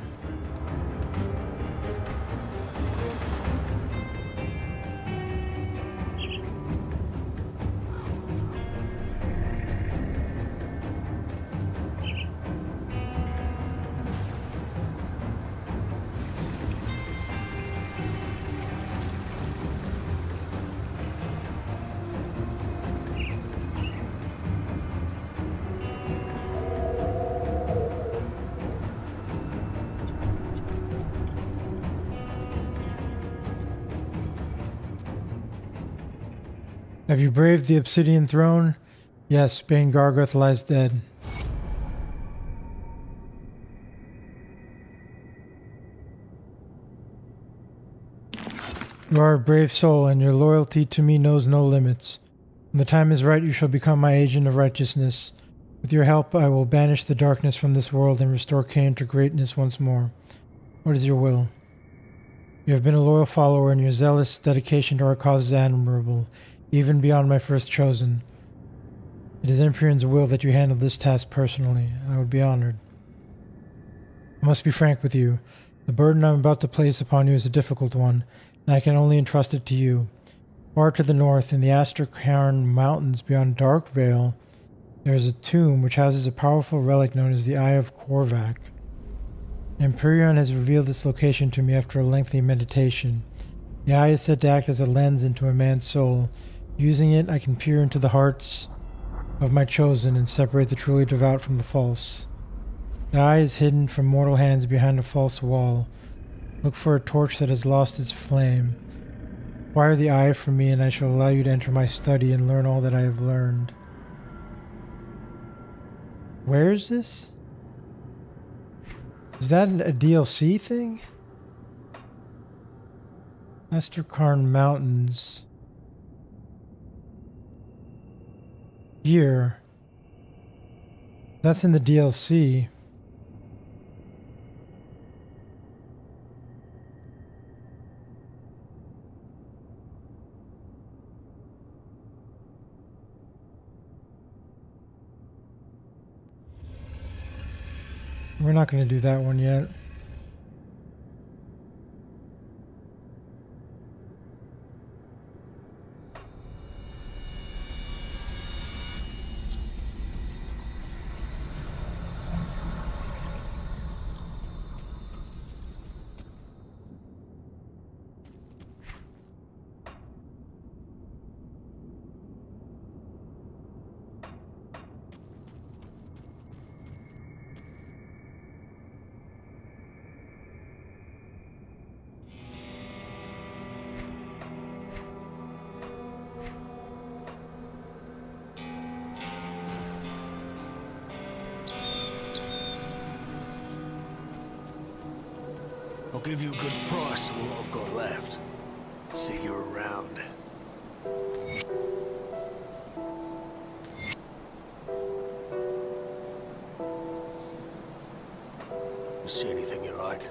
[SPEAKER 1] Have you braved the Obsidian Throne? Yes, Bane Gargoth lies dead. You are a brave soul, and your loyalty to me knows no limits. When the time is right, you shall become my agent of righteousness. With your help, I will banish the darkness from this world and restore Cain to greatness once more. What is your will? You have been a loyal follower, and your zealous dedication to our cause is admirable, even beyond my first chosen. It is Empyrean's will that you handle this task personally, and I would be honored. I must be frank with you. The burden I am about to place upon you is a difficult one, and I can only entrust it to you. Far to the north, in the Asterkarn Mountains beyond Dark Vale, there is a tomb which houses a powerful relic known as the Eye of Korvac. Empyrean has revealed its location to me after a lengthy meditation. The eye is said to act as a lens into a man's soul. Using it, I can peer into the hearts of my chosen and separate the truly devout from the false. The eye is hidden from mortal hands behind a false wall. Look for a torch that has lost its flame. Acquire the eye from me, and I shall allow you to enter my study and learn all that I have learned. Where is this? Is that a DLC thing? Asterkarn Mountains. Here. That's in the DLC. We're not going to do that one yet.
[SPEAKER 4] I'll give you a good price for what I've got left. See you around. You see anything you like?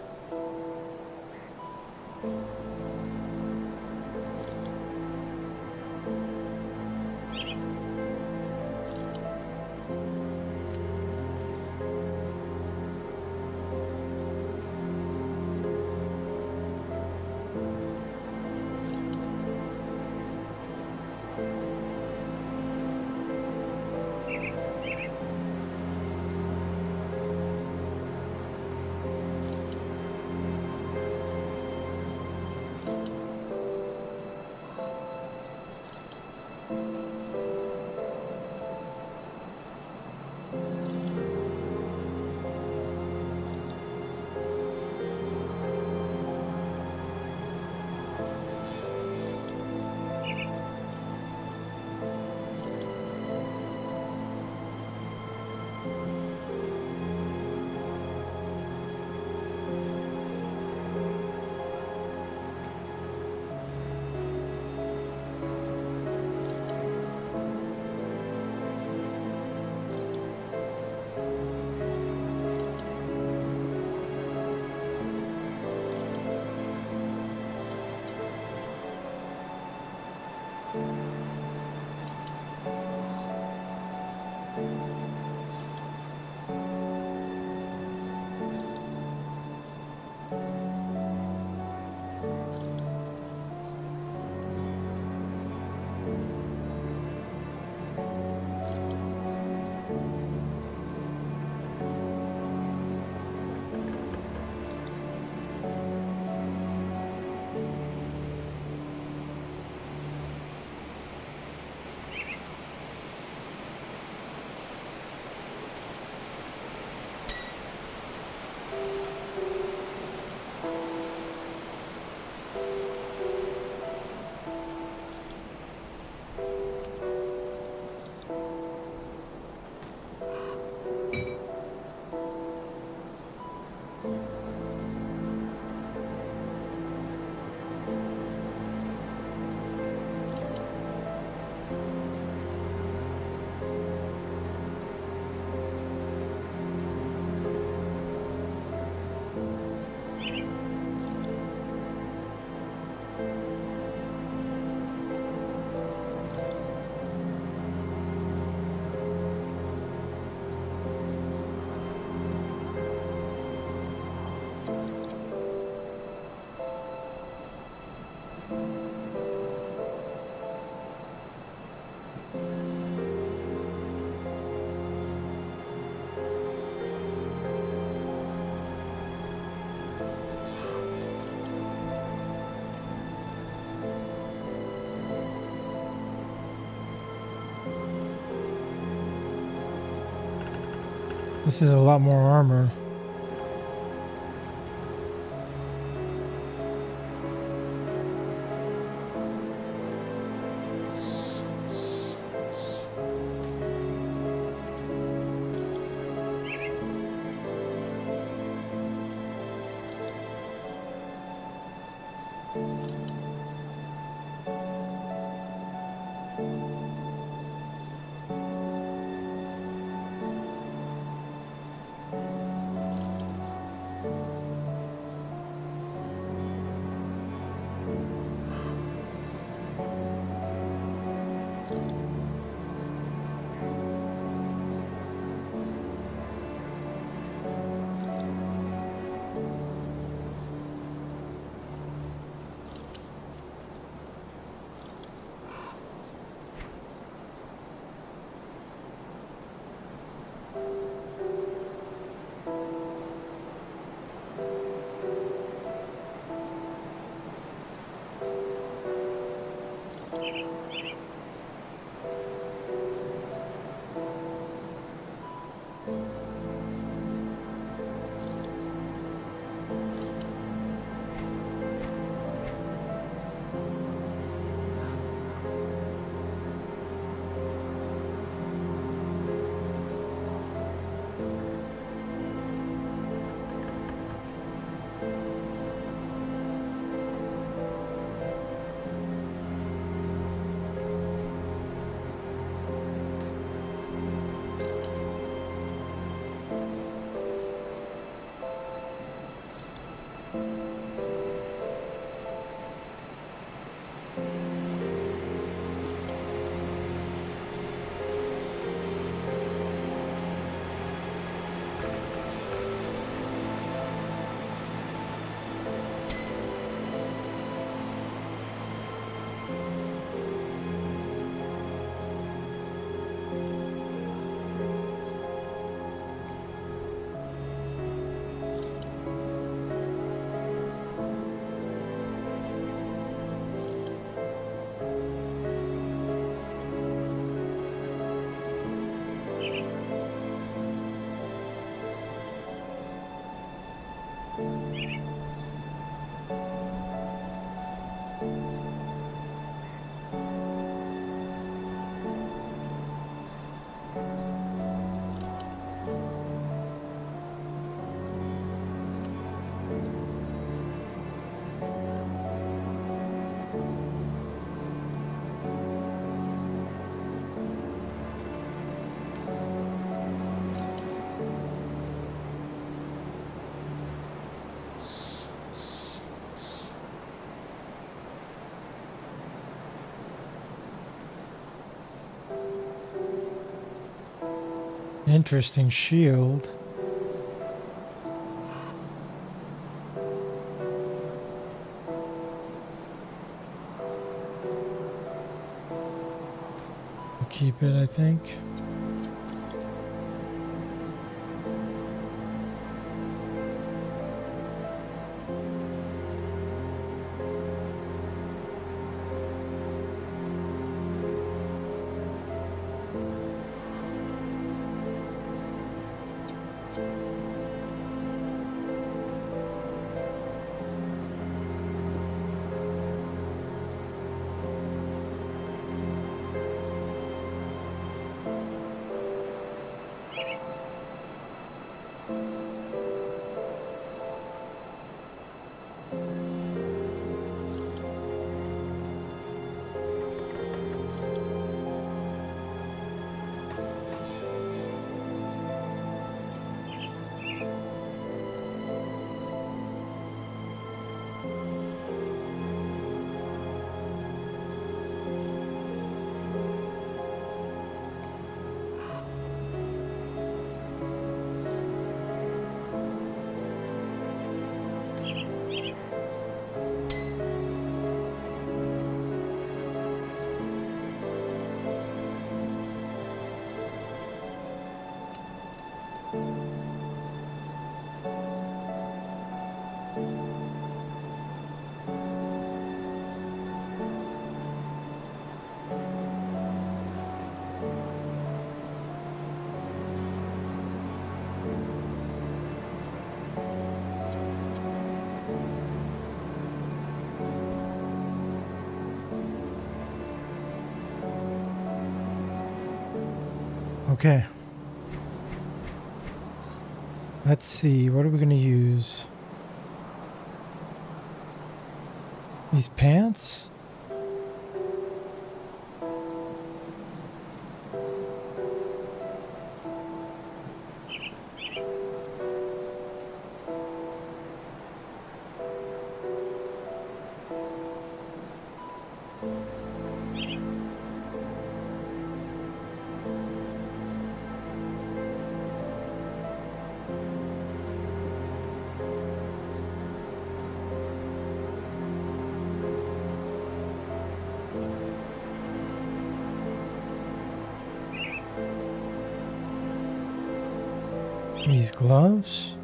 [SPEAKER 1] This is a lot more armor. Interesting shield. Keep it, I think. Okay. Let's see, what are we going to use? These pants? These gloves?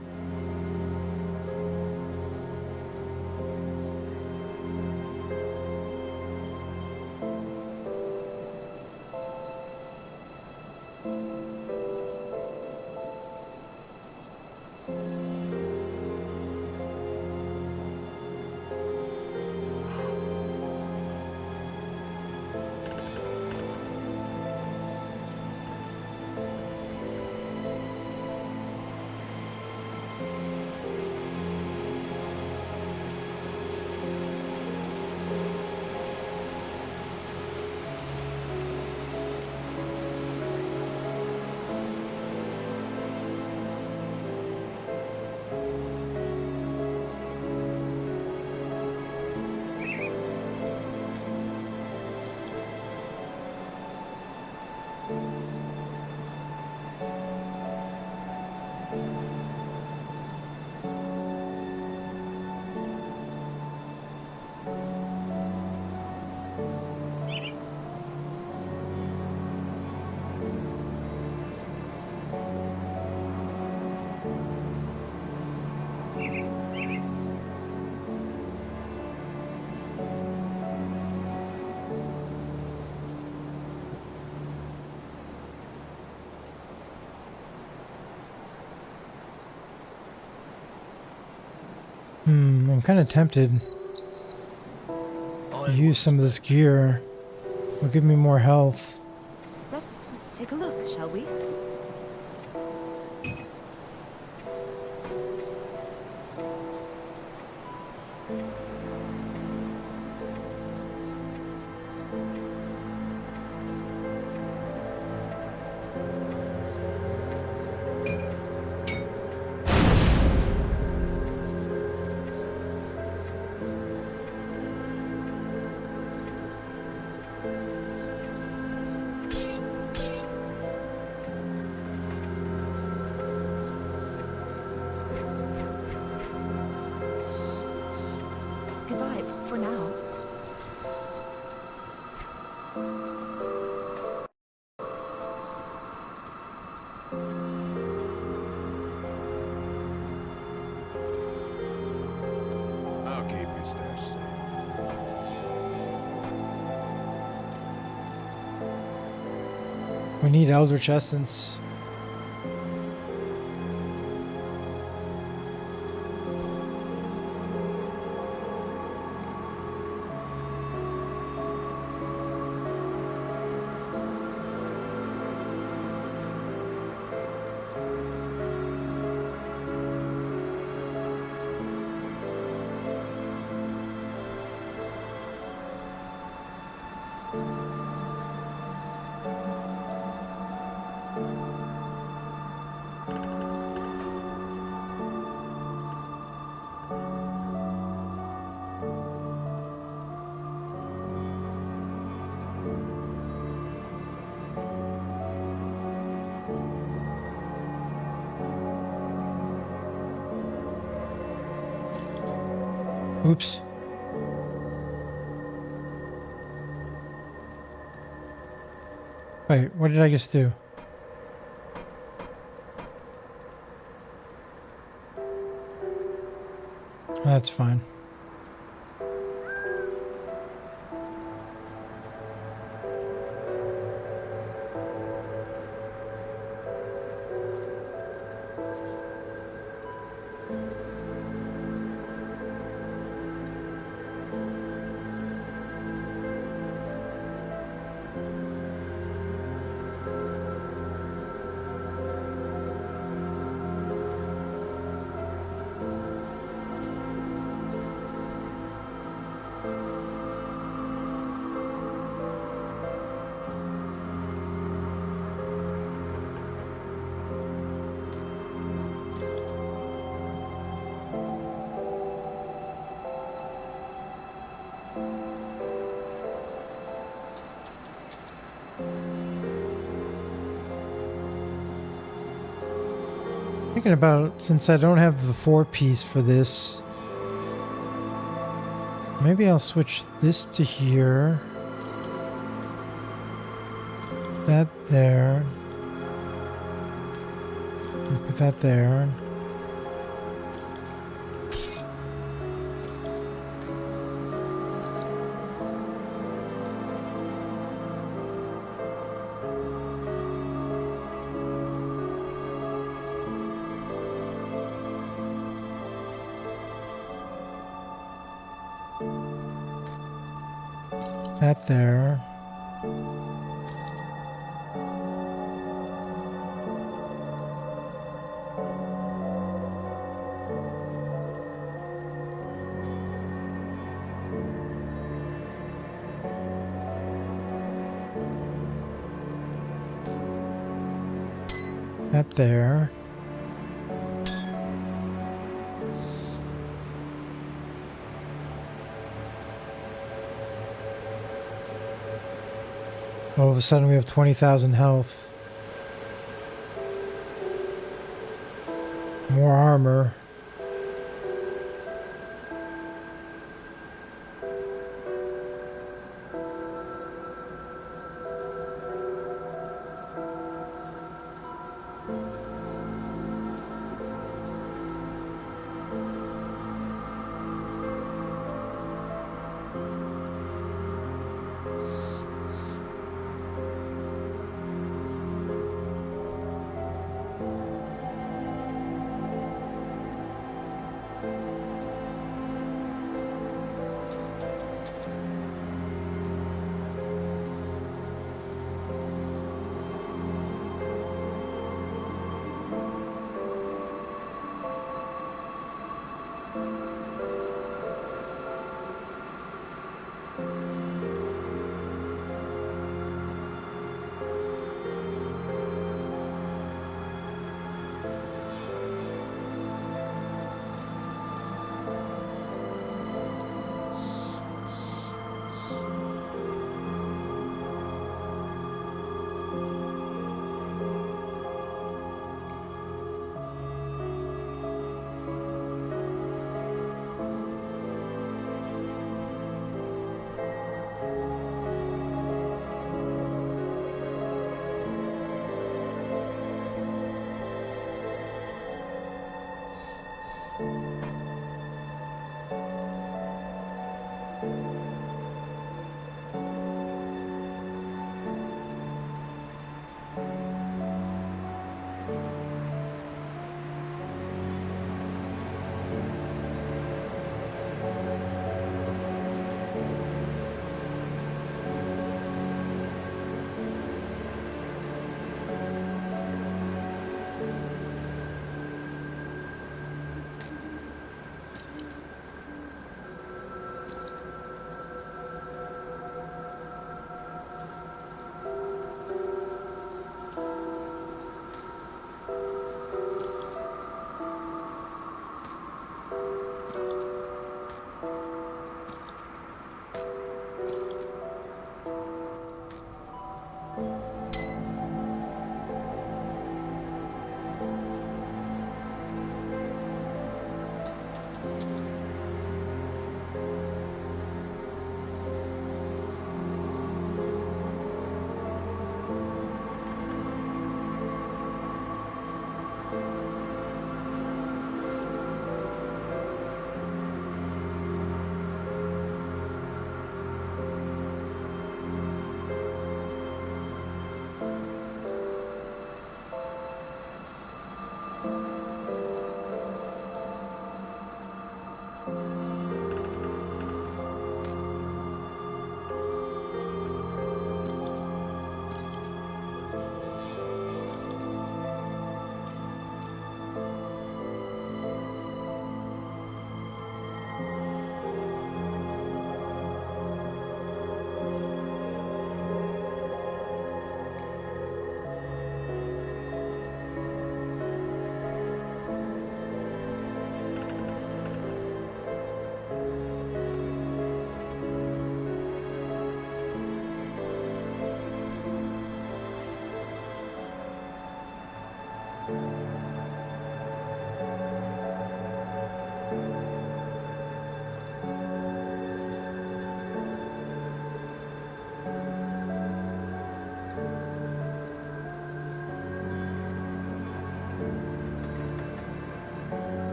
[SPEAKER 1] I'm kind of tempted to use some of this gear. It'll give me more health.
[SPEAKER 3] Let's take a look, shall we? Goodbye for now.
[SPEAKER 10] I'll keep your stash safe.
[SPEAKER 1] We need Eldritch Essence. Oops. Wait, what did I just do? That's fine. Thinking about, since I don't have the 4-piece for this, maybe I'll switch this to here. That there. And put that there. That there. That there. All of a sudden we have 20,000 health. More armor.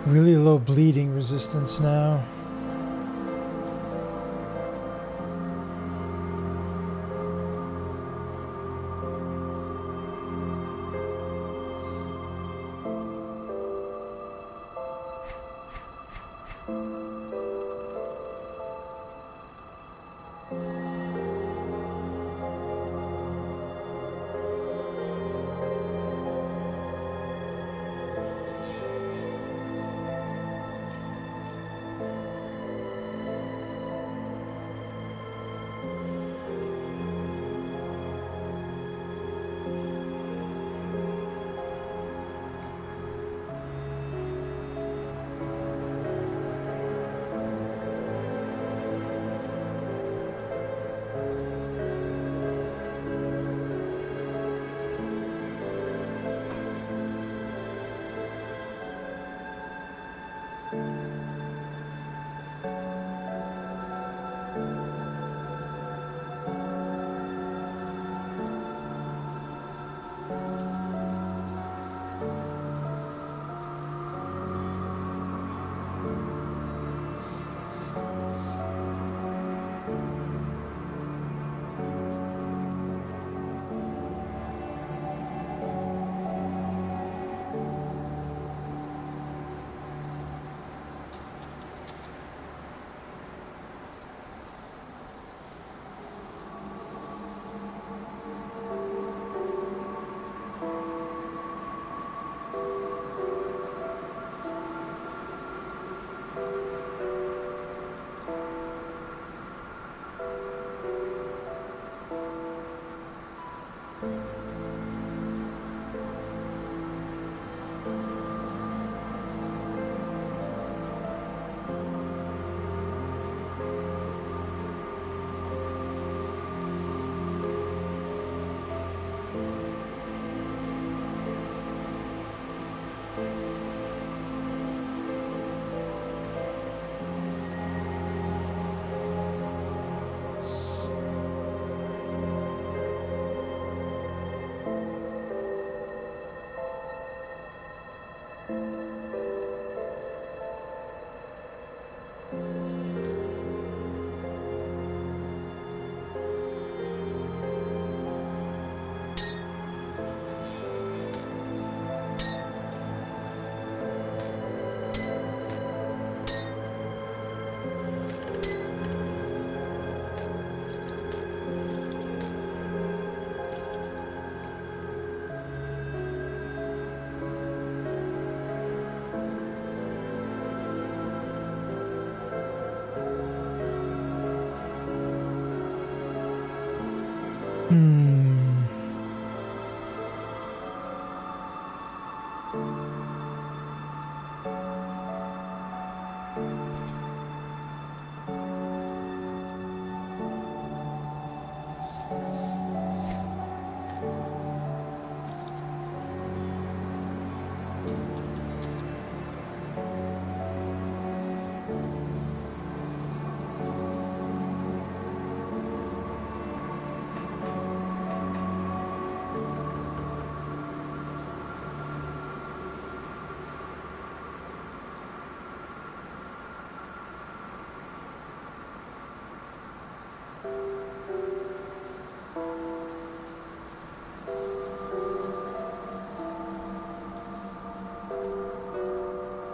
[SPEAKER 1] Really low bleeding resistance now.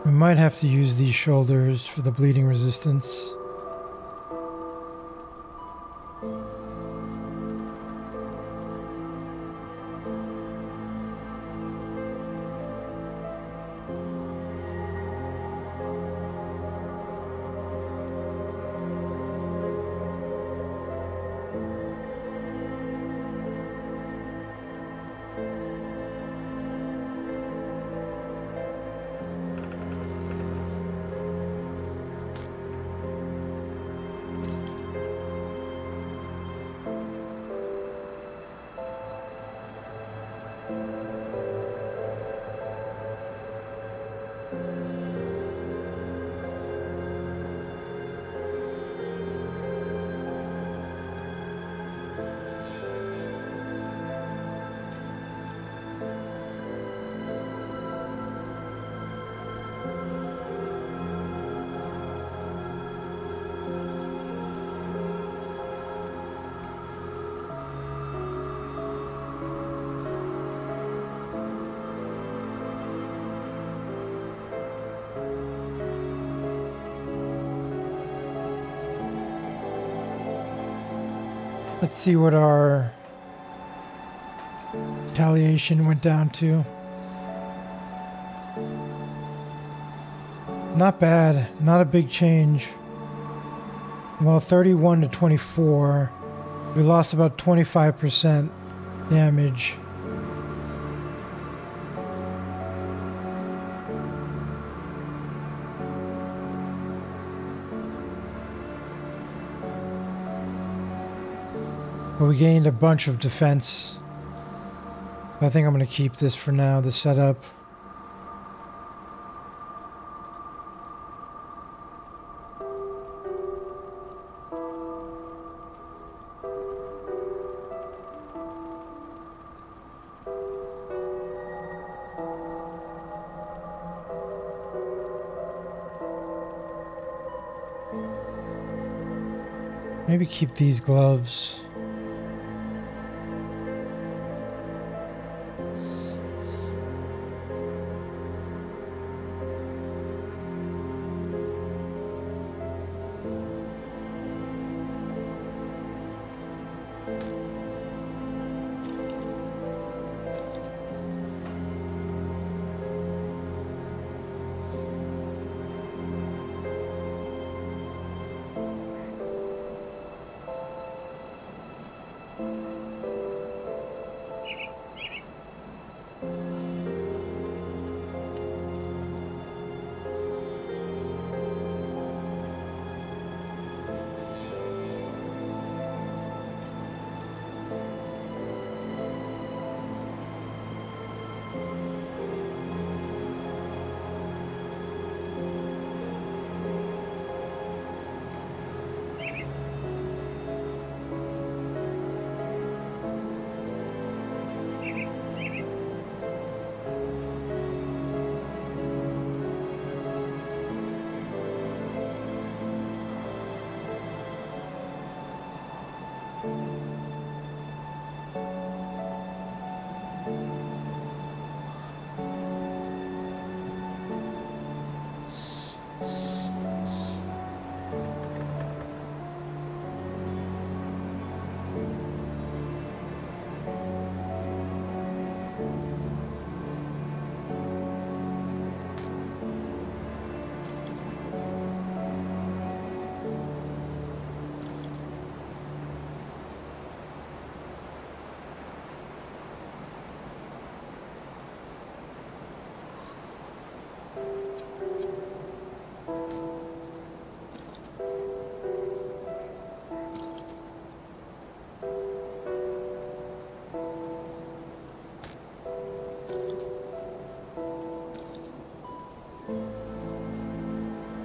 [SPEAKER 1] We might have to use these shoulders for the bleeding resistance. Let's see what our retaliation went down to. Not bad. Not a big change. Well, 31 to 24. We lost about 25% damage. But we gained a bunch of defense. I think I'm going to keep this for now, the setup. Maybe keep these gloves.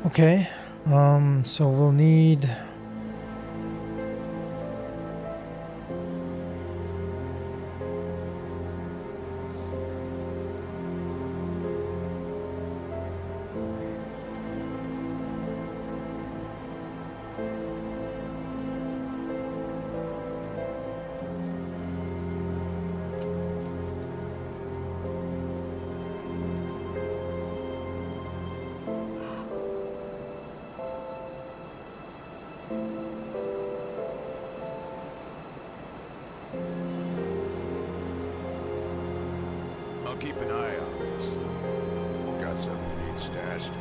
[SPEAKER 1] Okay, so we'll need
[SPEAKER 10] I'll keep an eye on this. Got something you need stashed?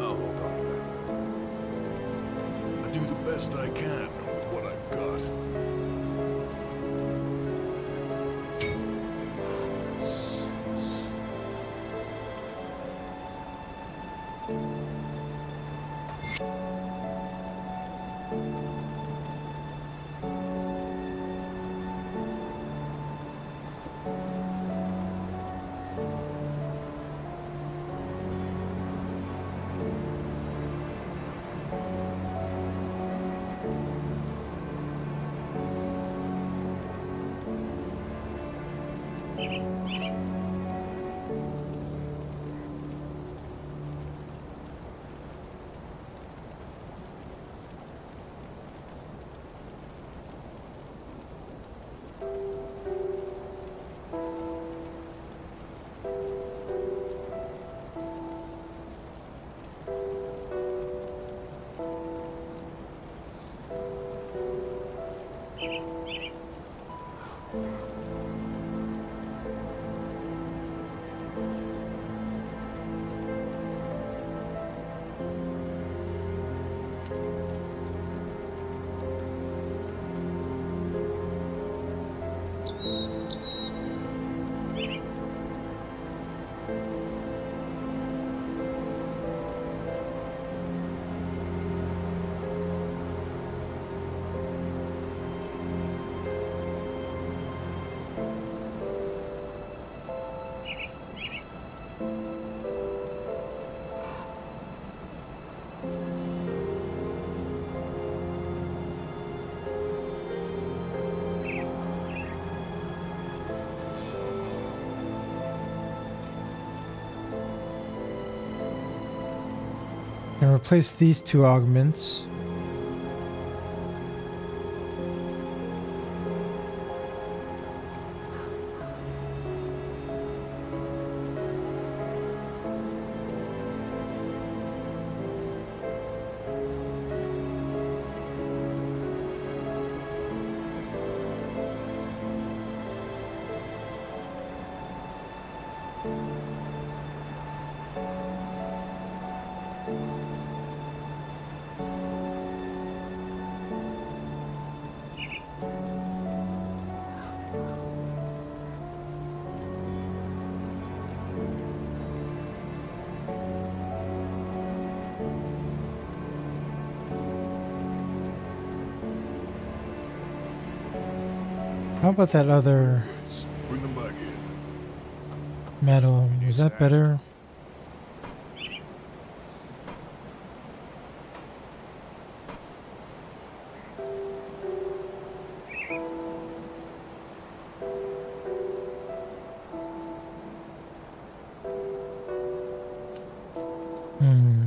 [SPEAKER 10] I'll hold on to that for you.
[SPEAKER 4] I do the best I can with what I've got.
[SPEAKER 1] And replace these two augments. How about that other
[SPEAKER 4] Bring them back in.
[SPEAKER 1] metal? Is that better? Hmm.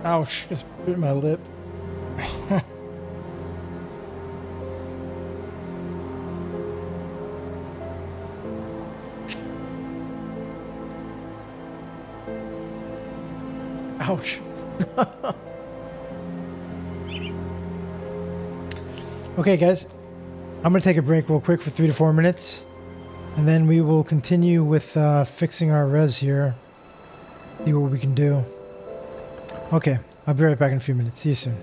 [SPEAKER 1] Ouch, just bit my lip. Ouch. Okay, guys. I'm going to take a break real quick for 3 to 4 minutes. And then we will continue with fixing our res here. See what we can do. Okay, I'll be right back in a few minutes. See you soon.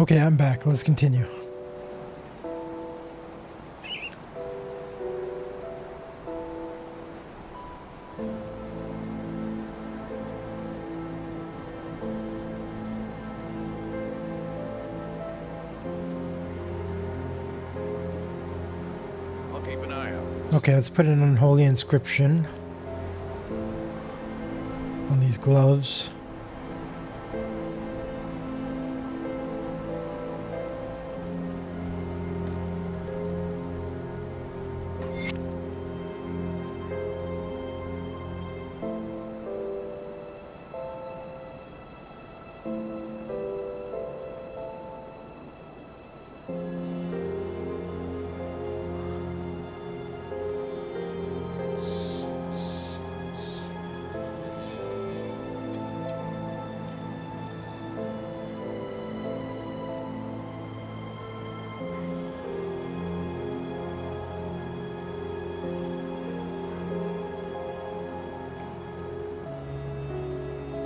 [SPEAKER 1] Okay, I'm back. Let's continue.
[SPEAKER 10] I'll keep an eye out.
[SPEAKER 1] Okay, let's put an unholy inscription on these gloves.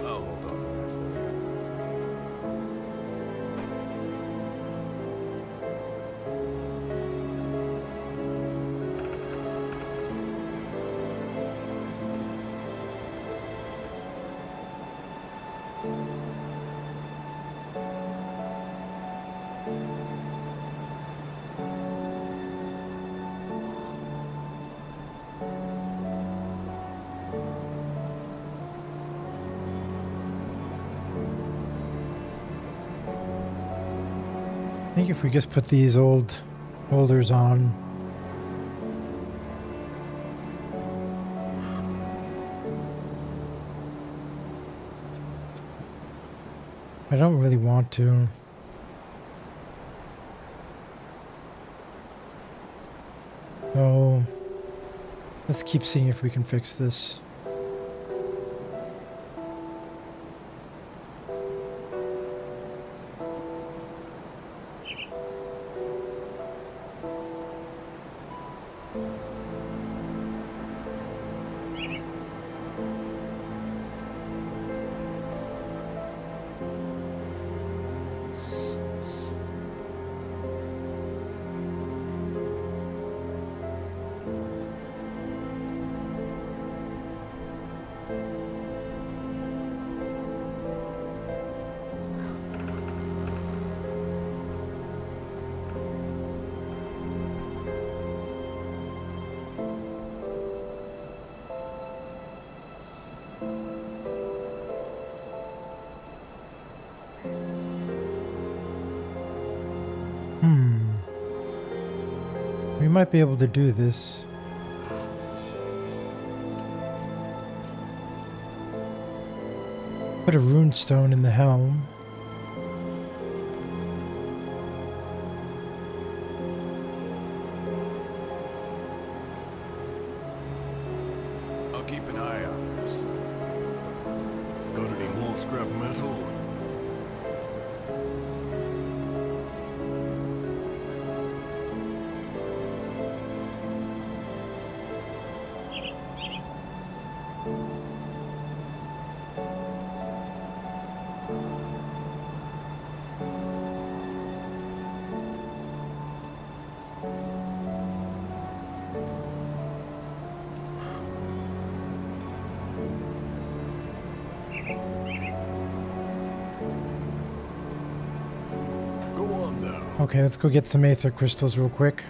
[SPEAKER 10] I'll hold on to that for you.
[SPEAKER 1] I think if we just put these old holders on. I don't really want to. So let's keep seeing if we can fix this. We might be able to do this. Put a runestone in the helm.
[SPEAKER 10] I'll keep an eye on this.
[SPEAKER 4] Got any more scrap metal? Go on now.
[SPEAKER 1] Okay, let's go get some aether crystals real quick.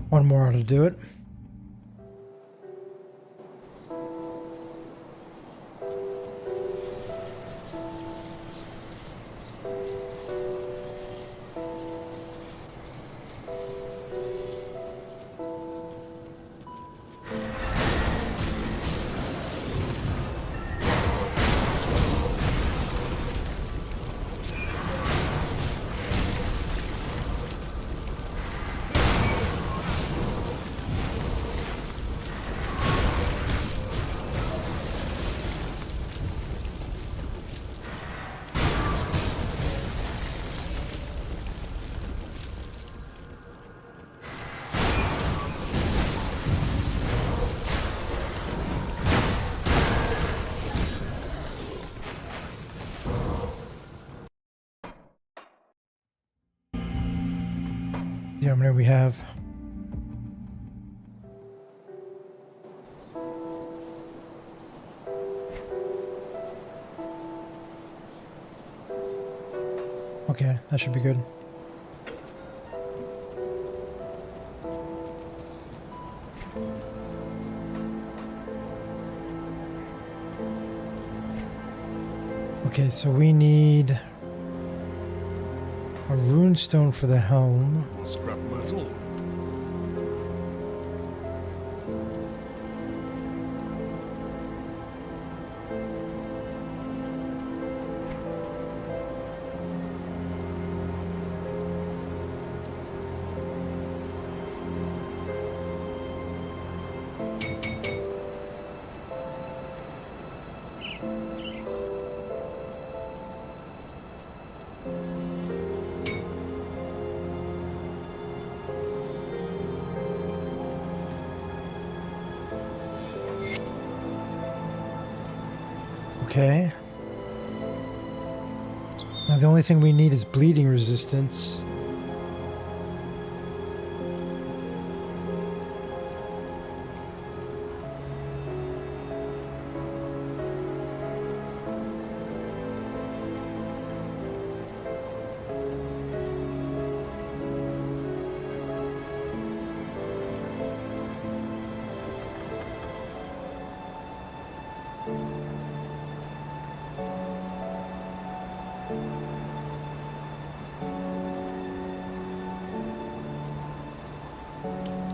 [SPEAKER 1] One more ought to do it. See how many we have. Okay, that should be good. Okay, so we need a runestone for the helm.
[SPEAKER 4] Scrap metal.
[SPEAKER 1] Okay. Now the only thing we need is bleeding resistance.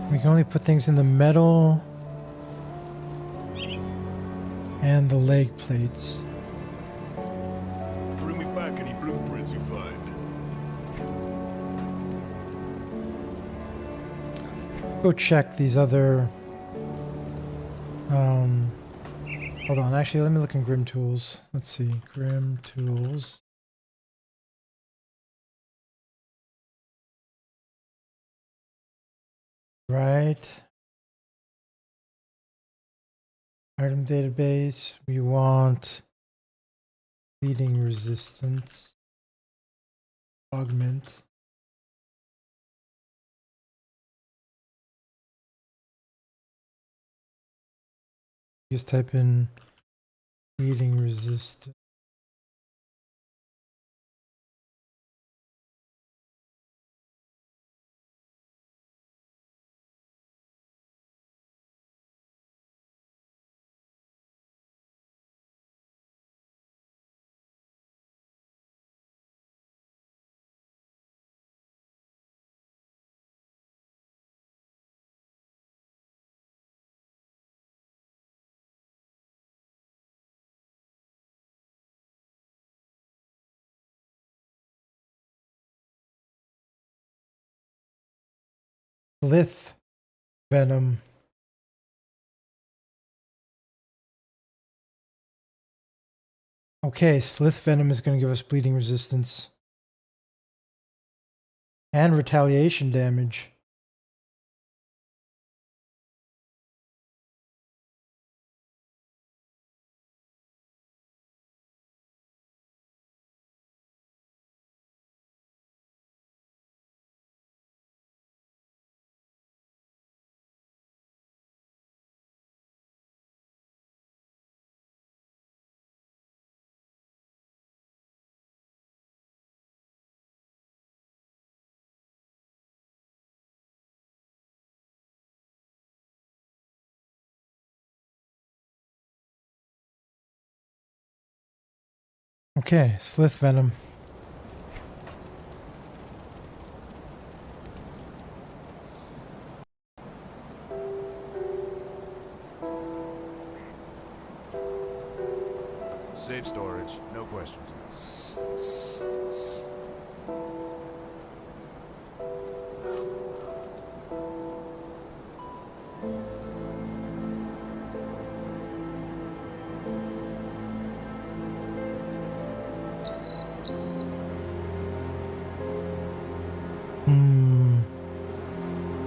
[SPEAKER 1] We can only put things in the metal and the leg plates.
[SPEAKER 4] Bring me back any blueprints you find.
[SPEAKER 1] Go check these other. Hold on. Actually, let me look in Grim Tools. Let's see. Grim Tools. Right. Item database. We want bleeding resistance. Augment. Just type in bleeding resistance. Lith venom. Okay, Slith venom is going to give us bleeding resistance and retaliation damage. Okay, Slith Venom.
[SPEAKER 10] Safe storage, no questions asked.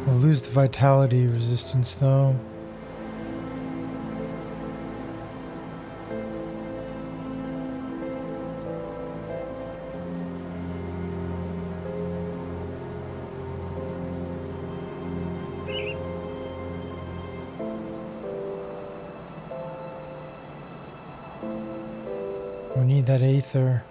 [SPEAKER 1] We'll lose the vitality resistance though. We need that aether.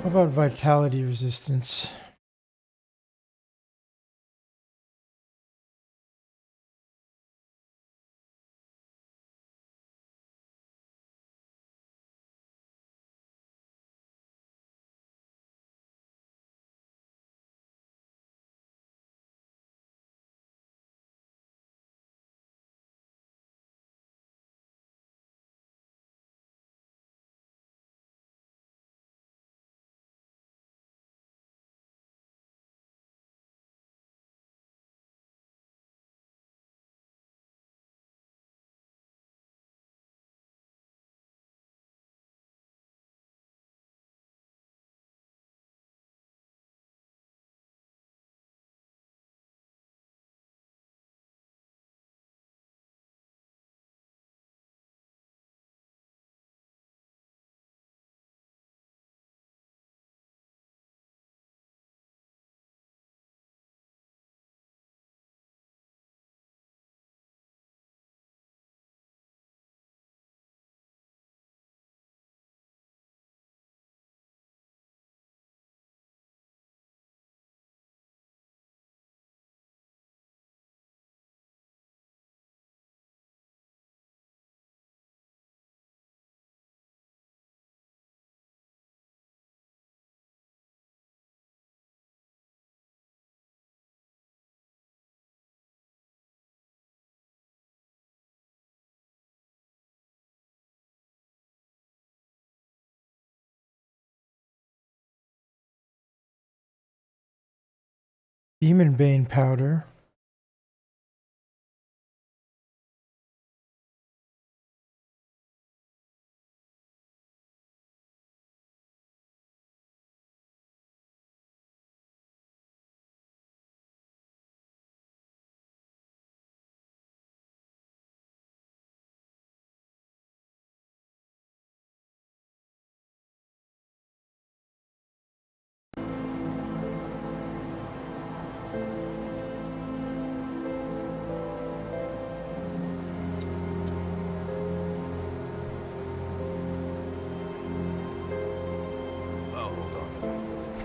[SPEAKER 1] How about vitality resistance? Demon Bane powder.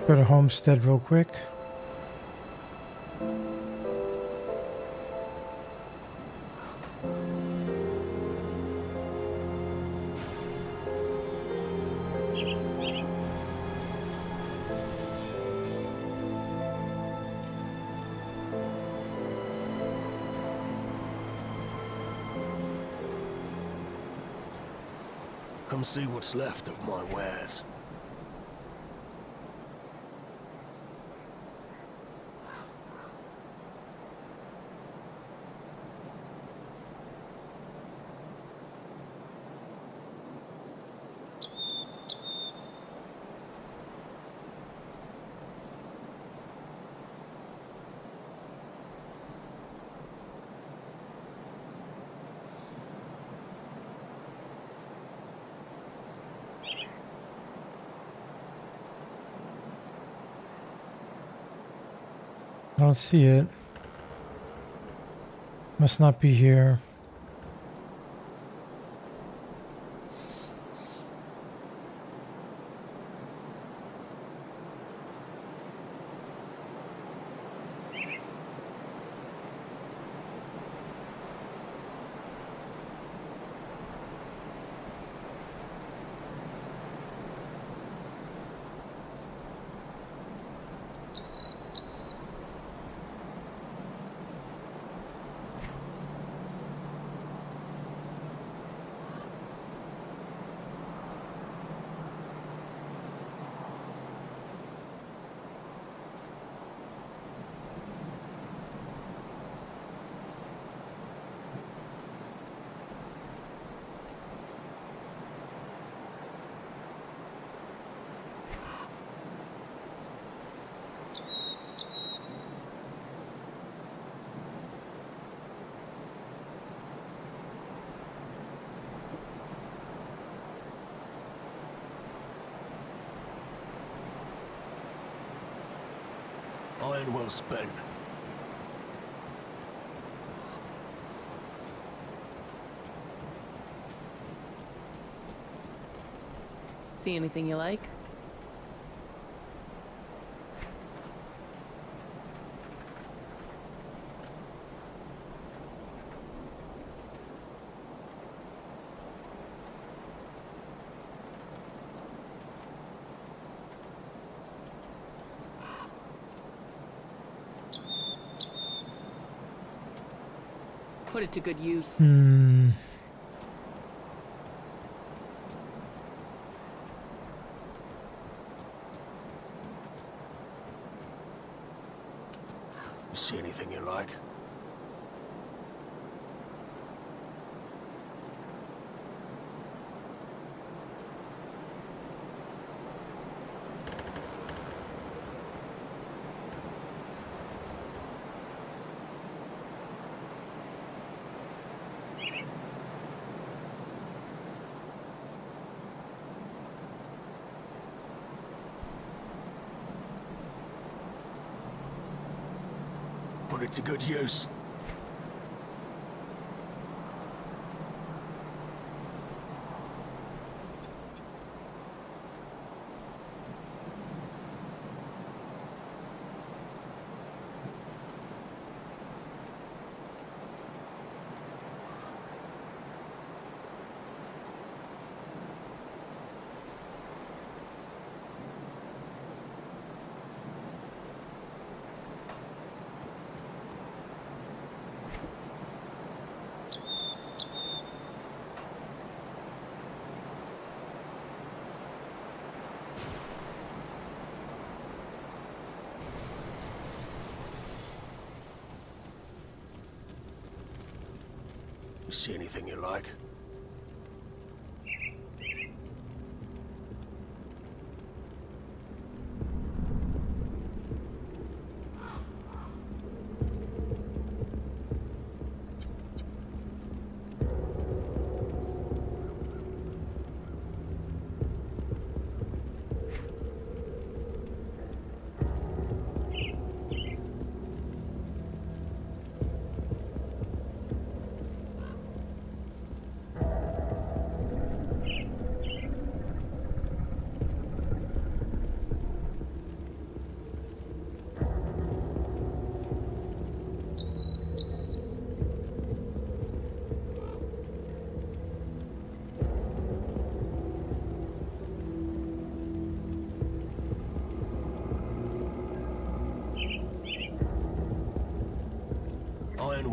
[SPEAKER 1] Go to Homestead real quick.
[SPEAKER 10] Come see what's left of my wares.
[SPEAKER 1] I don't see it. Must not be here.
[SPEAKER 10] Iron well spent.
[SPEAKER 9] See anything you like? Put it to good use.
[SPEAKER 1] Hmm.
[SPEAKER 10] You see anything you like? Put it to good use. You see anything you like?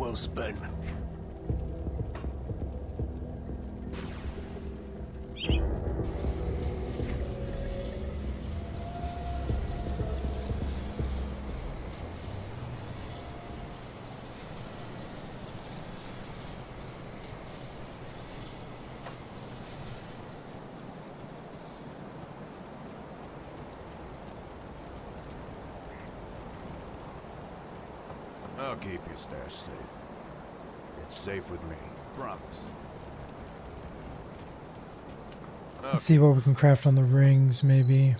[SPEAKER 10] well spent. I'll keep your stash safe. It's safe with me, promise.
[SPEAKER 1] Let's see what we can craft on the rings, maybe.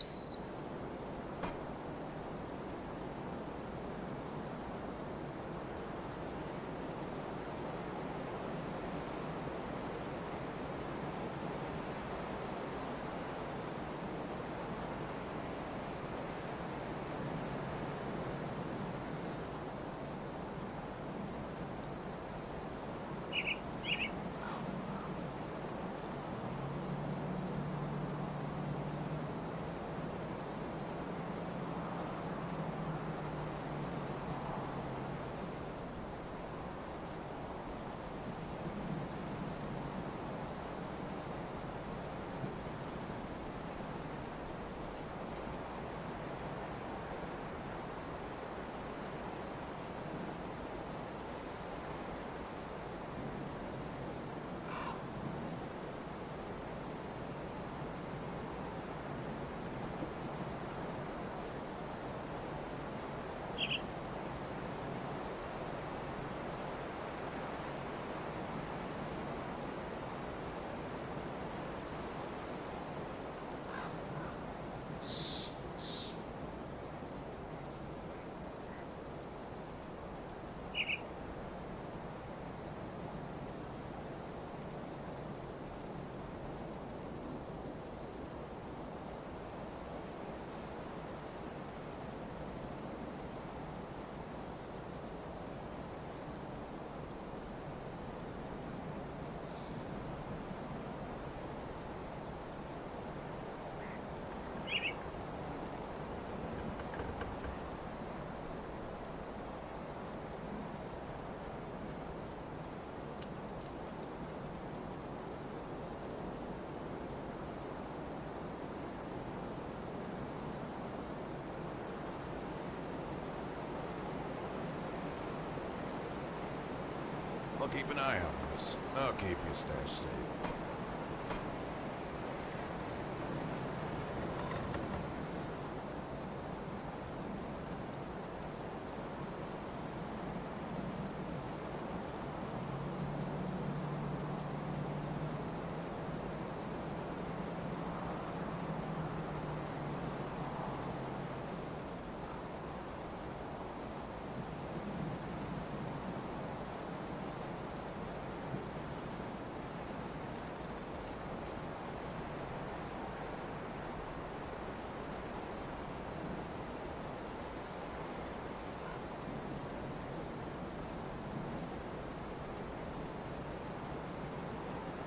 [SPEAKER 10] I'll keep an eye on this. I'll keep your stash safe.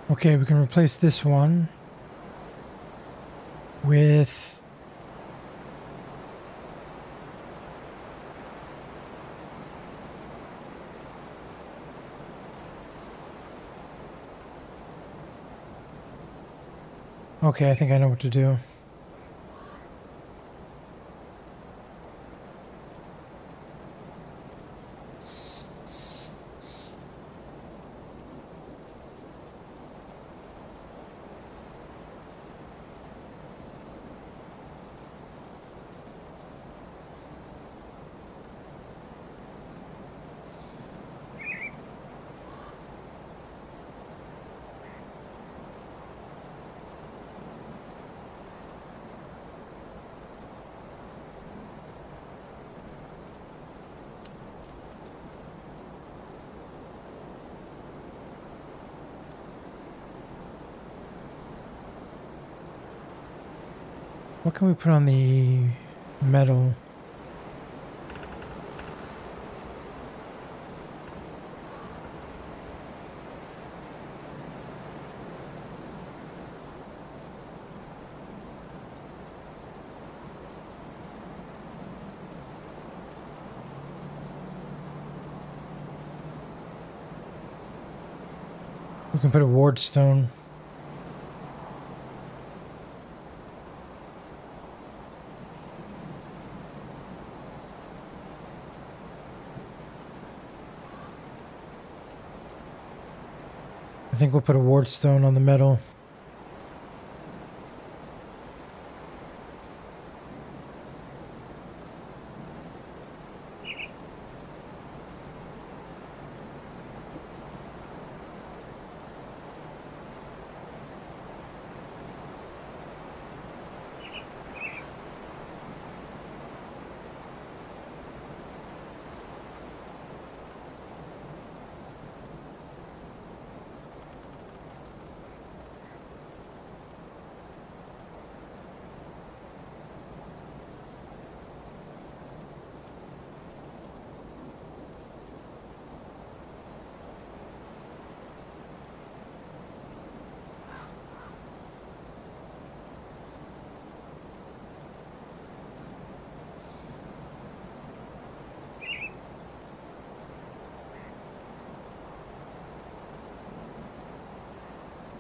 [SPEAKER 1] Okay, we can replace this one with okay, I think I know what to do. What can we put on the metal? We can put a ward stone. I think we'll put a ward stone on the metal.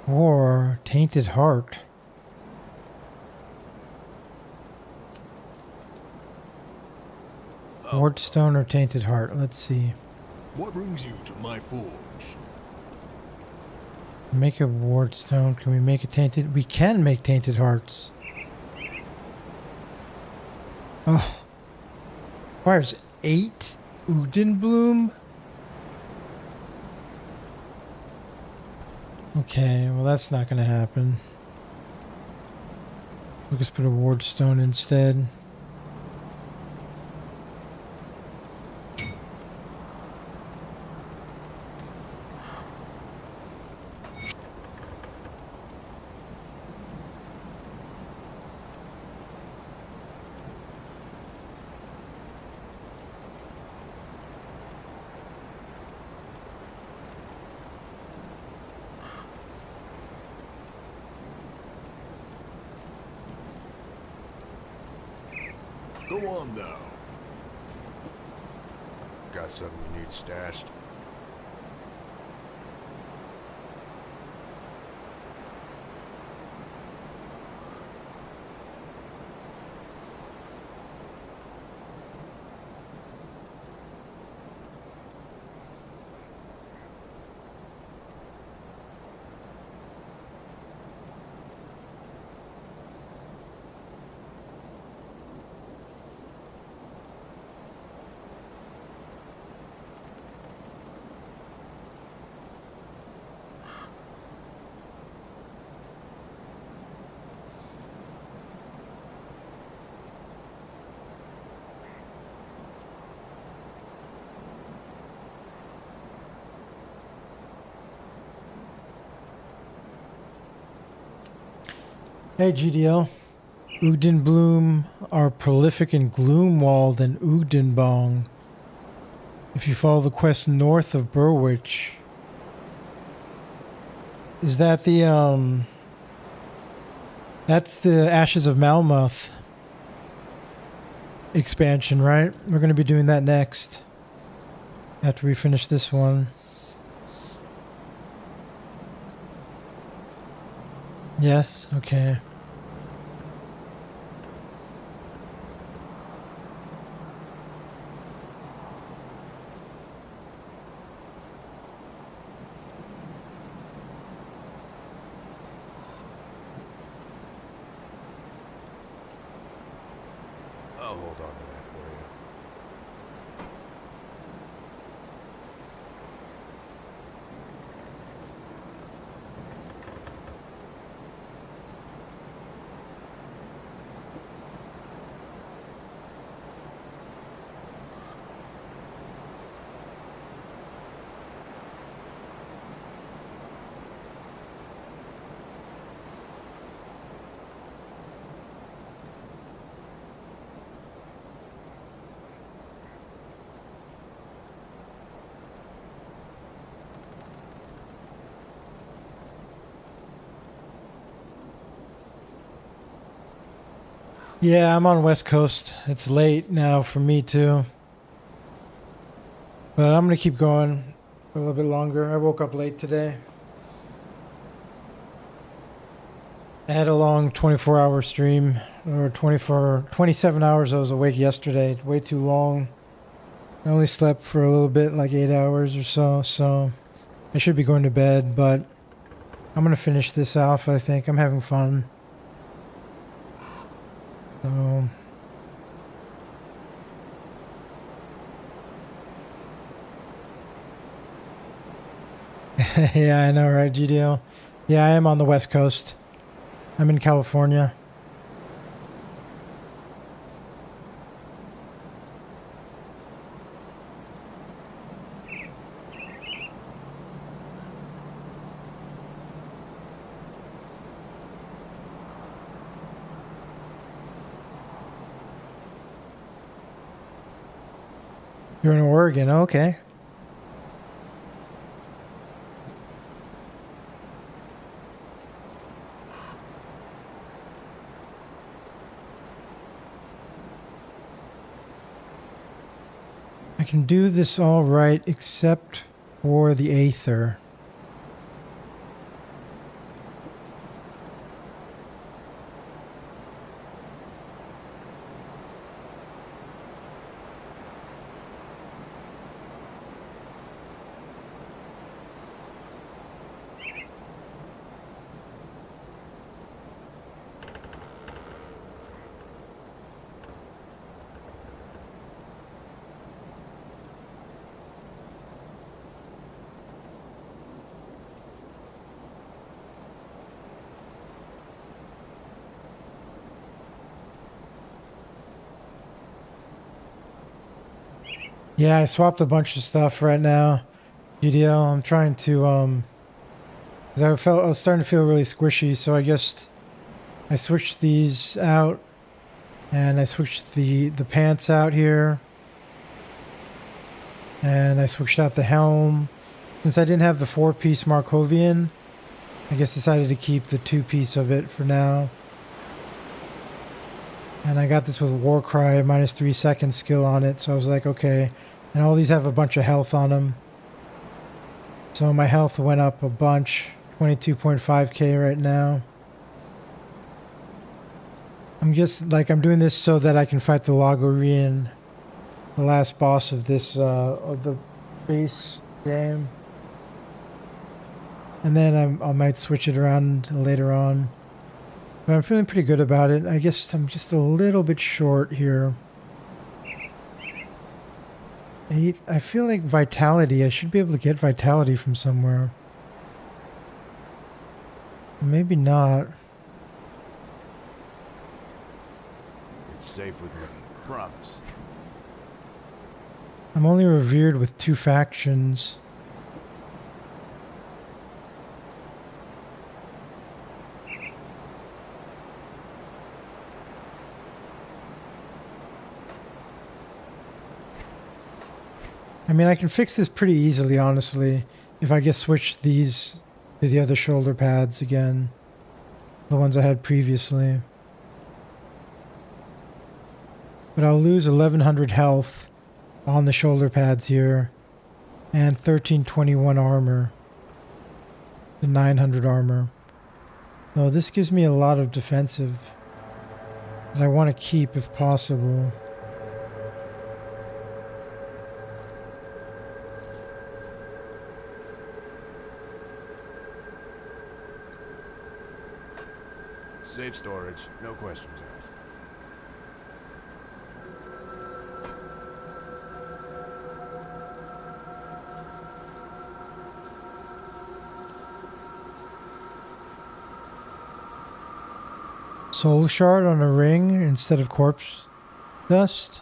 [SPEAKER 1] Or Tainted Heart. Wardstone or Tainted Heart? Let's see.
[SPEAKER 4] What brings you to my forge?
[SPEAKER 1] Make a Wardstone. Can we make a Tainted? We can make Tainted Hearts. Oh. Requires 8 Uden Bloom. Okay, well that's not going to happen. We'll just put a Wardstone instead.
[SPEAKER 4] Go on now.
[SPEAKER 10] Got something you need stashed?
[SPEAKER 1] Hey GDL. Uden Bloom are prolific in Gloomwald and Udenbong. If you follow the quest north of Burwich. Is that the that's the Ashes of Malmuth expansion, right? We're going to be doing that next after we finish this one. Yes, okay.
[SPEAKER 10] I'll hold on to that for you.
[SPEAKER 1] Yeah, I'm on West Coast. It's late now for me too. But I'm going to keep going for a little bit longer. I woke up late today. I had a long 24-hour stream, or 27 hours I was awake yesterday. Way too long. I only slept for a little bit, like 8 hours or so, so I should be going to bed, but I'm going to finish this off, I think. I'm having fun. So... yeah, I know, right, GDL? Yeah, I am on the West Coast. I'm in California. You're in Oregon, okay. I can do this all right except for the Aether. Yeah, I swapped a bunch of stuff right now. GDL, I'm trying to, 'cause I was starting to feel really squishy, so I switched these out, and I switched the pants out here, and I switched out the helm. Since I didn't have the 4-piece Markovian, I guess decided to keep the 2-piece of it for now. And I got this with Warcry, minus 3 seconds skill on it, so I was like, okay. And all these have a bunch of health on them. So my health went up a bunch, 22.5k right now. I'm doing this so that I can fight the Logorian, the last boss of this, of the base game. And then I might switch it around later on. But I'm feeling pretty good about it. I guess I'm just a little bit short here. I feel like Vitality. I should be able to get Vitality from somewhere. Maybe not.
[SPEAKER 10] It's safe with me. Promise.
[SPEAKER 1] I'm only revered with 2 factions. I mean, I can fix this pretty easily, honestly, if I just switch these to the other shoulder pads again. The ones I had previously. But I'll lose 1100 health on the shoulder pads here. And 1321 armor. The 900 armor. So this gives me a lot of defensive that I want to keep if possible.
[SPEAKER 10] Safe storage, no questions asked.
[SPEAKER 1] Soul shard on a ring instead of corpse dust.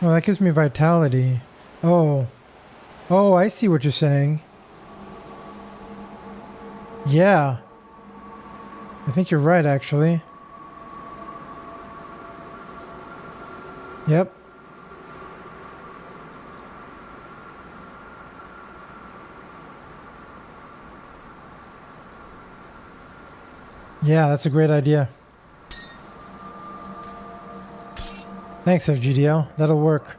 [SPEAKER 1] Well, that gives me vitality. Oh. Oh, I see what you're saying. Yeah. I think you're right, actually. Yep. Yeah, that's a great idea. Thanks, GDL. That'll work.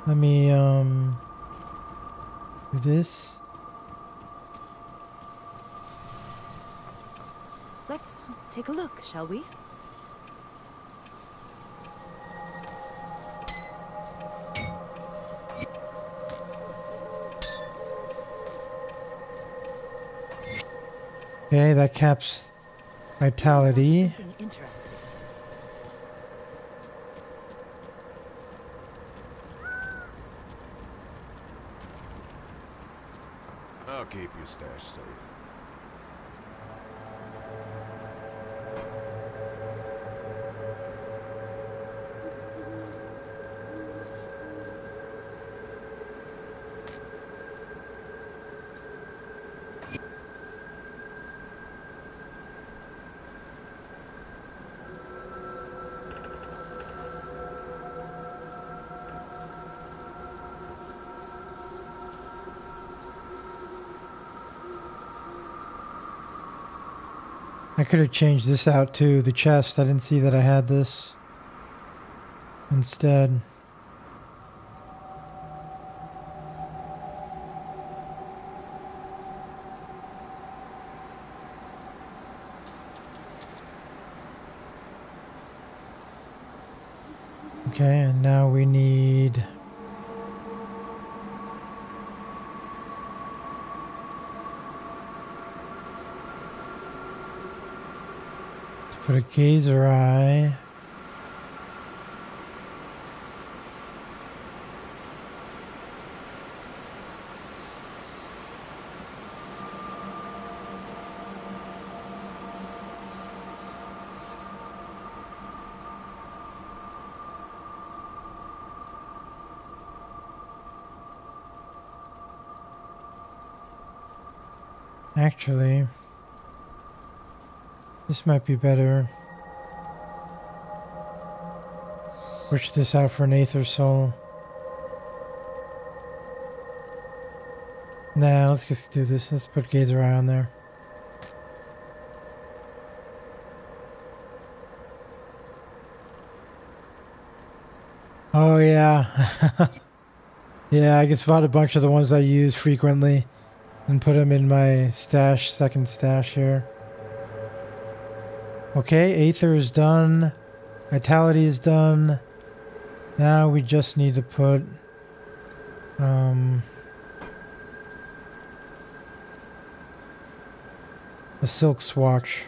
[SPEAKER 1] Let me, do this.
[SPEAKER 3] Let's take a look, shall we?
[SPEAKER 1] Okay, that caps vitality.
[SPEAKER 3] Something interesting.
[SPEAKER 10] I'll keep your stash safe.
[SPEAKER 1] I could have changed this out to the chest. I didn't see that I had this instead. Okay, and now we need to put a gazer eye. Actually, this might be better. Switch this out for an Aether Soul. Nah, let's just do this. Let's put Gazer Eye on there. Oh yeah. Yeah, I just bought a bunch of the ones I use frequently and put them in my stash, second stash here. Okay, Aether is done. Vitality is done. Now we just need to put the Silk Swatch.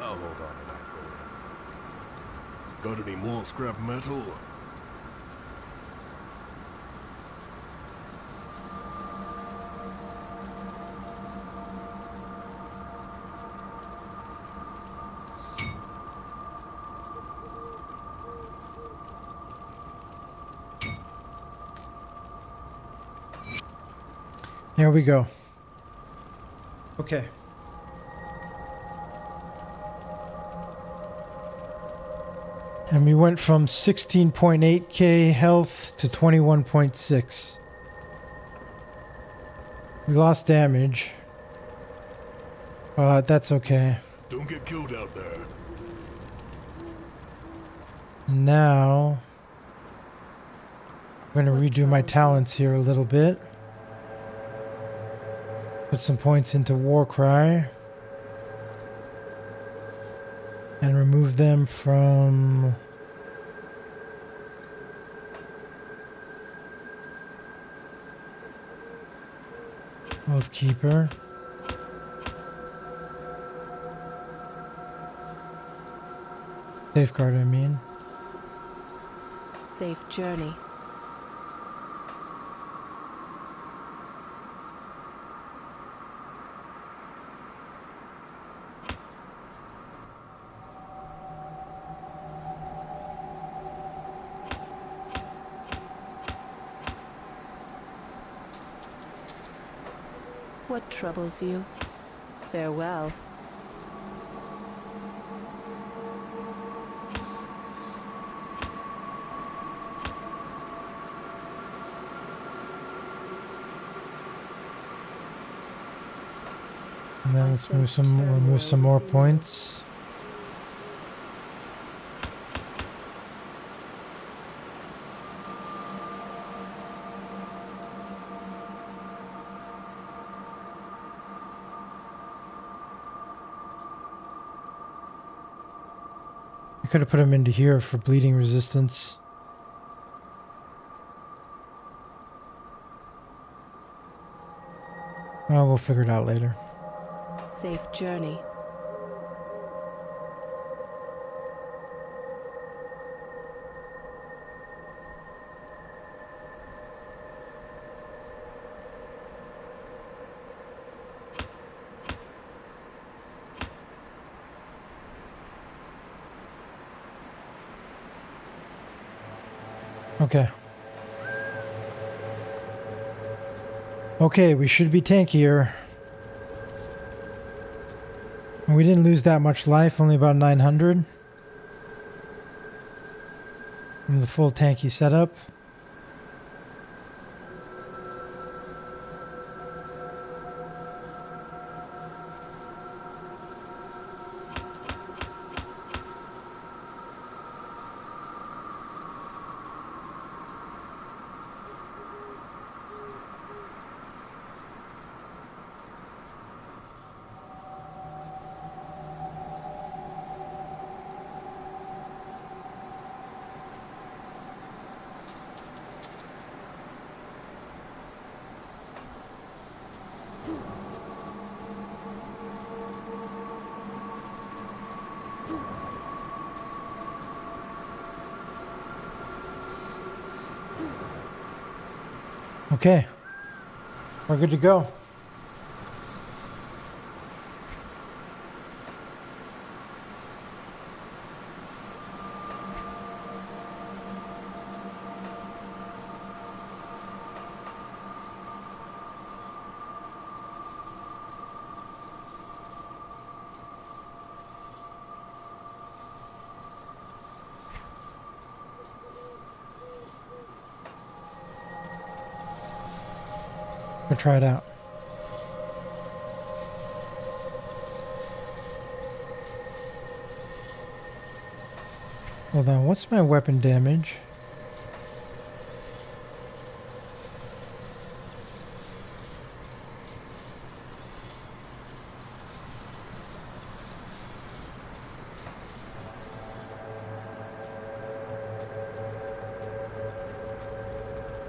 [SPEAKER 10] I'll hold on to that for you.
[SPEAKER 4] Got any more scrap metal?
[SPEAKER 1] There we go. Okay. And we went from 16.8k health to 21.6. We lost damage. But that's okay.
[SPEAKER 4] Don't get killed out there.
[SPEAKER 1] Now, I'm going to redo my talents here a little bit. Put some points into Warcry. And remove them from Oathkeeper. Safeguard, I mean.
[SPEAKER 3] Safe journey. What troubles you? Farewell.
[SPEAKER 1] And then let's move some more points. I could have put him into here for bleeding resistance. Well, we'll figure it out later.
[SPEAKER 3] Safe journey.
[SPEAKER 1] Okay. Okay, we should be tankier. We didn't lose that much life, only about 900 from the full tanky setup. Okay, we're good to go. We'll try it out. Hold on, what's my weapon damage?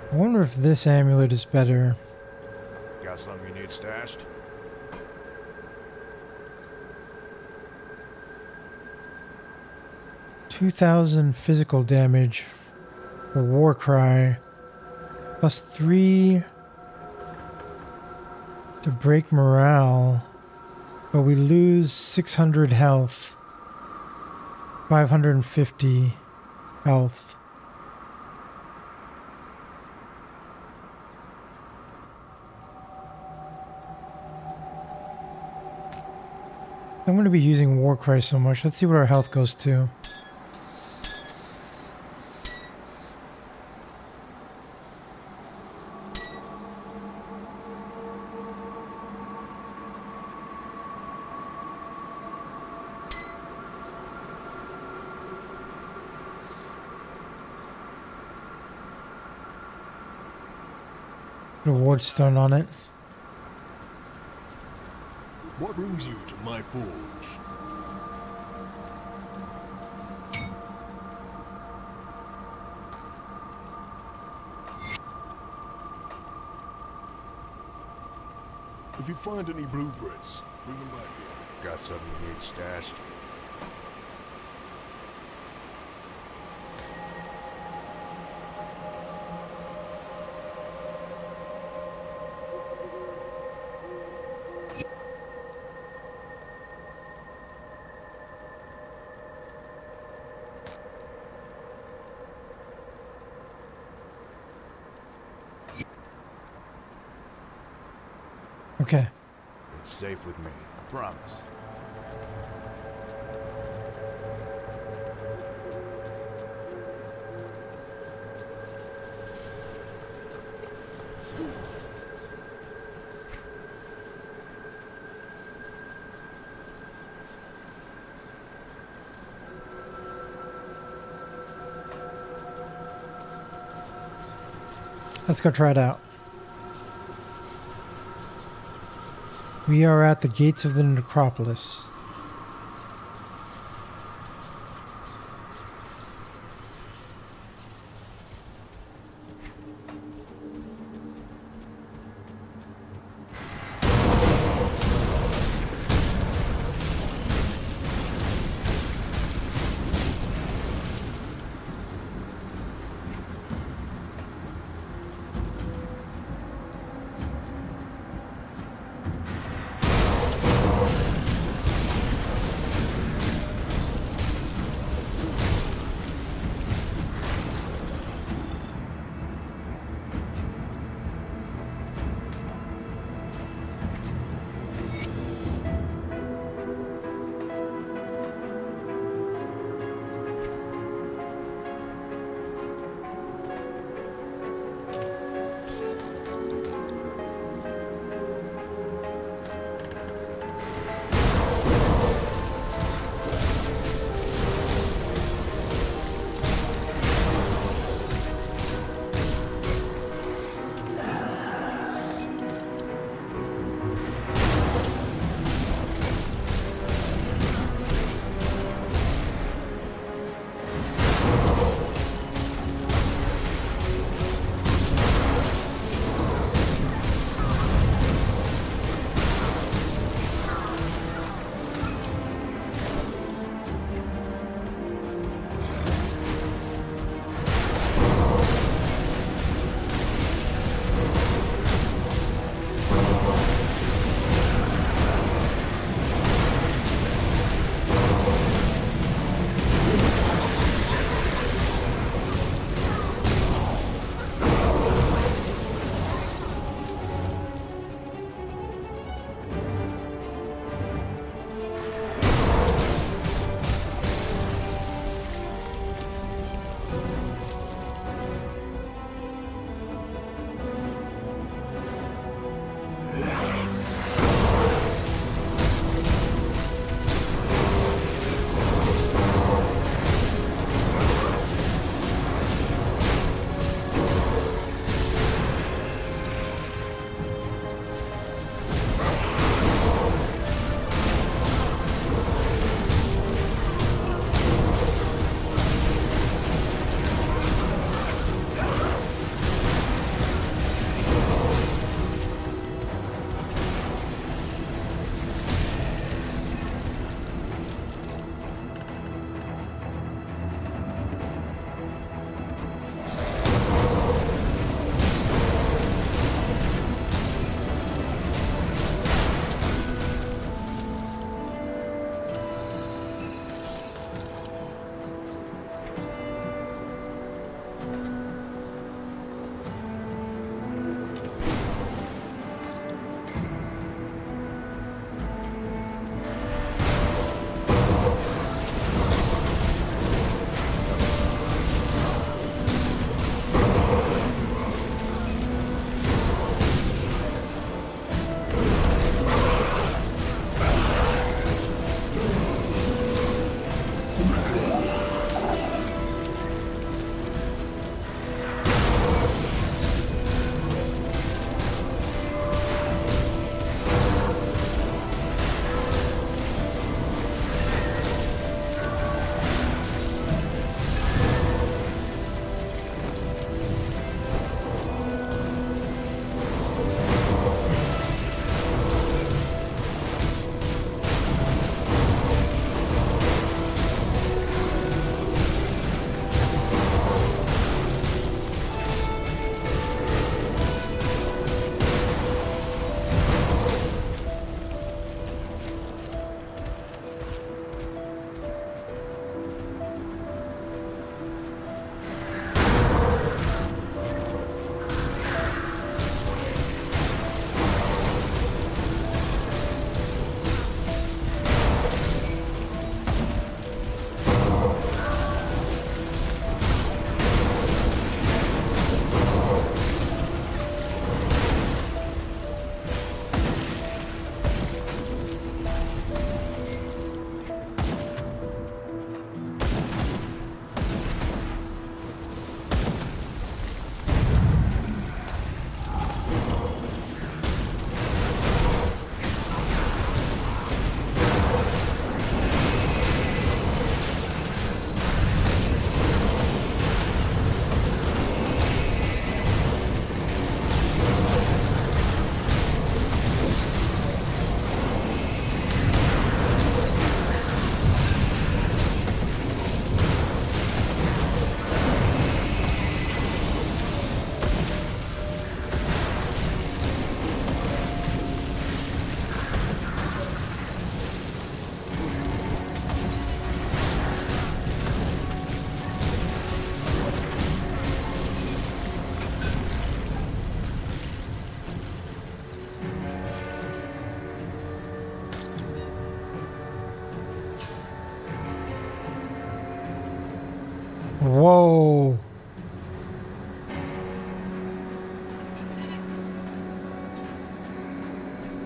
[SPEAKER 1] I wonder if this amulet is better.
[SPEAKER 10] Got something you need stashed?
[SPEAKER 1] $2,000 physical damage for Warcry, plus 3 to break morale, but we lose 600 health, 550 health. I'm going to be using Warcry so much. Let's see what our health goes to. Put a ward stone on it.
[SPEAKER 4] What brings you to my forge? If you find any blueprints, bring them back here.
[SPEAKER 10] Got something you need stashed?
[SPEAKER 1] Okay.
[SPEAKER 10] It's safe with me. Promise.
[SPEAKER 1] Let's go try it out. We are at the gates of the necropolis.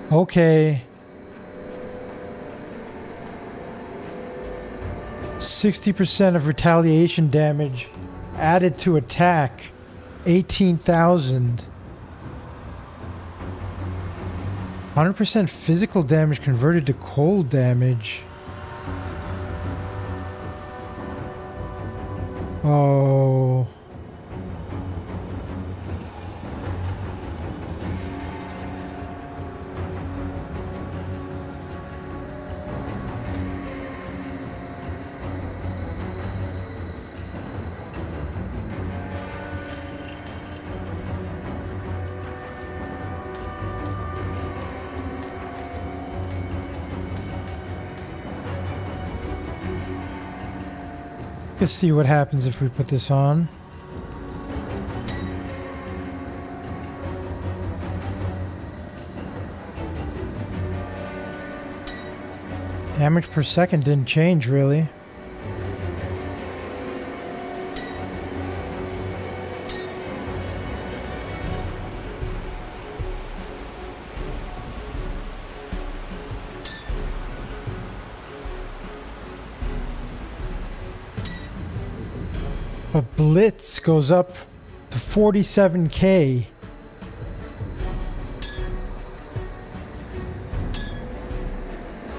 [SPEAKER 1] Okay. 60% of retaliation damage added to attack. 18,000. 100% physical damage converted to cold damage. Oh. Let's see what happens if we put this on. Damage per second didn't change really. But Blitz goes up to 47k.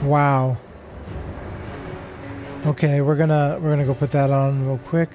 [SPEAKER 1] Wow. Okay, we're gonna go put that on real quick.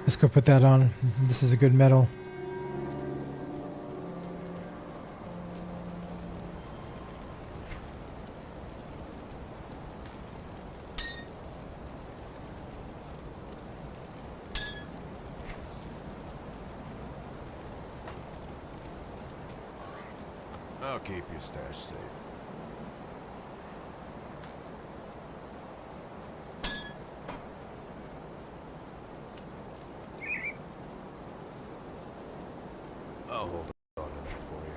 [SPEAKER 1] Let's go put that on. This is a good metal.
[SPEAKER 10] I'll keep your stash safe. I'll hold on to that for you.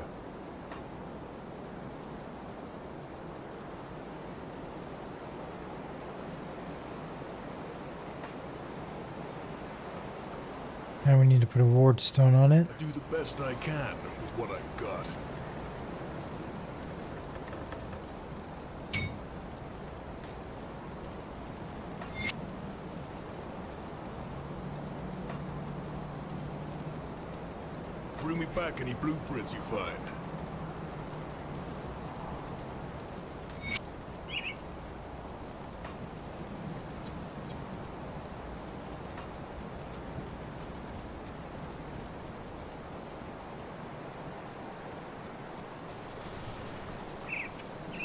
[SPEAKER 1] Now we need to put a ward stone on it.
[SPEAKER 4] I do the best I can with what I've got. Bring me back any blueprints you find.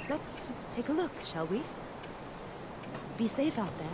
[SPEAKER 3] Let's take a look, shall we? Be safe out there.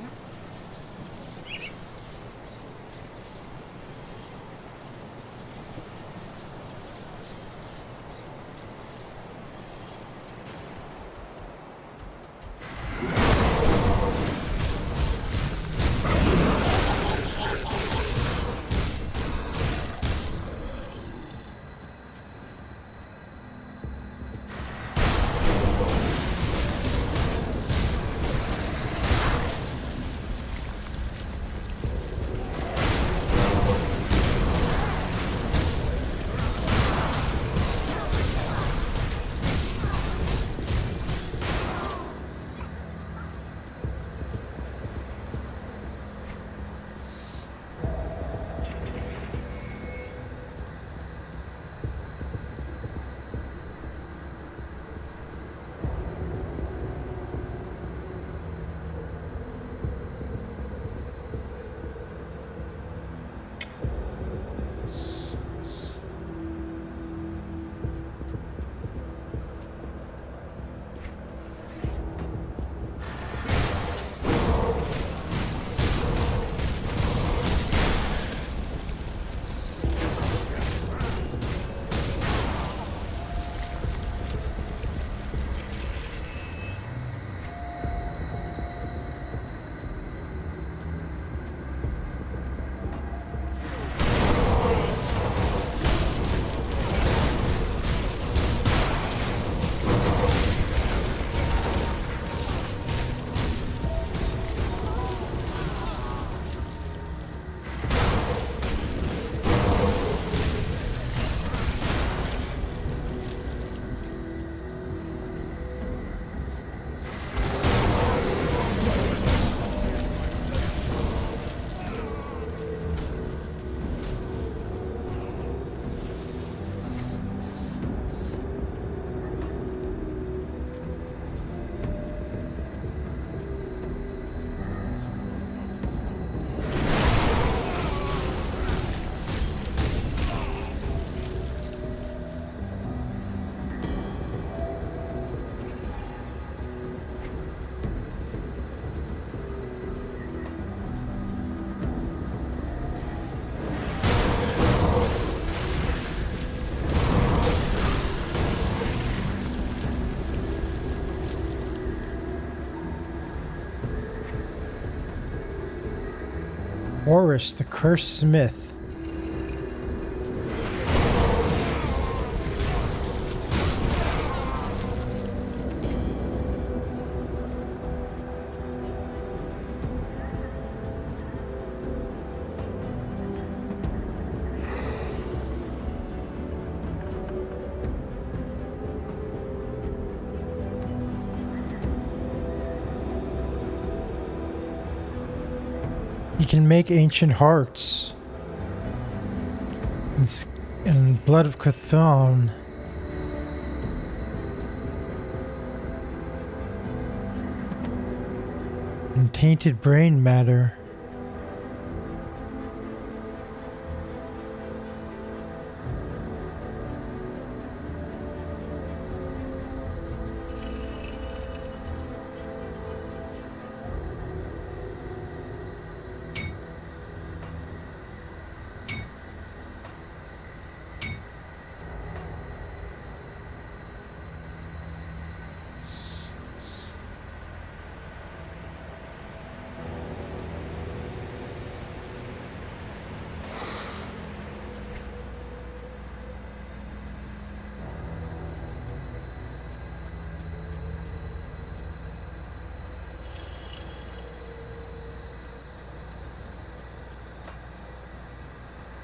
[SPEAKER 1] Horus, the Cursed Smith. He can make ancient hearts. And blood of Cthulhu. And tainted brain matter.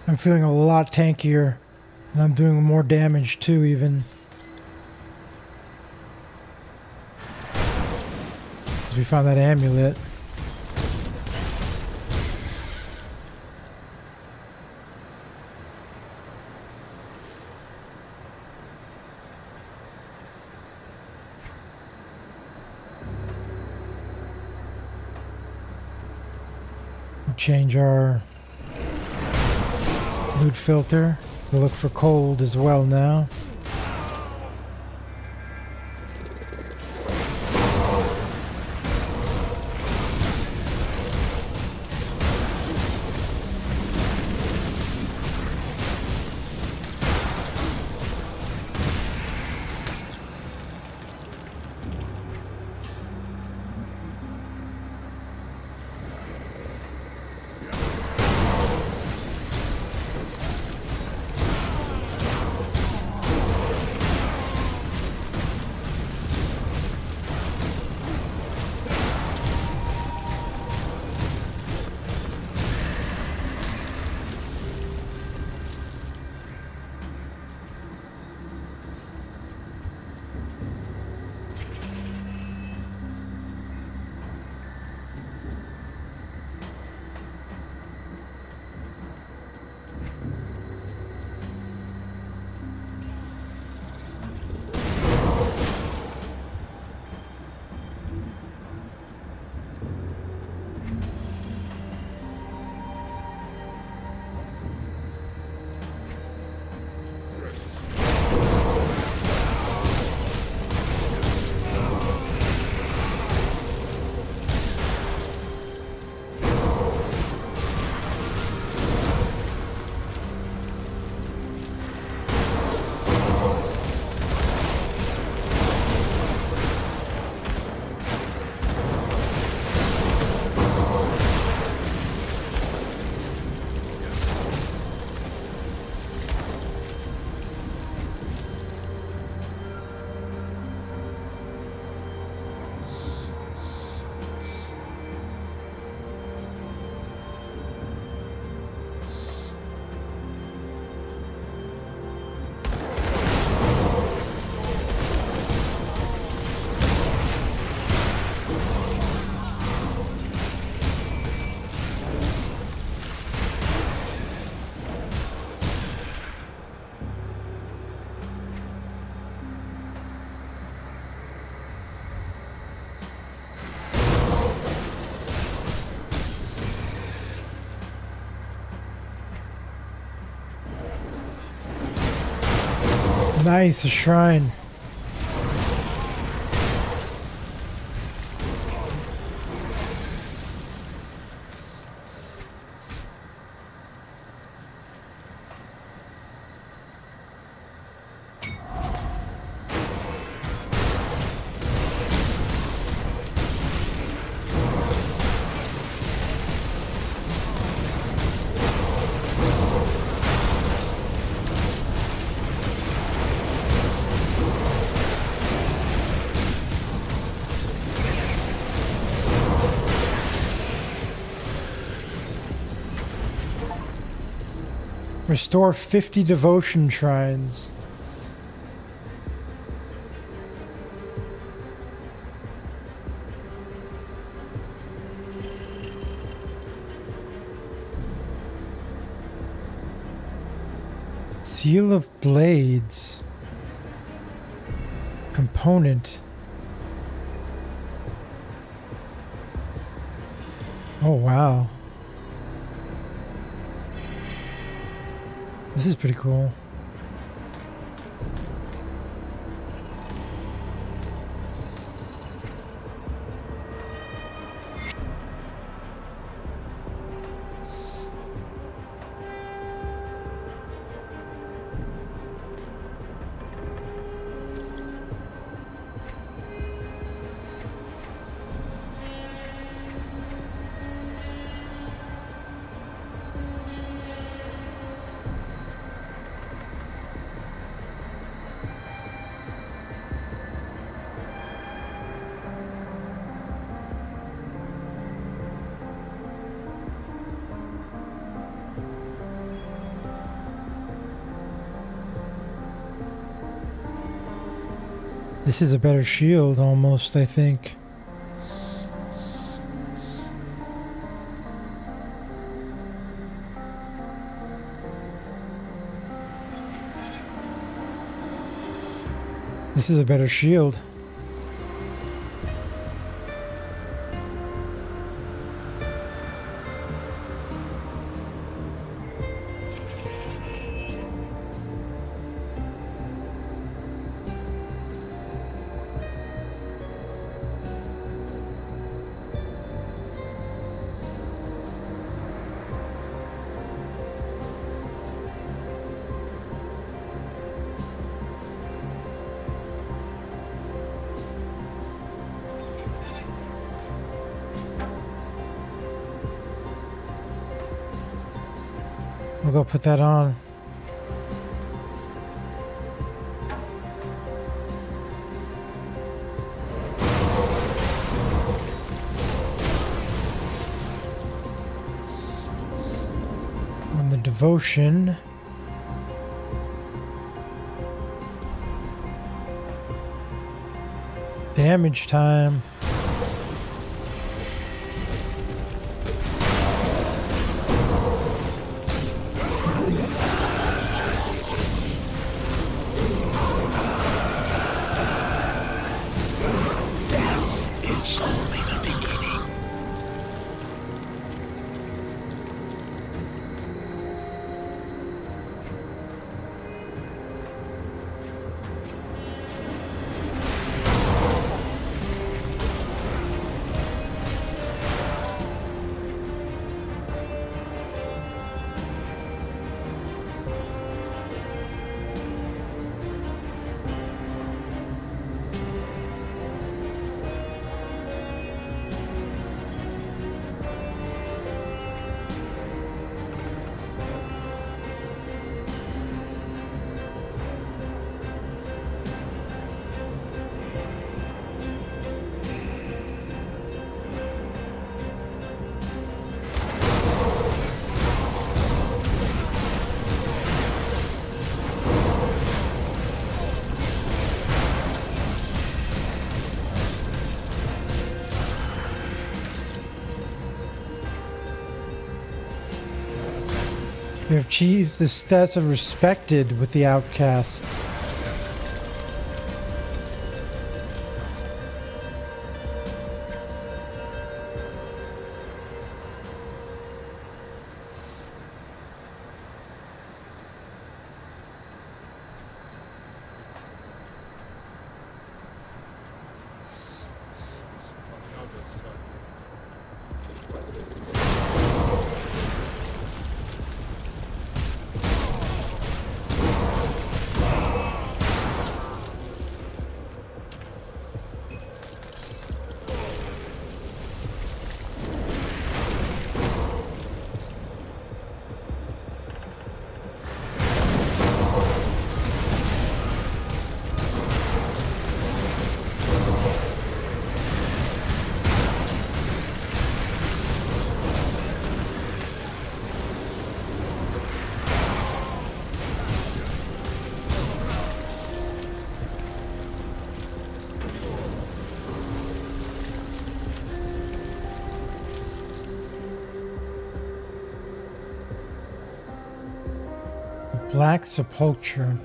[SPEAKER 1] I'm feeling a lot tankier, and I'm doing more damage too, even. As we found that amulet. Change our loot filter. We'll look for cold as well now. Nice, a shrine. Restore 50 devotion shrines. Seal of Blades. Component. Oh, wow. This is pretty cool. This is a better shield, almost, I think. This is a better shield. We'll go put that on. On the devotion. Damage time. We have achieved the status of respected with the outcasts. Black Sepulchre.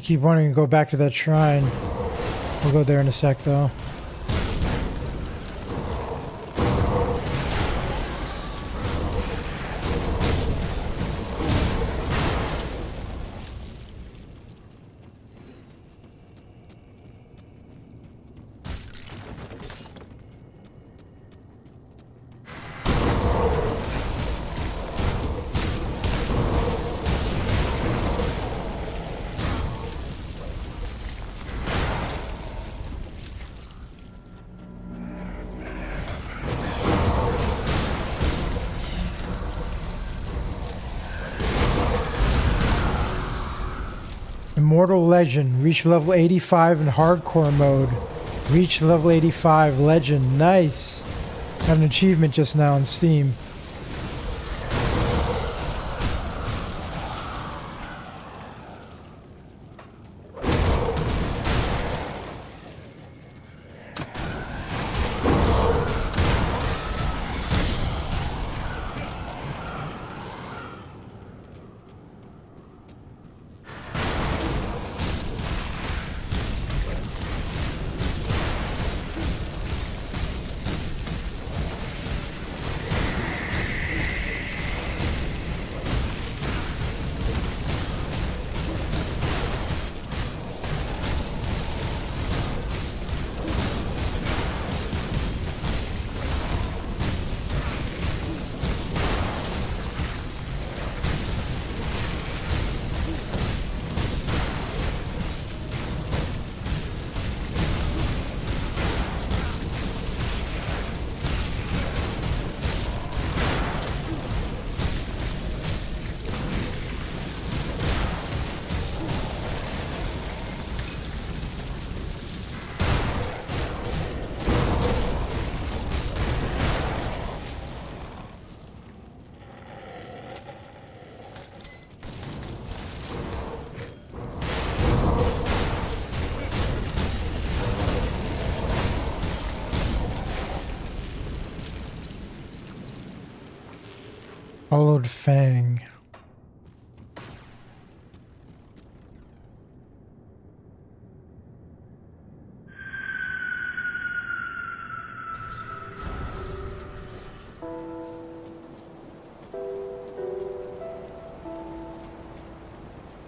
[SPEAKER 1] Keep wanting to go back to that shrine. We'll go there in a sec, though. Immortal Legend. Reach level 85 in hardcore mode. Reach level 85 Legend. Nice. Got an achievement just now on Steam. Hollowed Fang.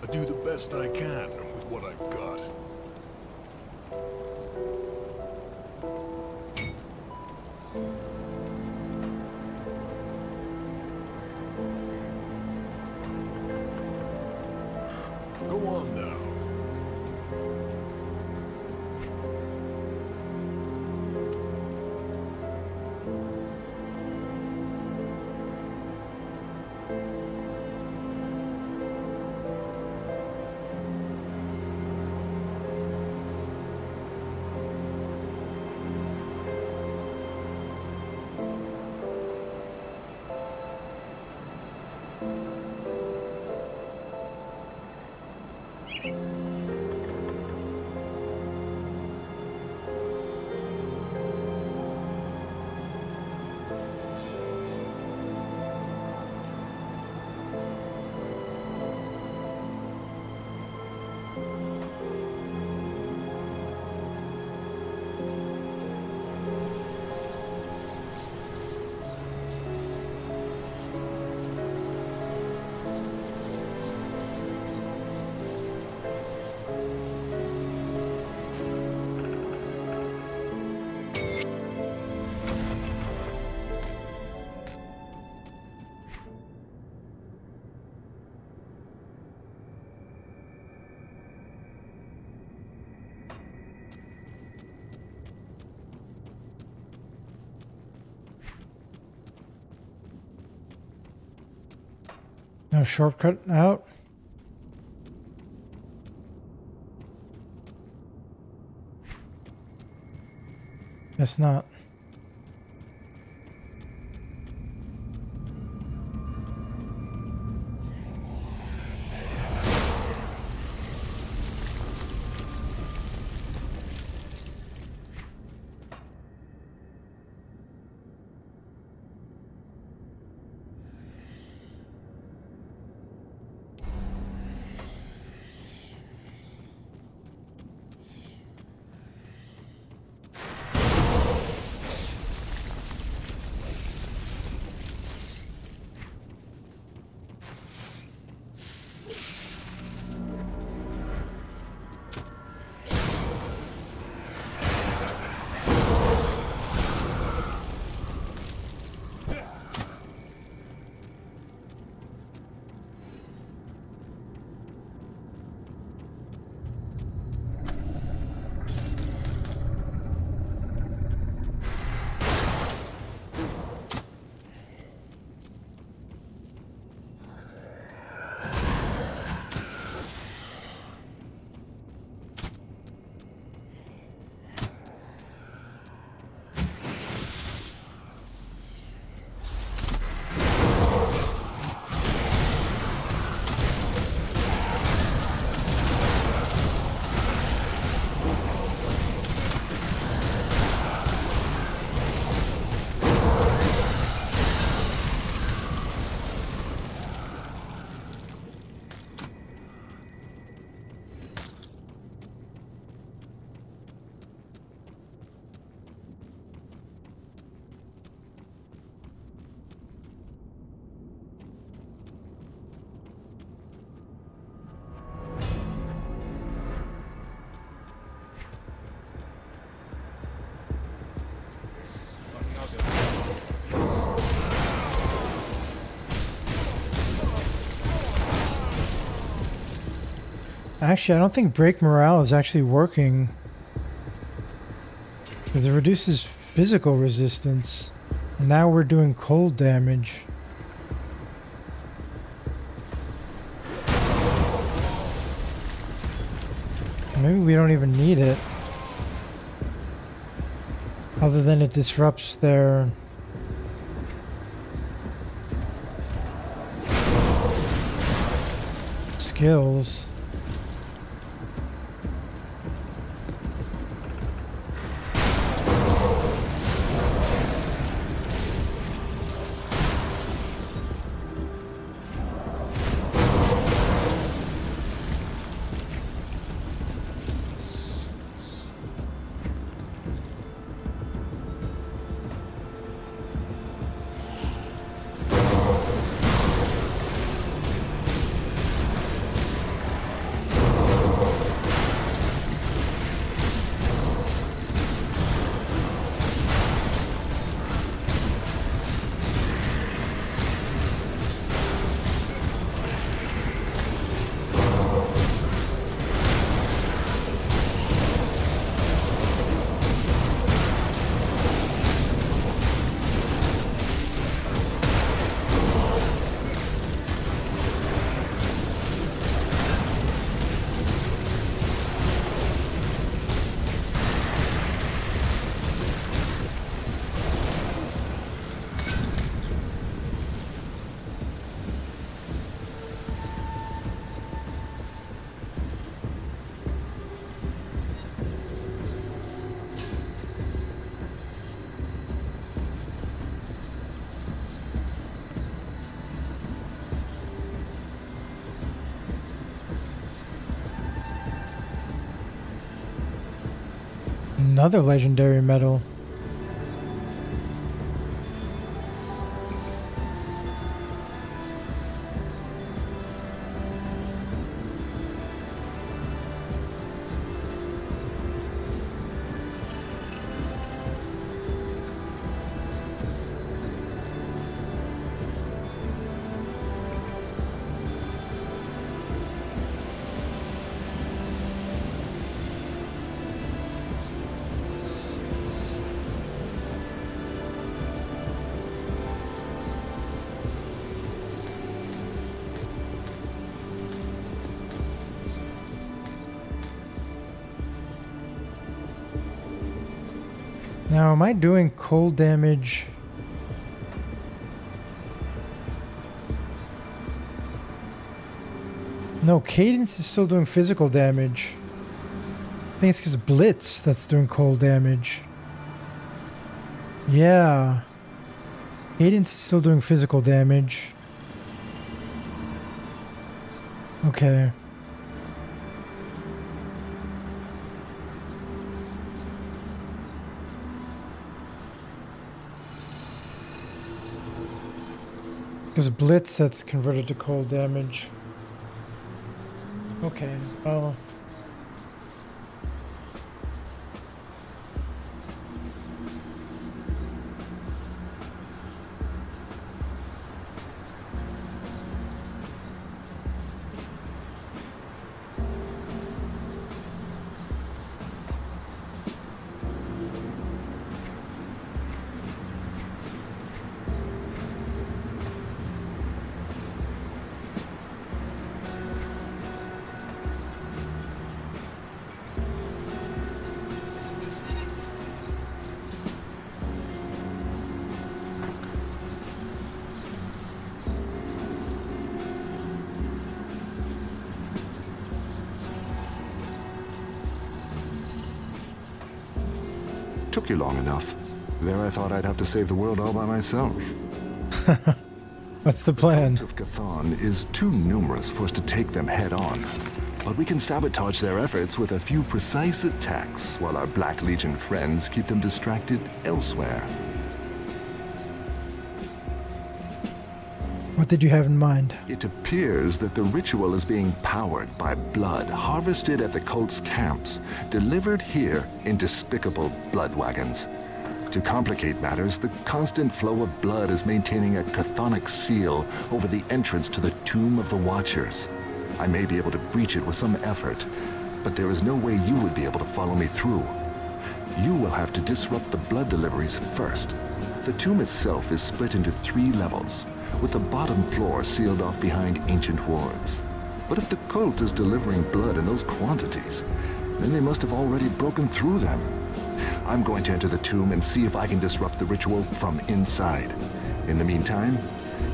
[SPEAKER 4] I do the best I can with what I've got. Go on now.
[SPEAKER 1] No shortcut out. Guess not. Actually, I don't think break morale is actually working, because it reduces physical resistance. Now we're doing cold damage. Maybe we don't even need it, other than it disrupts their skills. Another legendary medal. Now, am I doing cold damage? No, Cadence is still doing physical damage. I think it's because Blitz that's doing cold damage. Yeah. Cadence is still doing physical damage. Okay. Because Blitz, that's converted to cold damage. Okay, well...
[SPEAKER 8] Took you long enough. There I thought I'd have to save the world all by myself.
[SPEAKER 1] What's the plan?
[SPEAKER 8] The Cult of Chthon is too numerous for us to take them head on. But we can sabotage their efforts with a few precise attacks while our Black Legion friends keep them distracted elsewhere.
[SPEAKER 1] What did you have in mind?
[SPEAKER 8] It appears that the ritual is being powered by blood harvested at the cult's camps, delivered here in despicable blood wagons. To complicate matters, the constant flow of blood is maintaining a chthonic seal over the entrance to the Tomb of the Watchers. I may be able to breach it with some effort, but there is no way you would be able to follow me through. You will have to disrupt the blood deliveries first. The tomb itself is split into 3 levels, with the bottom floor sealed off behind ancient wards. But if the cult is delivering blood in those quantities, then they must have already broken through them. I'm going to enter the tomb and see if I can disrupt the ritual from inside. In the meantime,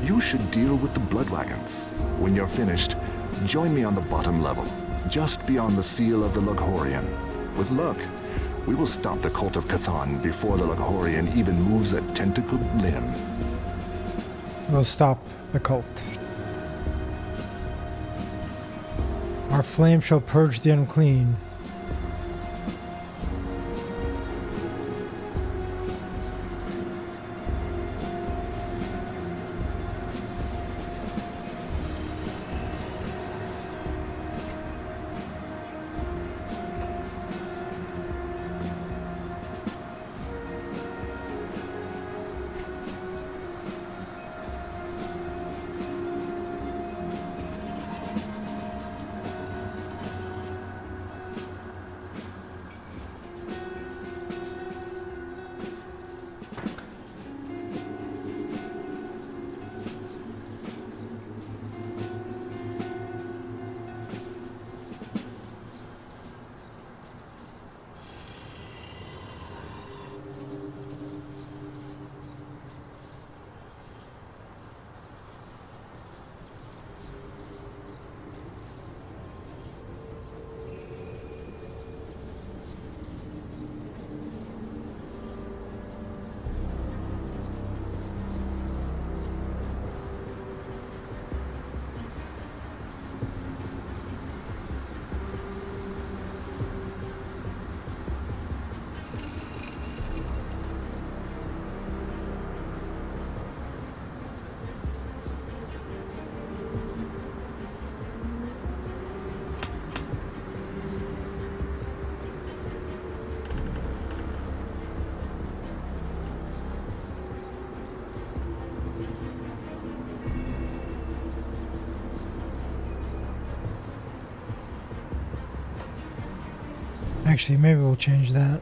[SPEAKER 8] you should deal with the blood wagons. When you're finished, join me on the bottom level, just beyond the seal of the Lughorian. With luck, we will stop the Cult of Chthon before the Lughorian even moves a tentacled limb.
[SPEAKER 1] We'll stop the cult. Our flame shall purge the unclean. Actually, maybe we'll change that.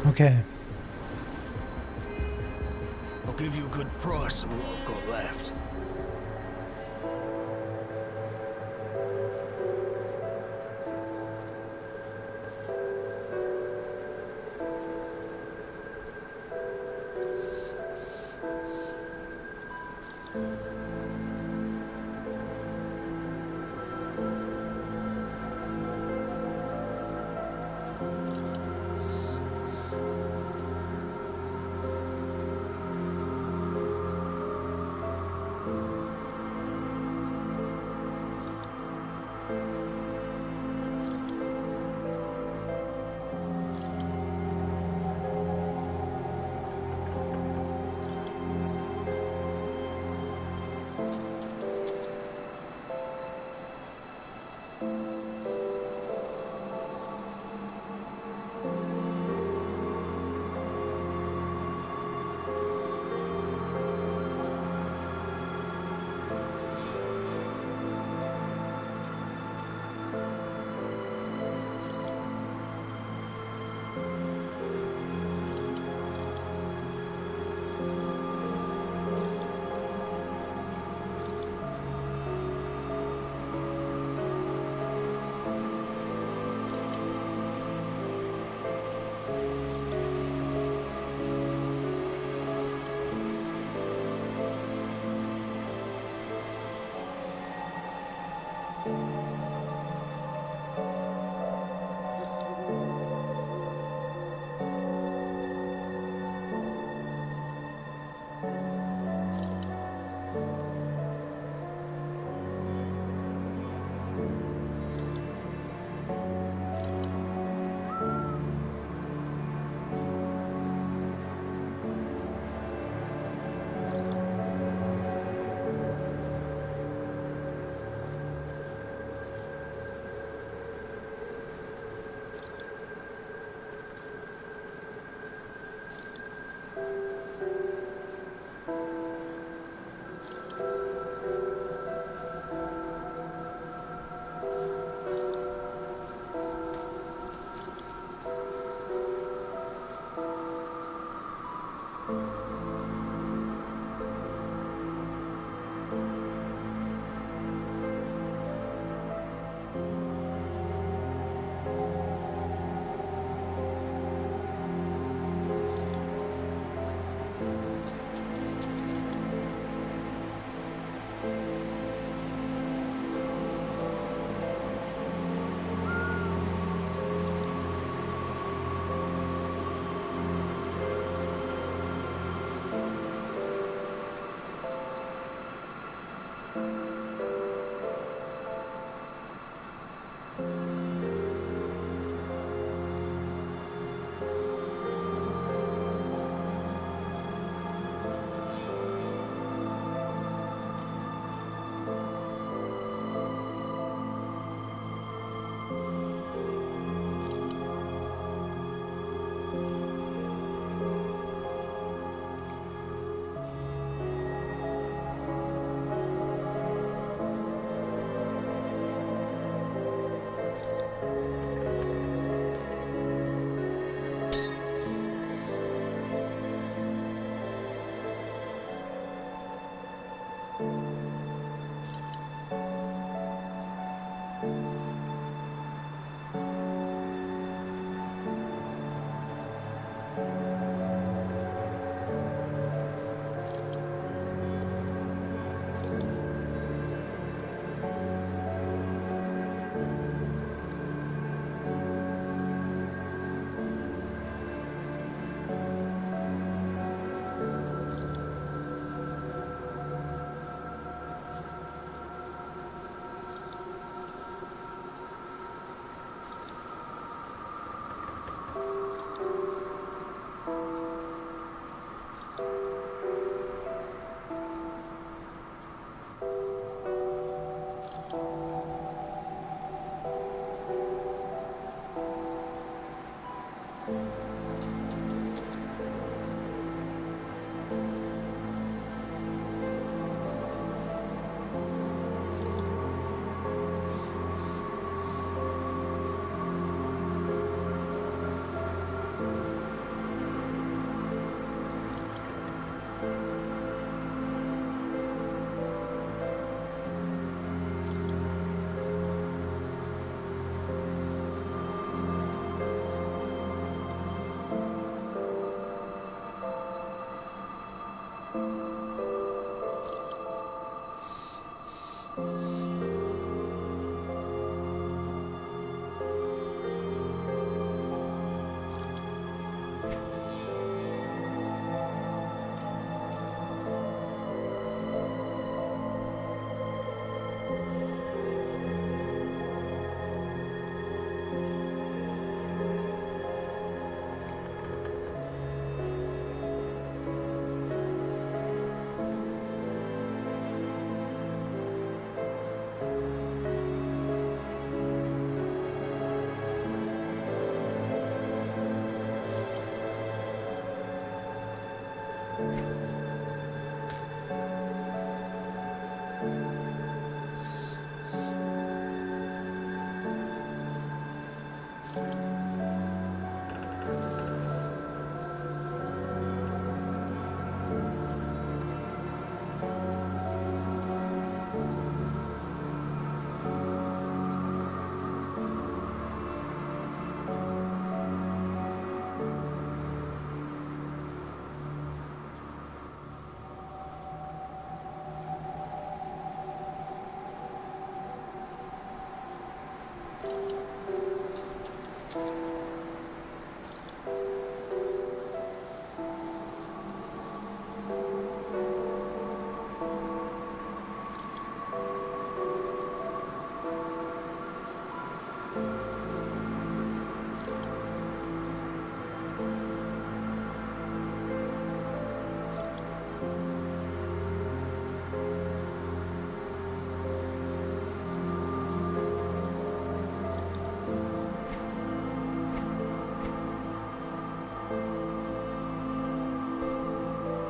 [SPEAKER 1] Okay.
[SPEAKER 10] I'll give you a good price for what I've got left.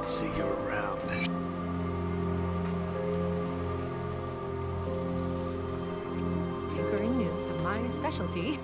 [SPEAKER 10] See you around.
[SPEAKER 3] Tinkering is my specialty.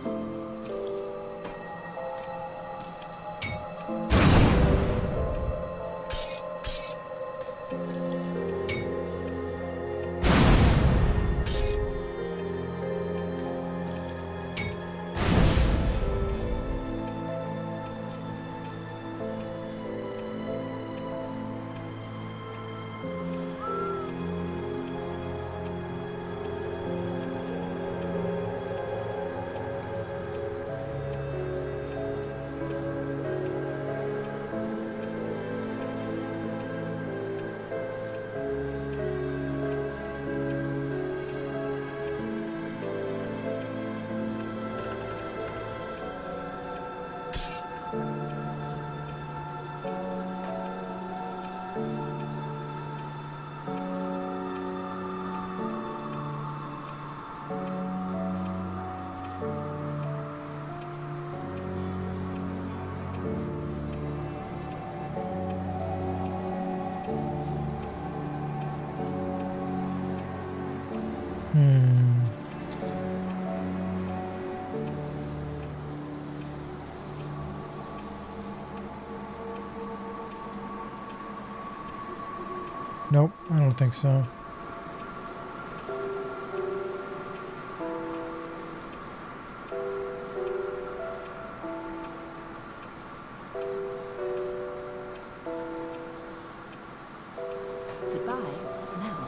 [SPEAKER 1] Nope, I don't think so.
[SPEAKER 3] Goodbye for now.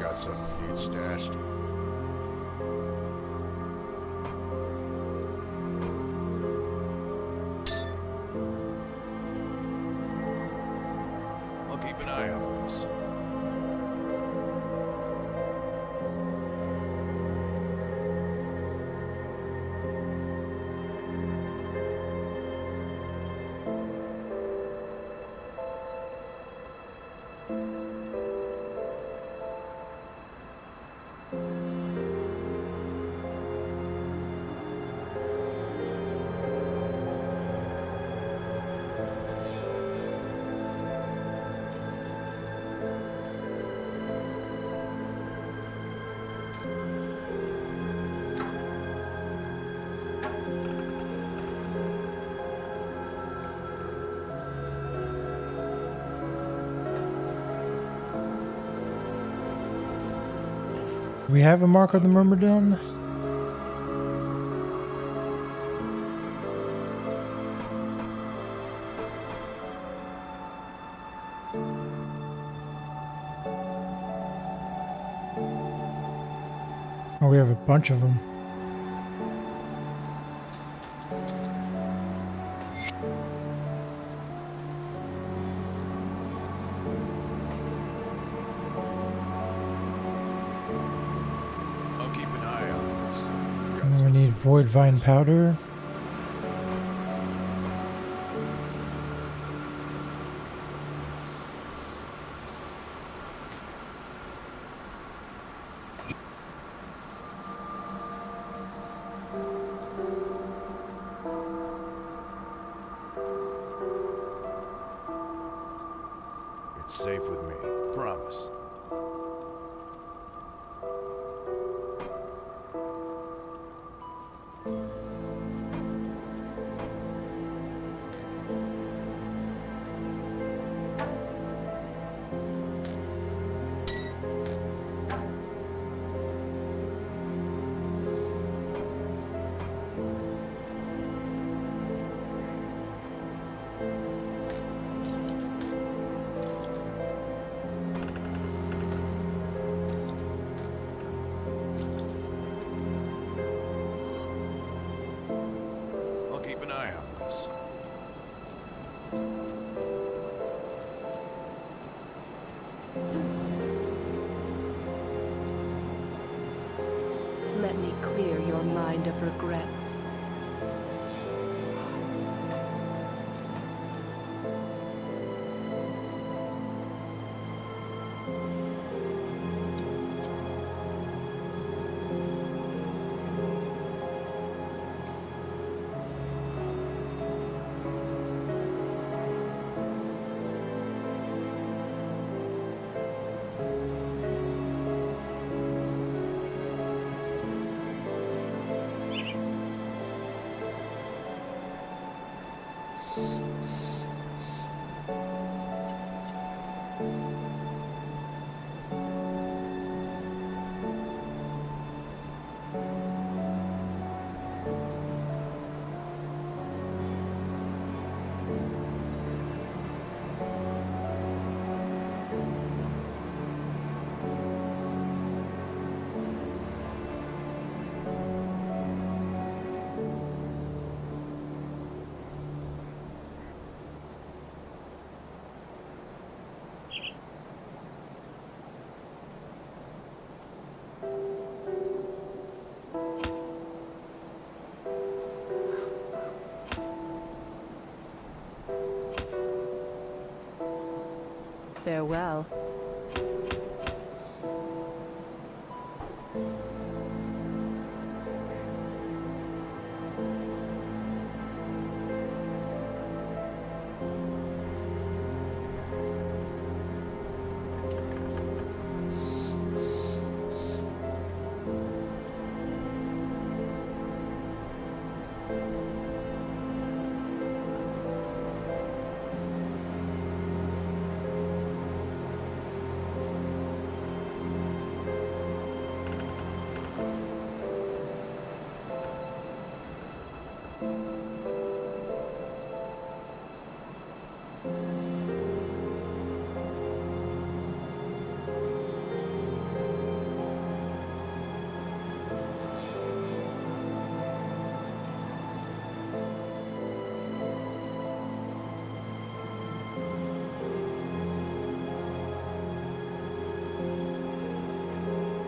[SPEAKER 10] Got something you need stashed? I'll keep an eye on this.
[SPEAKER 1] We have a mark of the Myrmidon? Oh, we have a bunch of them.
[SPEAKER 10] I'll keep an eye on this. Got
[SPEAKER 1] And we
[SPEAKER 10] something
[SPEAKER 1] need
[SPEAKER 10] you
[SPEAKER 1] Void Vine
[SPEAKER 10] stashed?
[SPEAKER 1] Powder.
[SPEAKER 10] It's safe with me. Promise. I'll keep an eye on this.
[SPEAKER 12] Let me clear your mind of regrets. Farewell.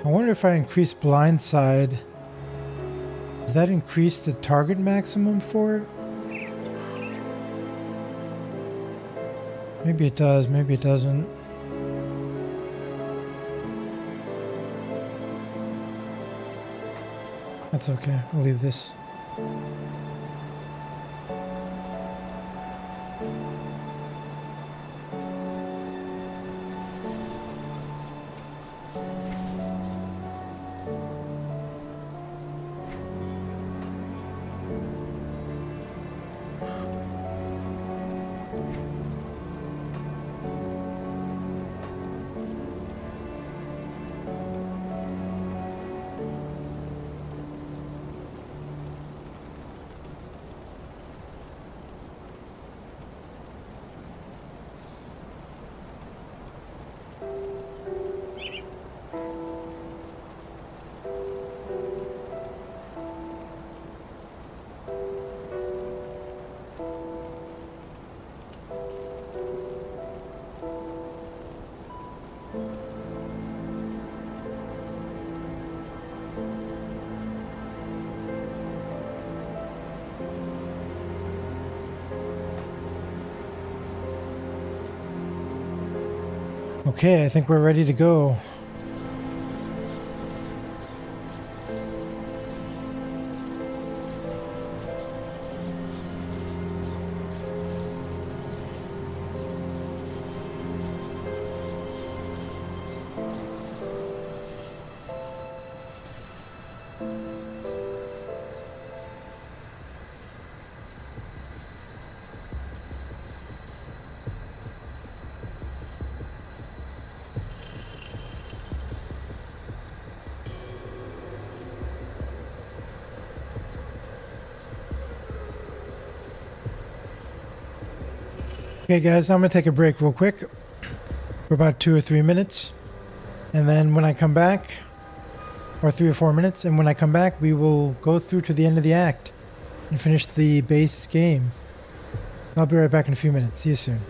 [SPEAKER 1] I wonder if I increase blindside, does that increase the target maximum for it? Maybe it does, maybe it doesn't. That's okay, I'll leave this. Okay, I think we're ready to go. Okay, guys, I'm going to take a break real quick for about 2 or 3 minutes. And then when I come back, or 3 or 4 minutes, and when I come back, we will go through to the end of the act and finish the base game. I'll be right back in a few minutes. See you soon.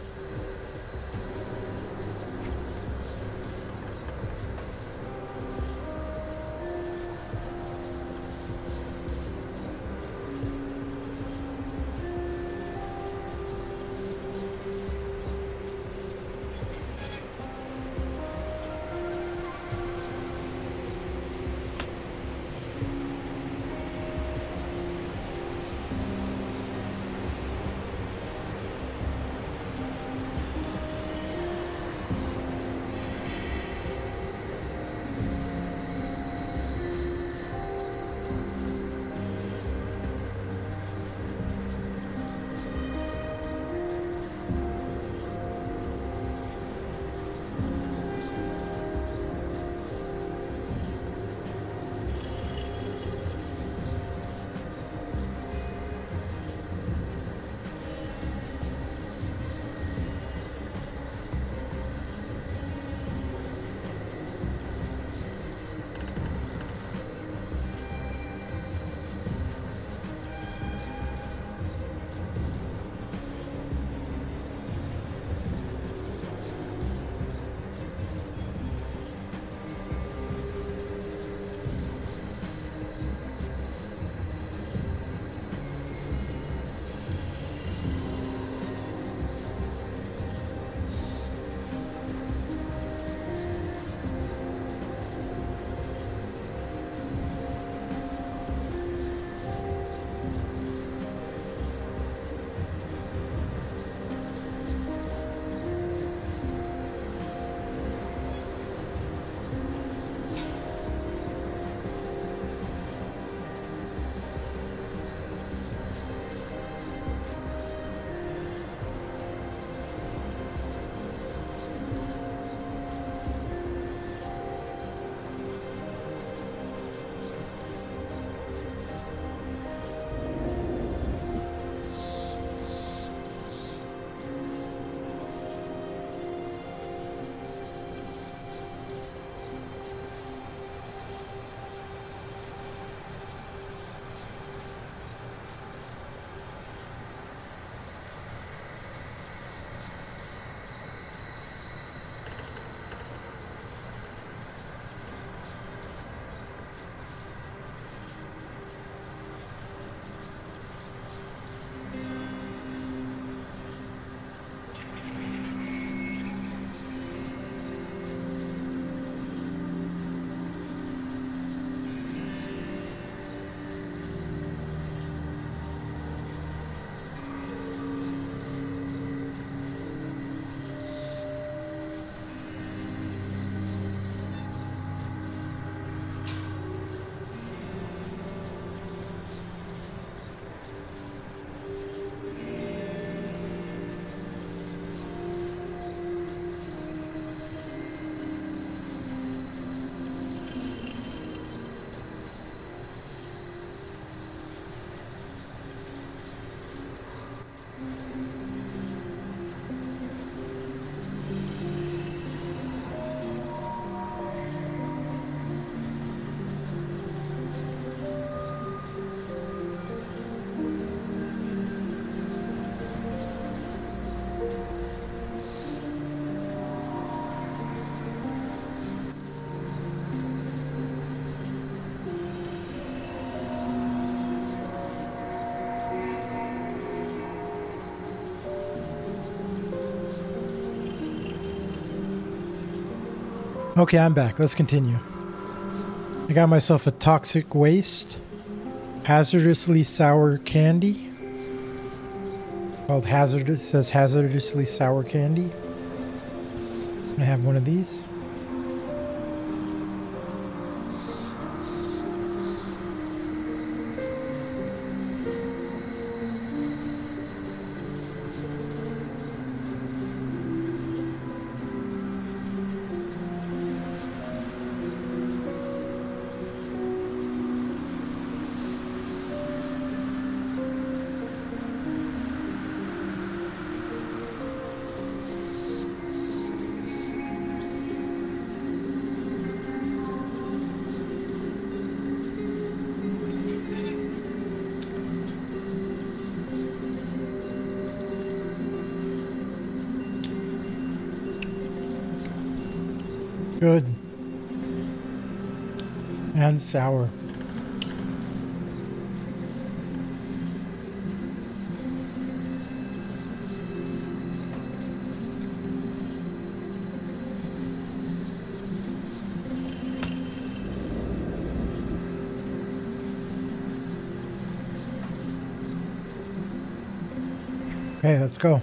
[SPEAKER 1] Okay, I'm back. Let's continue. I got myself a toxic waste, hazardously sour candy. Called hazardous, says hazardously sour candy. I have one of these. Good. And sour. Okay, let's go.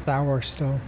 [SPEAKER 1] Sour still.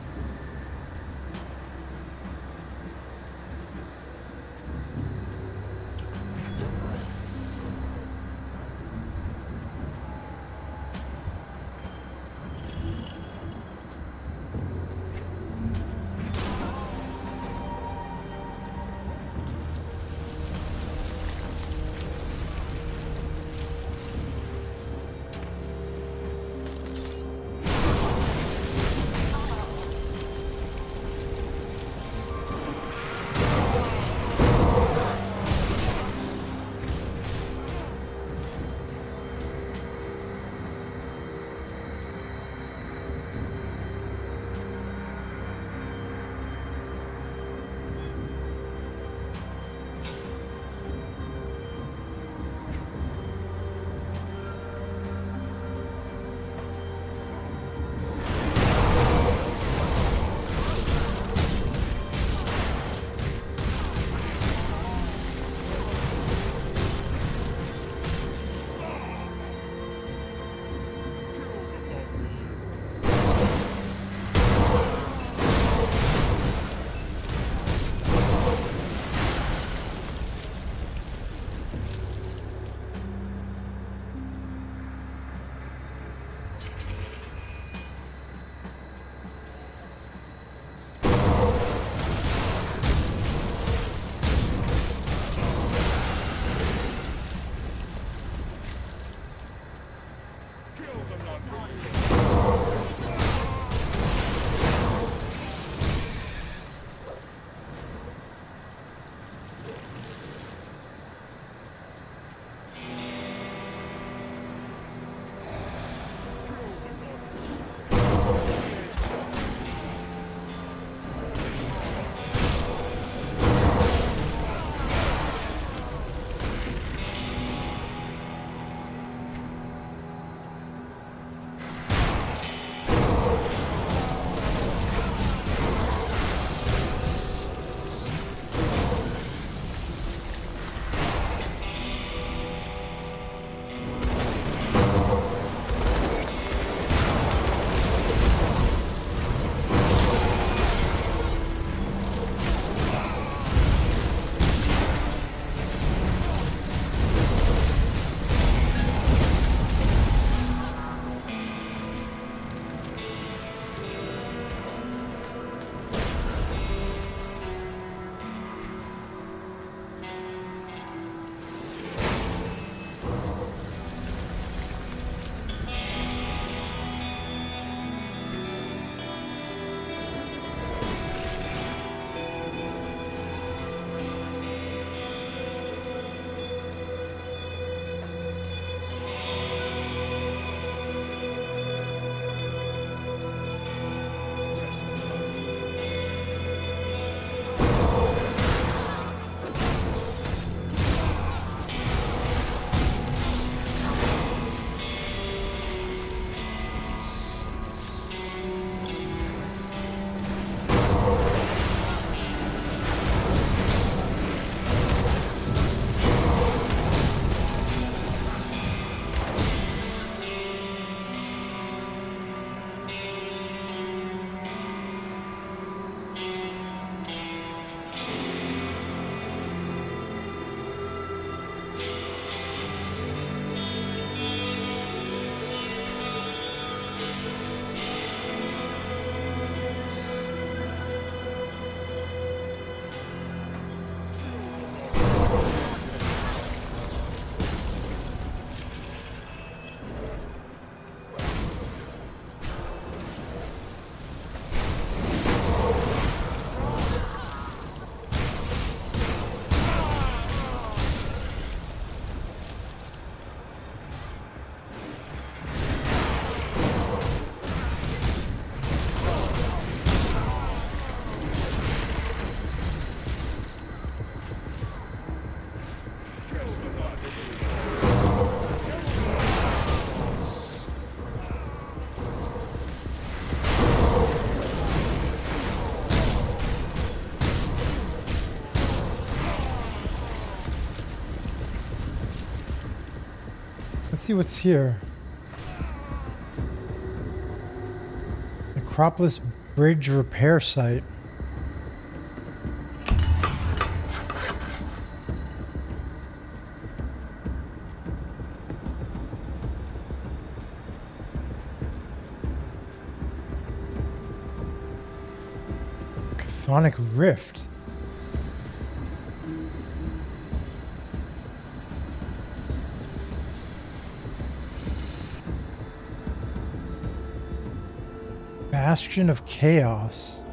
[SPEAKER 1] Let's see what's here. Acropolis Bridge Repair Site. Chthonic Rift. Bastion of Chaos.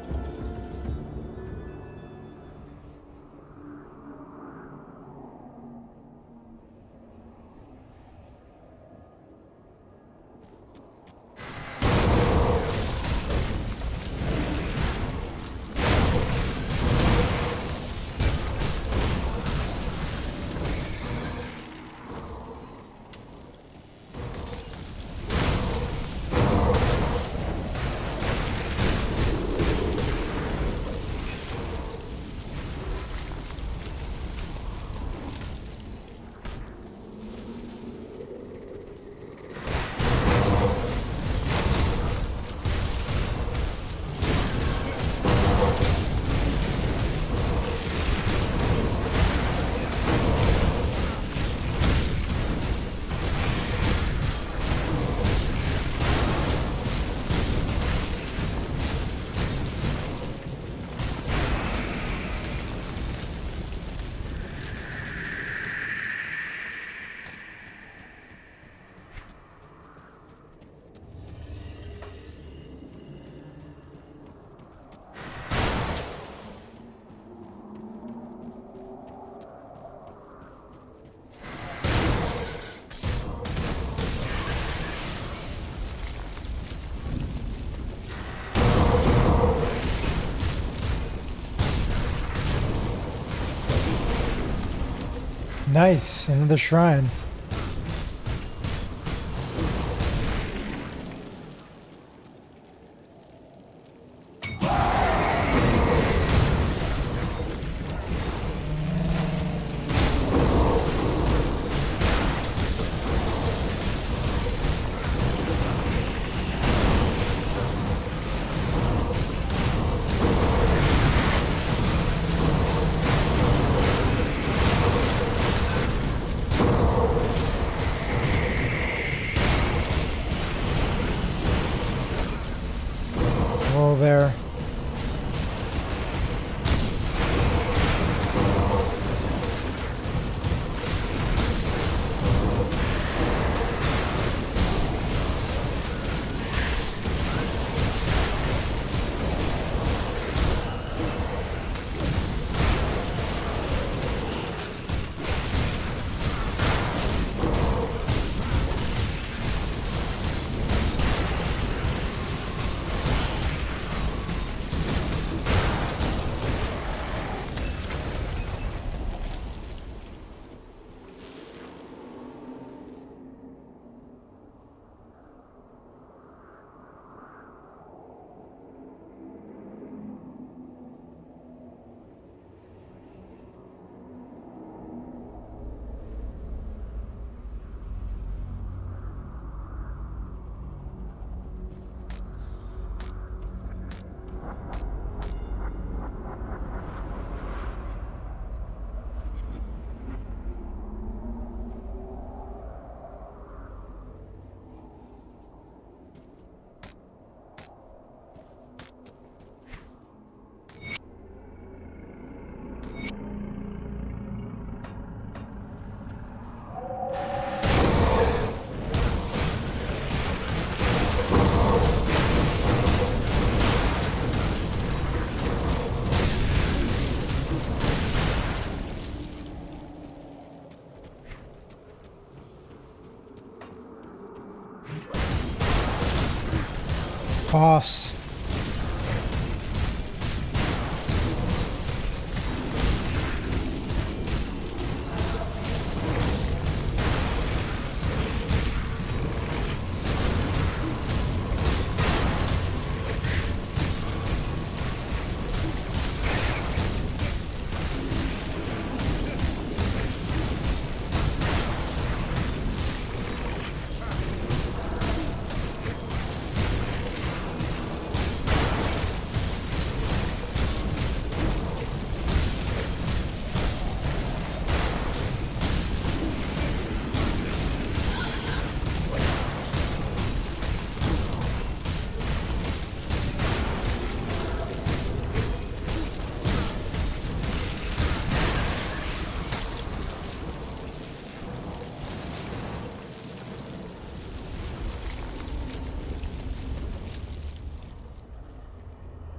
[SPEAKER 1] Nice, another shrine. There. boss.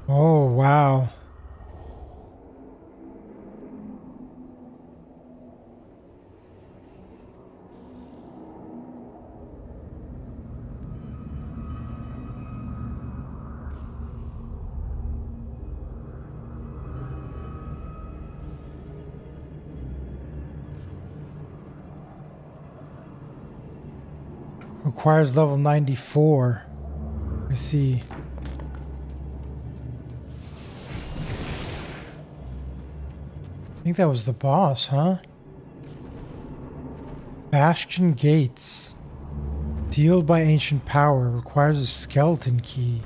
[SPEAKER 1] Oh, wow. Requires level 94. I see. I think that was the boss, huh? Bastion Gates. Sealed by ancient power. Requires a skeleton key.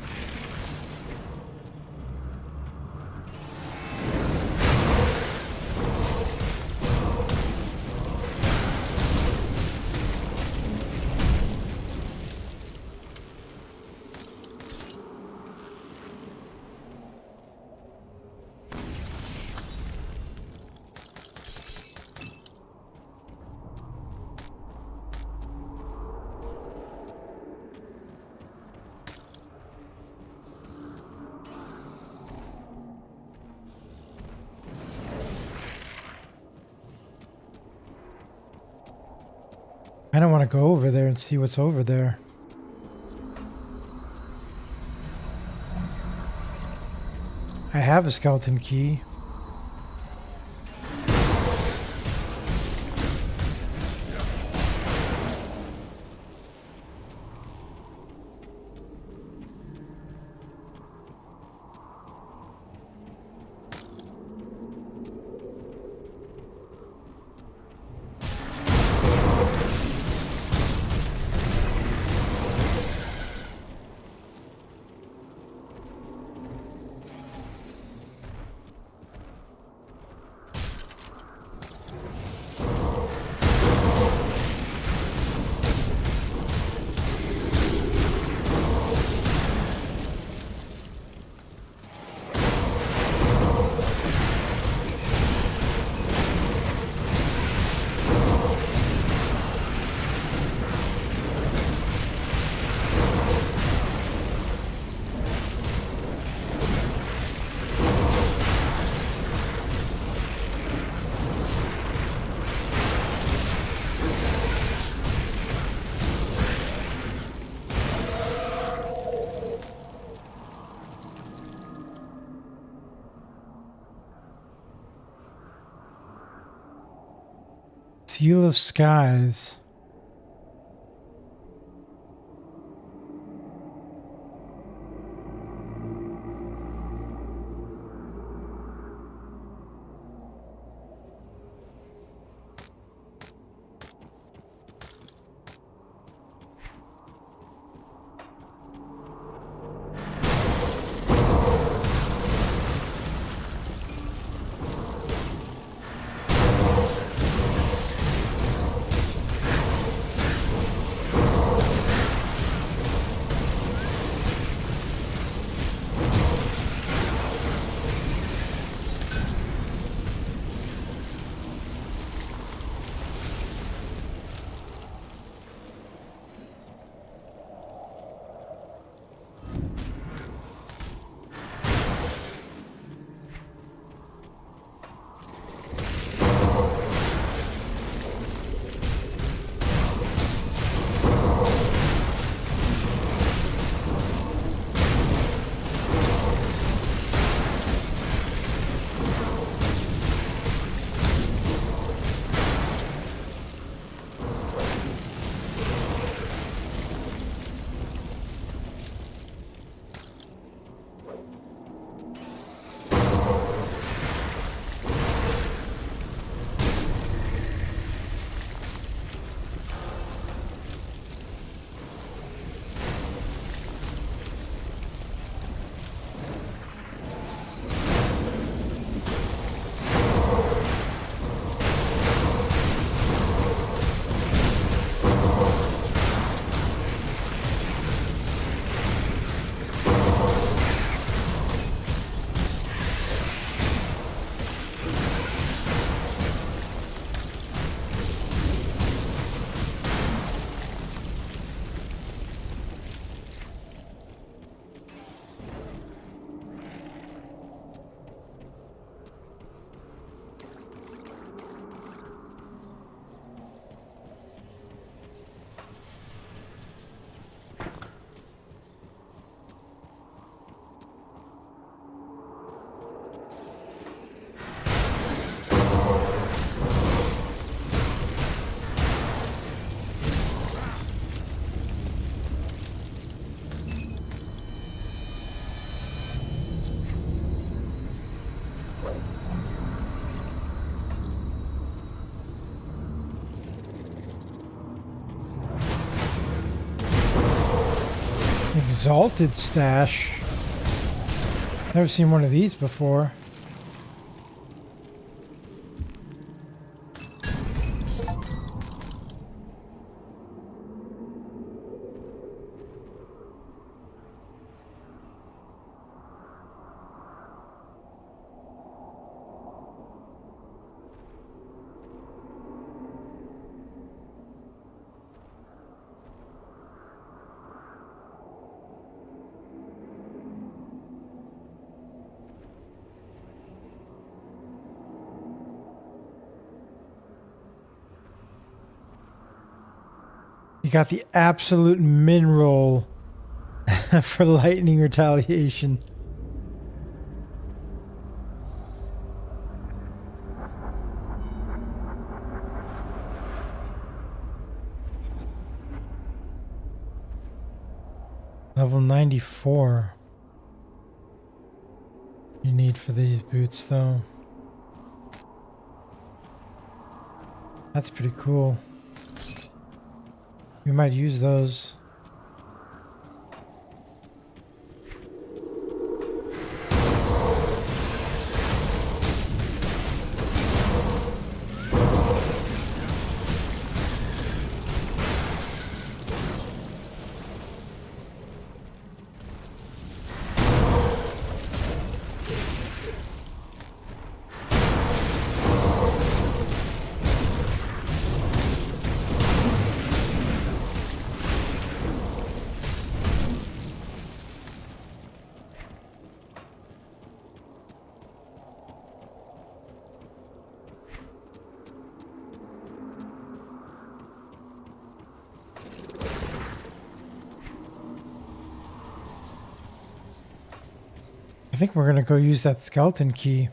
[SPEAKER 1] I don't want to go over there and see what's over there. I have a skeleton key. Seal of Skies. Exalted stash. Never seen one of these before. You got the absolute min roll for lightning retaliation. Level 94. You need for these boots though. That's pretty cool. We might use those. I think we're gonna go use that skeleton key.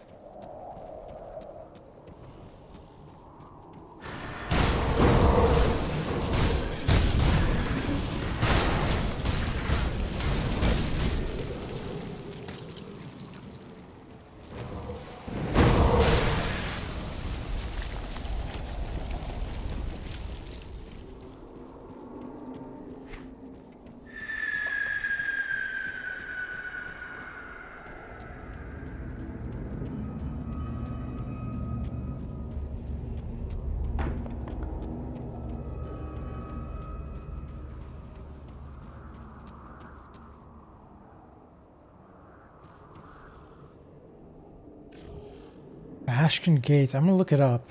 [SPEAKER 1] Bastion Gates. I'm gonna look it up.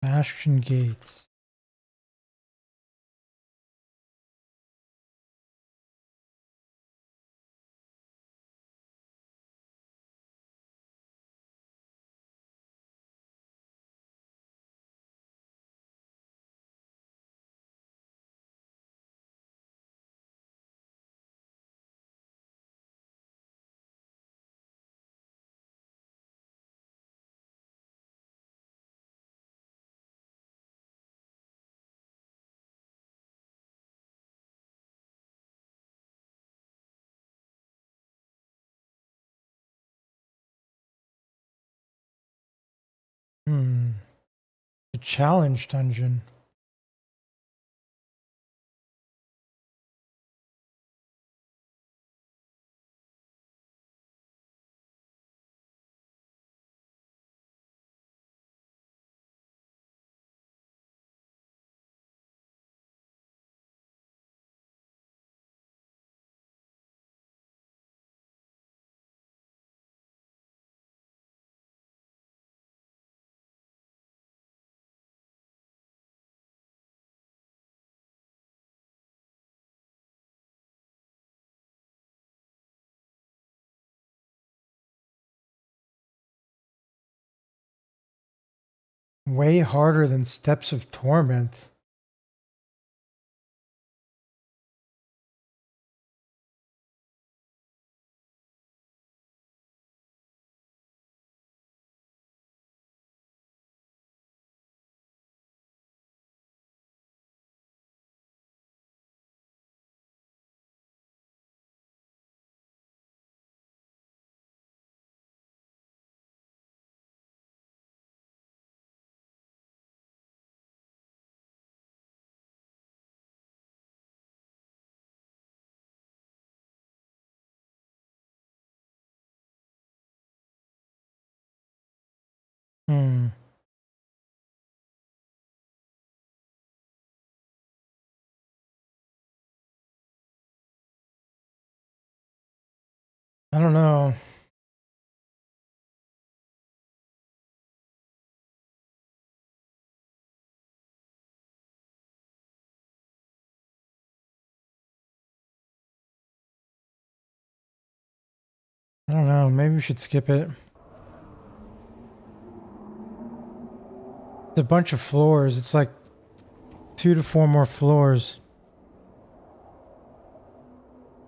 [SPEAKER 1] Bastion Gates. The challenge dungeon. Way harder than Steps of Torment. Hmm. I don't know. I don't know. Maybe we should skip it. It's a bunch of floors. It's like 2 to 4 more floors.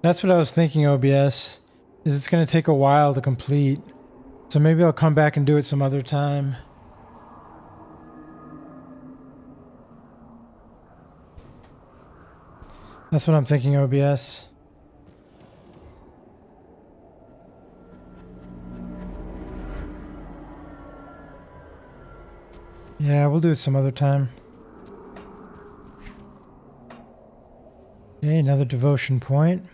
[SPEAKER 1] That's what I was thinking, OBS. Is it's going to take a while to complete. So maybe I'll come back and do it some other time. That's what I'm thinking, OBS. Yeah, we'll do it some other time. Okay, another devotion point.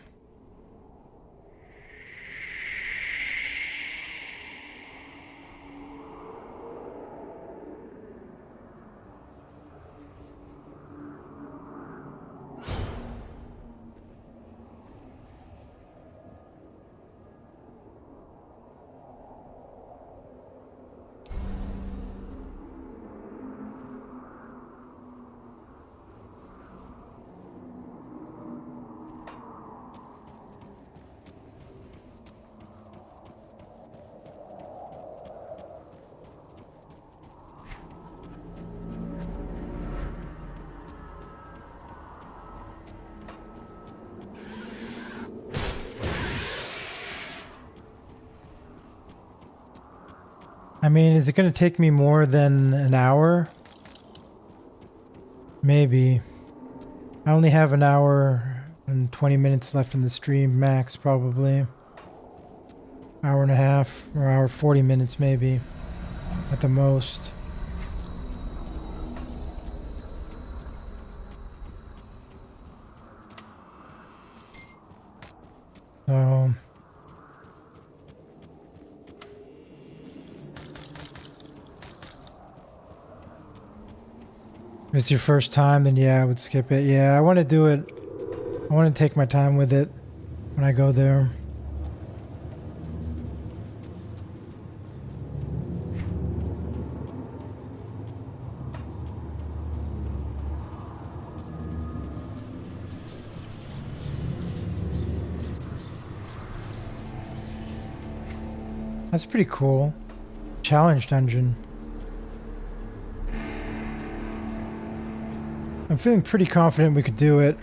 [SPEAKER 1] I mean, is it going to take me more than an hour? Maybe. I only have an hour and 20 minutes left in the stream, max, probably. Hour and a half, or hour 40 minutes, maybe, at the most. So... if it's your first time, then yeah, I would skip it. Yeah, I want to do it. I want to take my time with it when I go there. That's pretty cool. Challenge dungeon. I'm feeling pretty confident we could do it,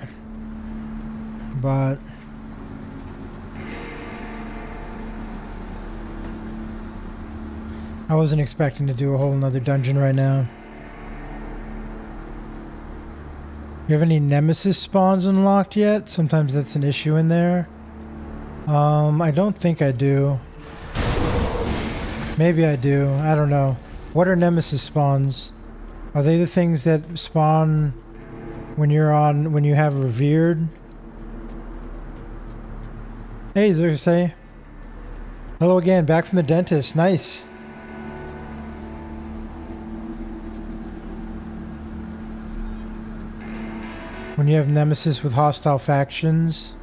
[SPEAKER 1] but I wasn't expecting to do a whole nother dungeon right now. You have any nemesis spawns unlocked yet? Sometimes that's an issue in there. I don't think I do. Maybe I do. I don't know. What are nemesis spawns? Are they the things that spawn when you have revered? Hey, Xerxes. Hello again, back from the dentist. Nice. When you have nemesis with hostile factions.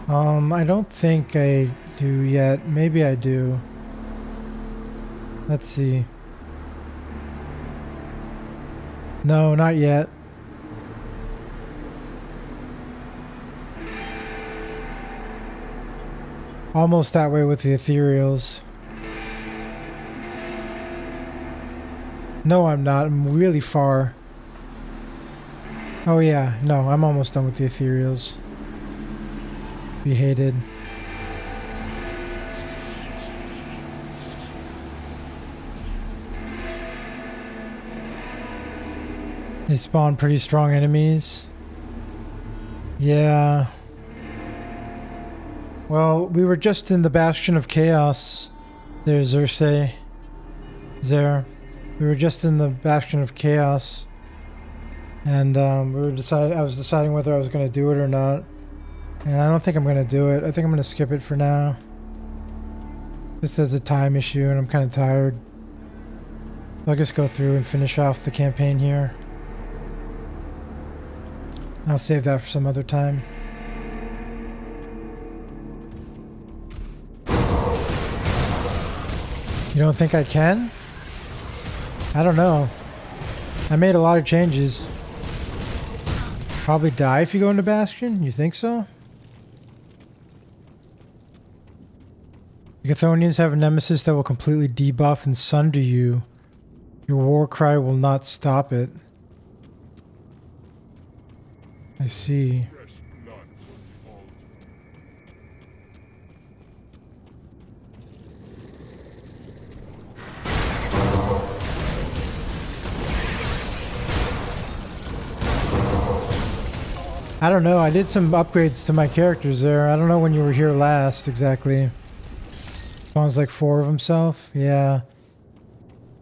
[SPEAKER 1] I don't think I do yet. Maybe I do. Let's see. No, not yet. Almost that way with the ethereals. No, I'm not. I'm really far. Oh yeah, no, I'm almost done with the ethereals. Be hated. They spawn pretty strong enemies. Yeah. Well, we were just in the Bastion of Chaos. There's Xerxes. There. We were just in the Bastion of Chaos. And I was deciding whether I was going to do it or not. And I don't think I'm going to do it. I think I'm going to skip it for now. Just as a time issue, and I'm kind of tired. I'll just go through and finish off the campaign here. I'll save that for some other time. You don't think I can? I don't know. I made a lot of changes. Probably die if you go into Bastion? You think so? The Chthonians have a nemesis that will completely debuff and sunder you. Your war cry will not stop it. I see. I don't know. I did some upgrades to my characters there. I don't know when you were here last exactly. Spawns like 4 of himself. Yeah.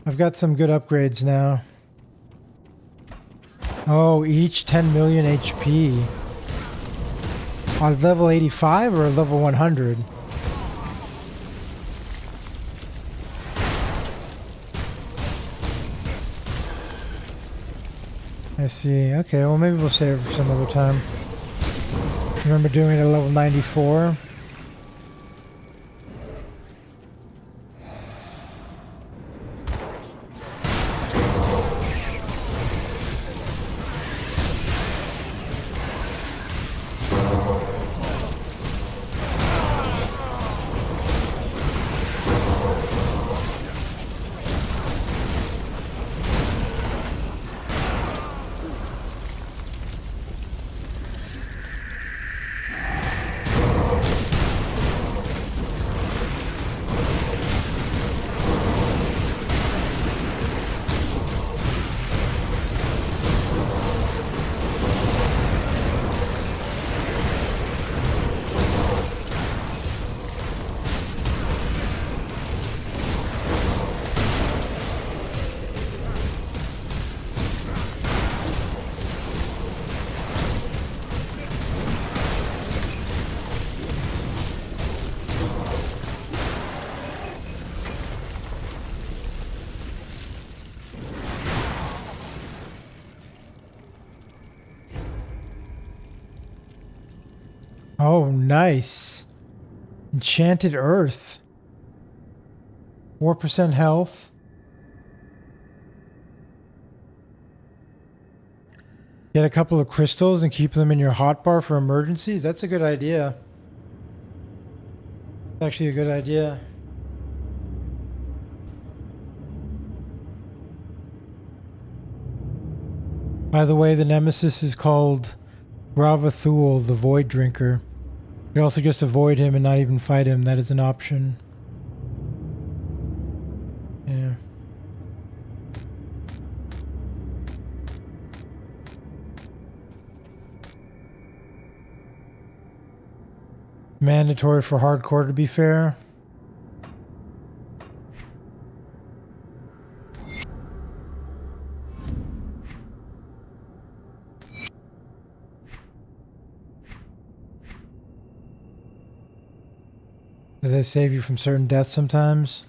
[SPEAKER 1] I've got some good upgrades now. Oh, each 10 million HP. On level 85 or level 100? I see. Okay, well maybe we'll save it for some other time. Remember doing it at level 94? Oh, nice. Enchanted Earth. 4% health. Get a couple of crystals and keep them in your hotbar for emergencies. That's a good idea. It's actually a good idea. By the way, the nemesis is called Gravathul, the Void Drinker. You can also just avoid him and not even fight him. That is an option. Yeah. Mandatory for hardcore, to be fair. Do they save you from certain deaths sometimes?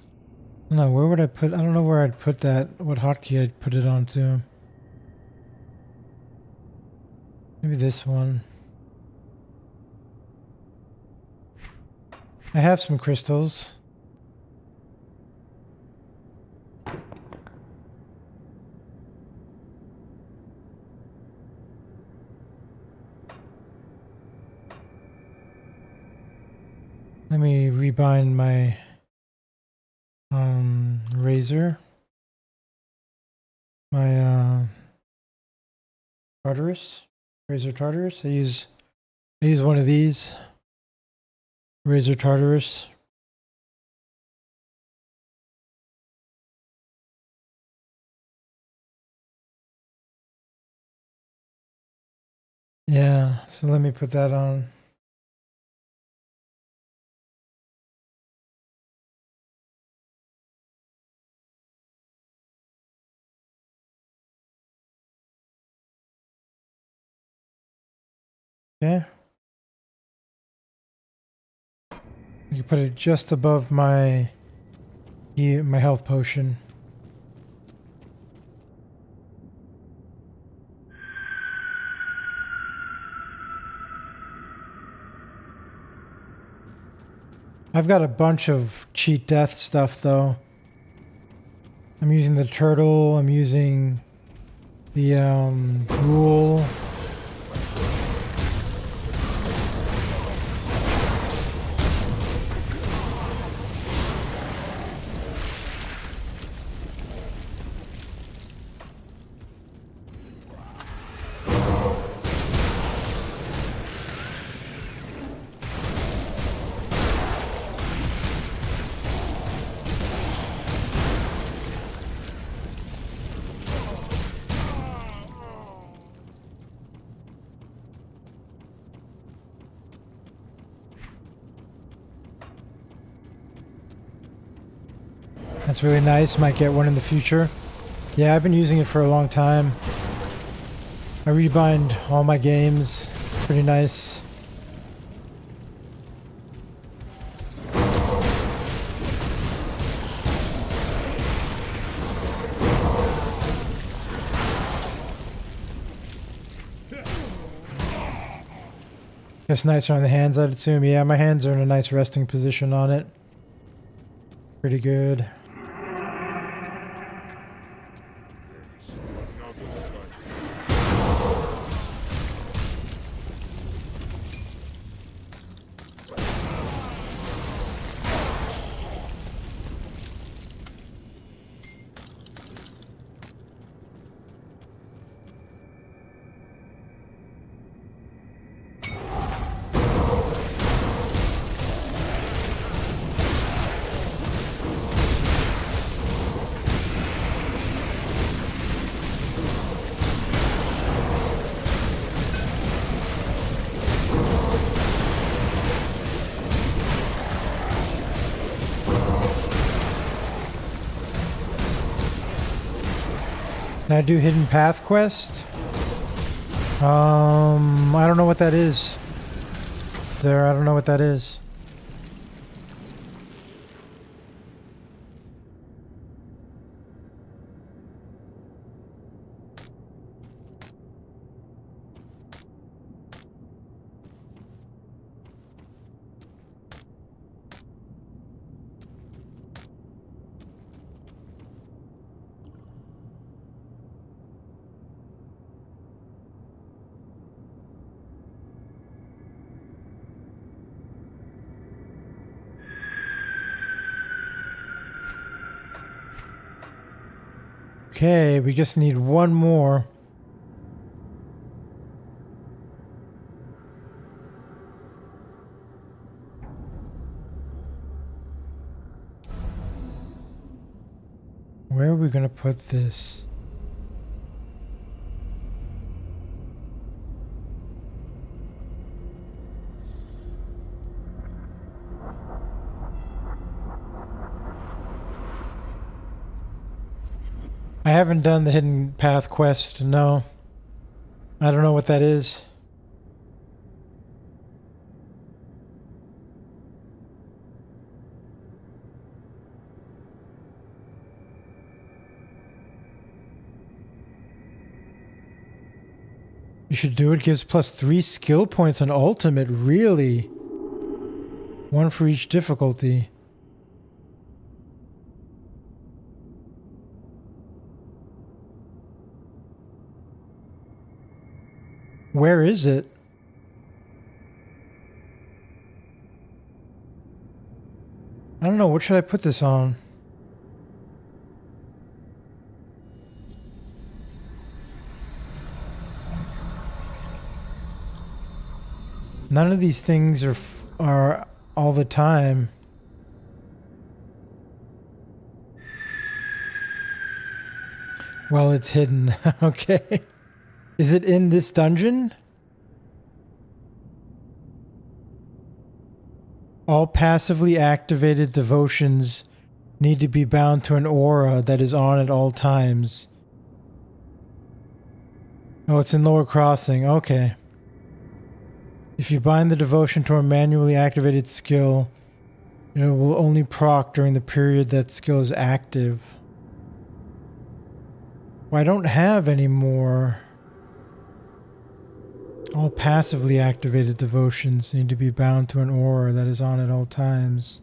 [SPEAKER 1] No, where would I put... I don't know where I'd put that. What hotkey I'd put it onto. Maybe this one. I have some crystals. Let me rebind my razor. My Tartarus. Razor Tartarus. I use one of these. Razor Tartarus. Yeah, so let me put that on. Okay. You put it just above my health potion. I've got a bunch of cheat death stuff though. I'm using the turtle, I'm using the rule. That's really nice. Might get one in the future. Yeah, I've been using it for a long time. I rebind all my games. Pretty nice. Gets nicer on the hands, I'd assume. Yeah, my hands are in a nice resting position on it. Pretty good. Can I do Hidden Path quest? I don't know what that is. I don't know what that is. Okay, we just need one more. Where are we going to put this? I haven't done the Hidden Path quest, no. I don't know what that is. You should do it. Gives +3 skill points on ultimate, really? One for each difficulty. Where is it? I don't know. What should I put this on? None of these things are all the time. Well, it's hidden. Okay. Is it in this dungeon? All passively activated devotions need to be bound to an aura that is on at all times. Oh, it's in Lower Crossing. Okay. If you bind the devotion to a manually activated skill, it will only proc during the period that skill is active. Well, I don't have any more. All passively activated devotions need to be bound to an aura that is on at all times.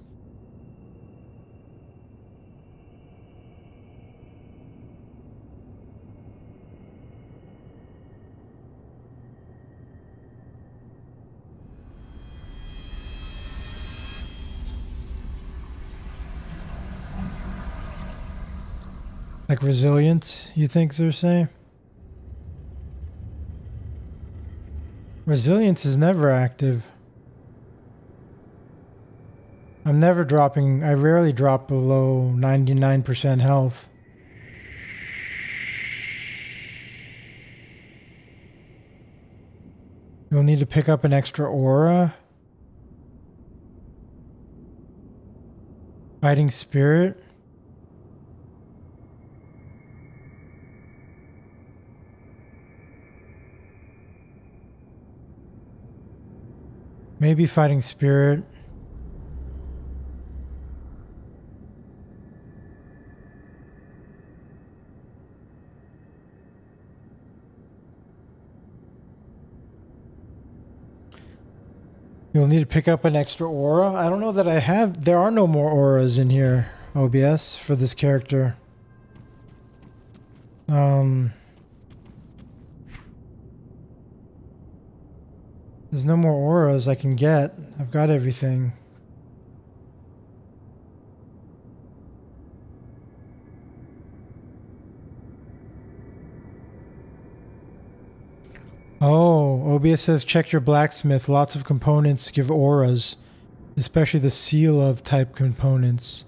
[SPEAKER 1] Like resilience, you think, Cersei? Resilience is never active. I'm never dropping, I rarely drop below 99% health. You'll need to pick up an extra aura. Fighting spirit. Maybe fighting spirit. You'll need to pick up an extra aura. I don't know that I have. There are no more auras in here, OBS, for this character. There's no more auras I can get. I've got everything. Oh, OBS says check your blacksmith. Lots of components give auras, especially the seal of type components.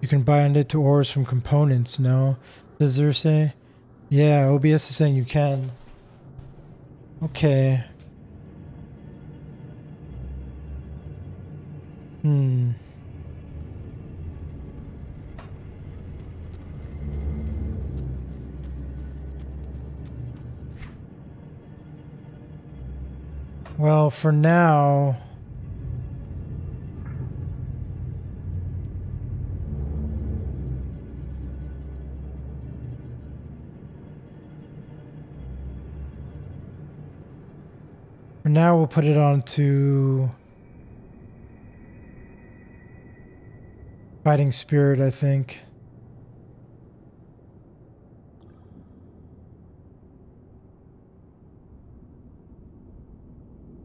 [SPEAKER 1] You can bind it to auras from components, no? Does there say? Yeah, OBS is saying you can. Okay. Well, for now... For now, we'll put it on to... Fighting spirit, I think.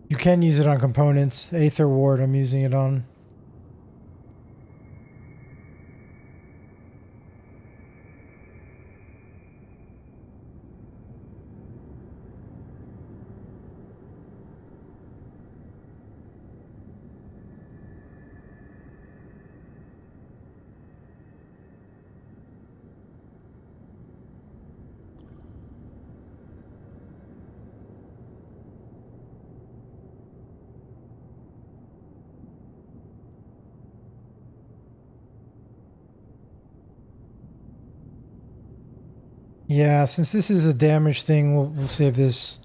[SPEAKER 1] You can use it on components. Aether Ward, I'm using it on. Yeah, since this is a damage thing, we'll save this.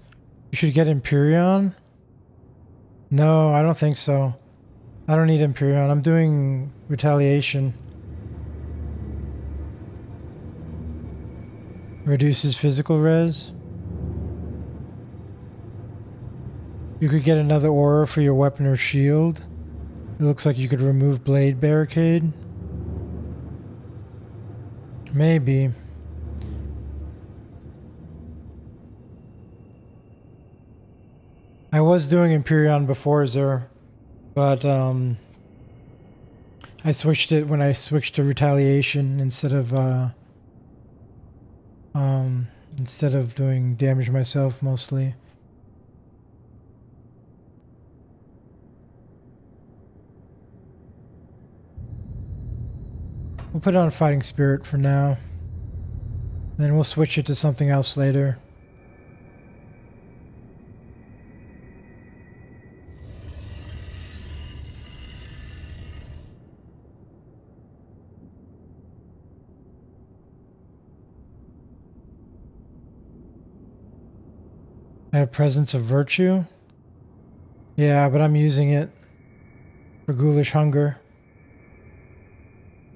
[SPEAKER 1] You should get Empyrean? No, I don't think so. I don't need Empyrean. I'm doing Retaliation. Reduces physical res. You could get another aura for your weapon or shield. It looks like you could remove Blade Barricade. Maybe. I was doing Empyrean before Zer, but I switched it when I switched to Retaliation instead of doing damage myself mostly. We'll put it on Fighting Spirit for now. Then we'll switch it to something else later. I have Presence of Virtue. Yeah, but I'm using it for Ghoulish Hunger.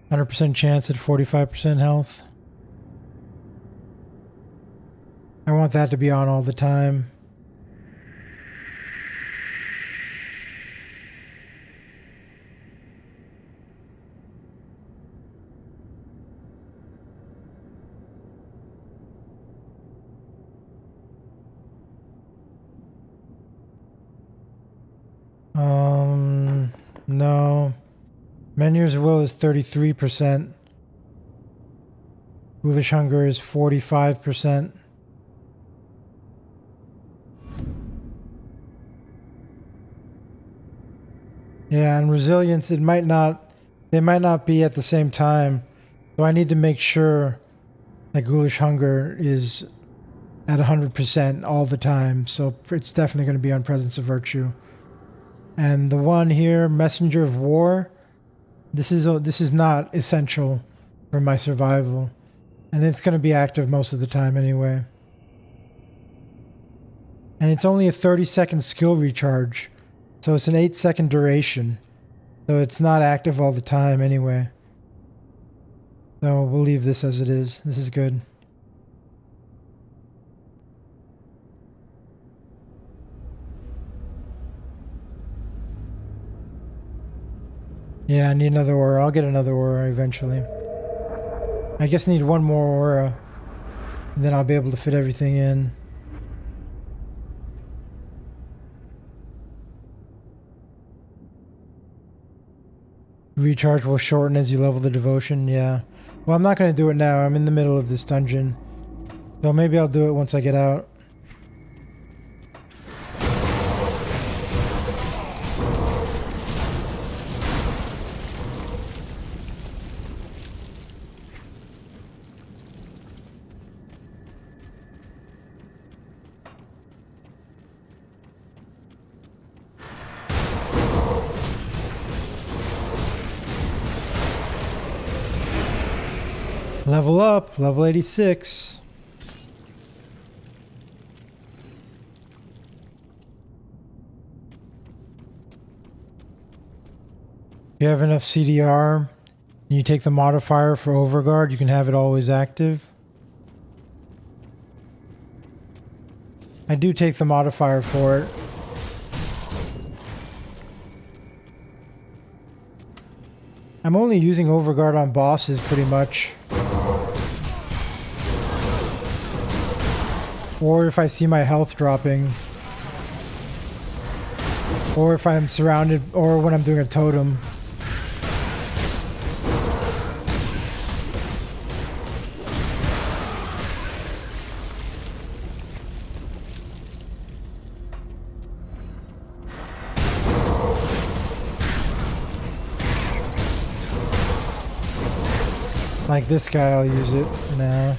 [SPEAKER 1] 100% chance at 45% health. I want that to be on all the time. No. Menier's will is 33%. Ghoulish hunger is 45%. Yeah, and resilience, they might not be at the same time. So I need to make sure that ghoulish hunger is at 100% all the time. So it's definitely going to be on presence of virtue. And the one here, messenger of war, this is not essential for my survival. And it's going to be active most of the time anyway. And it's only a 30-second skill recharge. So it's an 8-second duration. So it's not active all the time anyway. So we'll leave this as it is. This is good. Yeah, I need another aura. I'll get another aura eventually. I just need one more aura. And then I'll be able to fit everything in. Recharge will shorten as you level the devotion. Yeah. Well, I'm not going to do it now. I'm in the middle of this dungeon. So maybe I'll do it once I get out. Level up, level 86. If you have enough CDR, and you take the modifier for Overguard, you can have it always active. I do take the modifier for it. I'm only using Overguard on bosses pretty much. Or if I see my health dropping. Or if I'm surrounded, or when I'm doing a totem. Like this guy, I'll use it now.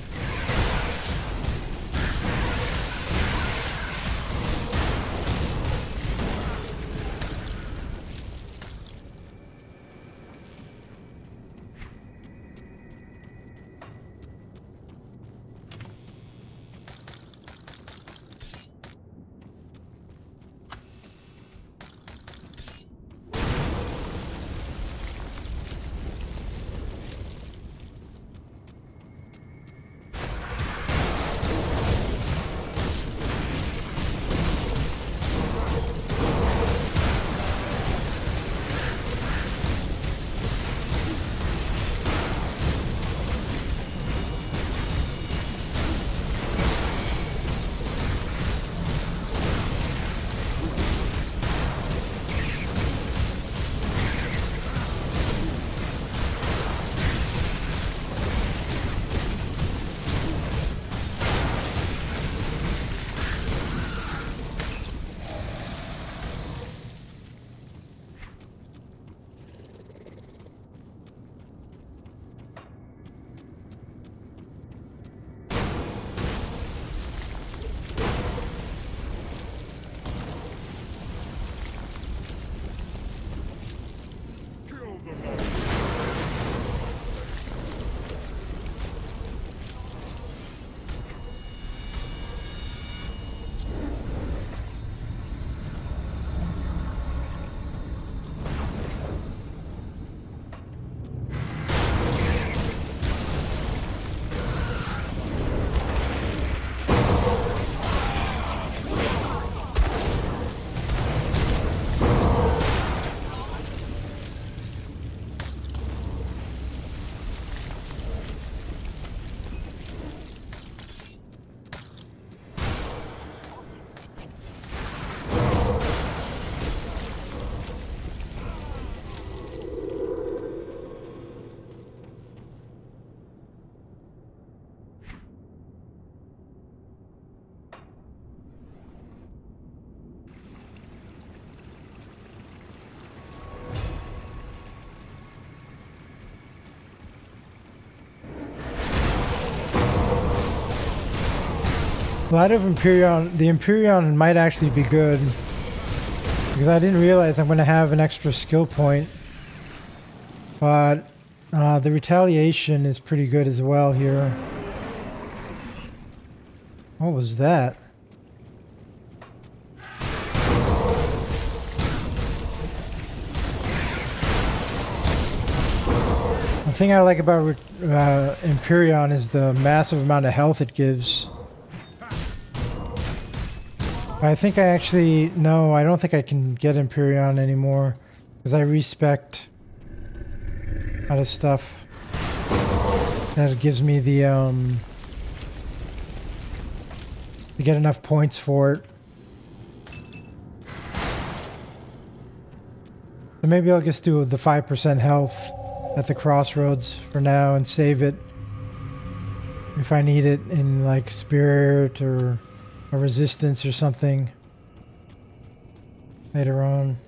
[SPEAKER 1] Light of Empyrean, the Empyrean might actually be good. Because I didn't realize I'm going to have an extra skill point. But the retaliation is pretty good as well here. What was that? The thing I like about Empyrean is the massive amount of health it gives. I think I actually... No, I don't think I can get Empyrean anymore. Because I respect other stuff. That gives me the... to get enough points for it. So maybe I'll just do the 5% health at the crossroads for now and save it if I need it in like spirit or a resistance or something later on.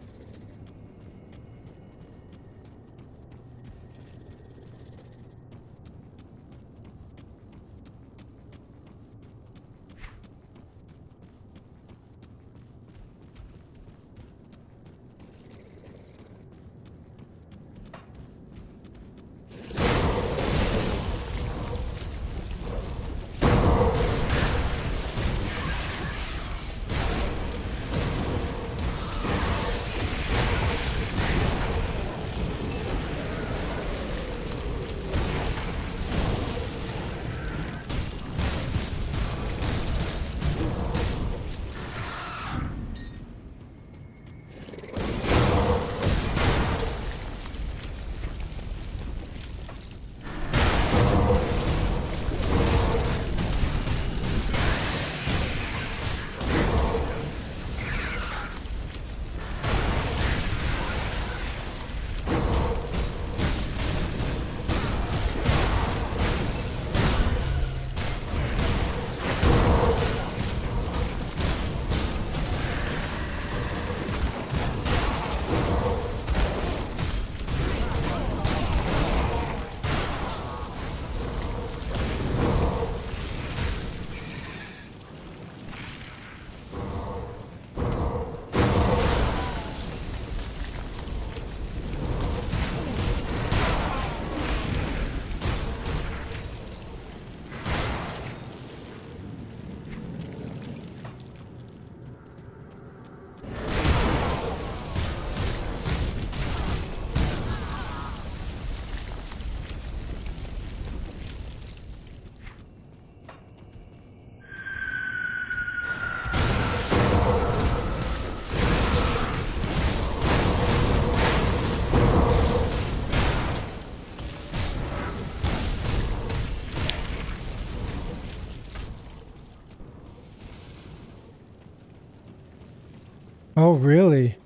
[SPEAKER 1] Oh, really?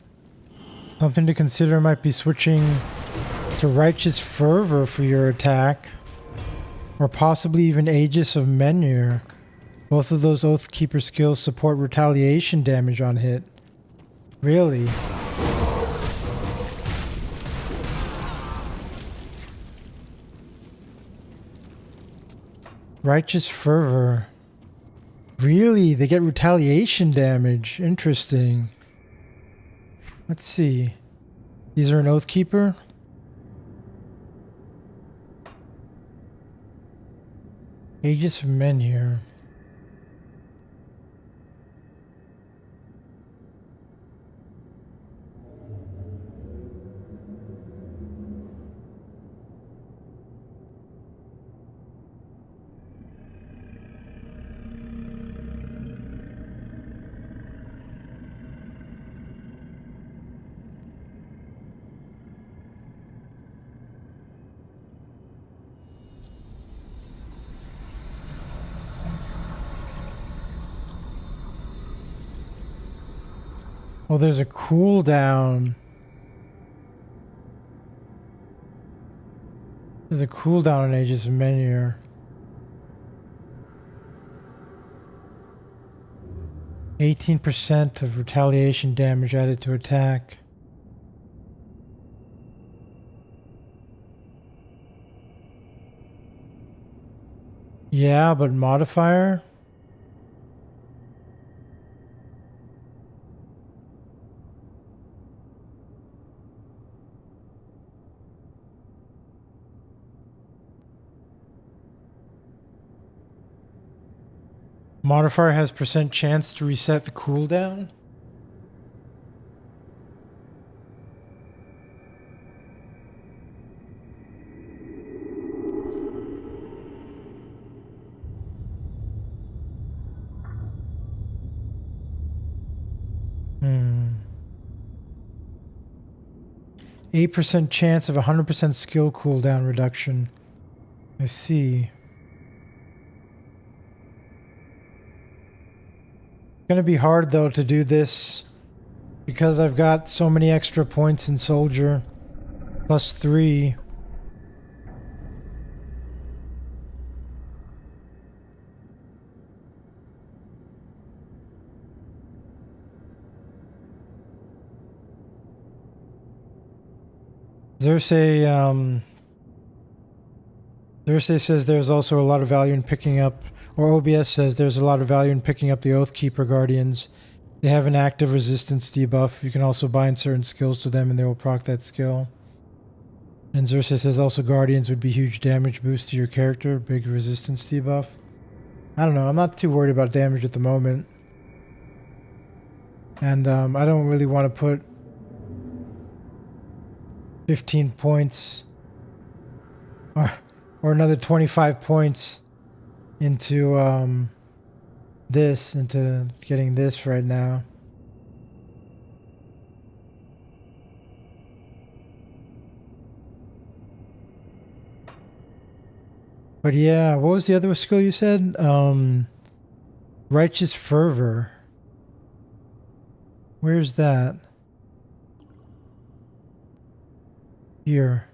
[SPEAKER 1] Something to consider might be switching to Righteous Fervor for your attack. Or possibly even Aegis of Menhir. Both of those Oathkeeper skills support retaliation damage on hit. Really? Righteous Fervor. Really? They get retaliation damage. Interesting. Let's see. These are an Oathkeeper. Aegis of Menhir. Oh, there's a cooldown. There's a cooldown on Aegis of Menhir. 18% of retaliation damage added to attack. Yeah, but modifier? Modifier has % chance to reset the cooldown. Hmm. 8% chance of 100% skill cooldown reduction. I see. It's gonna be hard though to do this because I've got so many extra points in Soldier. +3. Xersei says there's also a lot of value in picking up, or OBS says there's a lot of value in picking up the Oathkeeper Guardians. They have an active resistance debuff. You can also bind certain skills to them and they will proc that skill. And Xersei says also Guardians would be huge damage boost to your character, big resistance debuff. I don't know, I'm not too worried about damage at the moment. And I don't really want to put 15 points or another 25 points into into getting this right now. But yeah, what was the other skill you said? Righteous Fervor. Where's that? Here.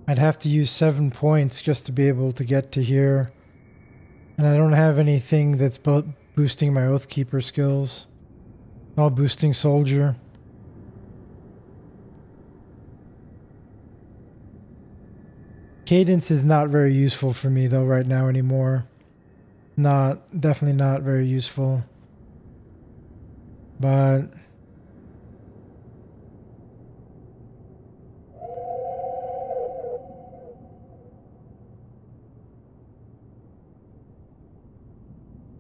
[SPEAKER 1] I'd have to use 7 points just to be able to get to here. And I don't have anything that's boosting my Oathkeeper skills. All boosting Soldier. Cadence is not very useful for me though right now anymore. Definitely not very useful. But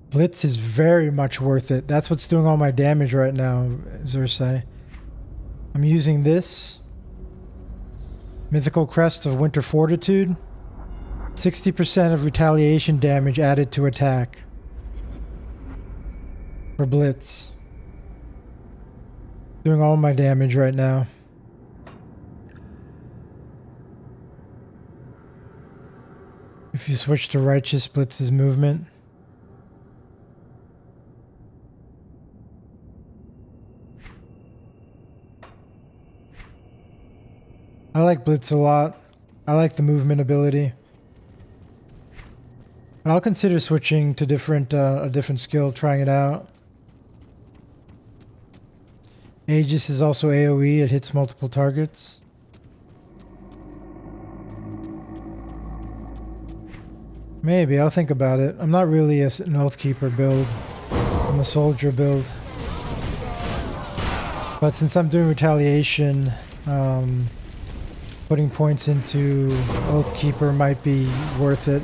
[SPEAKER 1] Blitz is very much worth it. That's what's doing all my damage right now, Xersei. I'm using this. Mythical Crest of Winter Fortitude. 60% of retaliation damage added to attack. For Blitz. Doing all my damage right now. If you switch to Righteous, Blitz's movement. I like Blitz a lot. I like the movement ability. But I'll consider switching to a different skill, trying it out. Aegis is also AoE. It hits multiple targets. Maybe, I'll think about it. I'm not really an Oathkeeper build. I'm a Soldier build. But since I'm doing retaliation, putting points into Oathkeeper might be worth it.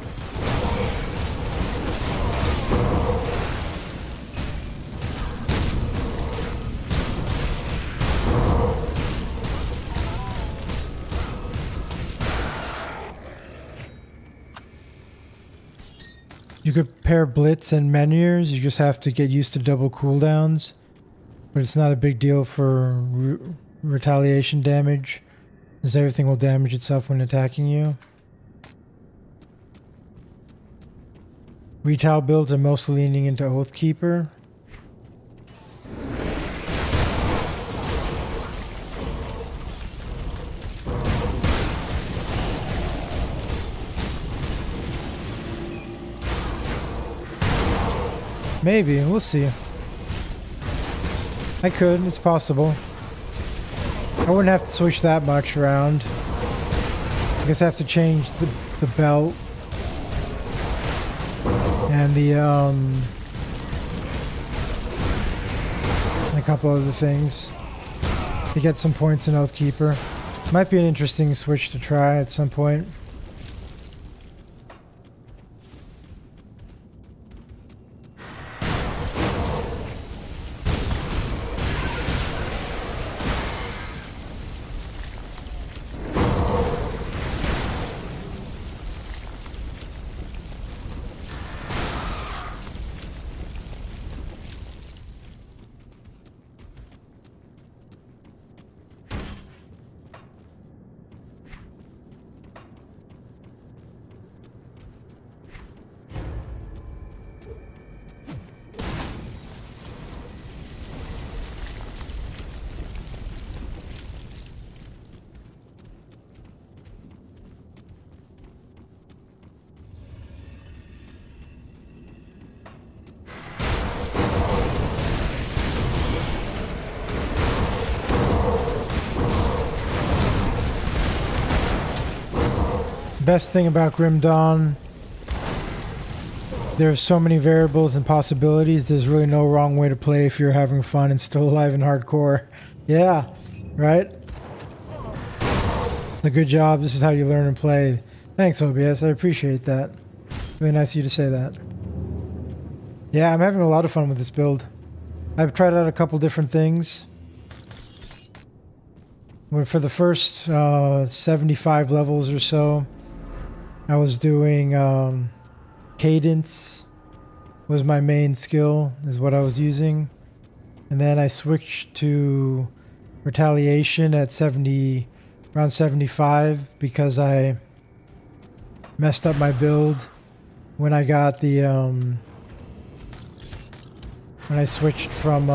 [SPEAKER 1] You could pair Blitz and Menhirs. You just have to get used to double cooldowns. But it's not a big deal for retaliation damage, as everything will damage itself when attacking you. Retal builds are mostly leaning into Oathkeeper. Maybe, we'll see. I could, it's possible. I wouldn't have to switch that much around. I guess I have to change the belt. And the, a couple other things. To get some points in Oathkeeper. Might be an interesting switch to try at some point. Best thing about Grim Dawn, there's so many variables and possibilities. There's really no wrong way to play if you're having fun and still alive in hardcore. Yeah, right? A good job. This is how you learn and play. Thanks, OBS. I appreciate that. Really nice of you to say that. Yeah, I'm having a lot of fun with this build. I've tried out a couple different things. For the first 75 levels or so, I was doing cadence was my main skill, is what I was using. And then I switched to retaliation at around 75 because I messed up my build when I got the when I switched from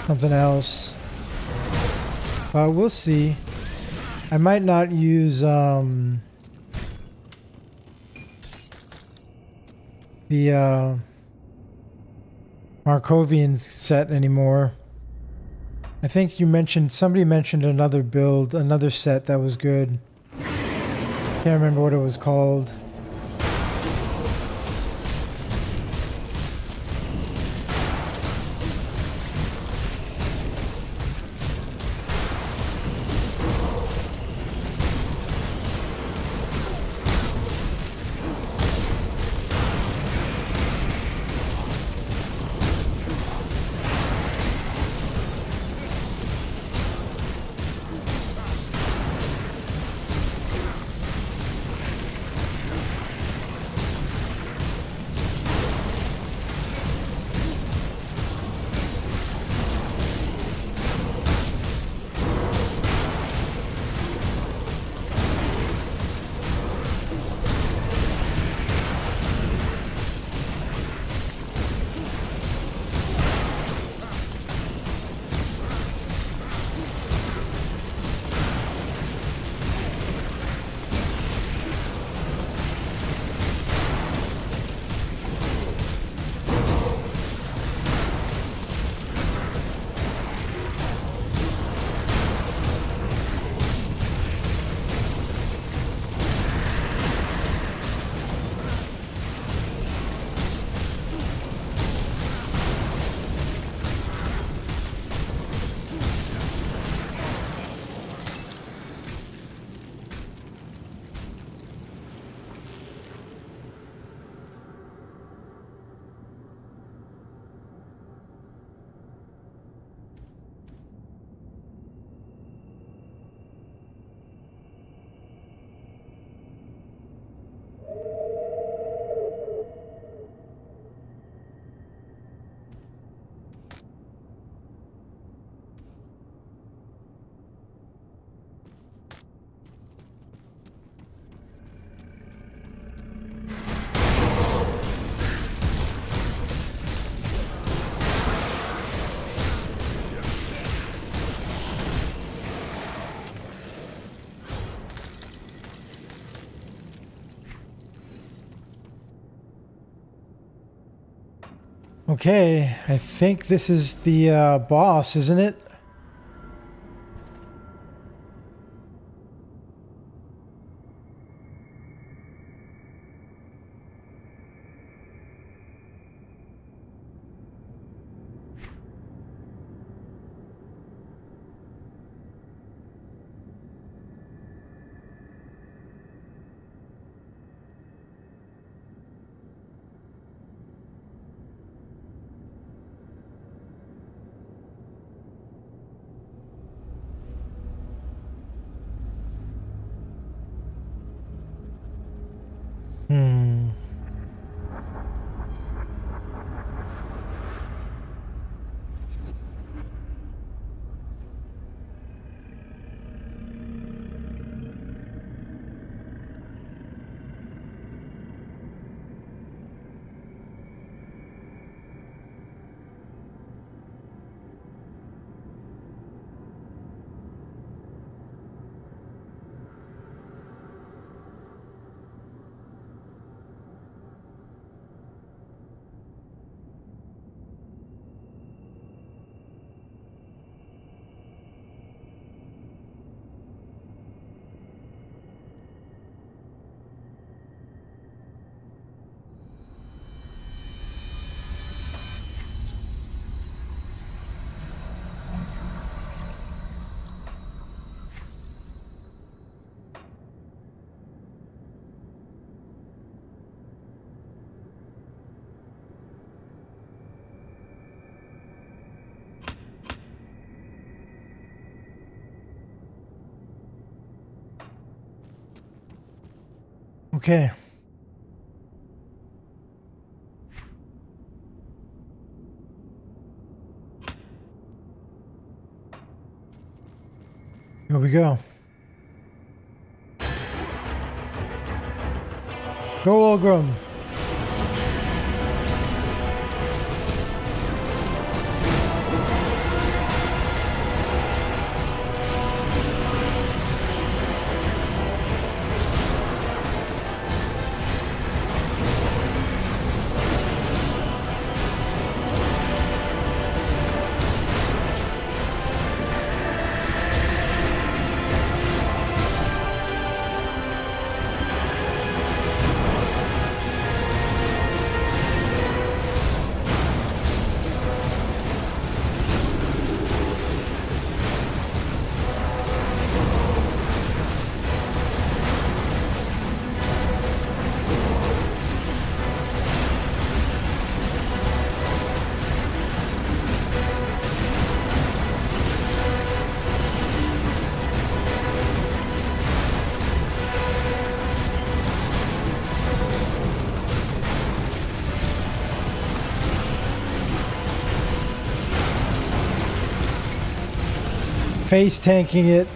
[SPEAKER 1] something else. But we'll see. I might not use the Markovian set anymore. I think somebody mentioned another build, another set that was good. Can't remember what it was called. Okay, I think this is the boss, isn't it? Hmm. Okay. Here we go. Go, Ogrum. Face tanking it.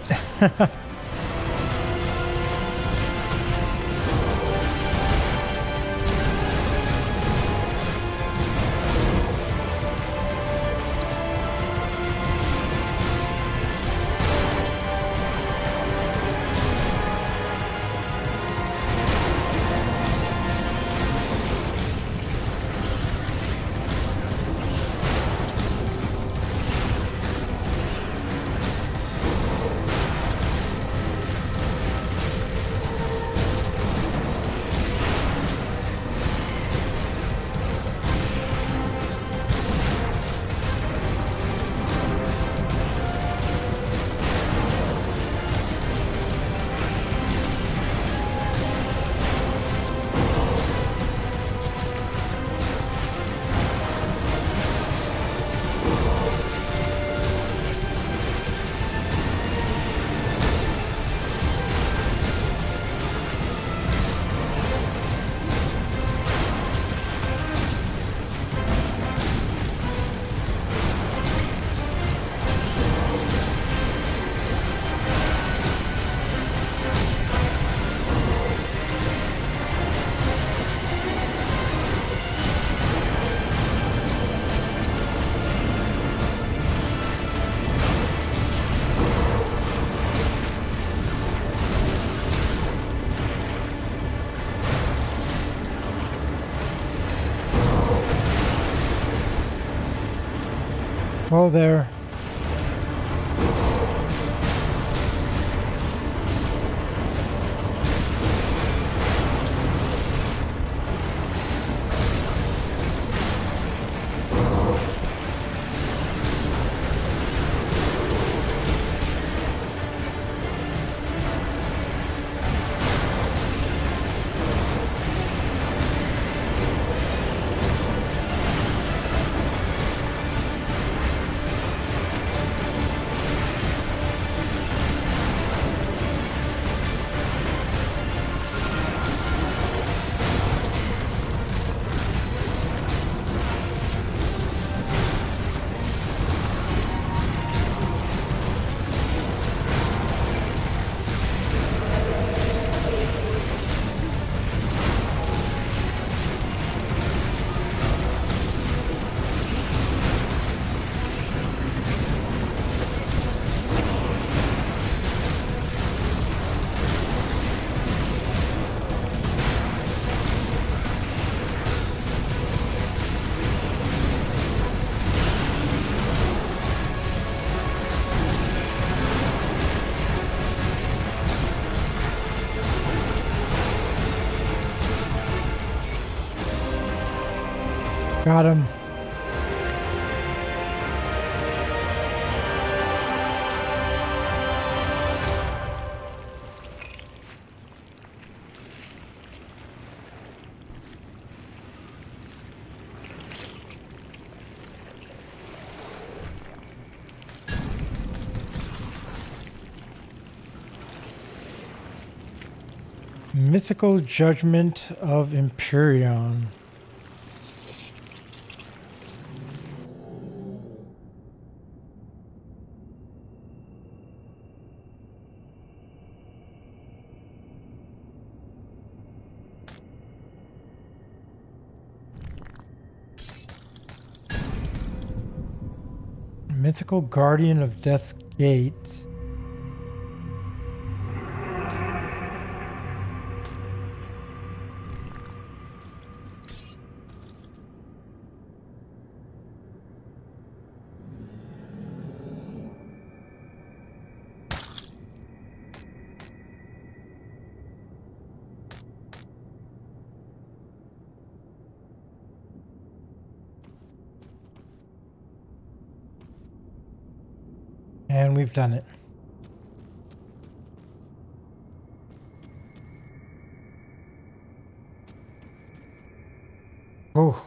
[SPEAKER 1] Whoa there. Got him. Mythical Judgment of Empyrean. Mythical Guardian of Death's Gate. And we've done it. Oh.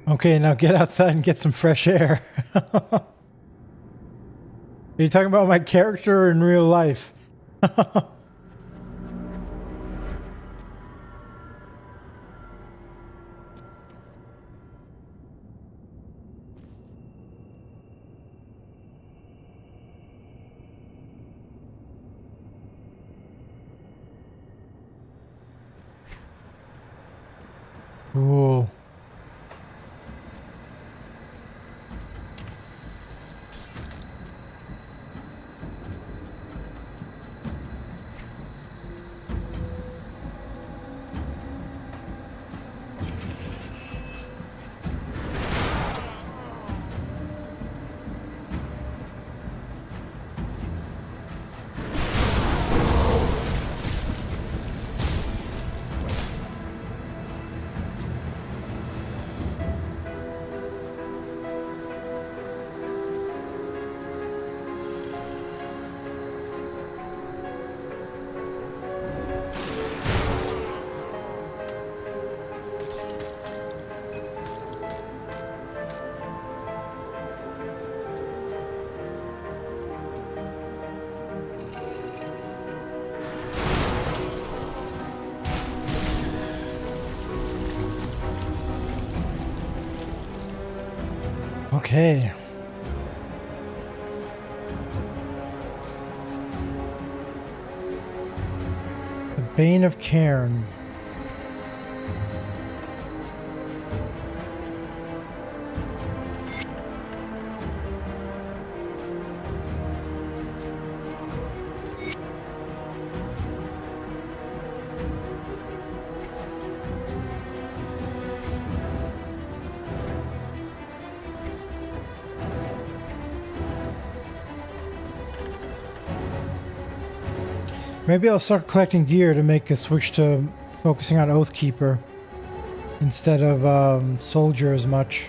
[SPEAKER 1] Okay, now get outside and get some fresh air. Are you talking about my character or in real life? Cool. Okay. The Bane of Cairn. Maybe I'll start collecting gear to make a switch to focusing on Oathkeeper instead of Soldier as much.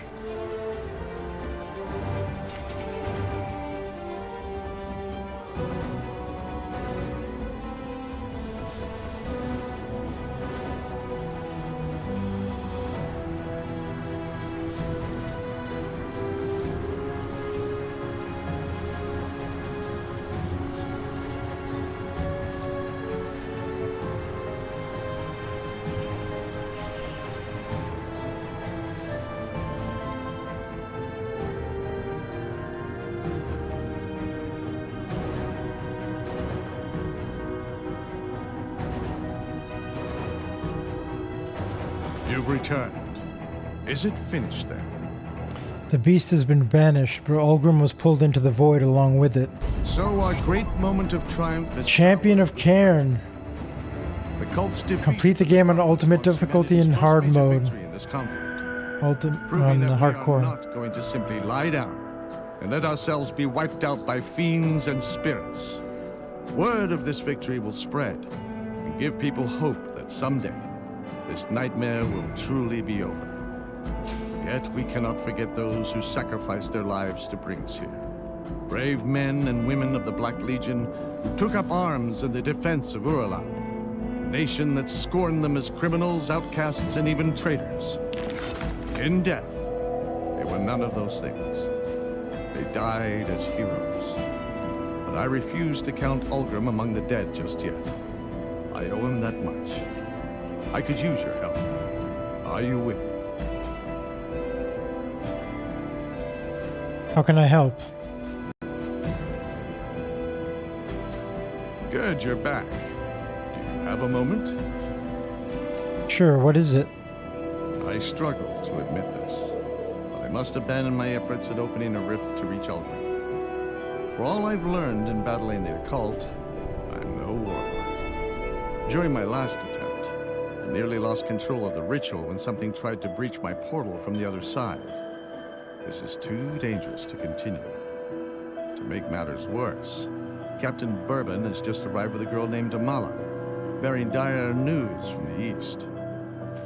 [SPEAKER 2] You've returned. Is it finished then?
[SPEAKER 1] The beast has been banished, but Ulgrim was pulled into the void along with it.
[SPEAKER 2] So our great moment of triumph is
[SPEAKER 1] Champion of Cairn.
[SPEAKER 2] the cult's defeat.
[SPEAKER 1] Complete the game on ultimate difficulty in hard mode.
[SPEAKER 2] In this conflict,
[SPEAKER 1] On
[SPEAKER 2] proving that we are
[SPEAKER 1] hardcore.
[SPEAKER 2] not going to simply lie down and let ourselves be wiped out by fiends and spirits. Word of this victory will spread and give people hope that someday this nightmare will truly be over. Yet we cannot forget those who sacrificed their lives to bring us here. Brave men and women of the Black Legion who took up arms in the defense of Uralan, a nation that scorned them as criminals, outcasts, and even traitors. In death, they were none of those things. They died as heroes. But I refuse to count Ulgrim among the dead just yet. I owe him that much. I could use your help. Are you with me?
[SPEAKER 1] How can I help?
[SPEAKER 2] Good, you're back. Do you have a moment?
[SPEAKER 1] Sure, what is it?
[SPEAKER 2] I struggle to admit this, but I must abandon my efforts at opening a rift to reach Ulgrim. For all I've learned in battling the occult, I'm no warlock. During my last attempt, I nearly lost control of the ritual when something tried to breach my portal from the other side. This is too dangerous to continue. To make matters worse, Captain Bourbon has just arrived with a girl named Amala, bearing dire news from the east.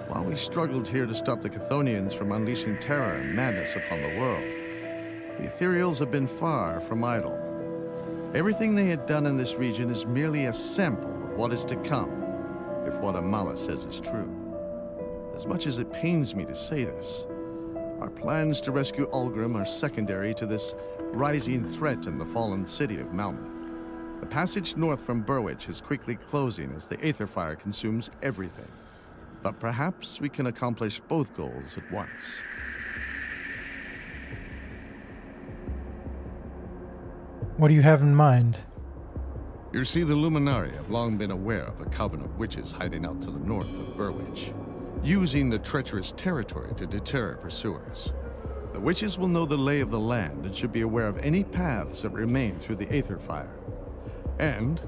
[SPEAKER 2] While we struggled here to stop the Chthonians from unleashing terror and madness upon the world, the Ethereals have been far from idle. Everything they had done in this region is merely a sample of what is to come, if what Amala says is true. As much as it pains me to say this, our plans to rescue Ulgrim are secondary to this rising threat in the fallen city of Malmeth. The passage north from Burwich is quickly closing as the Aether Fire consumes everything. But perhaps we can accomplish both goals at once.
[SPEAKER 1] What do you have in mind?
[SPEAKER 2] You see, the Luminari have long been aware of a coven of witches hiding out to the north of Burwich, using the treacherous territory to deter pursuers. The witches will know the lay of the land and should be aware of any paths that remain through the Aether Fire. And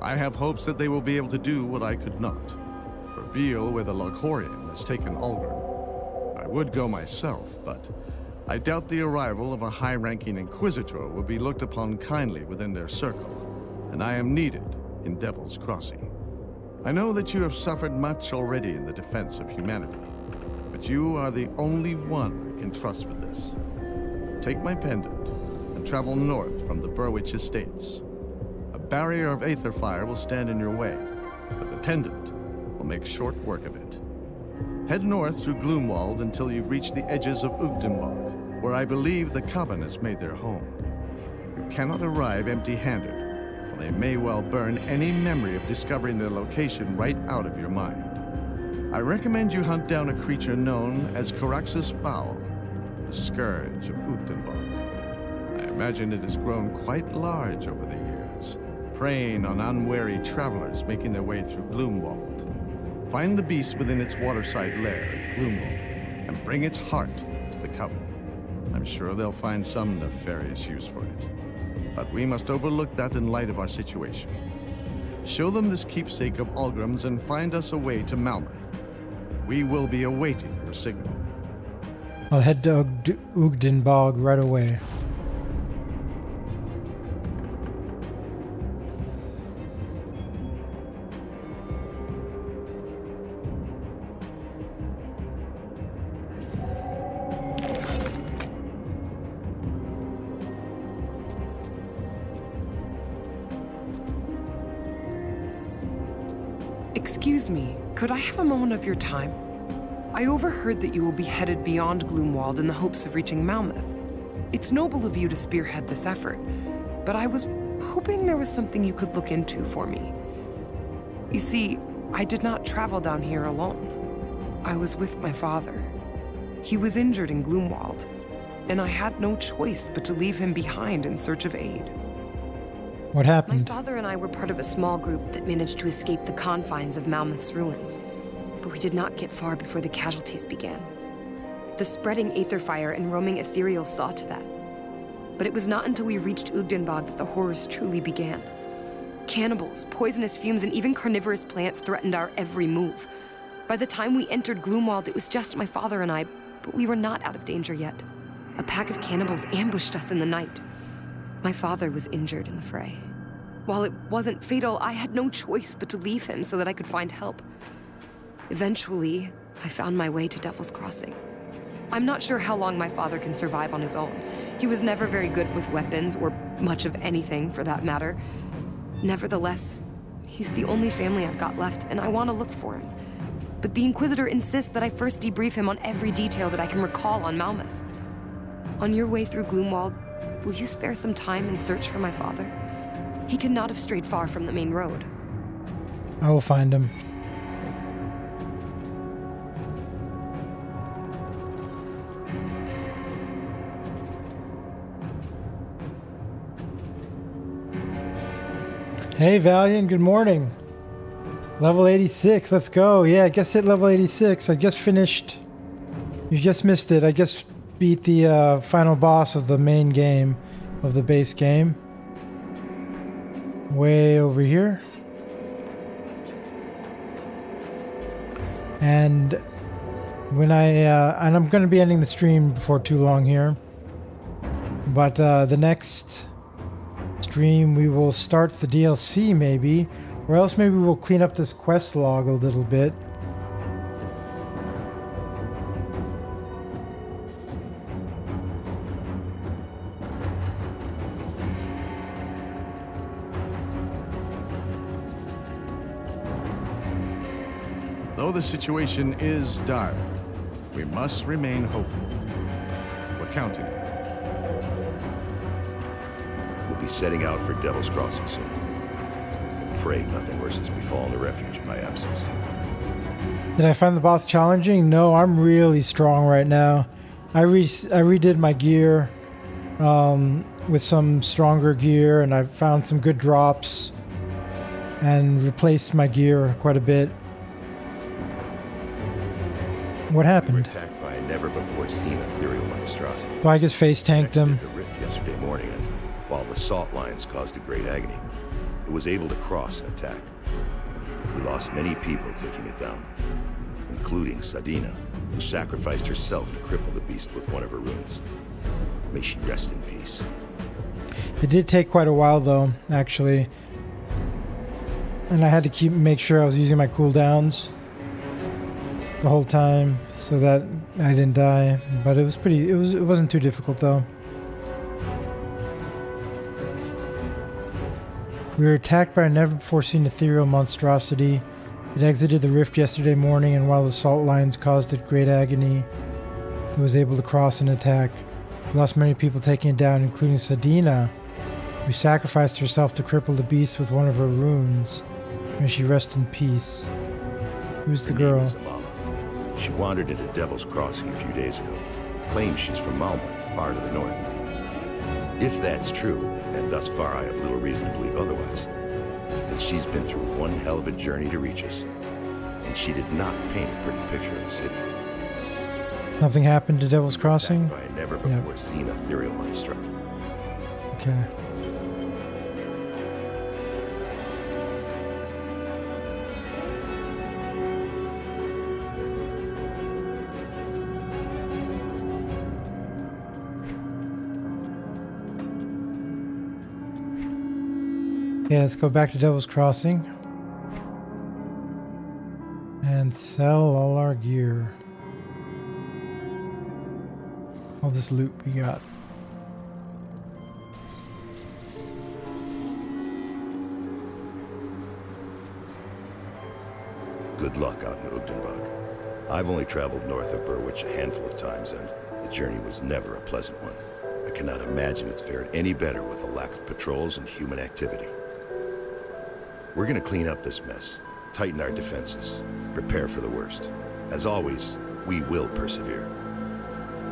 [SPEAKER 2] I have hopes that they will be able to do what I could not. Reveal where the Loghorian has taken Ulgrim. I would go myself, but I doubt the arrival of a high-ranking Inquisitor will be looked upon kindly within their circle, and I am needed in Devil's Crossing. I know that you have suffered much already in the defense of humanity, but you are the only one I can trust with this. Take my pendant and travel north from the Burwich Estates. A barrier of Aether Fire will stand in your way, but the pendant will make short work of it. Head north through Gloomwald until you've reached the edges of Ugdenbog, where I believe the Coven has made their home. You cannot arrive empty-handed, or they may well burn any memory of discovering their location right out of your mind. I recommend you hunt down a creature known as Caraxus Fowl, the scourge of Uchtenbog. I imagine it has grown quite large over the years, preying on unwary travelers making their way through Gloomwald. Find the beast within its waterside lair, Gloomwald, and bring its heart to the Coven. I'm sure they'll find some nefarious use for it. But we must overlook that in light of our situation. Show them this keepsake of Algrim's and find us a way to Malmeth. We will be awaiting your signal.
[SPEAKER 1] I'll head to Uchtenbog right away.
[SPEAKER 13] Excuse me, could I have a moment of your time? I overheard that you will be headed beyond Gloomwald in the hopes of reaching Malmeth. It's noble of you to spearhead this effort, but I was hoping there was something you could look into for me. You see, I did not travel down here alone. I was with my father. He was injured in Gloomwald, and I had no choice but to leave him behind in search of aid.
[SPEAKER 1] What happened?
[SPEAKER 12] My father and I were part of a small group that managed to escape the confines of Malmeth's ruins, but we did not get far before the casualties began. The spreading aether fire and roaming ethereal saw to that. But it was not until we reached Uchtenbog that the horrors truly began. Cannibals, poisonous fumes, and even carnivorous plants threatened our every move. By the time we entered Gloomwald, it was just my father and I, but we were not out of danger yet. A pack of cannibals ambushed us in the night. My father was injured in the fray. While it wasn't fatal, I had no choice but to leave him so that I could find help. Eventually, I found my way to Devil's Crossing. I'm not sure how long my father can survive on his own. He was never very good with weapons, or much of anything for that matter. Nevertheless, he's the only family I've got left, and I want to look for him. But the Inquisitor insists that I first debrief him on every detail that I can recall on Malmeth. On your way through Gloomwald, will you spare some time and search for my father? He could not have strayed far from the main road.
[SPEAKER 1] I will find him. Hey Valiant, good morning. Level 86, let's go. Yeah, I guess hit level 86. I just finished. You just missed it. I just beat the final boss of the main game, of the base game. Way over here. And when and I'm going to be ending the stream before too long here. But the next stream we will start the DLC maybe, or else maybe we'll clean up this quest log a little bit.
[SPEAKER 2] Though the situation is dire, we must remain hopeful. We're counting on it.
[SPEAKER 14] We'll be setting out for Devil's Crossing soon. I pray nothing worse has befallen the refuge in my absence.
[SPEAKER 1] Did I find the boss challenging? No, I'm really strong right now. I redid my gear with some stronger gear, and I found some good drops and replaced my gear quite a bit. What happened?
[SPEAKER 14] We were attacked by a never-before-seen ethereal monstrosity.
[SPEAKER 1] So I just face-tanked him.
[SPEAKER 14] The rift yesterday morning, and while the salt lines caused a great agony, it was able to cross and attack. We lost many people taking it down, including Sadina, who sacrificed herself to cripple the beast with one of her runes. May she rest in peace.
[SPEAKER 1] It did take quite a while, though, actually. And I had to make sure I was using my cooldowns the whole time so that I didn't die. But it was it wasn't too difficult, though. We were attacked by a never-before-seen ethereal monstrosity. It exited the rift yesterday morning, and while the salt lines caused it great agony, it was able to cross and attack. We lost many people taking it down, including Sadina, who sacrificed herself to cripple the beast with one of her runes. May she rest in peace. Who's the girl?
[SPEAKER 14] She wandered into Devil's Crossing a few days ago. claims she's from Malmouth, far to the north. If that's true, and thus far I have little reason to believe otherwise, then she's been through one hell of a journey to reach us. And she did not paint a pretty picture of the city.
[SPEAKER 1] Something happened to Devil's Crossing?
[SPEAKER 14] By a never before seen ethereal monster.
[SPEAKER 1] Okay. Yeah, let's go back to Devil's Crossing and sell all our gear. All this loot we got.
[SPEAKER 14] Good luck out in Ugdenbog. I've only traveled north of Burwich a handful of times, and the journey was never a pleasant one. I cannot imagine it's fared any better with a lack of patrols and human activity. We're gonna clean up this mess, tighten our defenses, prepare for the worst. As always, we will persevere.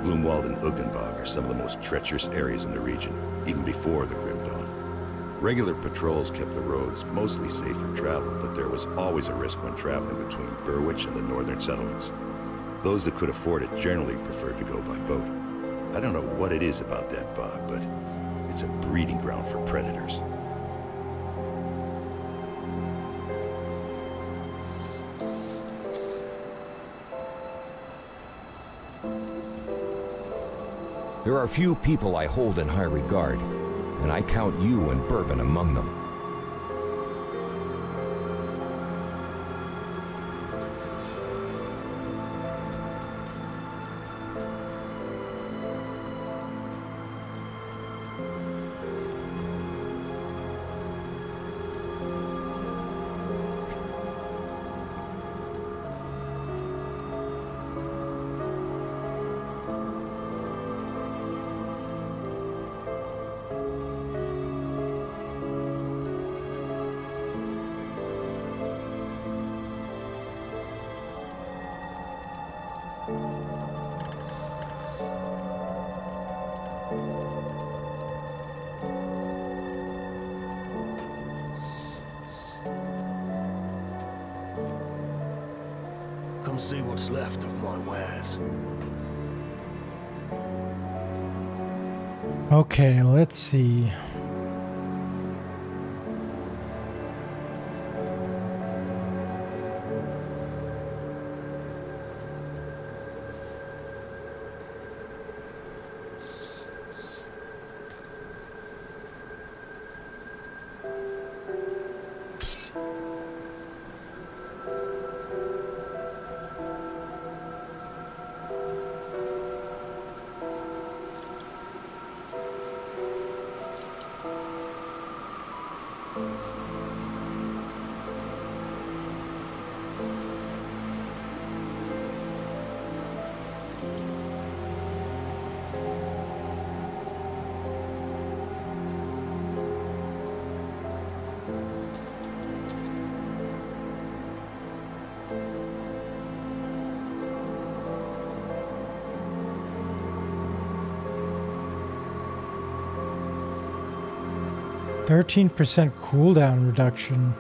[SPEAKER 14] Gloomwald and Ugdenbog are some of the most treacherous areas in the region, even before the Grim Dawn. Regular patrols kept the roads mostly safe for travel, but there was always a risk when traveling between Burwich and the northern settlements. Those that could afford it generally preferred to go by boat. I don't know what it is about that bog, but it's a breeding ground for predators.
[SPEAKER 15] There are few people I hold in high regard, and I count you and Bourbon among them.
[SPEAKER 10] Come see what's left of my wares.
[SPEAKER 1] Okay, let's see. %13 cooldown reduction.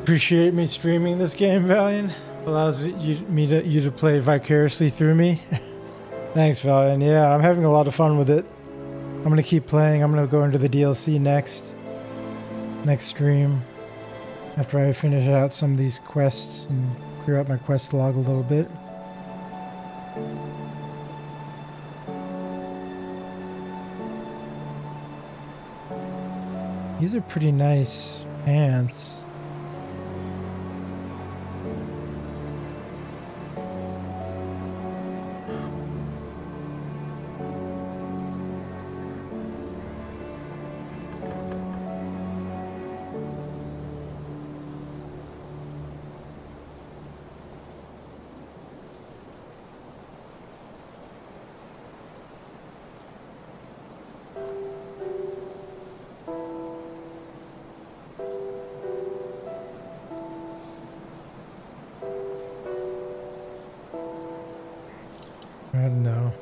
[SPEAKER 1] Appreciate me streaming this game, Valiant. Allows you to play vicariously through me. Thanks, Valiant. Yeah, I'm having a lot of fun with it. I'm gonna keep playing. I'm gonna go into the DLC next stream after I finish out some of these quests and clear out my quest log a little bit. These are pretty nice pants. I don't know.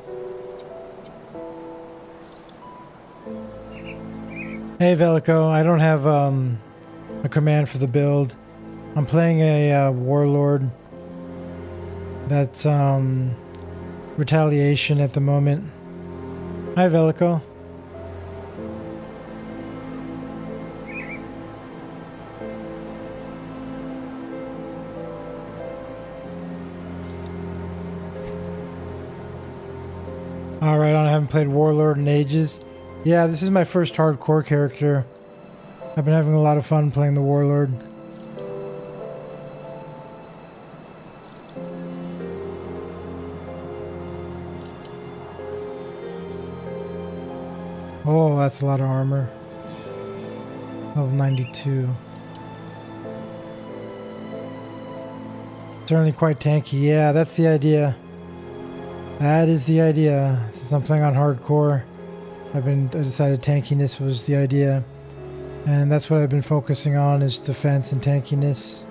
[SPEAKER 1] Hey Velico, I don't have a command for the build. I'm playing a Warlord. That's retaliation at the moment. Hi Velico. Alright, I haven't played Warlord in ages. Yeah, this is my first hardcore character. I've been having a lot of fun playing the Warlord. Oh, that's a lot of armor. Level 92. Certainly quite tanky. Yeah, that's the idea. That is the idea. Since I'm playing on hardcore, I decided tankiness was the idea. And that's what I've been focusing on, is defense and tankiness.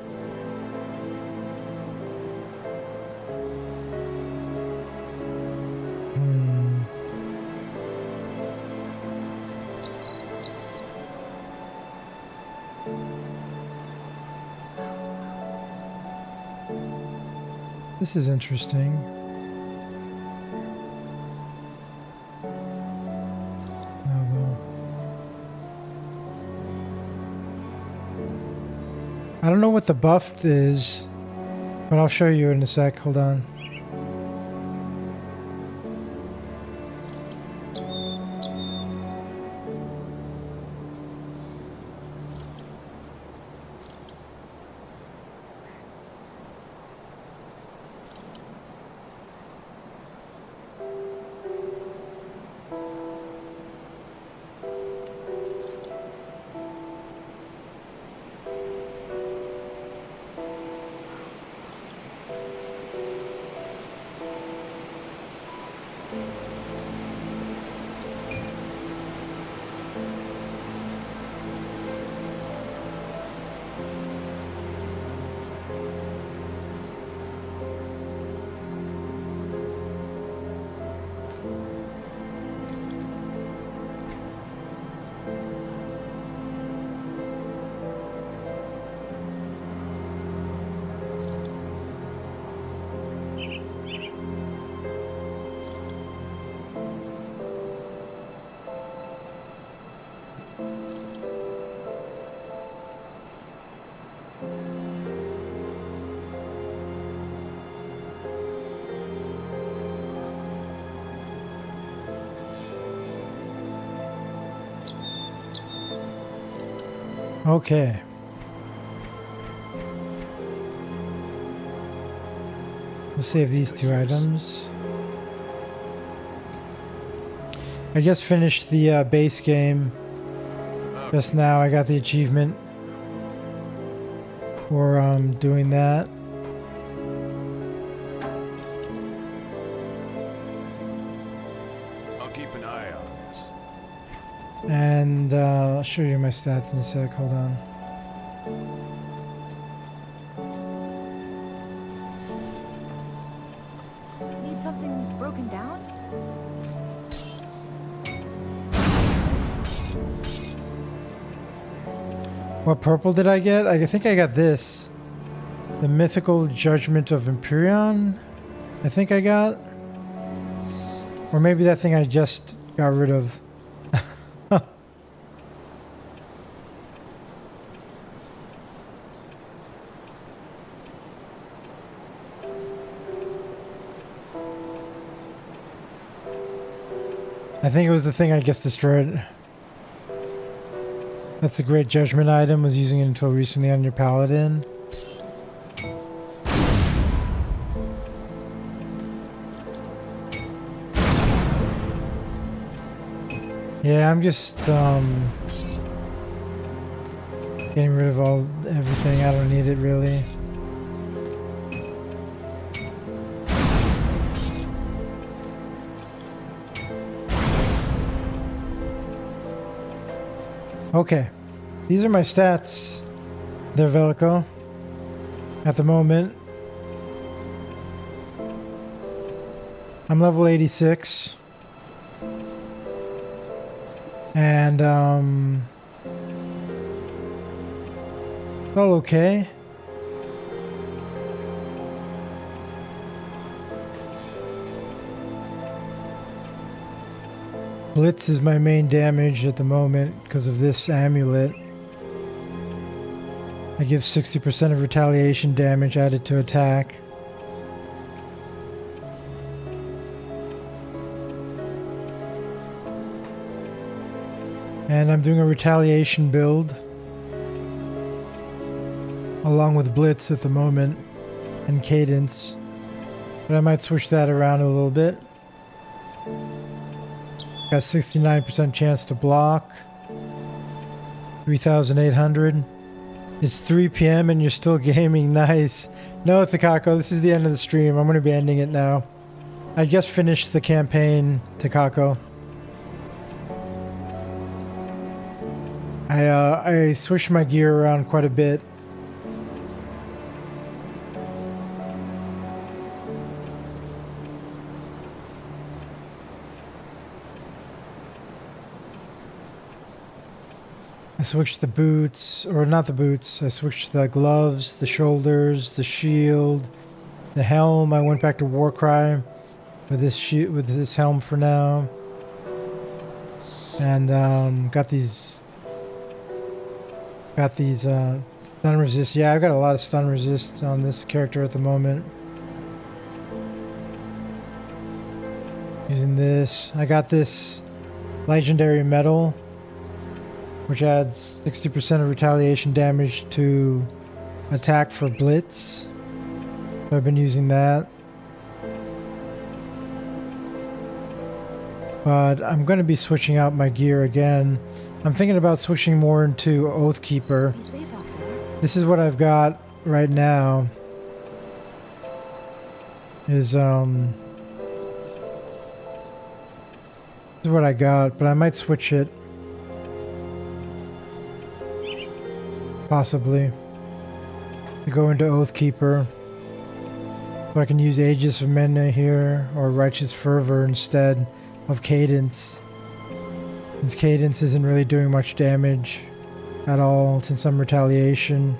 [SPEAKER 1] This is interesting. I don't know what the buff is, but I'll show you in a sec. Hold on. Okay. We'll save these two items. I just finished the base game. Just now I got the achievement for doing that.
[SPEAKER 10] I'll keep an eye on this.
[SPEAKER 1] And I'll show you my stats in a sec. Hold on.
[SPEAKER 3] something broken down?
[SPEAKER 1] What purple did I get? I think I got this. The Mythical Judgment of Empyrean, I think I got. Or maybe that thing I just got rid of. I think it was the thing I just destroyed. That's a great judgment item, was using it until recently on your paladin. Yeah, I'm just getting rid of everything. I don't need it really. Okay, these are my stats there, Velico, at the moment. I'm level 86. And, well, okay. Blitz is my main damage at the moment because of this amulet. I give 60% of retaliation damage added to attack. And I'm doing a retaliation build along with Blitz at the moment and Cadence, but I might switch that around a little bit. Got 69% chance to block. 3,800. It's 3 p.m. and you're still gaming. Nice. No, Takako, this is the end of the stream. I'm going to be ending it now. I just finished the campaign, Takako. I switched my gear around quite a bit. I switched the boots, or not the boots, I switched the gloves, the shoulders, the shield, the helm. I went back to Warcry with this helm for now. And got these stun resist. Yeah, I've got a lot of stun resist on this character at the moment. Using this. I got this legendary medal, which adds 60% of retaliation damage to attack for Blitz. So I've been using that. But I'm going to be switching out my gear again. I'm thinking about switching more into Oathkeeper. This is what I've got right now. This is what I got, but I might switch it. Possibly. To go into Oathkeeper. So I can use Aegis of Mena here, or Righteous Fervor instead of Cadence. Since Cadence isn't really doing much damage at all, since some retaliation.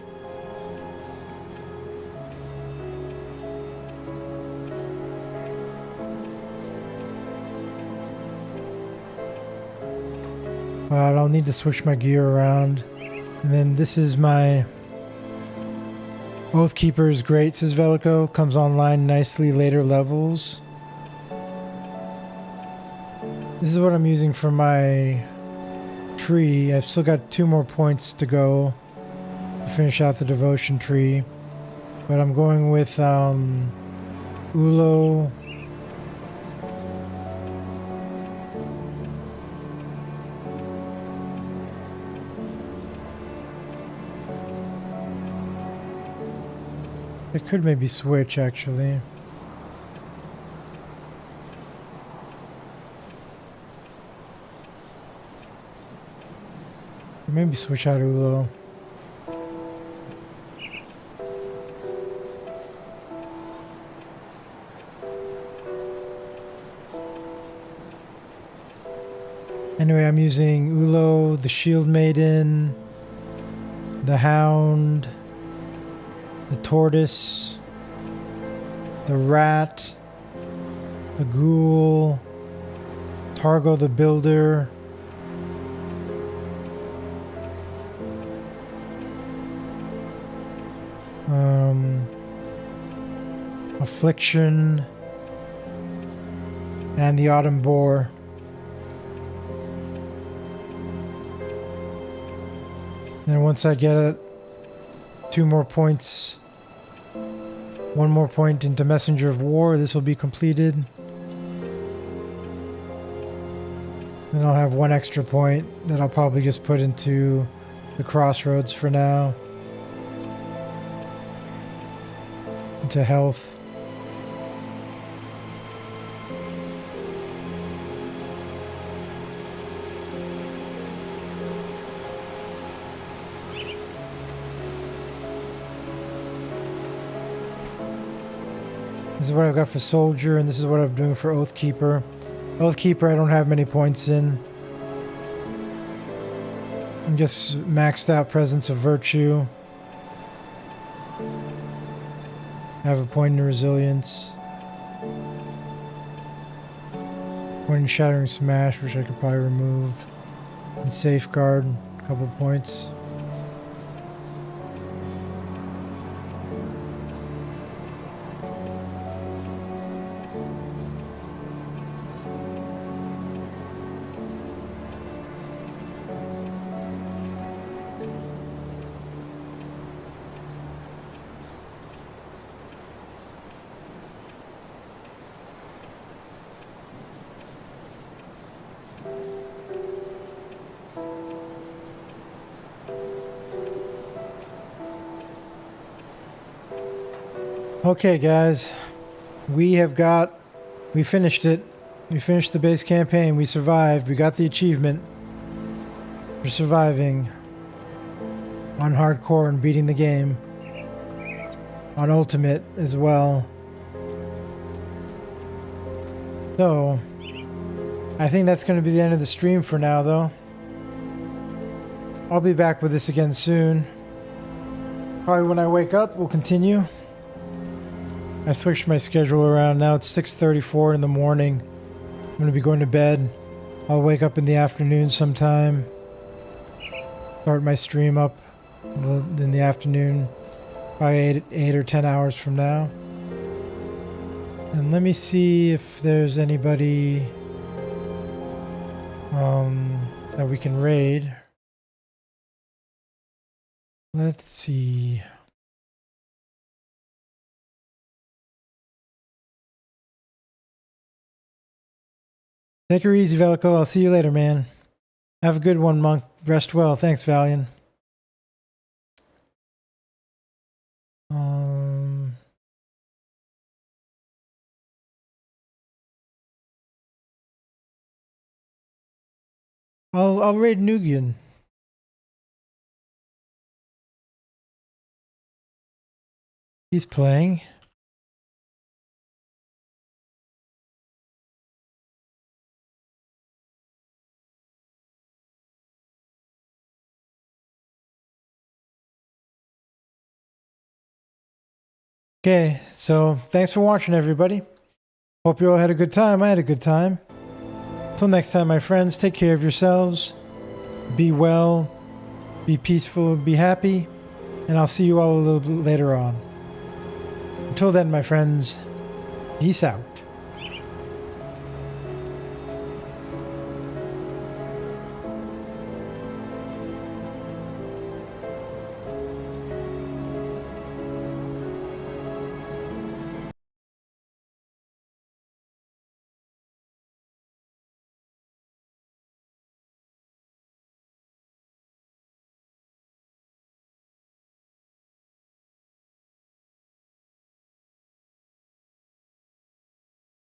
[SPEAKER 1] But I'll need to switch my gear around. And then this is my Oathkeeper is great, says Velico. Comes online nicely later levels. This is what I'm using for my tree. I've still got 2 more points to go to finish out the devotion tree. But I'm going with Ulo. I could maybe switch actually. Maybe switch out Ulo. Anyway, I'm using Ulo, the Shield Maiden, the Hound, the Tortoise, the Rat, the Ghoul, Targo the Builder, Affliction, and the Autumn Boar. And once I get 2 more points, 1 more point into Messenger of War, this will be completed. Then I'll have 1 extra point that I'll probably just put into the Crossroads for now. Into health. This is what I've got for Soldier, and this is what I'm doing for Oathkeeper. Oathkeeper I don't have many points in. I'm just maxed out Presence of Virtue. I have a point in Resilience. Point in Shattering Smash, which I could probably remove. And Safeguard, a couple points. Okay, guys, we finished it. We finished the base campaign. We survived. We got the achievement for surviving on hardcore and beating the game. On ultimate as well. So, I think that's going to be the end of the stream for now, though. I'll be back with this again soon. Probably when I wake up, we'll continue. I switched my schedule around. Now it's 6:34 in the morning. I'm going to be going to bed. I'll wake up in the afternoon sometime. Start my stream up in the afternoon. Probably 8 or 10 hours from now. And let me see if there's anybody that we can raid. Let's see. Take her easy, Velico. I'll see you later, man. Have a good one, Monk. Rest well. Thanks, Valiant. I'll raid Nugian. He's playing. Okay, so thanks for watching, everybody. Hope you all had a good time. I had a good time. Till next time, my friends, take care of yourselves. Be well, be peaceful, be happy, and I'll see you all a little bit later on. Until then, my friends, peace out.